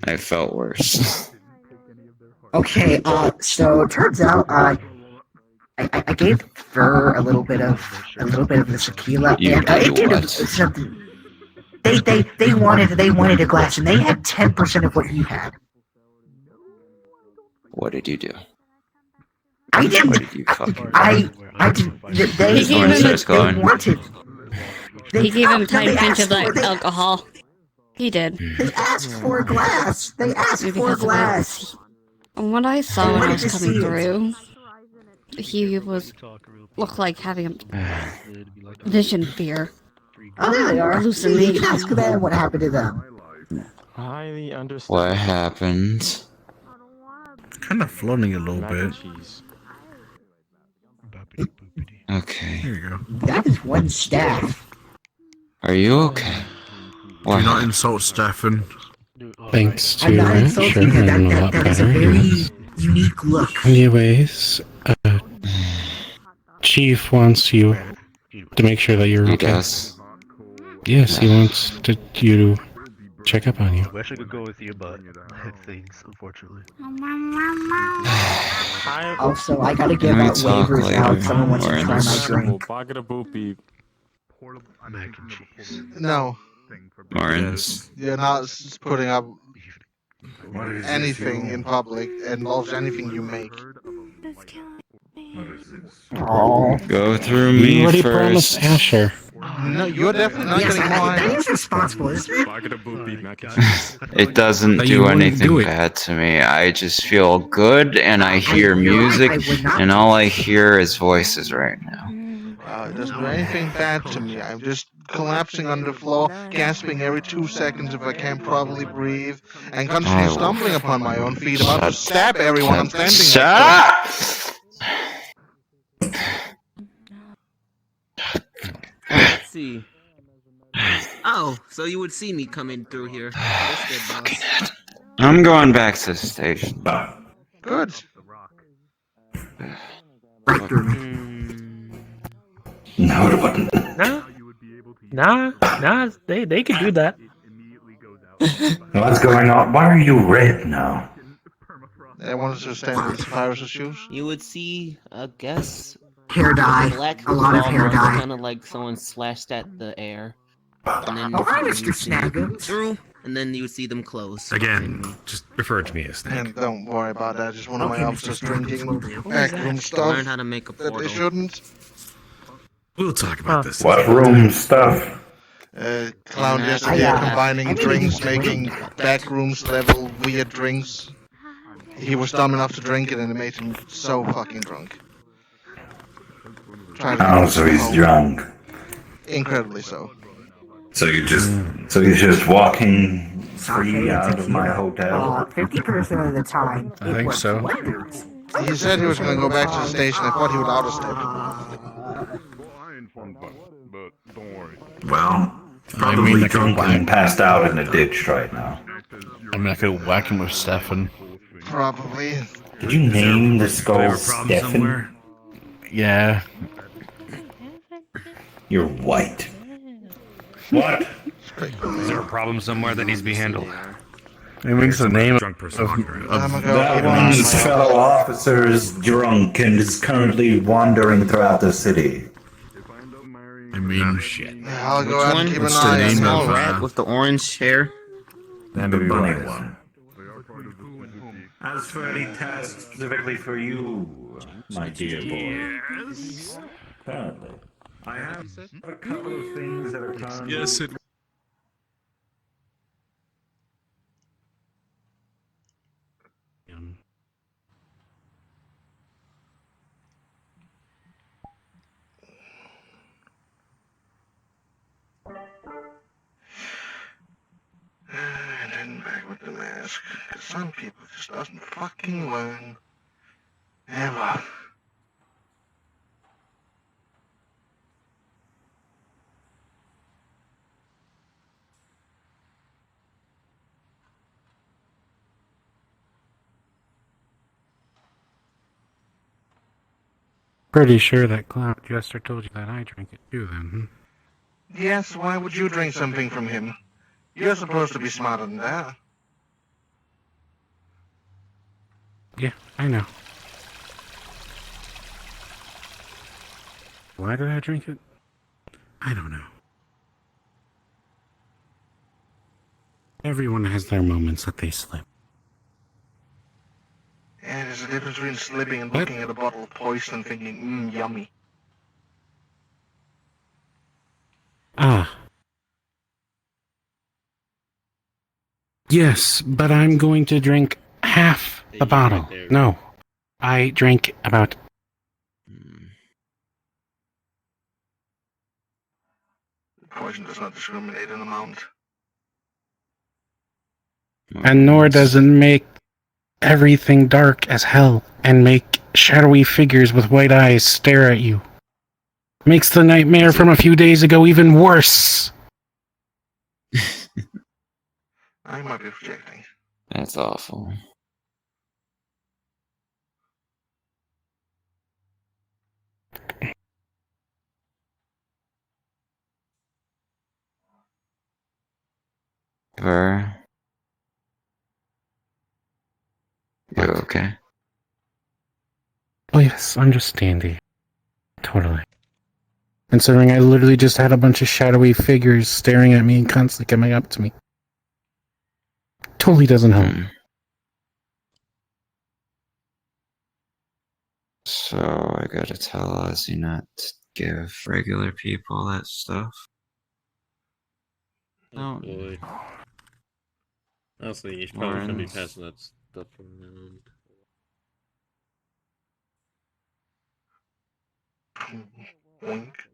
I felt worse. Okay, so turns out, I gave Fur a little bit of the tequila, You and did it did what? something. They wanted a glass, and they had 10% of what you had. What did you do? I didn't. What did you fucking I didn't. They wanted. He gave him tiny they pinch asked of like for- alcohol. He did. They asked for a glass. They asked for a Because of glass. What I saw when I was wanted to coming see it. through, he looked like having vision fear. Oh, there they are. You Hallucination. can ask them what happened to them. highly understand. What happened? Kind of floating a little bit. Okay. Here you go. That is one staff. Are you okay? Do not insult Stefan. Thanks to I'm not it, insulting sure, you. I'm a lot That is a better. very Yes. unique look. Anyways, Chief wants you to make sure that you're He okay. does. Yes, he wants you to check up on you. I wish I could go with you, but I have things, unfortunately. Also, I gotta give Can we out talk waivers later, out. Someone wants to try my Lawrence? drink. Pocket of boopy. Mac and cheese. No, Lawrence. you're not putting up anything in public that involves anything you make. Oh. Go through You me already first. promised Asher. No, you're definitely not Yes, getting that mine. is responsible, isn't it? Pocket of boopy, mac and cheese. It doesn't But you do wouldn't anything do it. bad to me. I just feel good and I hear you're right, music I would not and do all it. I hear is voices right now. It doesn't do anything bad to me. I'm just collapsing on the floor, gasping every 2 seconds if I can't properly breathe, and constantly I will stumbling upon my own feet, about to Shut- stab everyone I'm standing next to. Shut Let's see. Oh, so you would see me coming through here. That's good, boss. I'm going back to the station. Good. No, Nah, they could do that. what's going on? Why are you red now? They wanted to stand in Cyrus's shoes. You would see, I guess, Hair dye. black A lot of hair dye. kind of like someone slashed at the air. And then Oh, hi, you Mr. would see Snaggums. through, and then you would see them close. Again, just refer to me as Snake. And don't worry about that. Just one of my Okay, Mr. officers Snaggums, drinking will do. backroom stuff Learn how to make a that they portal. shouldn't. We'll talk about this. What room stuff? Clown And yesterday I, combining I didn't drinks, even drink. making backrooms level weird drinks. He was dumb enough to drink it and it made him so fucking drunk. Tried to Oh, take so him he's home. drunk. Incredibly so. So he's just walking free out of my hotel. 50% of the time, I it think works so. wonders. He said he was going to go back to the station. I thought he would auto step. Well, probably drunk and passed out in a ditch right now. I'm not gonna whack him with Stefan. Probably. Did you name the Do I skull have a problem Stefan? somewhere? Yeah. You're white. What? Is there a problem somewhere that needs to be handled? He makes a name drunk person of That one's fellow officer is drunk and is currently wandering throughout the city. I mean, shit. I'll Which go out one? and keep an What's the eye on name him. Small rat with the orange hair. The bunny one. As for any tasks specifically for you, my dear boy. Apparently. I have a couple of things that are currently... Yes, it. And then back with the mask. 'Cause some people just doesn't fucking learn. Ever. Pretty sure that clown jester told you that I drank it too, then. Yes, why would you drink something from him? You're supposed to be smarter than that. Yeah, I know. Why did I drink it? I don't know. Everyone has their moments that they slip. Yeah, there's a difference between slipping and looking at a bottle of poison and thinking, yummy. Ah. Yes, but I'm going to drink half the bottle. No. I drank about... Poison does not discriminate in amount. And nor does it make everything dark as hell and make shadowy figures with white eyes stare at you. Makes the nightmare from a few days ago even worse. I might be projecting. That's awful. Ver. You okay? Oh yes, I'm just standing. Totally. Considering I literally just had a bunch of shadowy figures staring at me and constantly coming up to me. Totally doesn't help. So I gotta tell Ozzy not to give regular people that stuff. No. Boy. Honestly, you probably shouldn't be Orange. passing that stuff around. Wink.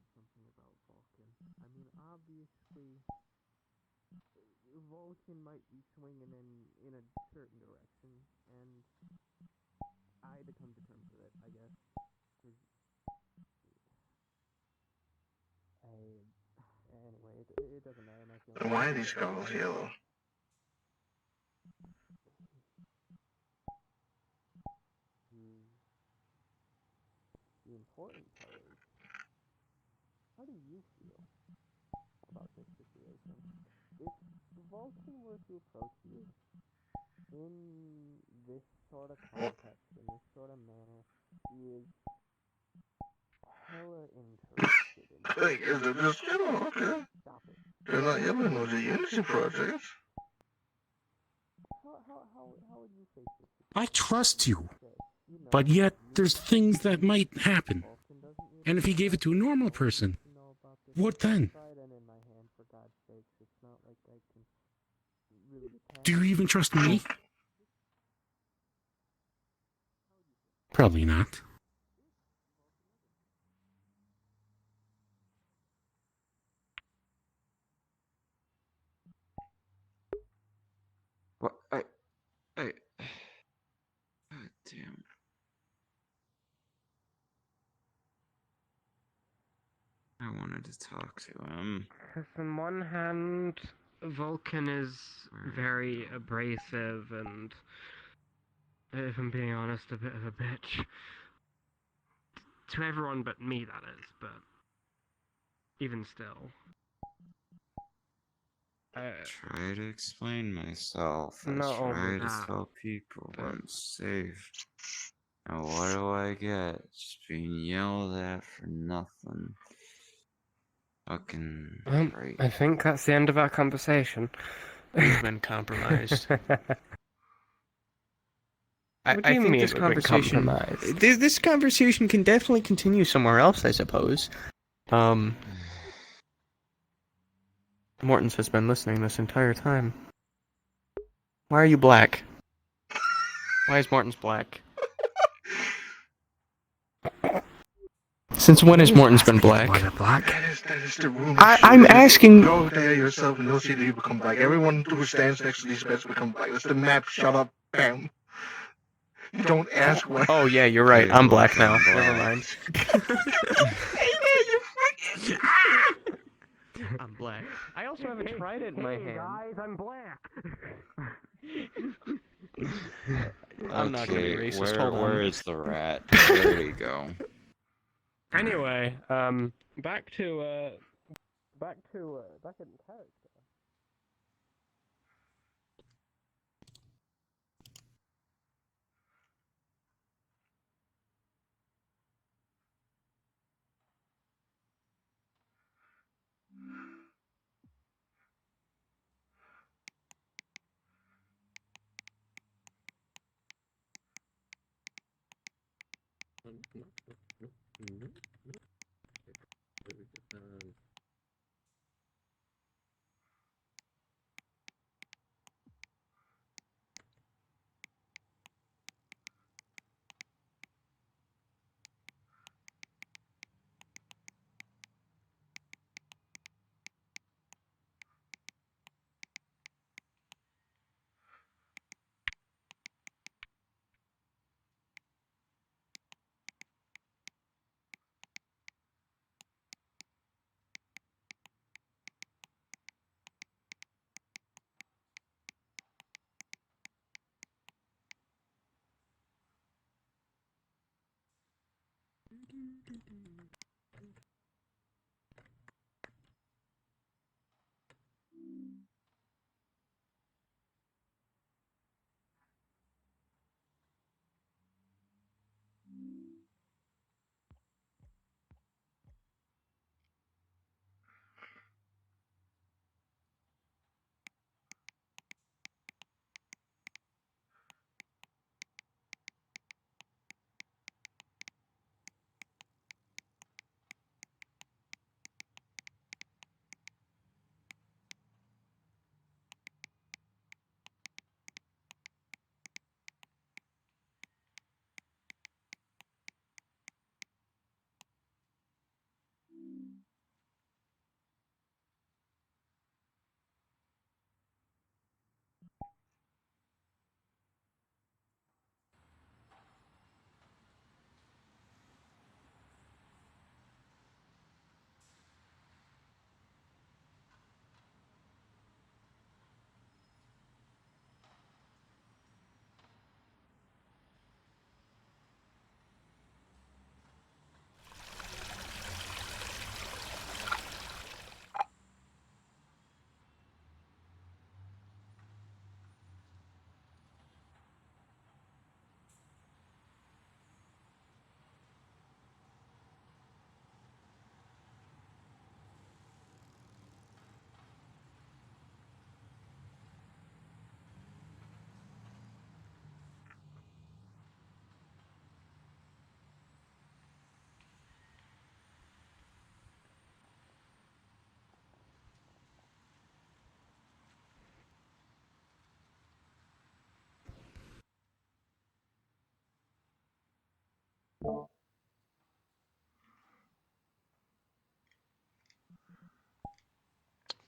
Vulcan might be swinging in a certain direction, and I had to come to terms with it, I guess. Anyway, it doesn't matter. My feelings. Then why are these goggles yellow? The important part is, how do you feel about this situation? If the Vulcan were to approach you in this sort of context, in this sort of manner, he is hella interested in I guess they're just, okay. Stop it. They're not yelling with the Unity project. How would you face this? I trust you. But yet, there's things that might happen. And if he gave it to a normal person, what then? Do you even trust me? Probably not. What? I. God damn. I wanted to talk to him. Because on one hand, Vulcan is very abrasive and, if I'm being honest, a bit of a bitch. To everyone but me, that is, but even still. Try to explain myself. I No. try to tell people I'm safe. And what do I get? Just being yelled at for nothing. Fucking great. I think that's the end of our conversation. We've been compromised. What do I you think mean this we've been conversation, compromised? this conversation can definitely continue somewhere else, I suppose. Morton's has been listening this entire time. Why are you black? Why is Morton's black? Since when has Morton's been black? That is the room. I'm asking. Go there yourself and you'll see that you become black. Everyone who stands next to these beds become black. That's the map. Shut up, bam. You don't ask why. Oh yeah, you're right. I'm black now. Never mind. I'm black. I also have a trident in my hand. Guys, I'm black. I'm not gonna be Okay, racist. Hold on. where is the rat? Where did he go? Anyway, back in character.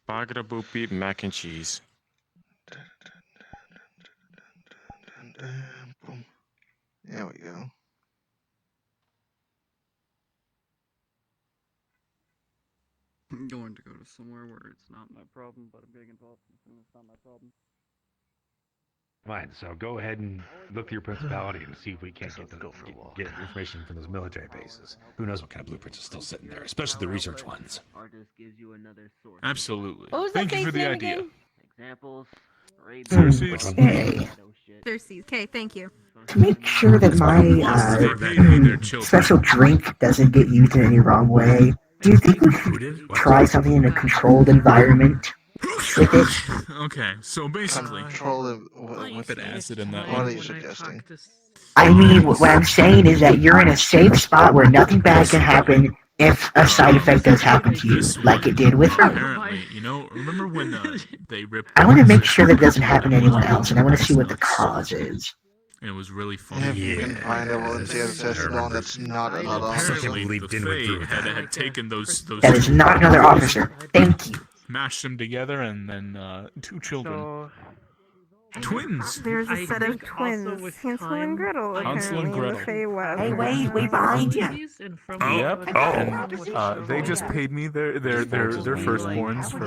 Bagada boop beep mac and cheese. Boom. There we go. I'm going to go to somewhere where it's not my problem, but I'm getting involved in something that's not my problem. Fine, so go ahead and look through your principality and see if we can't get information from those military bases. Who knows what kind of blueprints are still sitting there, especially the research ones. Absolutely. What was that Thank you for face the name idea. again? Examples. Xerxes. Hey, Cersei. Okay, thank you. to make sure that my special drink doesn't get used in any wrong way, do you think we should try something in a controlled environment with it? Okay, so basically, with acid in that What one. are you suggesting? I mean, what I'm saying is that you're in a safe spot where nothing bad can happen if a side effect does happen to you, like it did with her. Apparently, remember when they ripped? I want to make sure that it doesn't happen to anyone else, and I want to see what the cause is. And it was really funny. If we can find a volunteer to test it on, that's not another Apparently, officer. the Fae had taken those. That is not another officer. Thank you. Mashed them together, and then 2 children. Twins. There's a set of twins, Hansel and Gretel, Hansel and apparently, in the Gretel. Feywild. Hey, wait behind you. Yep. And they just paid me their firstborns for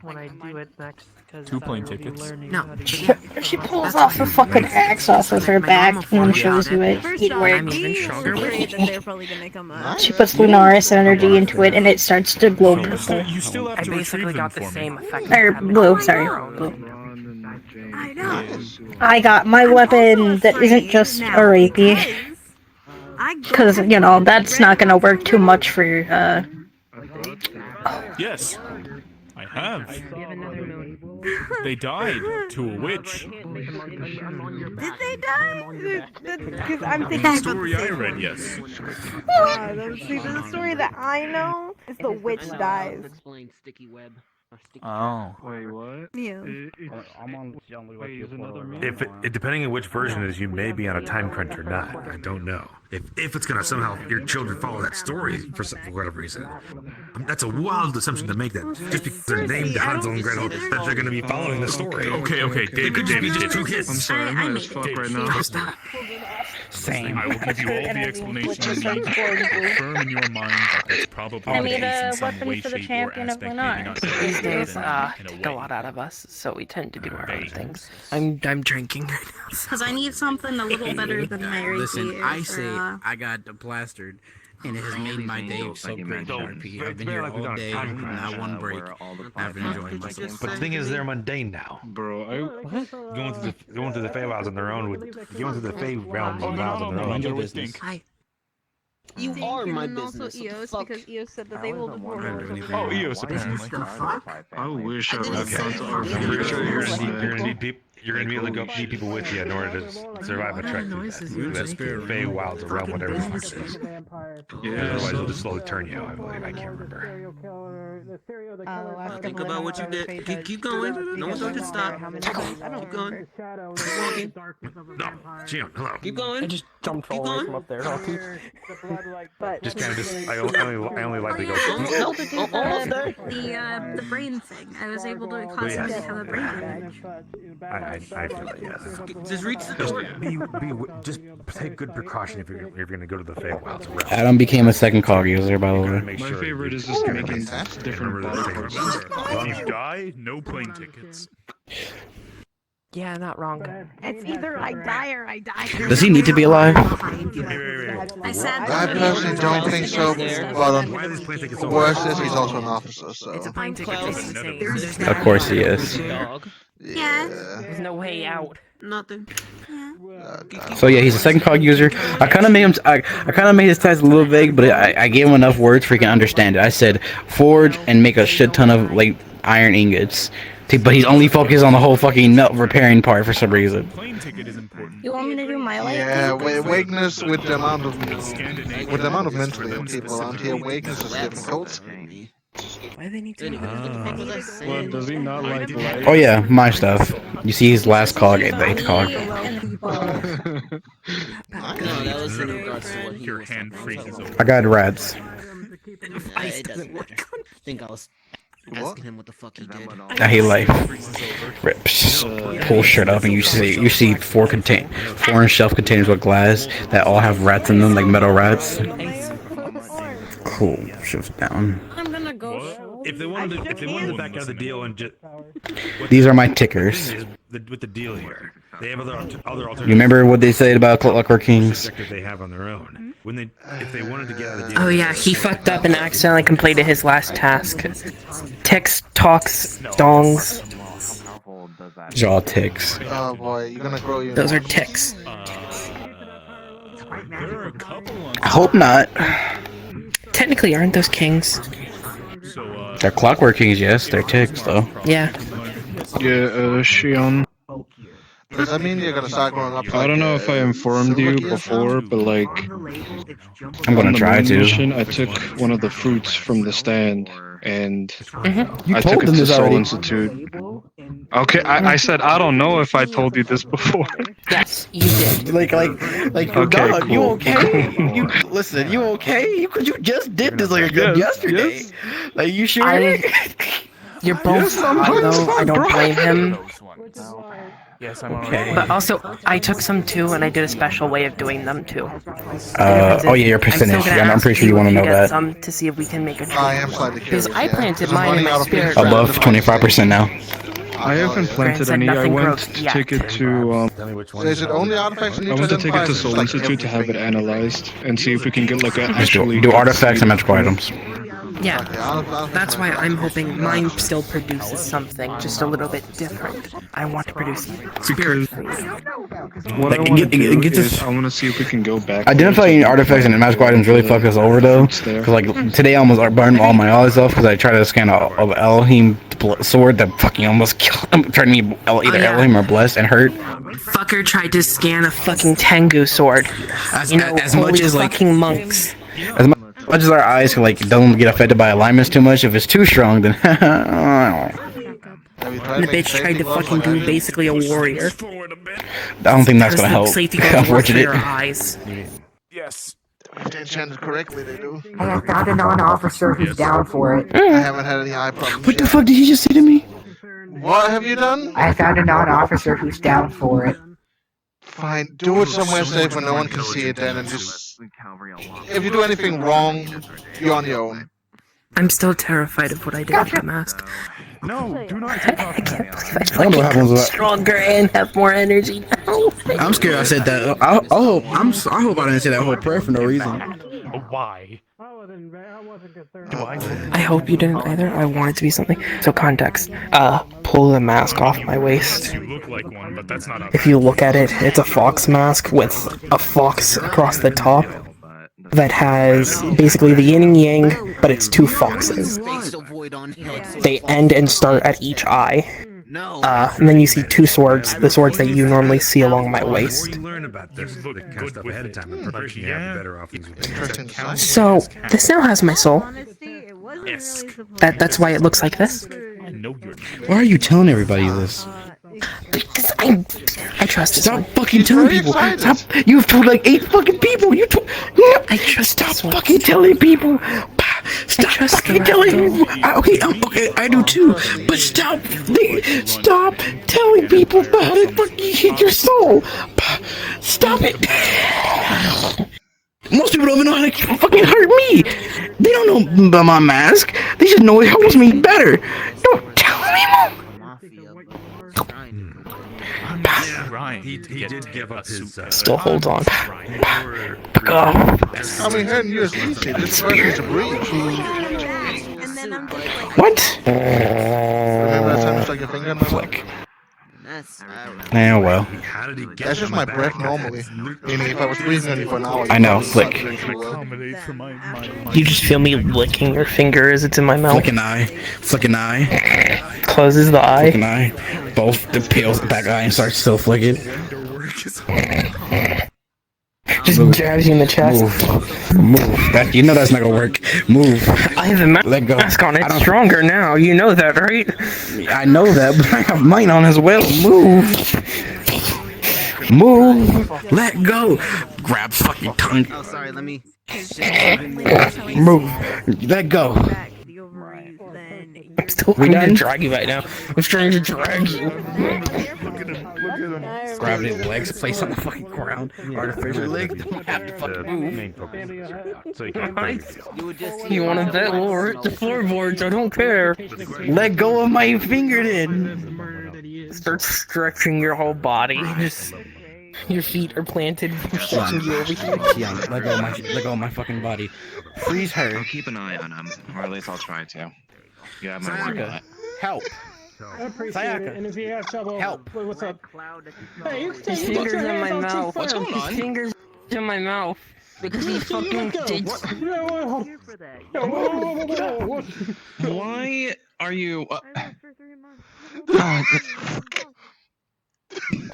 when I do it next. 2 plane tickets. No. She pulls off a fucking axe off of her back and shows you it. First Eat off, work. I'm even stronger with that they're probably gonna come up. She puts Lunaris energy into it and it starts to glow purple. You still have I to basically retrieve them got the for same me. effect. Or blue, sorry. Blue. I know. I got my weapon that isn't just a rapey. Because, that's not gonna work too much for, Yes, I have. They died to a witch. Did they die? Because I'm thinking The story I read, yes. See, the story that I know is the witch dies. Explain sticky web. Oh. Wait, what? Yeah. I'm on Depending on which version it is, you may be on a time crunch or not. I don't know. If it's gonna somehow your children follow that story for whatever reason, that's a wild assumption to make. That just because they're named Hansel and Gretel, that they're gonna be following the story. Okay, David. It could just be just 2 kids. I'm sorry, I'm high as fuck right now. Stop. Same. I will give you all the explanation you need to confirm in your mind that that's probably I the made case a in some weapon way, for the shape, or champion of aspect, maybe not Lunar. These days, in a take a way. lot out of us, so we tend to do our own things. I'm drinking right now. Because I need something a little better than my Reiki. Listen, I or, say I got plastered, and it has made my day so great. RP. I've been here all day, not one break. I've been enjoying myself. But the thing is, they're mundane now. Bro, Going through the Feywilds on their own, going through the Fey realms and wilds on their own. Mind your business. You are my and also business. EOS, Fuck. because EOS said that they will divorce. Oh, EOS apparently. I wish I would have Okay. gone to I'm pretty sure RP. you're gonna need people. You're gonna be able to go need people with you in order to survive a trek through that Fey wilds around whatever the fuck it is. Yeah, Otherwise, it'll just slowly turn you. I believe. I can't remember. Think about what you did. Keep going. No one's going to stop. Keep going. No, Jim. Hello. Keep going. I just jumped all the way from up there. Just kind of just. I only like to go. Almost there. The brain thing. I was able to cause him to have a brain damage. I feel it. Yes. Just reach the door. Just take good precaution if you're gonna go to the Feywilds. Adam became a second cog user, by the way. My favorite is just making different body parts. If you die, no plane tickets. Yeah, not wrong. It's either I die or I die. Does he need to be alive? I said I personally don't think so, but worse is he's also an officer, so. It's a plane ticket. Of course he is. Yeah. There's no way out. Nothing. So yeah, he's a second cog user. I kind of made him. I kind of made his task a little vague, but I gave him enough words for he can understand it. I said forge and make a shit ton of iron ingots. But he's only focused on the whole fucking melt repairing part for some reason. Plane ticket is important. You want me to do my life? Yeah, weakness with the amount of mentally ill people around here, weakness is difficult. Why do they need to? What, does he not like life? Oh yeah, my stuff. You see his last cog, the 8th cog. No, that was in regards to what he Your was hand talking freezes about. over. I got rats. It doesn't work. I think I was asking him what the fuck he did. I hate life. Rips. Pull shirt up and you see 4 shelf containers with glass that all have rats in them, like metal rats. Cool. Shift down. I'm gonna go. if they wanted to back out of the deal and just These are my tickers. with the deal here, they have other alternatives. You remember what they said about Clockwork Kings? They have on their own. If they wanted to get out of the deal. Oh yeah, he fucked up and accidentally completed his last task. Text talks dongs. Jaw ticks. Oh boy, you're gonna grow your. Those are ticks. I hope not. Technically, aren't those kings? They're Clockwork Kings, yes. They're ticks, though. Yeah. Yeah, Shion. Does that mean you're gonna start growing up? I don't know if I informed you before, but like, I'm gonna try to. Mission, I took one of the fruits from the stand, and You I told took it them to this Soul already. Institute. Okay, I said I don't know if I told you this before. Yes, you did. Like, Okay, dog, cool. you okay? You listen, you okay? Because you just did this like yesterday. Yes. Like, you sure? You're both wrong, though. I don't blame him. Yes, I'm Okay. But also, I took some too, and I did a special way of doing them too. Oh yeah, your percentage. Yeah, I'm pretty sure you want to know that. Some to see if we can make a trade. I am slightly Because curious. I planted mine in my spirit. Above 25% now. I haven't planted any. I went to take it to. So is it only artifacts and I went to take it to identifiers? Soul Like Institute to have it analyzed and see if we can get like a Just actually do artifacts and magical items. Yeah, that's why I'm hoping mine still produces something just a little bit different. I want to produce spirit food. What I want to do is I want to see if we can go back. Identifying artifacts and magical items really fuck us over though. Cause like today I almost burned all my eyes off because I tried to scan a Elohim sword that fucking almost killed him, turned me either Elohim or blessed and hurt. Fucker tried to scan a fucking Tengu sword. As holy much as like fucking monks. as much as our eyes like don't get affected by alignments too much, if it's too strong, then The bitch tried to fucking do basically a warrior. I don't think that's gonna help. Safety goggles work for Unfortunate. your eyes. Yes. If they enchanted correctly, they do. I have found a non-officer who's down for it. I haven't had any eye problems. What the fuck did you just say to me? What have you done? I found a non-officer who's down for it. Fine, do it somewhere safe where no one can see it then, and just... If you do anything wrong, you're on your own. I'm still terrified of what I did with the mask. No, do not take off. I can't believe I I wonder what happens with that. stronger and have more energy now. I'm scared I said that. I hope I didn't say that whole prayer for no reason. Why? I hope you didn't either. I want it to be something. So context. Pull the mask off my waist. You look like one, but that's not If you look at it, it's a fox mask with a fox across the top that has basically the yin and yang, but it's two foxes. They end and start at each eye. And then you see two swords, the swords that you normally see along my waist. Learn about this kind of stuff ahead of time. In preparation, you have better off things. So, this now has my soul. Yes. That's why it looks like this. Why are you telling everybody this? Because I trust this Stop one. fucking telling people. Stop. You've told like 8 fucking people. You told. I trust Stop this one. fucking telling people. Stop trust fucking the telling raptor. people. Okay, I do too. But stop telling people how to fucking hit your soul. Stop it. Most people don't even know how to fucking hurt me. They don't know about my mask. They just know it helps me better. Don't tell me more. Ryan, He did give up his. Still holds on. Fuck off. I mean, here in USDC, this person is a breach. What? Remember that time you stuck your finger in my flick? Yeah, well. How did he get That's just my breath normally. Meaning, if I was breathing on you for an hour, I know, you'd flick. probably suck really well. accommodate for my You just feel me licking your finger as it's in my mouth. Flicking eye. Flicking eye. Closes the eye. Flicking eye. Both the peels back eye and starts still flicking. Just jabs you in the chest. Move. That, you know that's not gonna work. Move. I have a Let go. mask on. I It's don't- stronger now. You know that, right? I know that, but I have mine on as well. Move. Move. Let go. Grab fucking tongue. Oh, sorry, let me. Move. Let go. I'm still trying to drag you right now. I'm trying to drag you. Gravity legs placed on the fucking ground. Artificial legs don't have to fucking move. You want to bet? We'll hurt the floorboards. I don't care. Let go of my finger then. Start stretching your whole body. Just your feet are planted. I'm stretching you over here. Young, let go of my fucking body. Freeze her. I'll keep an eye on him, or at least I'll try to. You have my word on it. Help. I appreciate it, and if you have trouble, help. What's up? Hey, you His fingers in my mouth. What's going on? His fingers in my mouth because he fucking did. Why are you?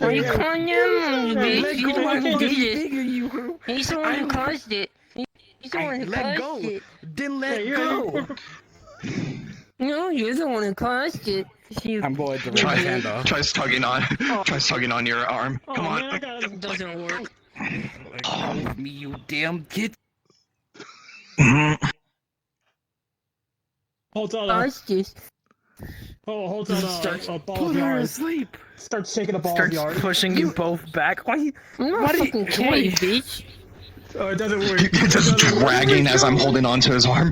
Are you calling him? He's the one who did it. He's the one who caused it. He's the one who caused it. Then let go. No, you're the one who caused it. I'm going to try tugging on your arm. Come on. It doesn't work. Oh, me, you damn kid. Hold on. Hold on. Starts a ball putting of her yarn. asleep. Start shaking a ball of Starts yarn. pushing you both back. Why? I'm not fucking kidding, bitch. Oh, it doesn't work. You're just dragging as I'm holding onto his arm.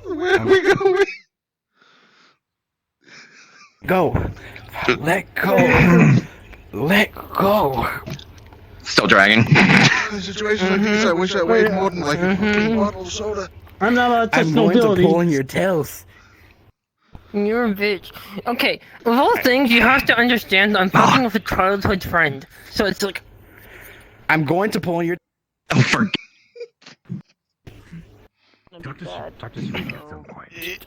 Where are we going? Go. Let go. Let go. Still dragging. In situations like these, I wish I weighed more than like a fucking bottle of soda. I'm not allowed to touch I'm going nobility. to pull in your tails. You're a bitch. Okay, of all things, you have to understand I'm fucking with a childhood friend. So it's like... I'm going to pull in your...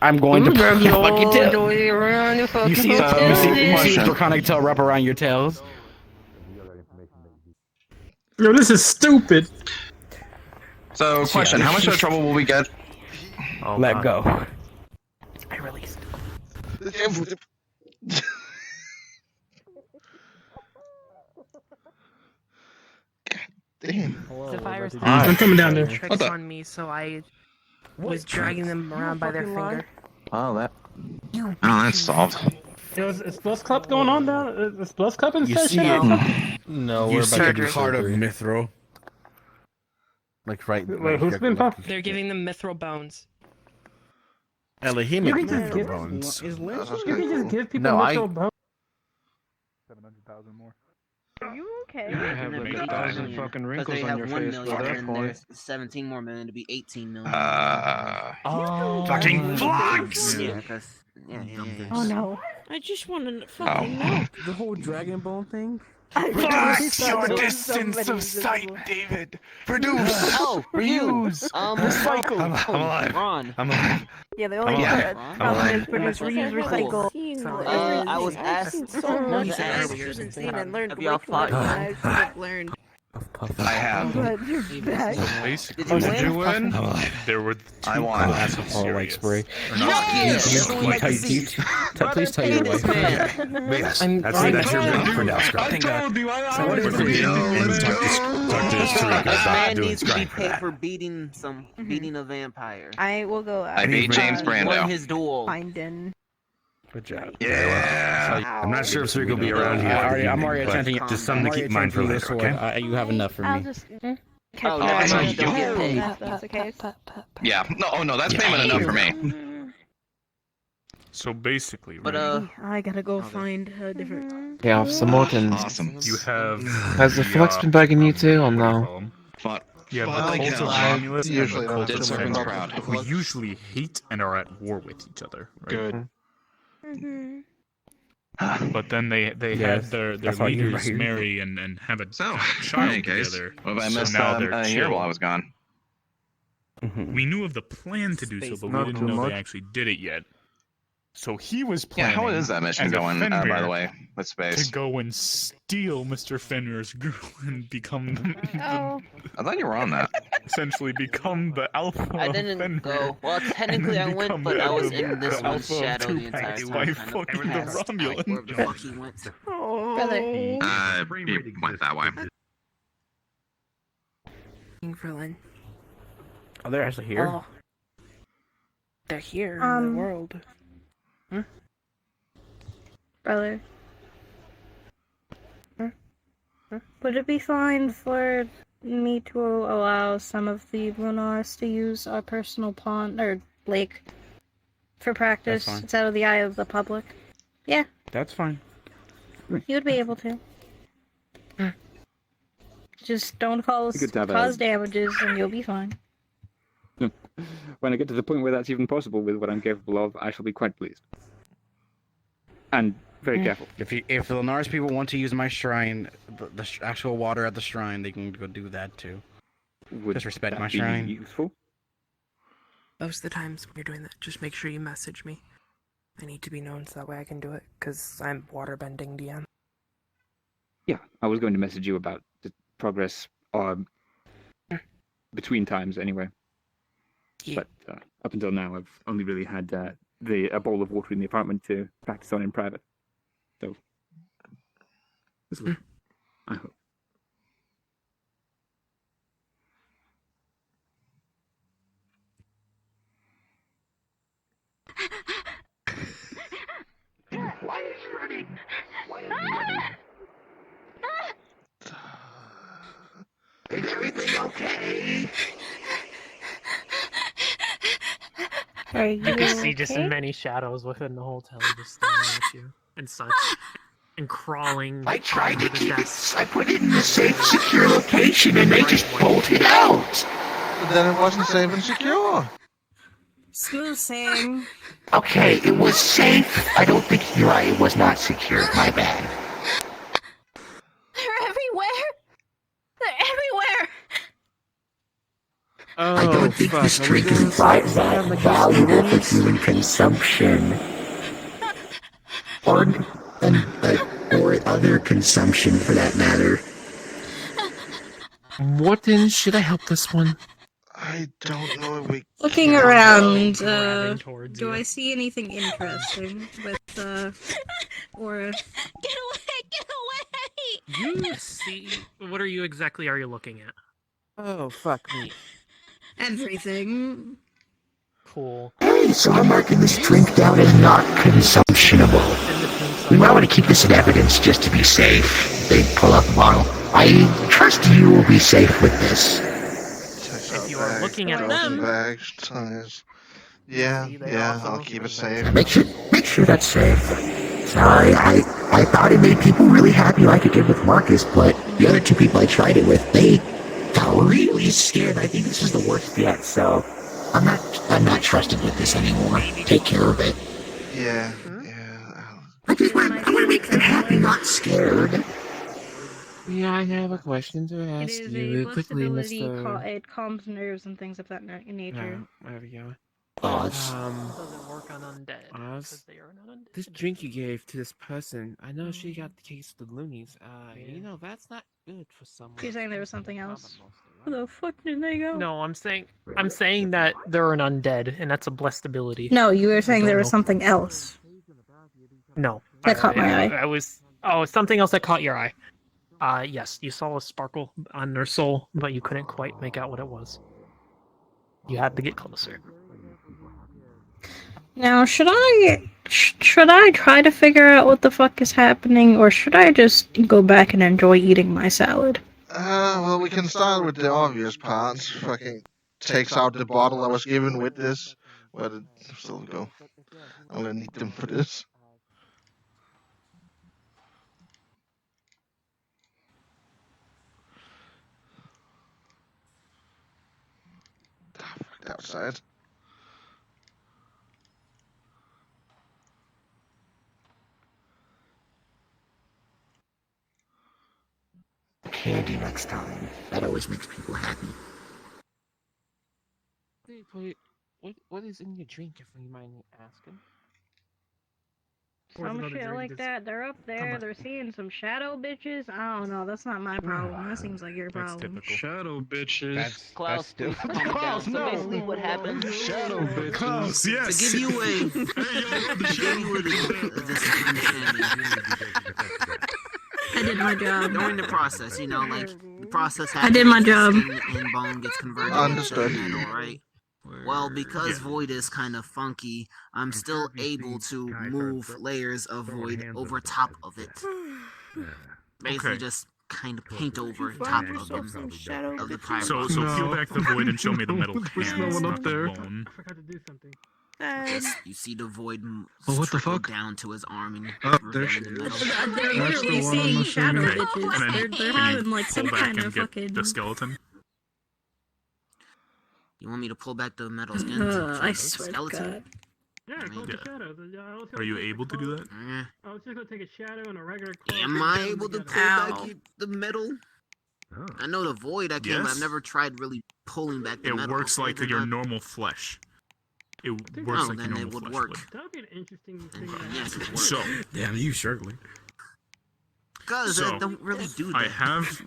I'm going to pull your fucking tail. You see his draconic tail wrap around your tails? Yo, this is stupid. So, question: how much trouble will we get? Let go. I released. Damn. The virus I'm coming down there. tricks on me, so I was dragging them around by their finger. Oh, that's solved. Yo, is Plus Cup going on down? Is Plus Cup in You session? see it? No, You we're see about a to do part of surgery. Mithril. Like right. Wait, who's been pumped? They're giving them mithril bones. Elohimic You can just give- bones. You can just give people No, mithril bones. 700,000 more. Are you okay? You have like 1,000 fucking wrinkles on your face by that point. There's 17 more million to be 18 million. Fucking frogs! Yeah, cause yeah. Oh no. I just want to fucking know. The whole dragon bone thing? Reduce your distance of sight, David. Produce. Oh, reuse. Recycle. I'm alive. Ron. I'm alive. Yeah, the only problem is produce, reuse, recycle. I was asked. So much asked. and learned Have y'all way fought? more than I should have learned. I have. But you're back. Basically, Did you win? There were I won. Oh, like spray. Yes! Please tell your wife. That's your big for now, Scott. I told you. Talk to Sarika This about man doing needs to be scribe for paid that. for beating a vampire. I will go. I beat James Won Brando. his duel. Finding. Good job. Yeah. I'm not sure if Sarika will be around here. I'm already but attempting. just something to keep in mind for later, okay? You have enough for I'll me. just. Oh, no, that's I why don't you don't get paid. That's the case. Yeah. No, that's payment enough for me. So basically, But I gotta go find a different. Yeah, some more things. Awesome. you have. Has the Flux been bugging you too, or no? Fought. Yeah, Fuck but the cult of hell. Romulus and Usually the cult Dead of Serpent's Fenrir, proud. who usually hate and are at war with each other. Right? Good. Mhm. But then they had their that's all you leaders write. marry and have a So, child in any case, together. what have I So missed now they're a year chill. while I was gone? We knew of the plan to do so, but we didn't know they actually did it yet. So he was Yeah, planning. how is that mission as a going, by Fenrir, the way, with space? to go and steal Mr. Fenrir's girl and become Oh. I thought you were on that. essentially become the alpha I of didn't Fenrir. go. Well, and technically then I went, become but the I was alpha- in this the one's alpha of shadow the Tupac entire time. by Kind of fucking the past, Romulans. wherever the fuck he went. Brother. He went that way. Berlin. Oh, they're actually here. Oh. They're here in the world. Brother. Would it be fine for me to allow some of the Lunars to use our personal pond or lake for practice? That's fine. It's out of the eye of the public. Yeah, That's fine. you would be able to. Just don't Good to have cause damages and you'll be fine. When I get to the point where that's even possible with what I'm capable of, I shall be quite pleased. And very careful. If the Linares people want to use my shrine, the actual water at the shrine, they can go do that too. Just respect that my be shrine. useful? Most of the times when you're doing that, just make sure you message me. I need to be known so that way I can do it, because I'm waterbending DM. Yeah, I was going to message you about the progress between times anyway. Yeah. But up until now, I've only really had a bowl of water in the apartment to practice on in private. So, this will, I hope. Why is he running? Why is he running? Is everything okay? Are You can see okay? just many shadows within the hotel just staring at you and such. And crawling. I tried to under the keep desk. it. I put it in a safe, secure location, and they just bolted out. But then it wasn't safe and secure. Smooth saying. Okay, it was safe. I don't think you're right. It was not secure. My bad. They're everywhere. They're everywhere. I don't think this drink is that valuable for human consumption. Or other consumption, for that matter. Morton, should I help this one? I don't know if we. Looking can. around, Grabbing towards do you. I see anything interesting with Aura? Get away! You see, what are you looking at? Oh, fuck me. Everything. Cool. Hey, so I'm marking this drink down as not consumptionable. We might want to keep this in evidence just to be safe. They pull out the bottle. I trust you will be safe with this. If you are looking at them, bags, ties. Yeah, I'll keep it safe. Make sure that's safe. Sorry, I thought it made people really happy like it did with Marcus, but the other two people I tried it with, they got really scared. I think this is the worst yet, so I'm not trusted with this anymore. Take care of it. Yeah. I want to make them happy, not scared. Yeah, I have a question to It ask is you a quickly, ability. Mr. It calms nerves and things of that nature. There we go. doesn't work on undead. Oz, Because they are not undead. this drink you gave to this person, I know she got the case of the loonies. You know, that's not good for someone. You're saying there was something else? Where the fuck did they go? No, I'm saying that they're an undead, and that's a blessed ability. No, you were saying I there don't was know. something else. No. That caught my eye. I was. Oh, something else that caught your eye. Yes, you saw a sparkle on their soul, but you couldn't quite make out what it was. You had to get closer. Now, should I try to figure out what the fuck is happening, or should I just go back and enjoy eating my salad? Well, we can start with the obvious parts. Fucking takes out the bottle I was given with this. Where did it still go? I'm gonna need them for this. Outside. Candy next time. That always makes people happy. What is in your drink, if you mind me asking? Some shit like that. They're up there. They're seeing some shadow bitches. I don't know. That's not my problem. That seems like your problem. Shadow bitches. Klaus, please calm down. So basically what happened... Shadow bitches. Klaus, yes. To give you away. I did my job. During the process, you know, like, the process I did my happens, job. And bone gets converted. Understood. Into metal, right? Well, because Void is kind of funky, I'm still able to move layers of Void over top of it. Basically, just kind of paint over top of them of the private. So peel back the void and show me the metal hands, not the bone. Just, you see the Void what the trickle fuck? down to his arm and there she revealing the metal. They're That's the literally one on seeing the shadow thing. bitches. And then They're can having you like pull some back kind and of get fucking. the skeleton? You want me to pull back the metal skin? I swear to skeleton? God. Yeah, Yeah. close the shadows. Are you able to do that? I was just gonna take a shadow and a regular close. Am I able to pull back the metal? Oh. I know the Void I can, but I've never tried really pulling back the It metal. works like your normal flesh. It works like your normal flesh would. That would be an interesting thing. Yes, it works. So, damn, you struggling. Because I don't really do that. I have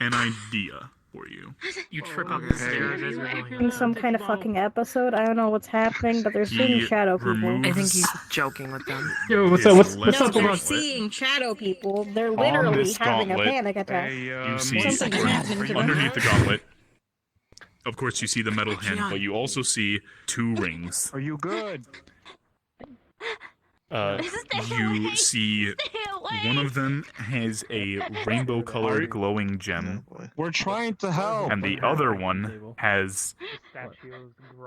an idea for you. You trip up the stairs as you're going. In some kind of fucking episode, I don't know what's happening, but they're seeing shadow people. I think he's joking with them. Yo, what's up? What's No, up? they're seeing shadow people. They're literally having a panic attack. You see Something's happening to them. underneath the gauntlet. Of course, you see the metal hand, but you also see 2 rings. Are you good? You see one of them has a rainbow-colored glowing gem. We're trying to help. And the other one has,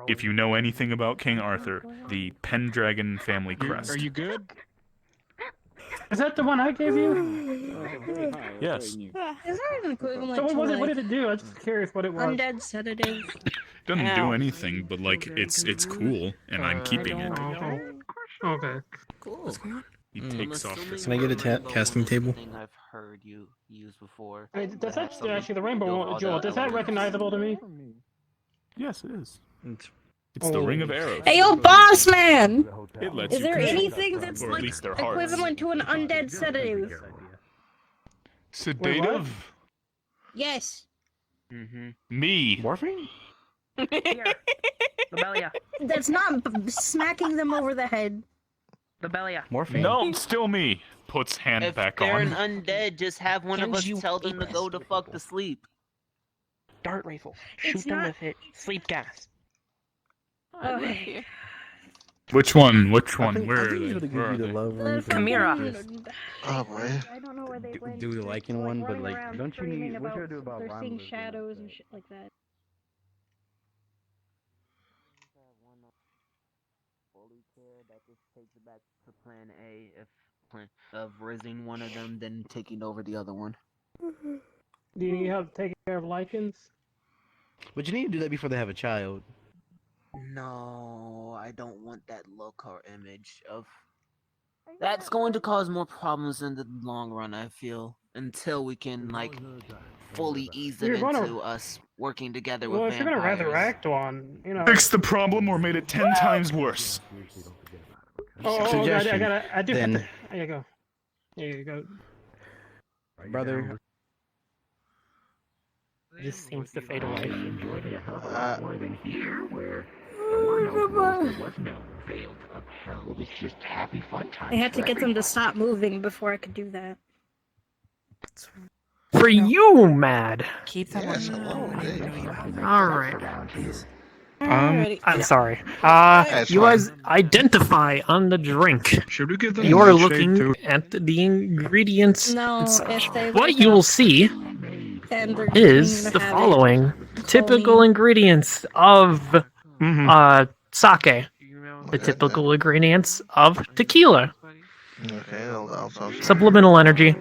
if you know anything about King Arthur, the Pendragon family crest. Are you good? Is that the one I gave you? Yes. Is there an equivalent So to what did like it do? I was just curious what it was. undead sedative? It doesn't do anything, but like it's cool, and I'm keeping it. Okay. Cool. What's going on? He takes off the Can I get a casting table? I've heard you use before. Hey, does that actually the rainbow jewel? Is that recognizable to me? Yes, it is. It's the ring of arrows. Hey, yo, boss man! It lets Is you there control anything them, that's or at like least their hearts. equivalent to an undead sedative? Sedative? Yes. Me. Morphine? Lobelia. That's not smacking them over the head. Lobelia. Morphine. No, it's still me. Puts hand If back they're on. an undead, just have one of us tell them to go to fuck to sleep. Dart rifle. Shoot them with it. Sleep gas. Okay. Which one? Which one? Where are they? Where are they? Chimera. Oh boy. I don't know where they went. Do we like in one, but like, around don't you screaming need? What should I do about about they're seeing Ron? shadows and shit like that. Fully care that this takes it back to plan A if of raising one of them, then taking over the other one. Do you need help taking care of lichens? But you need to do that before they have a child. No, I don't want that look or image of. That's going to cause more problems in the long run, I feel, until we can like fully ease it You're into gonna- us working together Well, with if you're gonna vampires. resurrect one, you know. Fixed the problem or made it 10 times worse. Suggestion, I do then- have to. There you go. There you go. Brother, This seems to fade away. I had to get them to stop moving before I could do that. For you, Mad. Keep that one. All right. Alrighty. I'm sorry. That's You fine. guys identify on the drink. Should we give them You are a shake looking too? at the ingredients. No, and such. if they What wake you will up see and they're is going the to have following typical ingredients of sake. The typical ingredients of tequila. Okay, I'll Subliminal energy.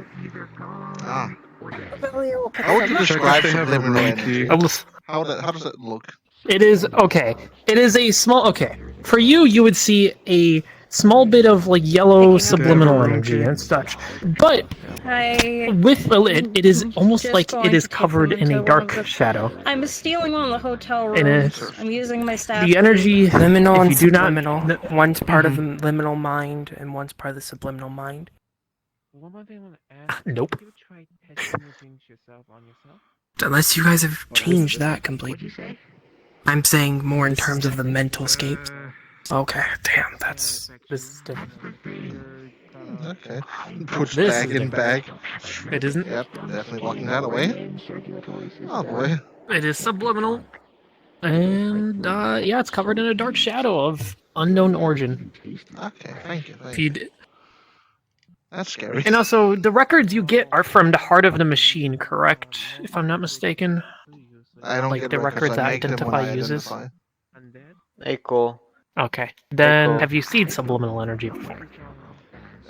Ah. it. How would you describe They have a subliminal room energy? key. How does it look? It is okay. It is a small. Okay, for you would see a small bit of like yellow subliminal energy and such, but with it is almost just like going it is to take covered them in into a one dark of the- shadow. I'm stealing one of the hotel And rooms. it's- I'm using my staff. The energy, Liminal if and you do not, subliminal. One's part of the liminal mind, and one's part of the subliminal mind. One more thing I want to ask. Nope. Have you tried testing your things yourself on yourself? Unless you guys have changed that completely. I'm saying more in terms of the mental scape. Okay, damn, that's this is different. Okay. Puts This bag is in bag. It isn't. Yep, definitely walking that away. Oh boy. It is subliminal. And yeah, it's covered in a dark shadow of unknown origin. Okay, thank you. If you That's scary. And also, the records you get are from the heart of the machine, correct? If I'm not mistaken. I don't like get the records, records I that make them when identify I users. identify. Hey, cool. Okay. Then, cool. have you seen subliminal energy before?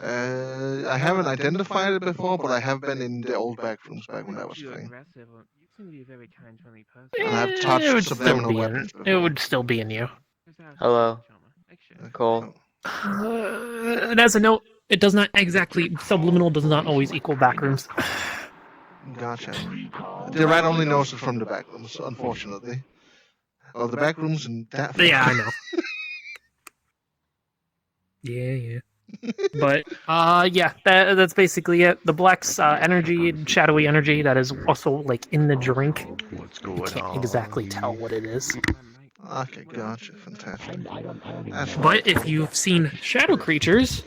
I haven't identified it before, but I have been in the old back rooms back when that was a thing. And I've It touched would still subliminal be weapons in. It before. would still be in you. Hello. Cool. And as a note, it does not exactly subliminal does not always equal backrooms. Gotcha. The rat only knows it from the back rooms, unfortunately. Well, the back rooms and that. Yeah, I know. Yeah. But yeah, that's basically it. The black's energy, shadowy energy, that is also like in the drink. You can't exactly tell what it is. Okay, gotcha. Fantastic. But if you've seen shadow creatures,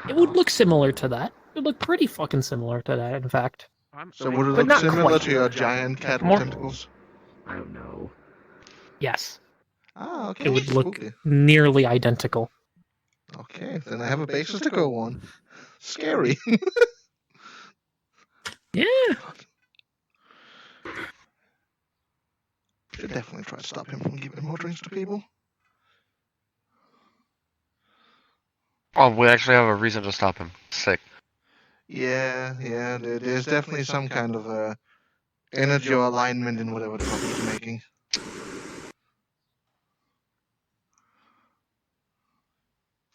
it would look similar to that. It would look pretty fucking similar to that, in fact. So would it But look not similar quite. to your giant cat with More- tentacles? I don't know. Yes. Ah, okay. It would look Spooky. nearly identical. Okay, then I have a basis to go on. Scary. Yeah. Should definitely try to stop him from giving more drinks to people. Oh, we actually have a reason to stop him. Sick. Yeah, there's definitely some kind of energy or alignment in whatever the fuck he's making.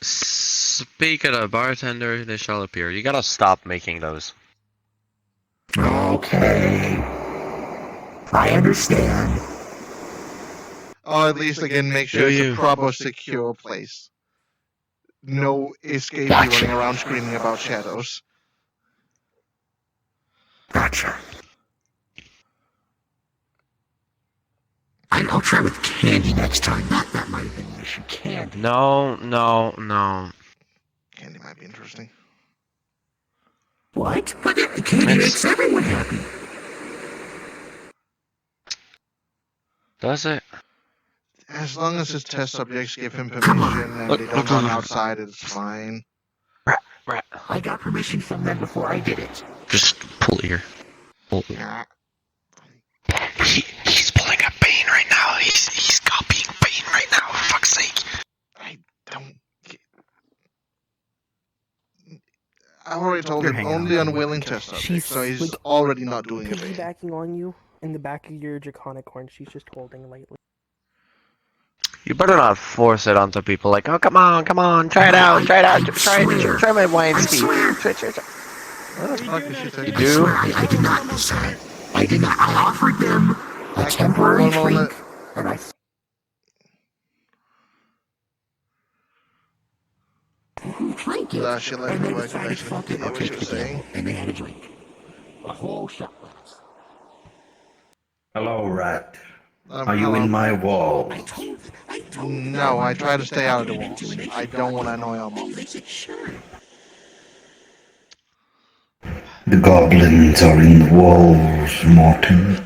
Speak of the bartender, they shall appear. You gotta stop making those. Okay. I understand. Or at least, again, make sure it's a proper, secure place. No escapee running around screaming about shadows. Gotcha. I'll try with candy next time. That might have been an issue. Candy. No. Candy might be interesting. What? But candy makes everyone happy. Does it? As long as his test subjects give him permission and they don't run outside, it's fine. Rat. I got permission from them before I did it. Just pull here. Pull. He's pulling a Bane right now. He's copying Bane right now, for fuck's sake. I've already told him only unwilling test subjects, so he's already not doing it. Piggybacking on you in the back of your draconic horn, she's just holding lightly. You better not force it onto people like, oh, come on, try it out, try my wine speed. Try. What the fuck is she taking? You do? I did not decide. I did not. I offered them a temporary drink, and I. Drink it. She let me work and actually hear what you're saying. And they had a drink. A whole shot glass. Hello, Rat. Are you in my walls? No, I try to stay out of the walls. I don't want to annoy our mom. The goblins are in the walls, Morton.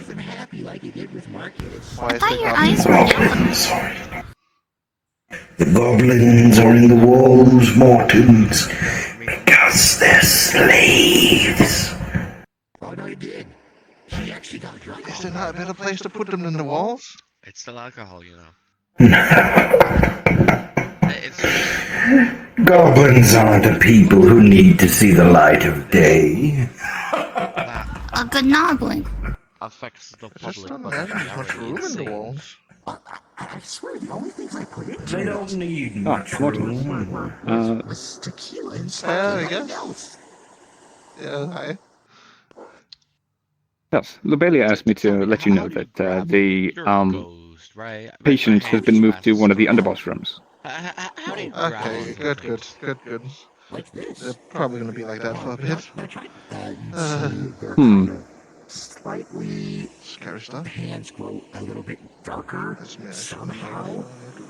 Why is the Goblins, sorry. The goblins are in the walls, Mortons, because they're slaves. What I did. She actually got drunk. Is there not a better place to put them than the walls? It's still alcohol, you know. Goblins aren't the people who need to see the light of day. A good nobbling. Affects the public. There's much room in the walls. I swear the only things I put into They don't need much room. room. Was tequila and I nothing guess. else. Yeah, hi. Yes, Lobelia asked me to let you know that the patient has been moved to one of the underboss rooms. Okay, good. They're probably going to be like that for a bit. Slightly scary stuff. Hands grow a little bit darker somehow.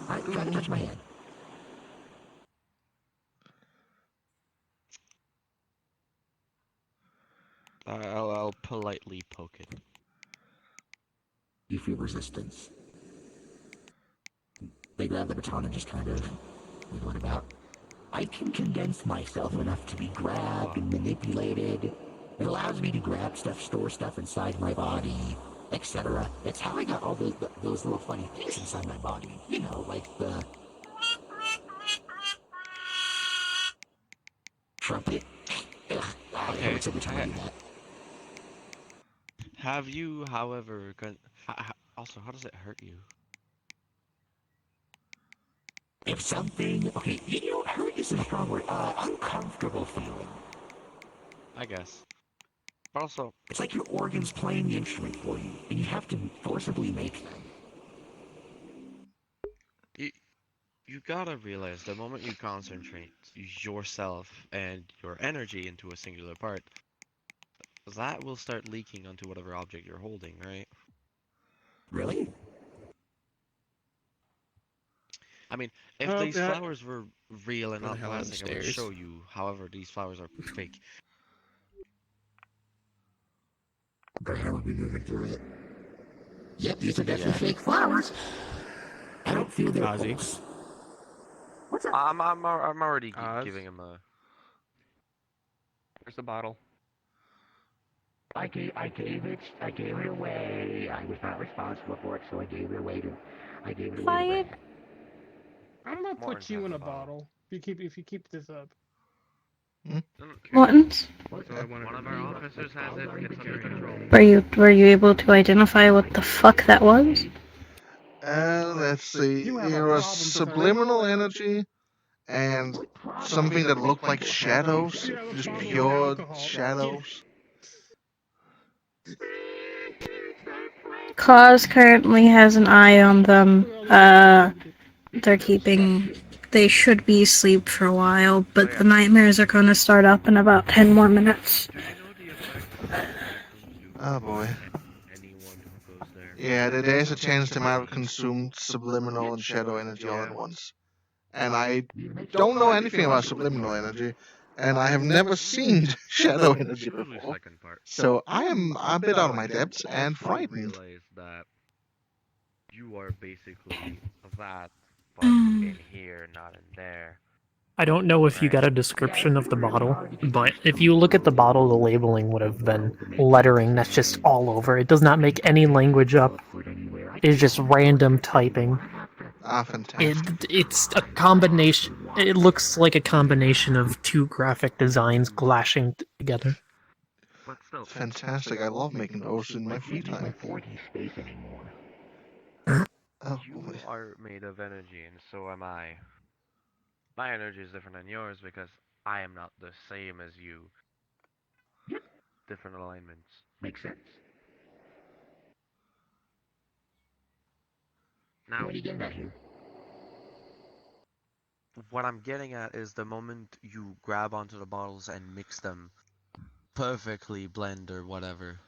I gotta touch my hand. I'll politely poke it. You feel resistance. They grab the baton and just kind of wiggle it about. I can condense myself enough to be grabbed and manipulated. It allows me to grab stuff, store stuff inside my body, etc. That's how I got all those little funny things inside my body. You know, like the trumpet. Ugh, it hurts every time I do that. Have you, however, also, how does it hurt you? If something, okay, you know, hurt is a strong word. Uncomfortable feeling. I guess. But also, it's like your organs playing the instrument for you, and you have to forcibly make them. You gotta realize the moment you concentrate yourself and your energy into a singular part, that will start leaking onto whatever object you're holding, right? Really? I mean, if these flowers were real and not plastic, I would show you. However, these flowers are fake. The hell are we moving through it? Yep, these are definitely fake flowers. I don't feel their pulse. What's up? I'm already giving him a. Where's the bottle? I gave it away. I was not responsible for it, so I gave it away. I gave it away. I'm gonna put you in a bottle if you keep this up. What? One of our officers has it. It's under control. Were you able to identify what the fuck that was? Let's see. It was subliminal energy and something that looked like shadows, just pure shadows. Cause currently has an eye on them. They should be asleep for a while, but the nightmares are gonna start up in about 10 more minutes. Oh boy. Yeah, there's a chance they might have consumed subliminal and shadow energy all at once. And I don't know anything about subliminal energy, and I have never seen shadow energy before. So I am a bit out of my depths and frightened. That you are basically that, but in here, not in there. I don't know if you got a description of the bottle, but if you look at the bottle, the labeling would have been lettering that's just all over. It does not make any language up. It's just random typing. Ah, fantastic. It's a combination. It looks like a combination of two graphic designs clashing together. Fantastic. I love making those in my free time. Oh, you are made of energy, and so am I. My energy is different than yours because I am not the same as you. Different alignments. Makes sense. Now, what are you getting at here? What I'm getting at is the moment you grab onto the bottles and mix them, perfectly blend or whatever,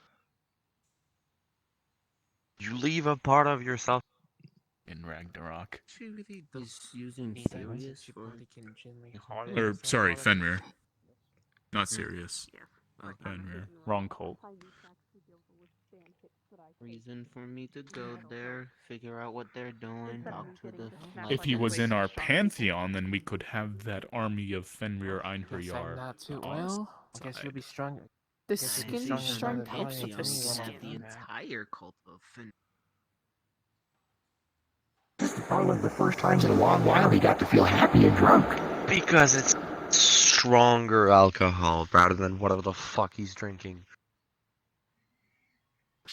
you leave a part of yourself in Ragnarok. She really does using serious for Or sorry, Fenrir. Not serious. Fenrir. Wrong cult. Reason for me to go there, figure out what they're doing, talk to the. If he was in our pantheon, then we could have that army of Fenrir Einherjar. Not too well. I guess you'll be stronger. The skinny, strong pacifist. Have the entire cult of Fenrir. Probably the first times in a long while he got to feel happy and drunk. Because it's stronger alcohol rather than whatever the fuck he's drinking.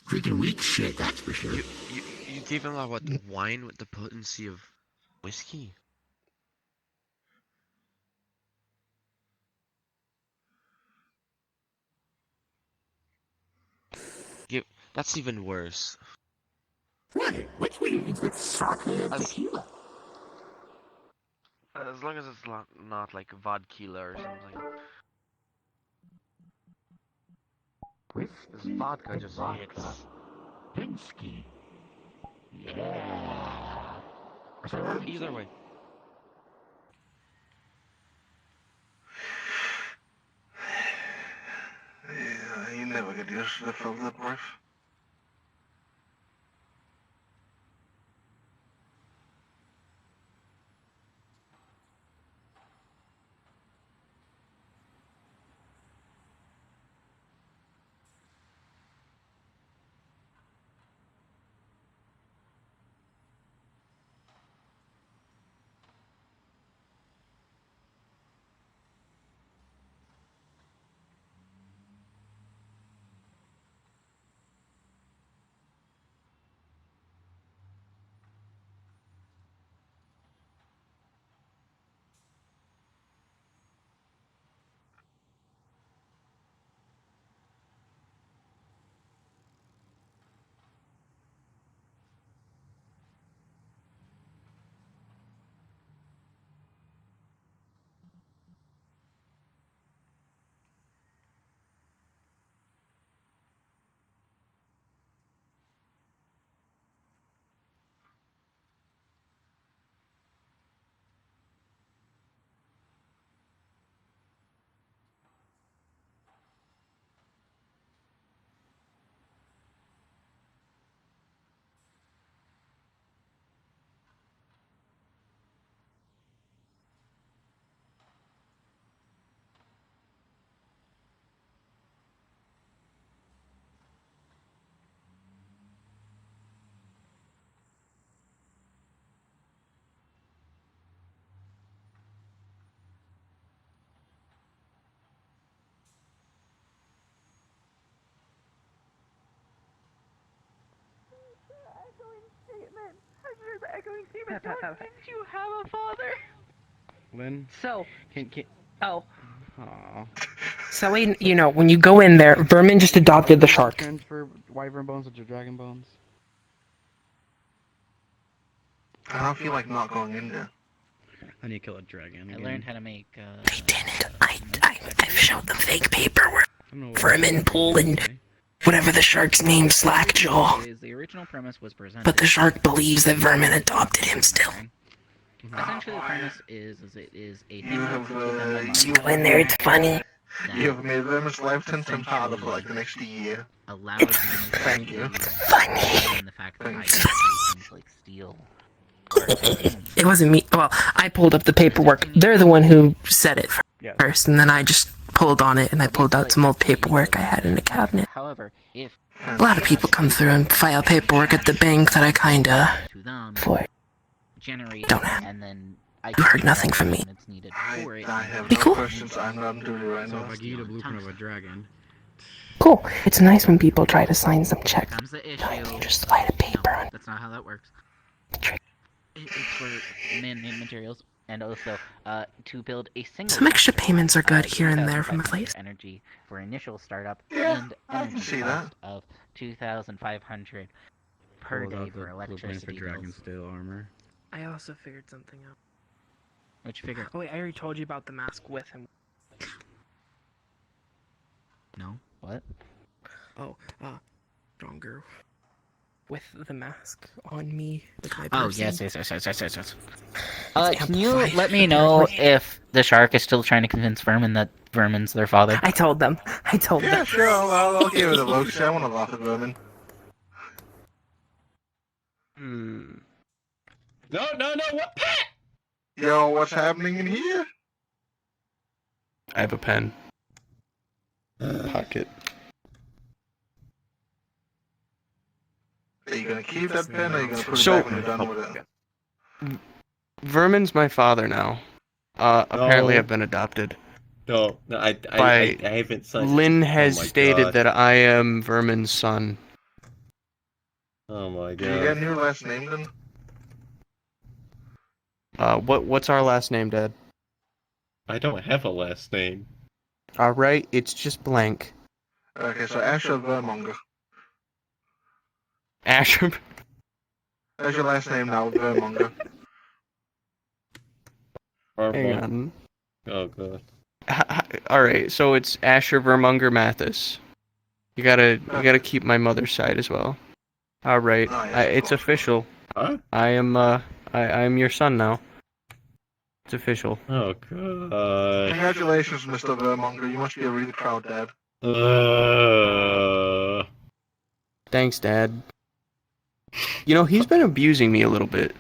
Drinking weak shit, that's for sure. You gave him what, wine with the potency of whiskey? That's even worse. What? What's weird? It's sake and tequila. As long as it's not like vodka or something. This vodka just hits. Pinsky. Yeah. Either way. Yeah, you never get used to the filter breath. Didn't you have a father? Lynn? So, Can... oh. Aw. So, you know, when you go in there, Vermin just adopted the shark. Transfer wyvern bones into dragon bones. I don't feel like not going in there. I need to kill a dragon. I again. learned how to make. They didn't. I've showed them fake paperwork. Vermin pool and whatever the shark's name, Slackjaw. The original premise was presented. But the shark believes that Vermin adopted him still. Essentially, the premise is it is a thing Go in there, it's funny. You have made Vermin's life 10 times harder for like the next year. Allowed Thank you. Funny. The fact that I can do things like steal. It wasn't me. Well, I pulled up the paperwork. They're the one who said it first, and then I just pulled on it, and I pulled out some old paperwork I had in the cabinet. However, if A lot of people come through and file paperwork at the bank that I kinda for. generate Don't have. and then You heard nothing from me. it's needed for it. I have Be no cool. questions. I'm not doing it right So now. if I give you the blueprint of a dragon. Cool. It's nice when people try to sign some check. Comes the issue. You just slide a paper on. That's not how that works. It's for man-made materials, and also to build a single. Some extra payments are good here and there from a place. Energy for initial startup Yeah, and I can energy see cost that. of 2,500 per Pulled day out for the blueprint electricity for dragon bills. steel armor. I also figured something out. Which figure? Oh wait, I already told you about the mask with him. No. What? Oh, stronger. With the mask on me. With my Oh person. yes. It's Can you amplified. let me know if the shark is still trying to convince Vermin that Vermin's their father? I told them. Yeah, them. sure. I'll give it a look. I want to laugh at Vermin. No, what? Yo, what's happening in here? I have a pen. Pocket. Are you gonna keep that pen, or are you gonna put it So- back when you're done with it? Vermin's my father now. Apparently No. I've been adopted. No, I By haven't signed. Lynn has Oh my stated God. that I am Vermin's son. Oh my Did you get god. a new last name then? What's our last name, Dad? I don't have a last name. Alright, it's just blank. Okay, so Asher Vermonger. Asher. That's your last name now, Vermonger. Hang on. Oh god. Alright, so it's Asher Vermonger Mathis. You gotta keep my mother's side as well. Alright, it's official. Huh? I am your son now. It's official. Oh god. Congratulations, Mr. Vermonger. You must be a really proud dad. Thanks, Dad. You know, he's been abusing me a little bit.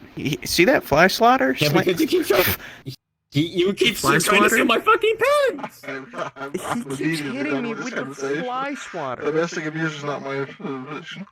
See that fly swatter? Yeah, because you keep trying. You keep Fly trying to swatter? steal my fucking pens. He keeps hitting me with the fly swatter. Domestic abuse is not my position.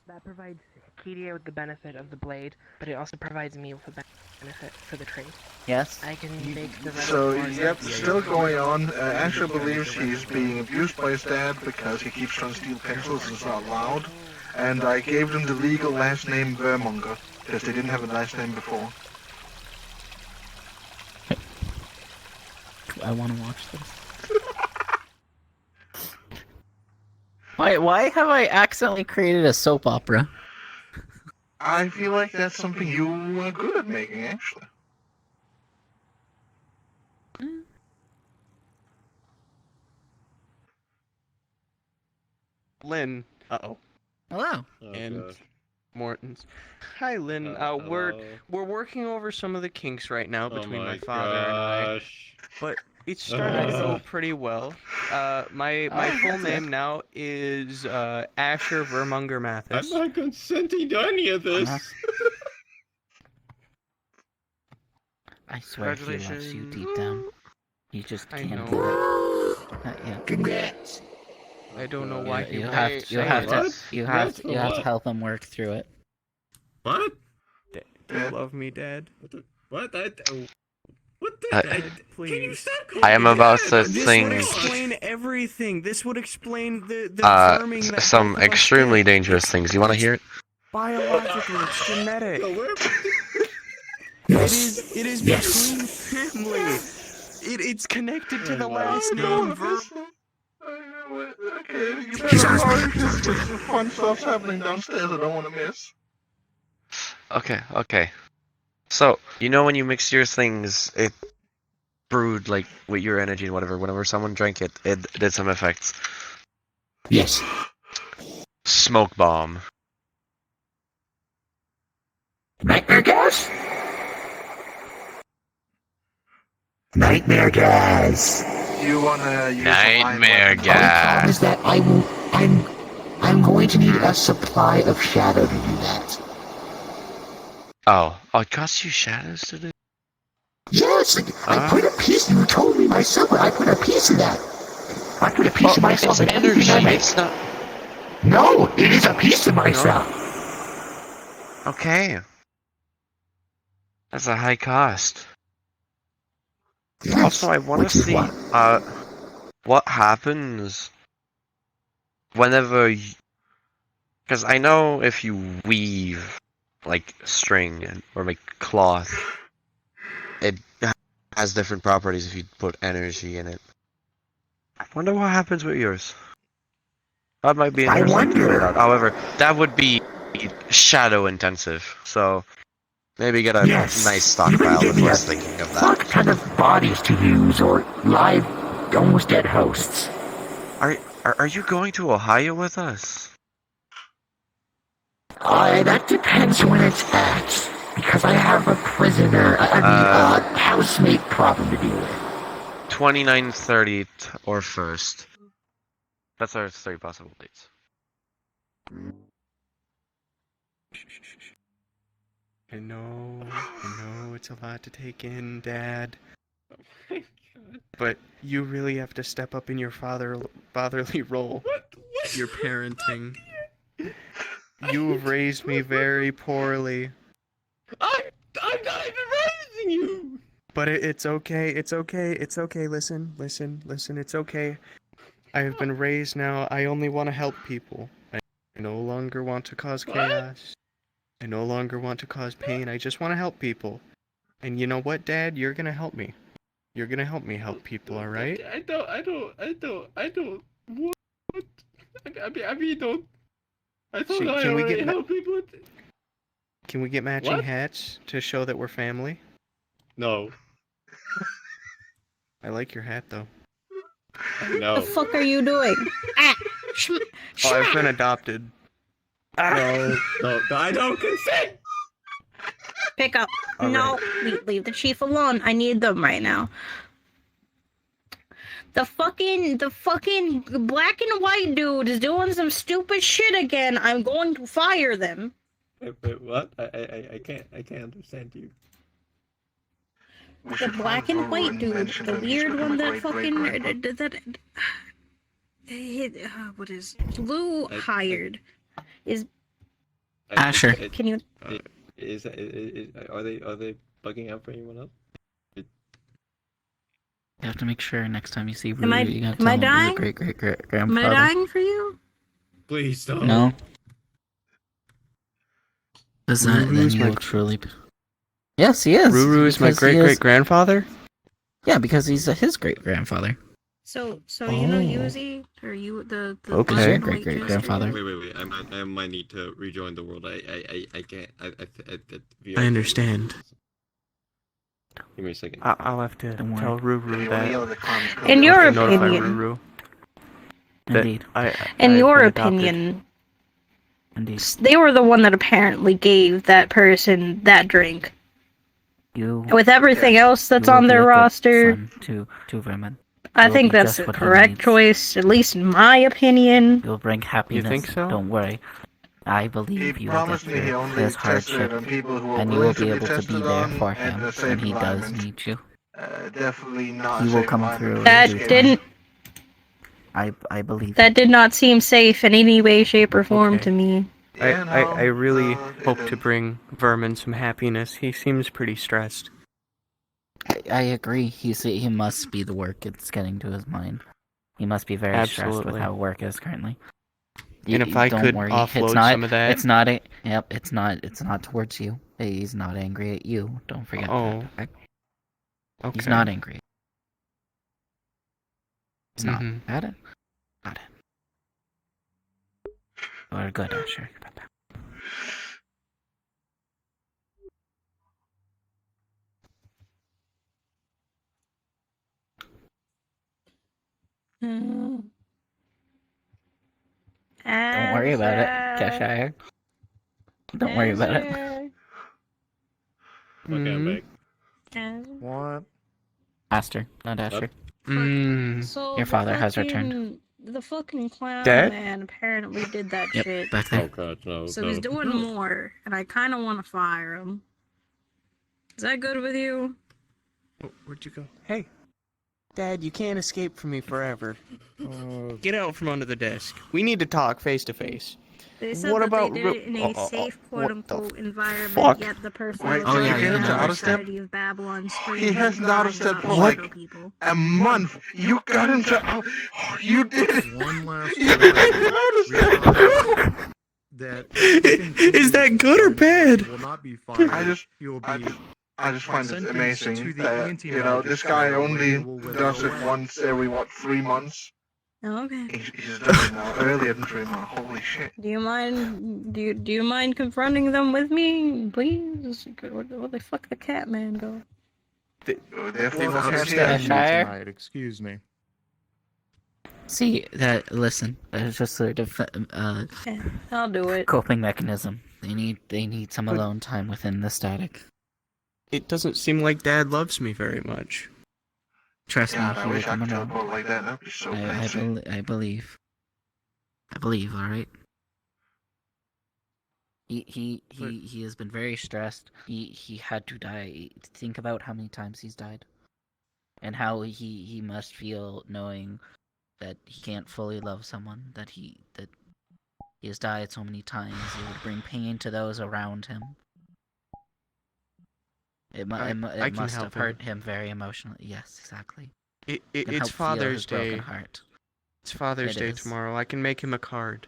That provides Kedia with the benefit of the blade, but it also provides me with a benefit for the trade. Yes. I can make the rest So, of the yep, still going on. Asher believes he's being abused by his dad because he keeps trying to steal pencils and it's not allowed. And I gave them the legal last name Vermonger because they didn't have a last name before. I want to watch this. Why have I accidentally created a soap opera? I feel like that's something you are good at making, actually. Lynn. Uh-oh. Hello. And Morton's. Hi, Lynn. We're working over some of the kinks right now between my father and I. But it's starting to go pretty well. My full name now is Asher Vermonger Mathis. I'm not consenting to any of this. I swear he loves you deep down. You just I can't know. do it. Yeah. Congrats. I don't know why You have to help him work through it. What? Do you love me, Dad? What? What the Please. I am about to This would sing explain everything. This would explain the verming that some both of us extremely get. dangerous things. You want to hear it? Biologically, it's genetic. Yes. It is Yes. between family. It's connected to the last name. Okay, you better hurry because there's some fun stuff's happening downstairs I don't want to miss. Okay. So, you know when you mix your things, it brewed like with your energy and whatever. Whenever someone drank it, it did some effects. Yes. Smoke bomb. Nightmare gas? Nightmare gas. You wanna use Nightmare The problem is gas. that I'm going to need a supply of shadow to do that. Oh, it costs you shadows to do? Yes, I put a piece. You told me myself, but I put a piece of that. I put a piece of myself in everything I make. It's not. No, it is a piece of myself. Okay. That's a high cost. Yes. Also, I want to see what happens whenever. Because I know if you weave like string or make cloth, it has different properties if you put energy in it. I wonder what happens with yours. That might be interesting to find out. However, that would be shadow intensive, so maybe get a nice stockpile before thinking of that. What kind of bodies to use or live, almost dead hosts? Are you going to Ohio with us? That depends when it's at. Because I have a prisoner, housemate problem to deal with. 29th, 30th, or 1st. That's our 3 possible dates. I know, it's a lot to take in, Dad. But you really have to step up in your fatherly role. Your parenting. You have raised me very poorly. I'm not even raising you! But it's okay, it's okay, listen, it's okay. I have been raised now, I only want to help people. I no longer want to cause chaos. I no longer want to cause pain, I just want to help people. And you know what, Dad? You're gonna help me. You're gonna help me help people, alright? I don't. What? I mean, don't. I thought I already help people. Can we get matching What? hats to show that we're family? No. I like your hat, though. No. What the fuck are you doing? Ah! Oh, I've been adopted. No, I don't consent! Pick up. All No, leave the chief alone. I need them right now. The fucking black and white dude is doing some stupid shit again. I'm going to fire them. Wait, what? I can't understand you. The black and white dude, the weird one that fucking what is Blue hired is Asher. Can you? Are they bugging out for anyone else? You have to make sure next time you see Ruru, Am I you gotta tell him dying? it was a great grandfather. Am I dying for you? Please don't. No. Because then Ruru's you my- will truly. Yes, he is. Ruru is my because he great grandfather? Yeah, because he's his great grandfather. So you know Yuzi or you the Okay. black Your and white great-great-grandfather. Wait. I might need to rejoin the world. I can't. I understand. Give me a second. I'll have to tell Ruru that. In your notify opinion. Ruru that Indeed. In I've your been adopted. opinion, Indeed. they were the one that apparently gave that person that drink. You. With everything else that's you will on be their a good roster, son to women. I You'll think be that's just the what he correct needs. choice, at least in my opinion. You'll bring happiness. think so? Don't worry. I believe He you will get promised me he through only his tested it hardship, on people who were and you will willing to be be able to be tested there on for and him a safe when he does environment. need you. Definitely not He a will safe come environment. through. That in due didn't. time. I believe. That did not seem safe in any way, shape, or form to me. I really hope to bring Vermin some happiness. He seems pretty stressed. I agree. He must be the work. It's getting to his mind. He must be very stressed with Absolutely. how work is currently. And if I don't could worry. offload It's not, some of that. It's not. Yep. It's not. It's not towards you. He's not angry at you. Don't forget that. Okay. He's not angry. He's not. Mhm. Got it. Got it. We're good, Asher. Don't worry about it, Cheshire. Don't worry about it. What? Aster, not Asher. So Your father has returned. The fucking clown Dad? man apparently did that Yep, shit. back there. So he's doing more, and I kind of want to fire him. Is that good with you? Where'd you go? Hey, Dad, you can't escape from me forever. Get out from under the desk. We need to talk face to face. They said What that about they did it in a safe, quote-unquote environment, fuck? yet the person Wait, was you in get into the out-of-step? society of Babylon He screaming hasn't God out-of-step not for to like show people. a month. You got into you did it. One last You did out-of-step. that Is that good or bad? will not be fired. I just find it amazing that this guy only does it once every 3 months. Oh, okay. He's done it now earlier than 3 months. Holy shit! Do you mind? Do you mind confronting them with me, please? Where the fuck the cat man go? Tonight, excuse me. See that? Listen, that's just sort of Yeah, I'll do it. coping mechanism. They need some But- alone time within the static. It doesn't seem like Dad loves me very much. Trust me, God, I he will wish I come could around. teleport like that. That'd be so fancy. I believe. I believe. All right. He has been very stressed. He had to die. Think about how many times he's died, and how he must feel knowing that he can't fully love someone. That he has died so many times. It would bring pain to those around him. It I can must help have hurt him very emotionally. Yes, exactly. Can It's help feel Father's his broken Day. heart. It's Father's It Day is. tomorrow. I can make him a card.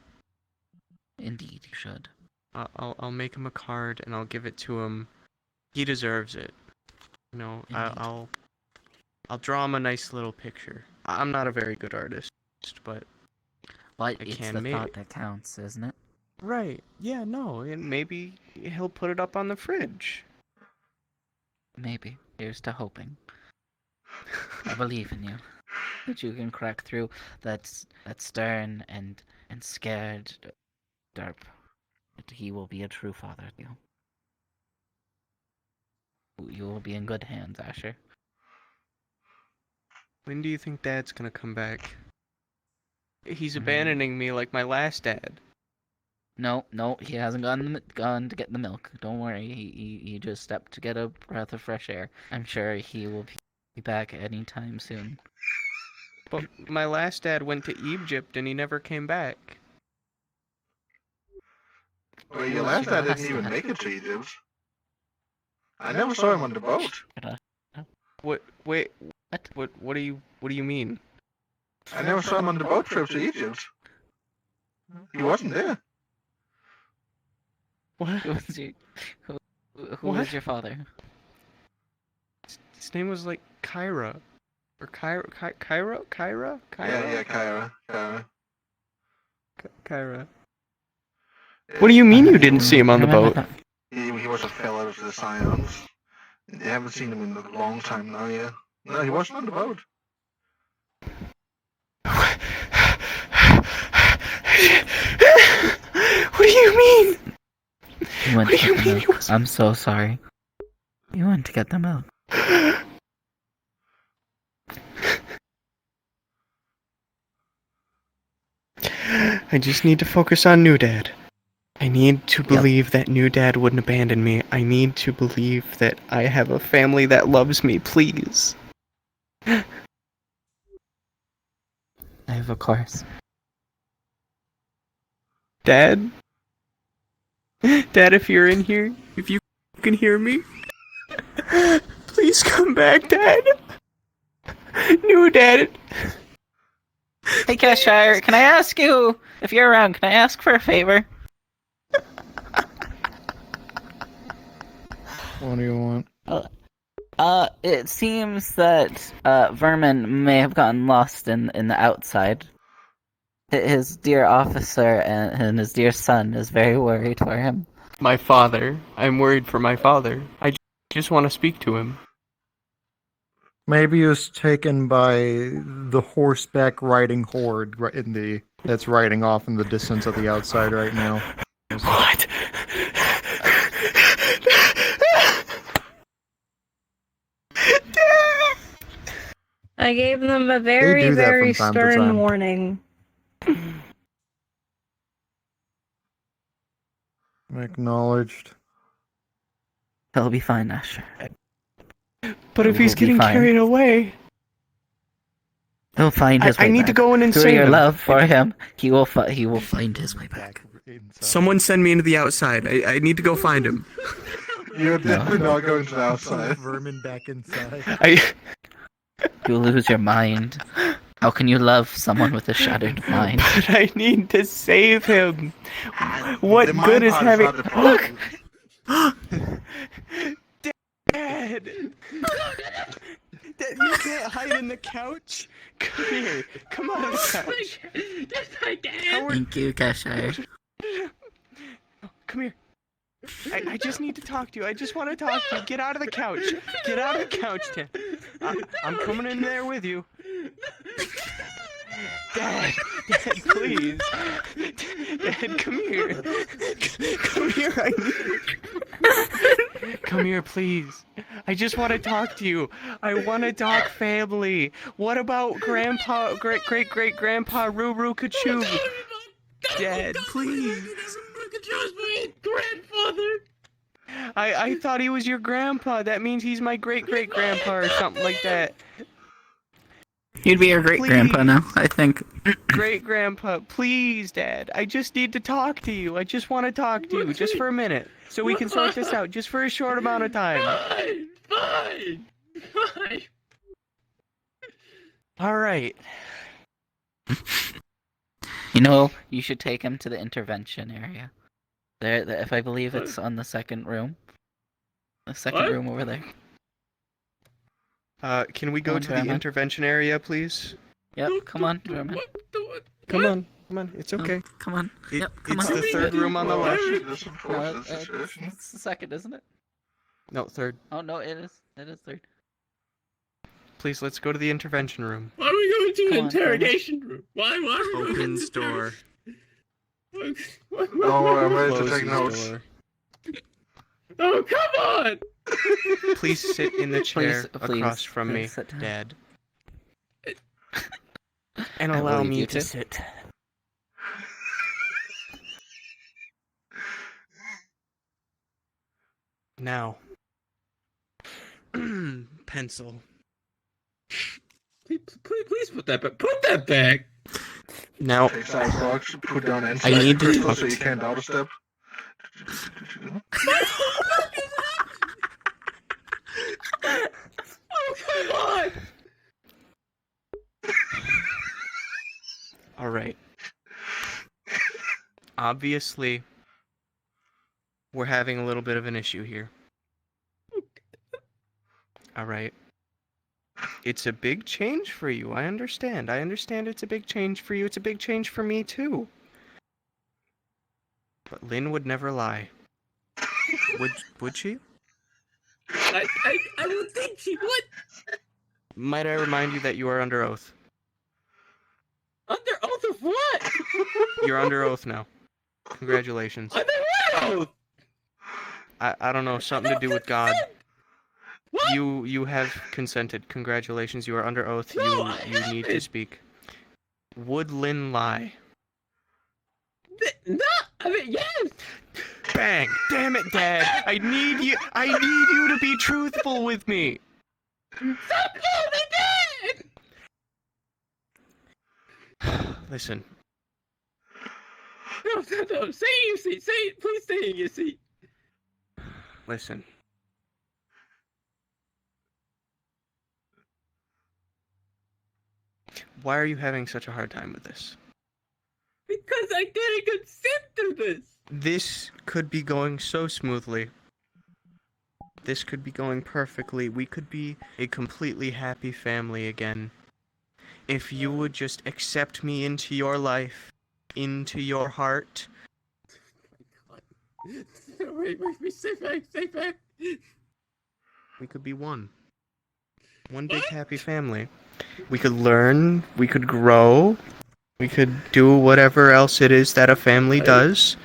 Indeed, you should. I'll make him a card and I'll give it to him. He deserves it. I'll draw him a nice little picture. I'm not a very good artist, but I it's can the make thought it. that counts, isn't it? Right. Yeah, no, and maybe he'll put it up on the fridge. Maybe. Here's to hoping. I believe in you. That you can crack through that stern and scared derp. That he will be a true father to you. You will be in good hands, Asher. When do you think Dad's gonna come back? He's abandoning me like my last dad. No, he hasn't gone to get the milk. Don't worry, he just stepped to get a breath of fresh air. I'm sure he will be back anytime soon. But my last dad went to Egypt and he never came back. Well, your last dad didn't even make it to Egypt. I never saw him on the boat. What? Wait. What do you mean? I never saw him on the boat trip to Egypt. He wasn't there. What? Who was your father? His name was like Kyra. Or Kyra? Yeah, Kyra. Kyra. What do you mean you didn't see him on the boat? He was a fellow of the Scions. You haven't seen him in a long time now, yeah. No, he wasn't on the boat. What do you mean? You went to get the milk. I'm so sorry. You went to get the milk. I just need to focus on New Dad. I need to believe that New Dad wouldn't abandon me. I need to believe that I have a family that loves me, please. I have a course. Dad? Dad, if you're in here, if you can hear me, please Please come back, Dad. No, Dad. Hey, Cashire, can I ask you, if you're around, can I ask for a favor? What do you want? It seems that Vermin may have gotten lost in the outside. His dear officer and his dear son is very worried for him. My father. I'm worried for my father. I just want to speak to him. Maybe he was taken by the horseback riding horde that's riding off in the distance of the outside right now. What? I gave them a very, do that very from time to stern time. warning. Acknowledged. He'll be fine, Asher. But if He he's will be getting fine. carried away, He'll find his way I need back. to go in and Through save your him. love for him, he will find his way back. Someone send me into the outside. I need to go find him. You're definitely not going to the outside. Vermin back inside. You'll lose your mind. How can you love someone with a shattered mind? But I need to save him. What The good mind is part having... not the problem. Dad! Dad, you can't hide in the couch. Come here. Come out of the couch. That's my dad. Thank you, Cashire. Come here. I just need to talk to you. I just want to talk to you. Get out of the couch. Get out of the couch, Dad. I'm coming in there with you. Dad, please. Dad, come here. Come here, I need... Come here, please. I just want to talk to you. I want to talk family. What about Grandpa, great-great-great-grandpa Ruru Kachu? Dad, please. Grandfather. I thought he was your grandpa. That means he's my great-great-grandpa or something like that. You'd be your great-grandpa now, I think. Great-grandpa, please, Dad. I just need to talk to you. I just want to talk to you, just for a minute. So we can sort this out, just for a short amount of time. Fine. Alright. You know, you should take him to the intervention area. There, if I believe it's on the second room. The second room over there. Can we go on, to the Vermin. intervention area, please? Yep, come on, Vermin. Come on, it's okay. Come on. Yep, come It's on. the third room on the left. No, it's the second, isn't it? No, third. Oh no, it is. It is third. Please, let's go to the intervention room. Why are we going to Come the on, interrogation room? Why are we going Open to the door. Oh, I'm ready to Close take the notes. door. Oh, come on! Please sit in the chair Please, across from me, please sit down. Dad. And I allow believe me you to to. sit. Now. Pencil. Please put that back. Put that back! Now, Takes out box, put down I inside need to crystal talk so you to- can't auto step. Oh, come on! Alright. Obviously, we're having a little bit of an issue here. Alright. It's a big change for you, I understand. I understand it's a big change for you. It's a big change for me, too. But Lynn would never lie. Would she? I would think she would. Might I remind you that you are under oath? Under oath of what? You're under oath now. Congratulations. Under what oath? I don't know, something to do with God. What? You have consented. Congratulations, you are under oath. No, I you need to haven't. speak. Would Lynn lie? No, I mean, yes. Bang! Damn it, Dad! I need you to be truthful with me! Stop calling me dad! Listen, No, say you see. Say it. Please say it, you see. listen. Why are you having such a hard time with this? Because I didn't consent to this. This could be going so smoothly. This could be going perfectly. We could be a completely happy family again. If you would just accept me into your life, into your heart. Wait, stay back. We could be one. One big happy family. We could learn, we could grow, we could do whatever else it is that a family does.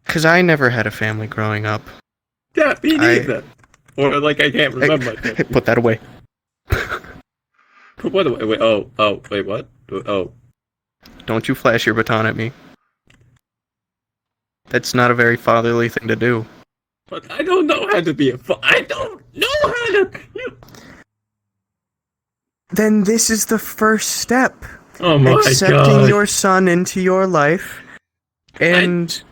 Because I never had a family growing up. Yeah, me neither. Or, like, I can't remember. Put that away. Put what away? Wait, wait, what? Oh. Don't you flash your baton at me. That's not a very fatherly thing to do. But I don't know how to be I don't know how to... Then this is the first step. Oh my Accepting God. your son into your life. And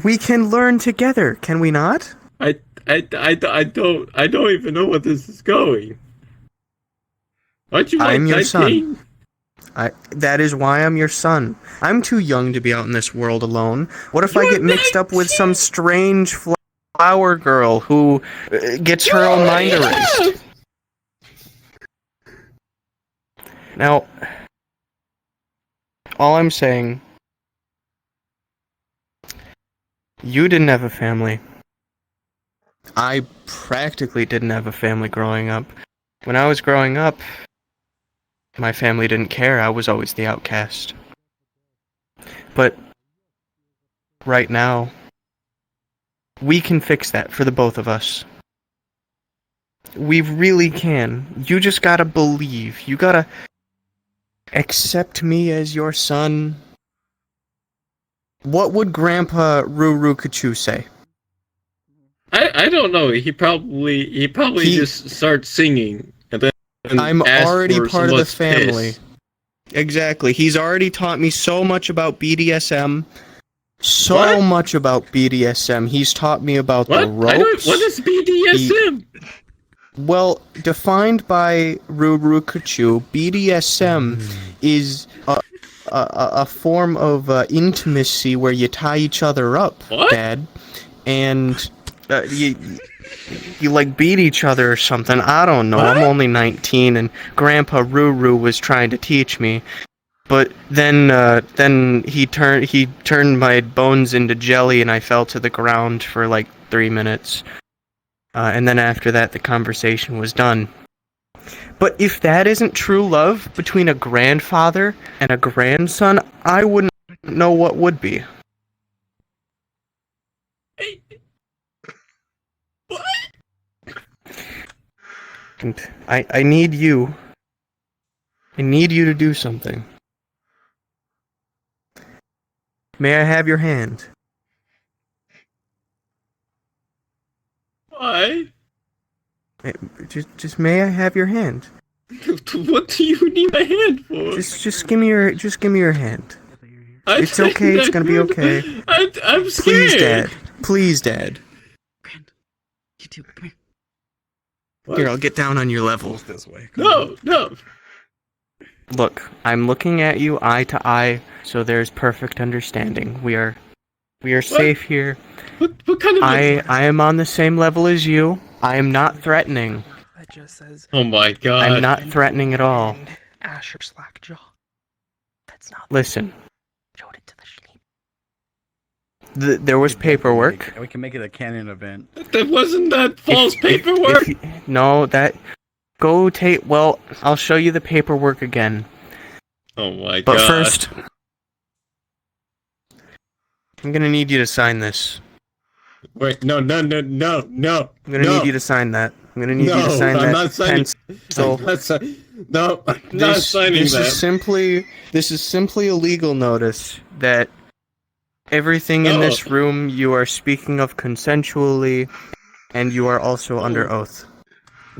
we can learn together, can we not? I don't even know where this is going. Aren't you like I'm your 19? son. That is why I'm your son. I'm too young to be out in this world alone. What if I get mixed up with some strange flower girl who gets her own mind erased? Now, all I'm saying, you didn't have a family. I practically didn't have a family growing up. When I was growing up, my family didn't care. I was always the outcast. But right now, we can fix that for the both of us. We really can. You just gotta believe. You gotta accept me as your son. What would Grandpa Rurukachu say? I don't know. He probably just starts singing and then I'm asks already for part of the someone's family. piss. Exactly. He's already taught me so much about BDSM. So much about BDSM. He's taught me about the ropes. What is BDSM? Well, defined by Rurukachu, BDSM is a form of intimacy where you tie each other up, Dad, and you like beat each other or something. I don't know. I'm only 19, and Grandpa Ruru was trying to teach me. But then he turned my bones into jelly, and I fell to the ground for like 3 minutes. And then after that, the conversation was done. But if that isn't true love between a grandfather and a grandson, I wouldn't know what would be. And I need you. I need you to do something. May I have your hand? Why? Just may I have your hand? What do you need my hand for? Just give me your hand. It's okay. It's gonna be okay. I'm scared. Please, Dad. You too. Come here. Here, I'll get down on your level. This way. No. Look, I'm looking at you eye to eye, so there's perfect understanding. We are safe here. What kind of? I am on the same level as you. I am not threatening. That just says. Oh my God. I'm not threatening at all. Asher Slackjaw. That's not. Listen. Showed it to the There was paperwork. We can make it a canon event. That wasn't that false paperwork. No, that. Go take. Well, I'll show you the paperwork again. Oh my God. But first, I'm gonna need you to sign this. Wait, no. I'm gonna need you to sign that. I'm gonna need you to sign that. I'm not signing. Pencil. No, I'm not signing that. This is simply a legal notice that everything in this room you are speaking of consensually, and you are also under oath.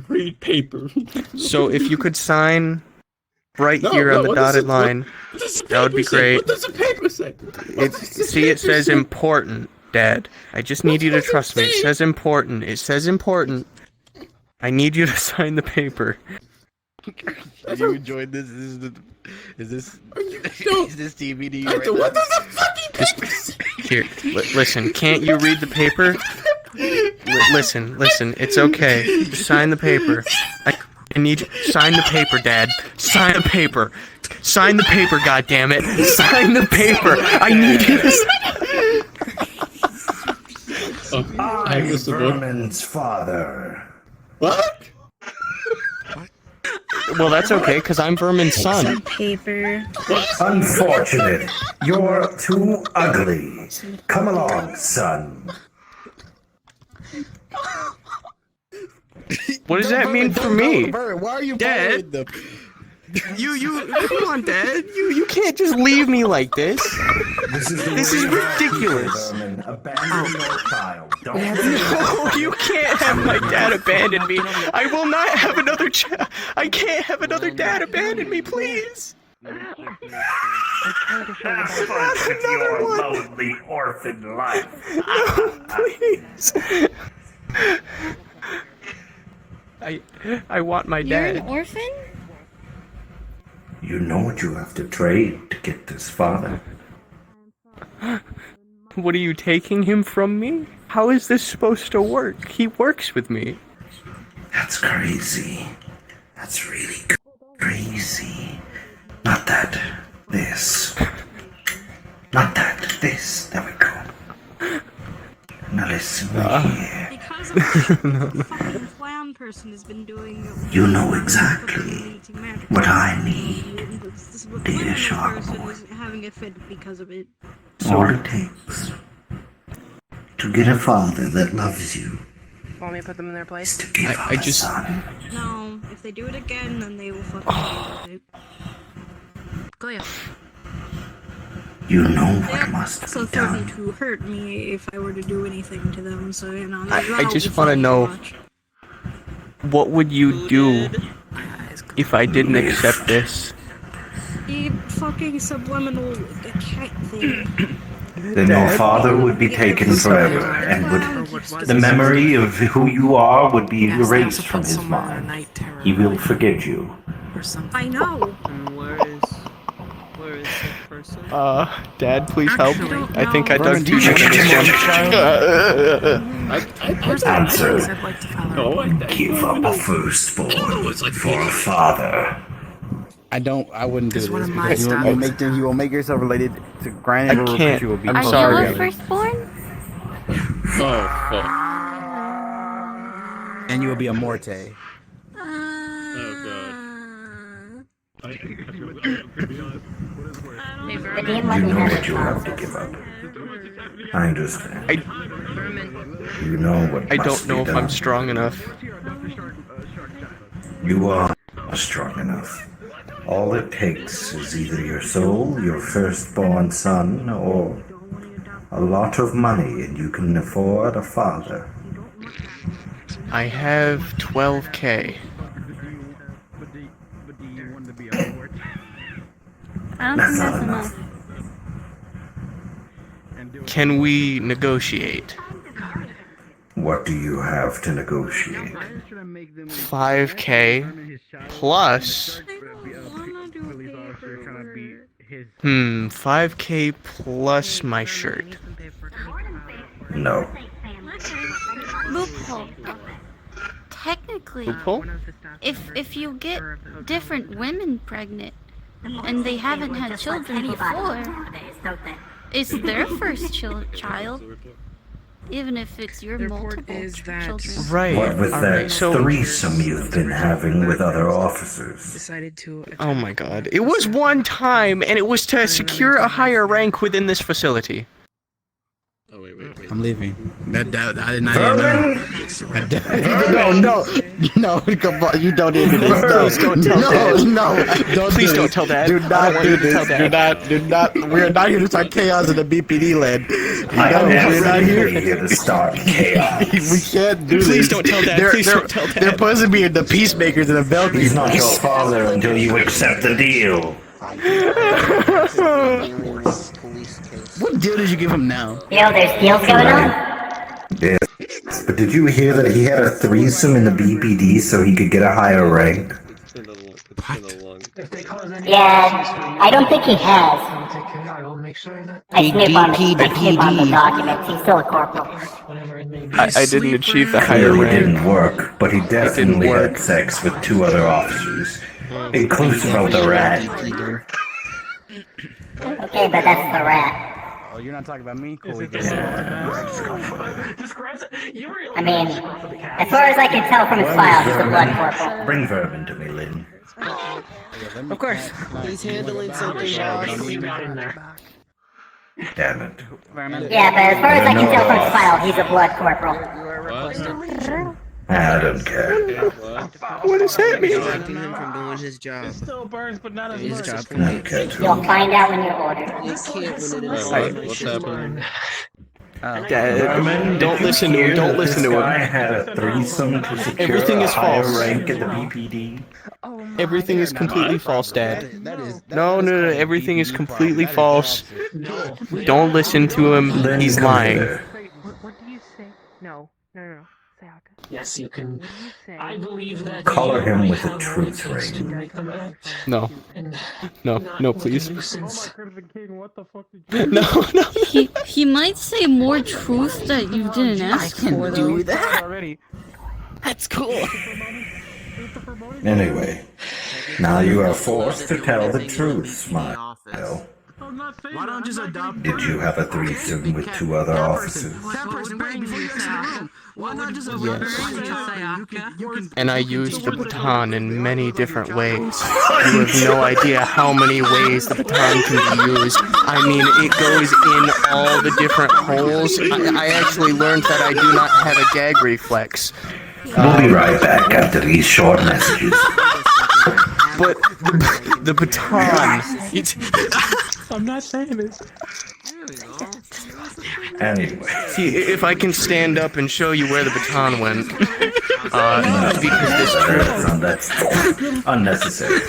Read paper. So if you could sign right here on the dotted line, that would be great. What does the paper say? It says important, Dad. I just need you to trust me. It says important. I need you to sign the paper. Have you enjoyed this? Is this DVD What right does the fucking Here, listen. Can't you read the paper? Listen. It's okay. Just sign the paper. I need you. Sign the paper, Dad. Sign the paper. Sign the paper, goddammit. Sign the paper. I need you to I'm Vermin's father. What? Well, that's okay, because I'm Vermin's son. Some paper. Unfortunate. You're too ugly. Come along, son. What does that mean for me? Why are you Dad? following them? You come on, Dad. You can't just leave me like this. This is ridiculous. Vermin. Abandon your child. Don't No, you can't have my dad abandon me. I will not have another child. I can't have another dad abandon me, please. have fun with your lonely orphan life. No, please. I want my You're dad. an orphan? You know what you have to trade to get this father. What are you taking him from me? How is this supposed to work? He works with me. That's crazy. That's really crazy. Not that. This. Not that. This. There we go. Now listen here. Because of the fucking clown person has been doing it. You know exactly what I need, dear shark person boy. is having a fit because of it. All it takes to get a father that loves you Want me to put them in their place? is to give up a son. No, if they do it again, then they will fucking do it. Cleo. You know what must So be done. threatened to hurt me if I were to do anything to them, so you know. I just want to know, what would you do if I didn't accept this? Eat fucking subliminal cat thing. Then your father would be taken forever, and the memory of who you are would be erased from his mind. He will forget you. I know. Where is that person? Dad, please help. I think I dug too Vermin, much did in you this one. Answer. Give up a firstborn for a father. I wouldn't do this. one of my Because styles. you will make yourself related to Granny. I can't. I'm Are sorry. you a firstborn? Oh, fuck. And you will be a Morte. Hey, You know what you have to give up. I understand. You know what I must don't know be if I'm done. strong enough. You are strong enough. All it takes is either your soul, your firstborn son, or a lot of money, and you can afford a father. I have 12K. I don't That's think not that's enough. enough. Can we negotiate? What do you have to negotiate? 5K plus. 5K plus my shirt. No. Loophole. Technically, Loophole? if you get different women pregnant and they haven't had children before, it's their first child, even if it's your multiple children. Right. What with that threesome you've been having with other officers? Decided to. Oh my god. It was one time, and it was to secure a higher rank within this facility. Oh, wait. I'm leaving. I did not even Vermin! No, come on, you don't even do this. Please don't tell Dad. Don't Please do don't this. tell Dad. Do I don't not want do you to this. tell Dad. Do not. We're not here to start chaos in the BPD land. I am we're not definitely here to start chaos. We can't do this. Please don't tell Dad. Please don't tell Dad. They're supposed to be the peacemakers in the Belgian. He's not your father until you accept the deal. What deal did you give him now? There's deals going on? Yes, but did you hear that he had a threesome in the BPD so he could get a higher rank? Yeah, I don't think he has. I snoop on the documents. He's still a corporal. I didn't achieve the higher Clearly rank. didn't work, but he definitely had sex with 2 other officers, inclusive of the rat. Okay, but that's the rat. Oh, you're not talking about me? Cool. I mean, as far as I can tell from his file, he's a blood corporal. Bring Vermin to me, Lynn. Of course. He's handling something, boss. Damn it. Yeah, but as far as I can tell from his file, he's a blood corporal. I don't care. What does that mean? Preventing him from doing his job. It still burns, but not as His much. job. Okay, You'll find out when you're ordered. You can't win it in What's happening? Dad, don't listen to him. Don't listen to him. I had a threesome to secure Everything is a higher false. rank at the BPD. Everything is completely false, Dad. No. Everything is completely false. Don't listen to him. He's lying. What do you say? No. Yes, you can. I believe that. Color him with a truth ring. No, please. What the fuck did you No. He might say more truth that you didn't ask for. Do though. that? That's cool. Anyway, now you are forced to tell the truth, Smile. Why don't you just adopt? Did you have a threesome with 2 other officers? That person, wait, before you exit the room. Why not just adopt? Yes. And I used the baton in many different ways. You have no idea how many ways the baton can be used. I mean, it goes in all the different holes. I actually learned that I do not have a gag reflex. We'll be right back after these short messages. But the baton... I'm not saying this. Anyway. See, if I can stand up and show you where the baton went, because this trip... That's unnecessary.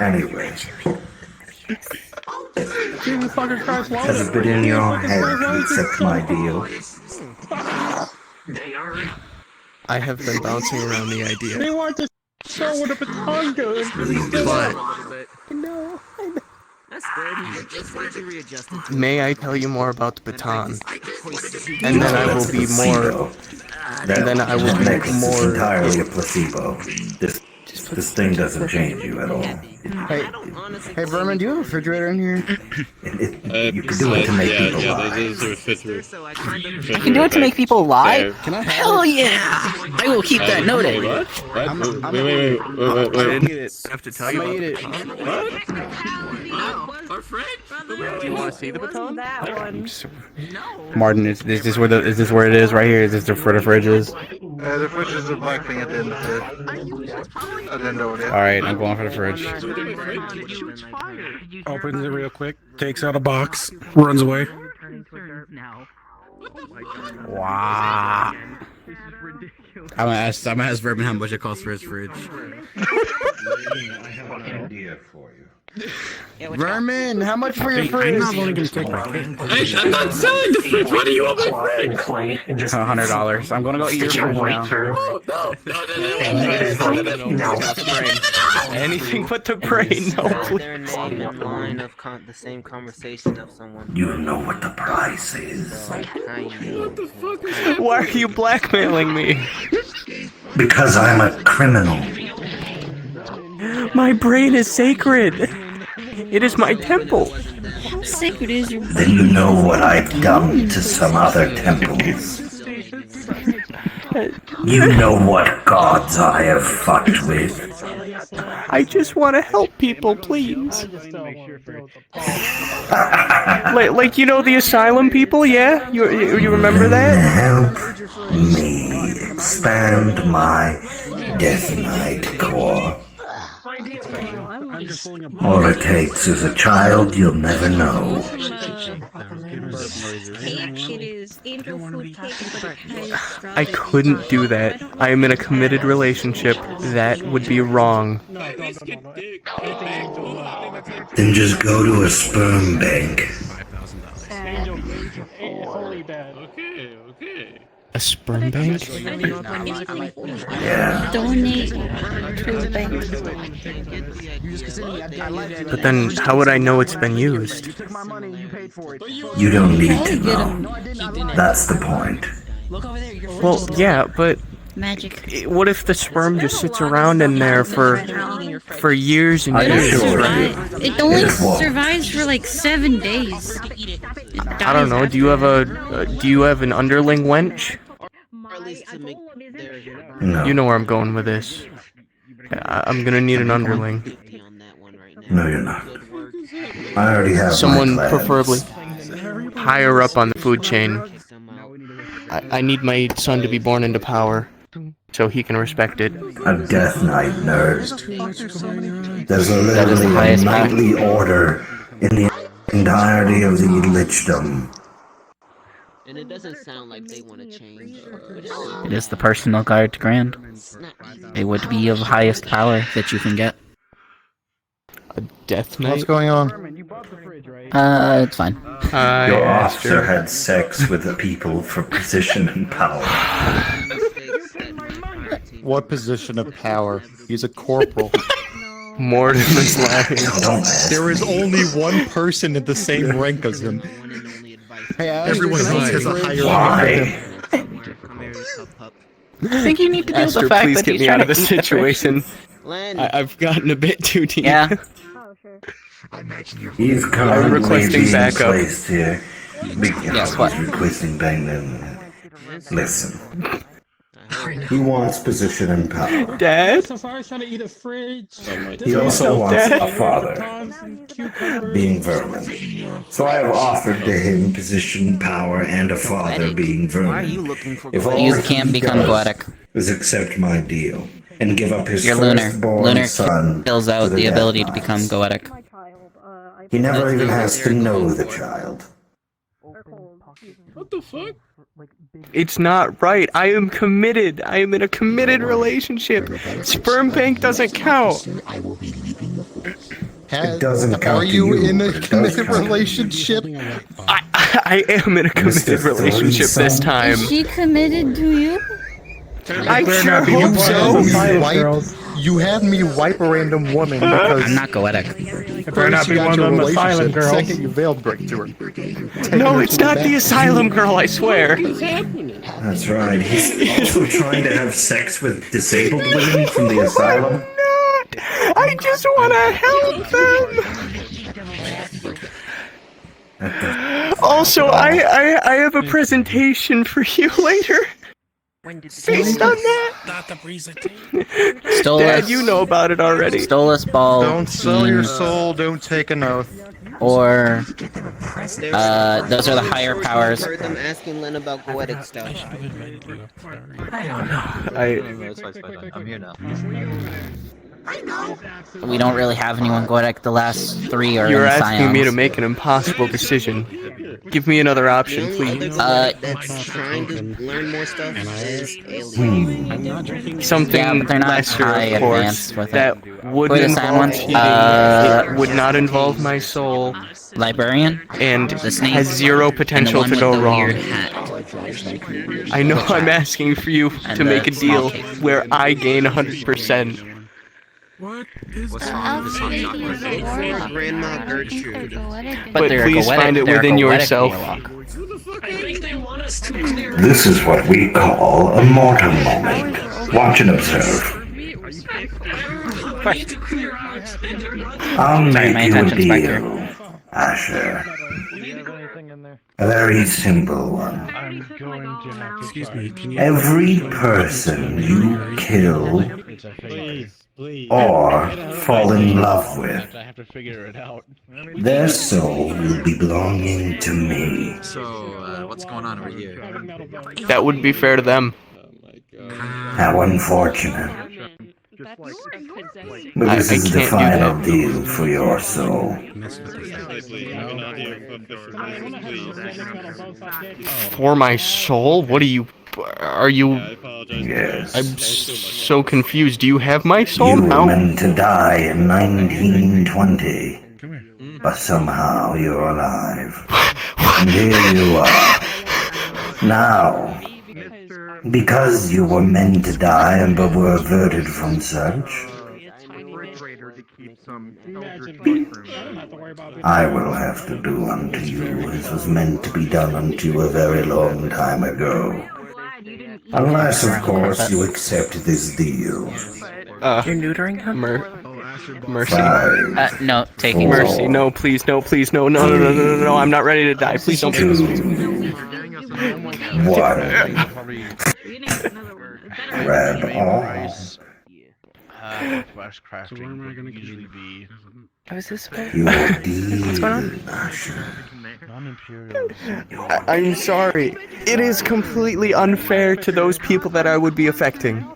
Anyway. Jesus fucking Christ, why Has it been in your head to accept my deal? I have been bouncing around the idea. They want to show where the baton goes. But No. That's good. Just let you readjust it. may I tell you more about the baton? And then I will be more... And then I will be It's more... entirely a placebo. This thing doesn't change you at all. Hey, Vermin, do you have a refrigerator in here? You can do it to make people Yeah, lie. there's a refrigerator. I can do it to make people lie? There. Can I have Hell yeah! I will keep that noted. What? I didn't have to tell you about the baton. Our friend, Do you want to see the baton? Martin, is this where it is right here? Is this where the fridge is? The fridge is the black thing at the end of it. I didn't know it. Alright, I'm going for the fridge. Opens it real quick, takes out a box, runs away. Wow. I'm gonna ask Vermin how much it costs for his fridge. I have an idea for you. Vermin, how much for your fridge? I'm not only gonna take my cake. I'm not selling the fridge. What do you want my fridge? $100. I'm gonna go eat your fridge now. Anything but the brain. No, their name in line of the same conversation of someone. You know what the price is. What the fuck please. Why are you blackmailing me? Because I'm a criminal. My brain is sacred. It is my temple. How sacred is your Then you know what I've done to some other temples. You know what gods I have fucked with. I just want to help people, please. like you know the asylum people, yeah? You remember that? Help me expand my Death Knight core. All it takes is a child you'll never know. I couldn't do that. I am in a committed relationship. That would be wrong. Then just go to a sperm bank. Okay. A A sperm bank? Yeah. Donate to a bank. But then, how would I know it's been used? You don't need to know. That's the point. Well, yeah, but Magic. what if the sperm just sits around in there for years and years, right? It only survives for like 7 days. I don't know. Do you have an underling wench? No. You know where I'm going with this. I'm gonna need an underling. No, you're not. I already have Someone my plans. preferably higher up on the food chain. I need my son to be born into power, so he can respect it. A Death Knight, nerd. There's literally a knightly order in the entirety of the Lichdom. And it doesn't sound like they want to change. It is the personal guard to Grand. It would be of highest power that you can get. A death knight? What's going on? It's fine. Your officer had sex with the people for position and power. What position of power? He's a corporal. Mortimer's laughing. There is only one person in the same rank as him. Hey, everyone else has a higher Why? I think you need to deal with Astro, the fact please that get he's me trying out of to this eat the situation. person. I've gotten a bit too deep. Yeah. He's I'm currently requesting being backup. placed here. Yes, what? He's requesting bang. Listen. He wants position and power. Dad? Safari's trying to eat a fridge. He also wants a father, being vermin. So I have offered to him position, power, and a father, being vermin. Why are you looking for If all You he can't become does poetic. is accept my deal and give up his You're lunar. firstborn Lunar son kills out to the Death ability to Knights. become goetic. He never even has to know the child. What the fuck? It's not right. I am committed. I am in a committed relationship. Sperm bank doesn't count. It doesn't count Are to you in a but it does committed count. relationship? I am in a committed Mr. relationship this Threesome. time. Is she committed to you? I sure hope so. You had me wipe a random woman because I'm not goetic. better not first be you got one of your them asylum relationship, girls. second you veiled break to her. No, it's not the asylum girl, I swear. That's right. He's also trying to have sex with disabled women from the asylum. I just want to help them. Also, I have a presentation for you later. Based on that. Dad, you know about it already. Stolas Ball. Don't sell your soul, don't take an oath. Or those are the higher powers. I heard them asking Lynn about goetic stuff. I'm here now. We don't really have anyone goetic. The last 3 are You're in asking me to Scions. make an impossible decision. Give me another option, please. That's trying to learn more stuff is alien. Something Yeah, but they're not lesser, high of course, advanced with it. that Who wouldn't are the Scion involve ones? cheating, it would not involve my soul, Librarian? and The snake? has zero And the potential one to with go the wrong. weird hat. I know I'm asking for you And to make a the small deal cake. where I gain 100%. Grandma Gertrude. But they're please goetic- find it they're within goetic yourself. warlock. This is what we call a mortal moment. Watch and observe. I'll Sorry, my make you a attention's back here. deal, Asher. A very simple one. Excuse me, can you... Every person you kill or fall in love with, I have to figure it out. their soul will be belonging to me. So, what's going on over here? That would be fair to them. How unfortunate. But this I is the can't do final that. deal for your soul. For my soul? What are you... Are you... Yes. I'm so confused. Do you have my soul You were now? meant to die in 1920, but somehow you're alive. And here you are. Now, Because you were meant to die and but were averted from such, I will have to do unto you as was meant to be done unto you a very long time ago. Unless, of course, you accept this deal. You're neutering him? Mercy. No, taking Mercy, no, please, no, please, no, no, no, no, no, no, no, I'm not ready to die. Please don't do this. One. Grab all. Flash crafting would usually be. Oh, is this Your deal. What's going on? I'm sorry. It is completely unfair to those people that I would be affecting.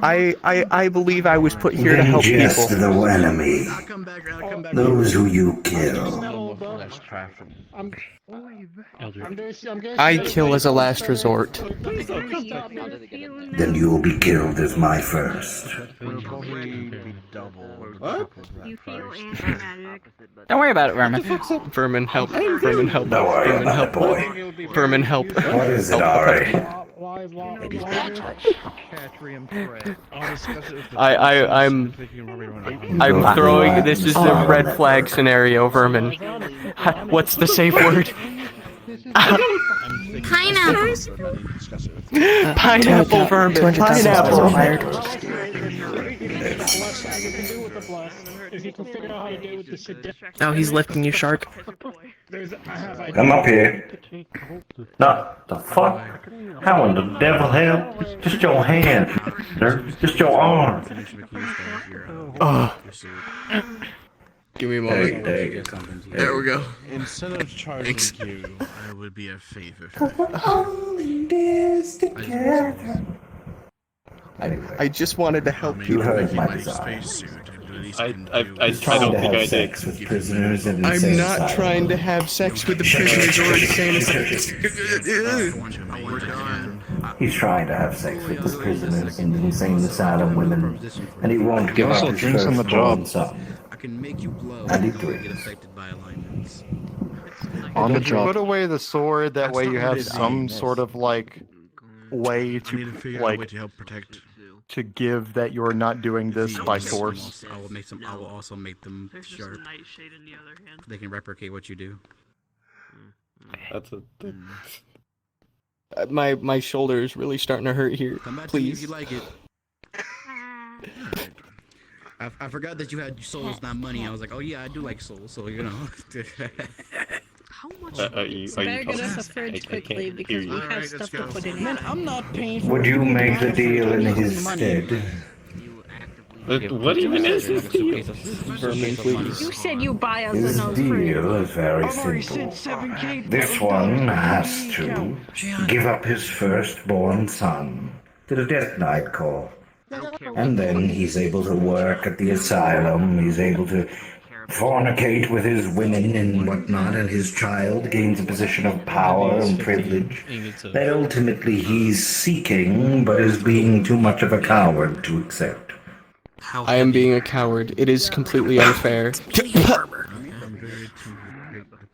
I believe I was put here to help people. Just the enemy. Those who you kill. I kill as a last resort. Then you will be killed as my first. Don't worry about it, Vermin. Vermin, help. Vermin, help. Don't worry Vermin, about help. it, boy. Vermin, help. What is it, Ari? I'm throwing. This is the red flag scenario, Vermin. What's the safe word? Pineapple. Pineapple, Vermin. Pineapple. Oh, he's lifting you, Shark. Come up here. Not the fuck? How in the devil hell? Just your hand, sir. Just your arm. Oh. Give me a moment. Hey. There we go. Instead of charging you, I would be a favor. I just wanted to help You people. heard my desire. I He's trying to have sex with prisoners in the I'm insane not asylum. trying to have sex with the prisoners or insane He's trying to have sex with the prisoners in the insane asylum women, and he won't give Also up his drinks on the firstborn job. son. And he drinks. On the Did you job. put away the sword? That way you have some sort of like way to like to help protect. to give that you're not doing this by force. I will make some. I will also make them sharp. They can replicate what you do. That's a thing. My shoulder is really starting to hurt here. Come back to me if Please. you like it. I forgot that you had souls, not money. I was like, oh yeah, I do like souls, so you know. How much? Are you Spare get us a fridge quickly because we have stuff to put in it. Man, I'm not paying for Would you make the deal in his stead? What even is this deal? Vermin, please. You said you buy us His another fridge. deal is very simple. This one has to give up his firstborn son to the Death Knight Corps. And then he's able to work at the asylum, he's able to fornicate with his women and whatnot, and his child gains a position of power and privilege that ultimately he's seeking, but is being too much of a coward to accept. I am being a coward. It is completely unfair.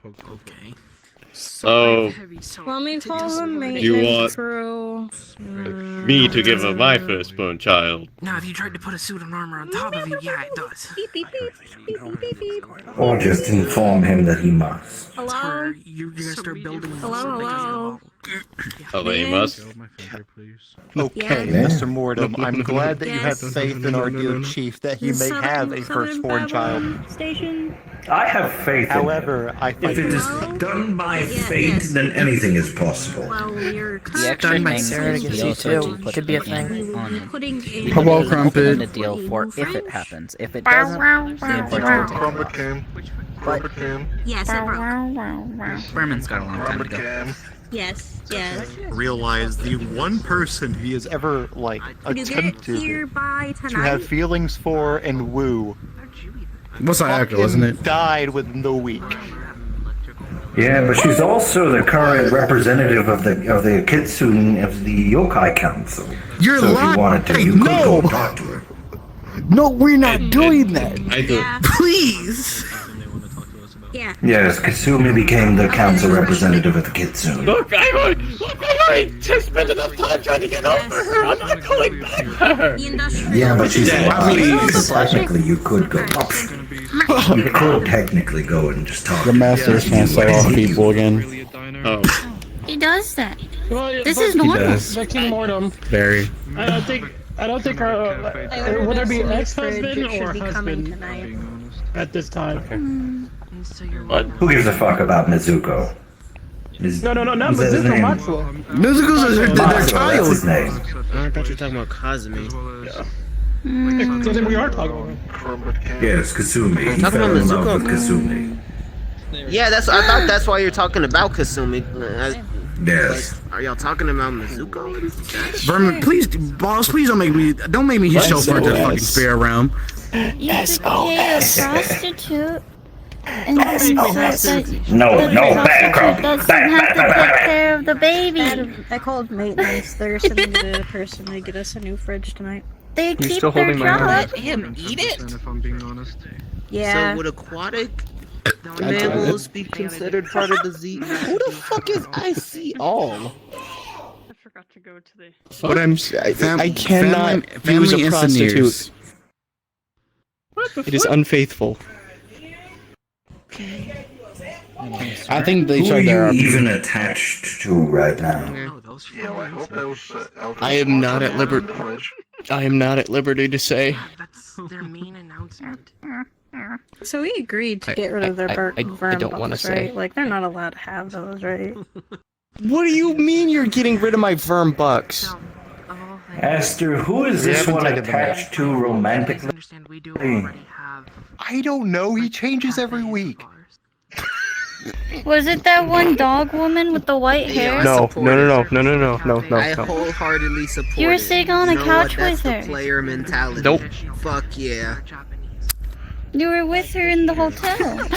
Okay. So, Let me call the you maintenance want crew. me to give up my firstborn child? No, if you tried to put a suit of armor on top of it, yeah, it does. Beep, beep, beep, beep, beep, beep, beep. Or just inform him that he must. Hello? You're gonna start building. Hello? Oh, they must. Okay, Yeah. Mr. Mortem, I'm glad that you have faith in our dear chief that he may have a firstborn child. Station? I have faith in him. However, I If fight it is done by fate, then anything is possible. Well, you're The extra Done by thing Sarah is to we get you also too. do put Could be a the thing. ink on it. putting We a... do Hello, open Crumpet. the deal for if it happens. If it doesn't, the importer will take it. Crumpet can. Crumpet can. Yes, it broke. Berman's got a long time to Crumpet go. can. Yes, yes. realize the one person he has ever like You get here attempted by to have tonight. feelings for and woo What's Sayaka, wasn't it? died within the week. Yeah, but she's also the current representative of the Kitsune of the Yokai Council. You're so if lying. you wanted to, you could go talk to her. No, we're not doing that. I do. Please. Yeah. Yes, Kasumi became the council representative of the Kitsune. Look, I've already just spent enough time trying to get over her. I'm not going back to her. Yeah, but she's alive, so technically you could go. You could technically go and just talk. The master's trying to set off people again. Oh. He does that. Well, This but- is normal. does. The King Mortem. Very. I don't think our would there be ex-husband or husband at this time? What? Who gives a fuck about Mizuko? No, Is that his Mizuko name? Matsuo. Mizuko's their Matsuo, child. that's his name. I thought you were talking about Kazumi. So then we are talking about him. Yes, Kasumi. He Talking fell about in love Mizuko. with Kasumi. Yeah, I thought that's why you're talking about Kasumi. Yes. Are y'all talking about Mizuko? Vermin, please, boss, please don't make me hit so far to the fucking spare realm. You could pay a prostitute and so that No, the no, prostitute back doesn't have to take care of the baby. I called maintenance. They're sending the person to get us a new fridge tonight. They He's keep still their holding my hand. job. Let him eat it? If I'm being honest. Yeah. So would aquatic mammals be considered part of the Z? Who the fuck is ICall? I forgot to go to the. But I cannot use a prostitute. It is unfaithful. I think they Who are tried you their even attached to right now? Yeah, I hope those. I am not at liberty. I am not at liberty to say. That's their main announcement. So we agreed to get rid of their I vermin don't wanna bugs, say. right? Like, they're not allowed to have those, right? What do you mean you're getting rid of my verm bucks? Esther, who is this one attached to romantically? I don't know. He changes every week. Was it that one dog woman with the white hair? No. I wholeheartedly support You were it. sitting on a You know couch what? That's with the her. player mentality. Nope. Fuck yeah. You were with her in the hotel.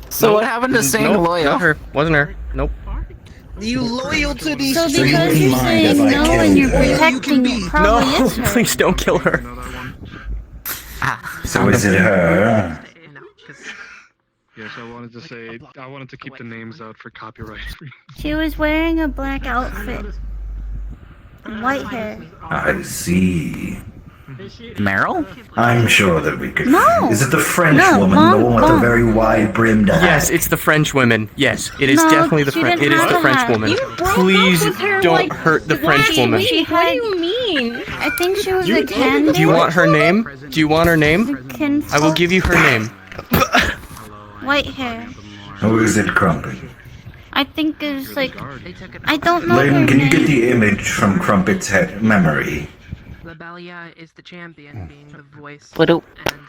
So what happened to staying Nope, loyal? not her. Wasn't her. Nope. You loyal to these So So you because wouldn't you're mind saying if I no killed and you're her? protecting it probably No, is her. please don't kill her. So is it her? Yes, I wanted to keep the names out for copyright. She was wearing a black outfit. And white hair. I see. Meryl? I'm sure that we could. No! Is it the French No, woman, Mom, the one with the Mom. very wide brimmed hat? Yes, it's the French women. Yes, it is No, definitely the she French. didn't It is have the a French hat. woman. You broke Please up with her, don't like, hurt the French woman. She What do had, you mean? I think she was a candidate. Do you want her name? Do you want her name? I will give you her name. White hair. Who is it, Crumpet? I think it was like, I don't know Layden, her can you name. get the image from Crumpet's memory? Labelia is the champion, being the voice What do- and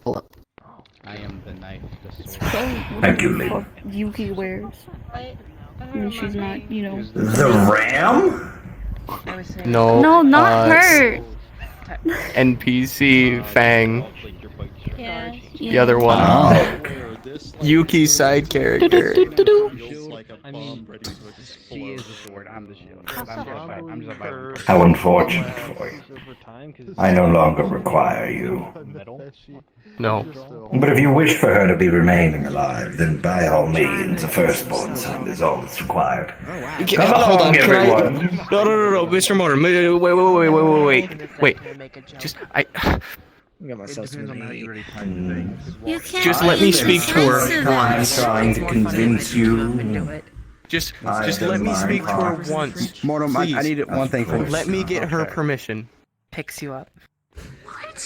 the I am the knife. Thank you, Layden. Yuki wears. And she's not, you know. The Ram? No. No, not her. NPC Fang. Yeah. The other one. Oh. Yuki's side character. I mean, she is the sword. I'm the shield. I'm just a fighter. How unfortunate for you. I no longer require you. No. But if you wish for her to be remaining alive, then by all means, a firstborn son is all that's required. Come Hold on, along, can I- everyone. No, Mr. Motor. Wait. Just, You can't Just let be me speak to her insensitive. I'm once. trying to convince you. Just I let don't me mind speak to her talks. once. Mortem, I need Please. one thing from Let me get her Okay. permission. Picks you up.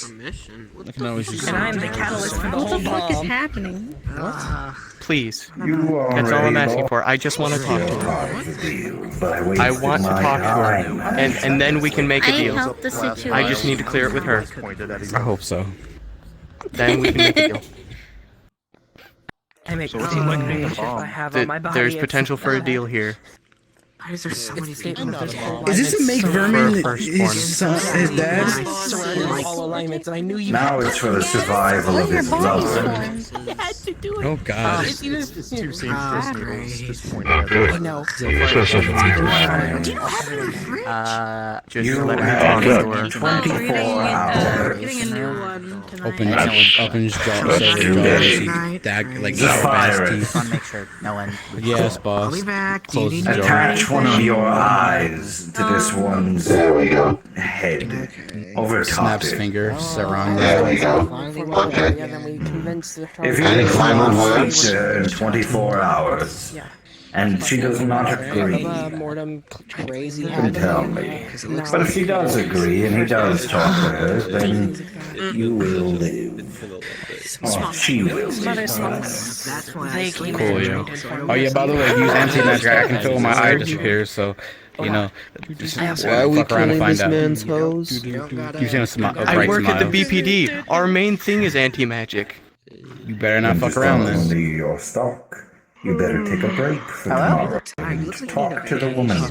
permission. What I can always just And I'm the catalyst for the What whole the fuck is bomb. happening? Please. You That's all I'm already asking for. I just want to talk to lost her. part of the deal, but I I wasted want to my talk to her, time. and then we can make a I deal. helped the situation. I just need to clear it with her. I hope so. Then we can make a deal. I make So what's it like being a if I bomb? have on my body. There's it's- potential for a deal here. Why is there so many people? Is this to make Vermin firstborn. his son, his dad? Surrounded all alignments, and I knew you. Now it's for the survival of his lover. Oh God. It's either It's two scenes, Ah, just great. needles, just pointing at I it. know. Just You let me have talk to her. 24 hours. Getting a new one. fun tonight. Opens jaw, like Just fire it. Just want to make sure no one. Yes, boss. I'll be back. Closes Do you need jaw. Attach one of your eyes to this one's head. Over top Snaps it. fingers around. There we go. Okay. If you Any final speak words? to her in 24 hours, and she does not agree, Crazy. you can tell me. But if she does agree and he does talk to her, then you will live. Or she will live. That's why I sleep. Cool, yeah. Oh yeah, by the way, use anti-magic. I can feel my eye disappear, so you know. Just Why are we fuck around and killing find this out. man's hoes? You see a I work at the BPD. Our main thing is anti-magic. You better not fuck around then. Only your stock. You better take a break for tomorrow. Talk to the woman.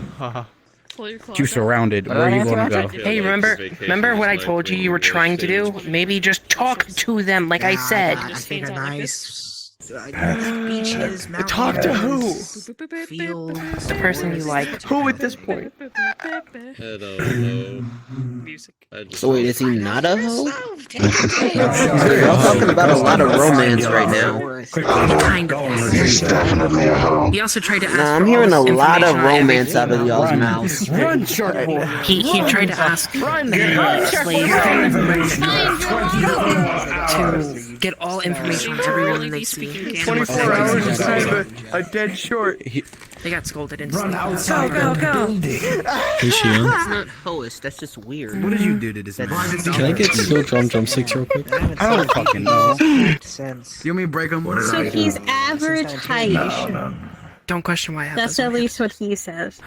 You surrounded. Where are you going to go? Hey, remember what I told you were trying to do? Maybe just talk to them, like I said. I think they're nice. Beaches, Talk to who? The person you like. Who at this point? So wait, is he not a hoe? Y'all talking about a lot of romance right now. Kind of. He's definitely a hoe. He also tried to ask. Nah, I'm for hearing a all this lot of information on romance out of everything. y'all's mouths. Run, Sharkboy. He tried to ask slaves to get all information on everyone they see. 24 hours is kind of a dead short. They got scolded instantly. Go. Who's she on? It's not hoish, that's just weird. What did you do to this man? Can I get still drumsticks real quick? I don't fucking know. You want me to break them? So he's average height. Don't question why I have That's at least what he says.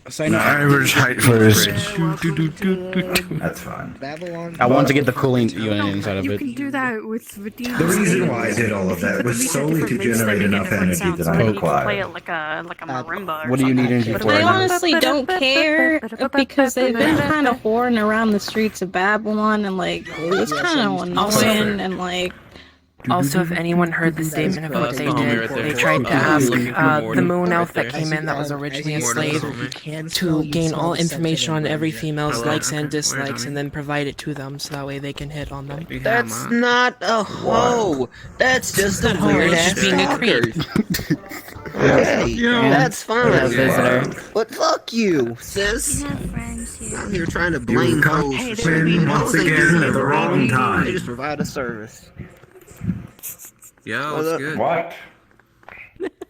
Say average height for his. That's fine. I want to get the cooling unit inside of You it. can do that with redeem. The reason why I did all of that was solely to generate enough energy that I Play required. it like a marimba. What do you need energy for? I honestly don't care because they've been kind of whoring around the streets of Babylon and like it's kind of annoying and like. Also, if anyone heard the statement of what they did, they tried to ask the moon elf that came in that was originally a slave to gain all information on every female's likes and dislikes and then provide it to them so that way they can hit on them. That's not a hoe. That's just a weird ass being a creep. Okay, that's fine. Visitor. But fuck you, sis. I'm here trying to blame hoes. You've been once again at the wrong They time. just provide a service. Yo, what's good? What?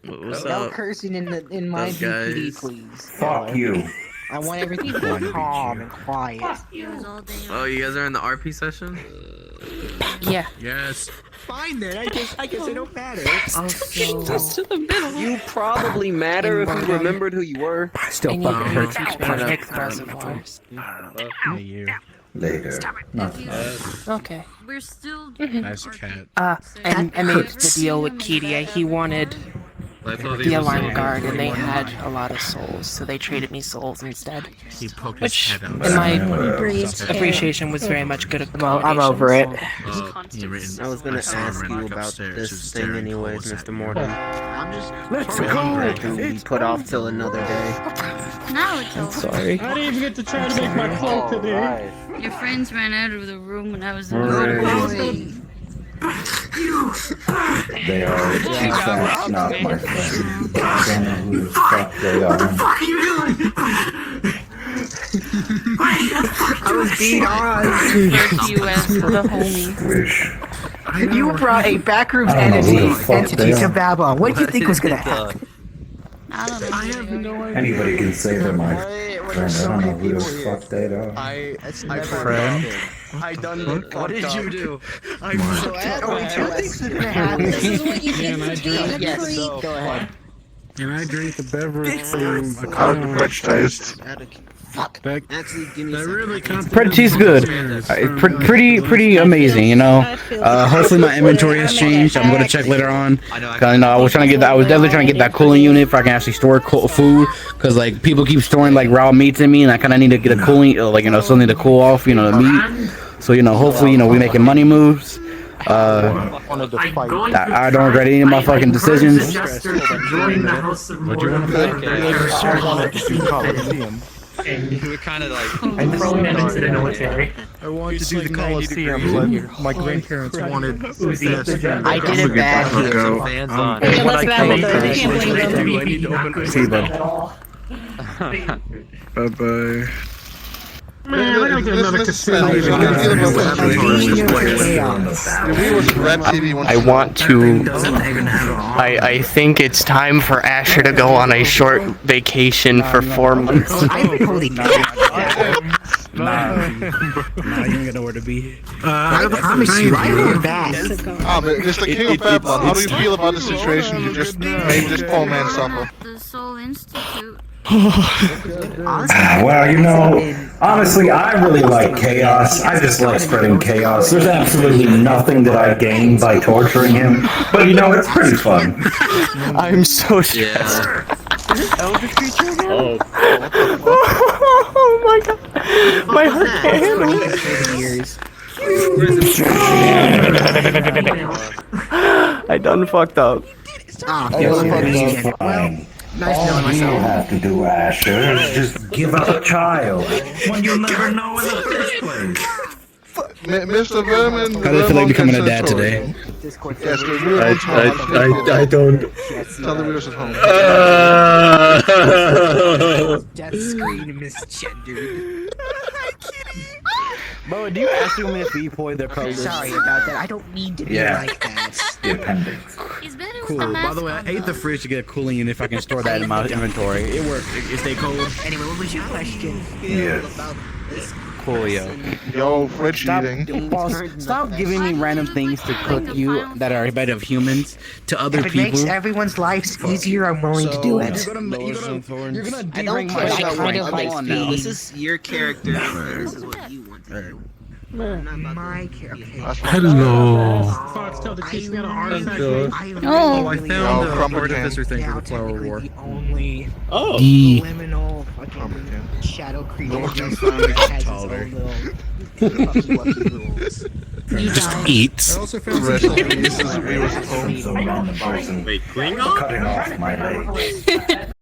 What's No up? cursing in my What's up, BPD, guys? please. Fuck you. I want everything to be calm and quiet. Oh, you guys are in the RP session? Yeah. Yes. Fine then. I guess it don't matter. Just to the middle. You probably matter if you remembered who you were. Still fucking hurts. Pick reservoirs. Later. Nothing. Okay. We're still. Nice cat. And I made the deal with Kidia. He wanted the alarm guard, and they had a lot of souls, so they traded me souls instead. He poked his Which, head out. in my appreciation, was very much good. Well, I'm over it. I was gonna ask you about this thing anyways, Mr. Morton. Let's To be put off till another day. Now it's over. Sorry. I didn't even get to try to make my cloak today. Your friends ran out of the room when I was in the They are, in fact, not my friend. I don't know who the fuck they are. What are you doing? I was being honest. you as the homie. Wish. You brought a backrooms I don't know who the fuck entity they to are. Babylon. What did you think was gonna happen? I don't know. I have no idea. Anybody can say they're my friend. I don't know who the fuck they are. I Friend? I done What did you do? I'm so This is what you Can I drink? Yes. Go ahead. Can I drink the beverage from a compliment taste? Fuck. Actually, give me That really Pretty good. Pretty amazing, you know. Hopefully my inventory has changed. I'm gonna check later on. Cause you know, I was definitely trying to get that cooling unit so I can actually store food. Cause like people keep storing like raw meats in me, and I kind of need to get a cooling, like something to cool off, the meat. So hopefully we making money moves. I don't regret any of my fucking decisions. What do you want to play? You were kind of like. I'm probably into the military. I wanted to do the Coliseum, but my grandparents wanted Uzi. I did it back here. Fans on. Hey, let's battle though. I can't blame them. I need to open. See you, bud. Bye bye. Man, I don't get another casino. We was ratv. I want to. I think it's time for Asher to go on a short vacation for 4 months. Nah, you ain't got nowhere to be. I promise you, I know that. But Mr. King of Babylon, how do you feel about the situation you just made this poor man suffer? The Soul Institute. Well, you know, honestly, I really like chaos. I just like spreading chaos. There's absolutely nothing that I gain by torturing him, but you know, it's pretty fun. I'm so stressed. Oh. Oh my god. My heart can't handle it. I done fucked up. Nice knowing myself. All you have to do, Asher, is just give up a child when you'll never know in the first place. Mr. Vermin. How do you feel like becoming a dad today? Yes, I don't. Tell the viewers at home. Death screen misgendered. Bo, do you actually want me to feed Poi the colors? Sorry about that. I don't mean to be like that. The appendix. Cool. By the way, I ate the fridge to get a cooling unit if I can store that in my inventory. It worked. It stay cold. Anyway, what was your question? Yes. Coolio. Yo, fridge eating. Boss, stop giving me random things to cook you that are a bit of humans to other If it people. makes everyone's lives easier, I'm willing to do it. You're gonna I don't care. I kind of like this is your character. This is what you want to do. My character. Hello. Fox, tell the teach me how to artifact. Oh, I found the artificer thing for the Flower War. Only Oh. liminal fucking shadow creature. Just eat. Some random person Wait, Klingon? cutting off my legs.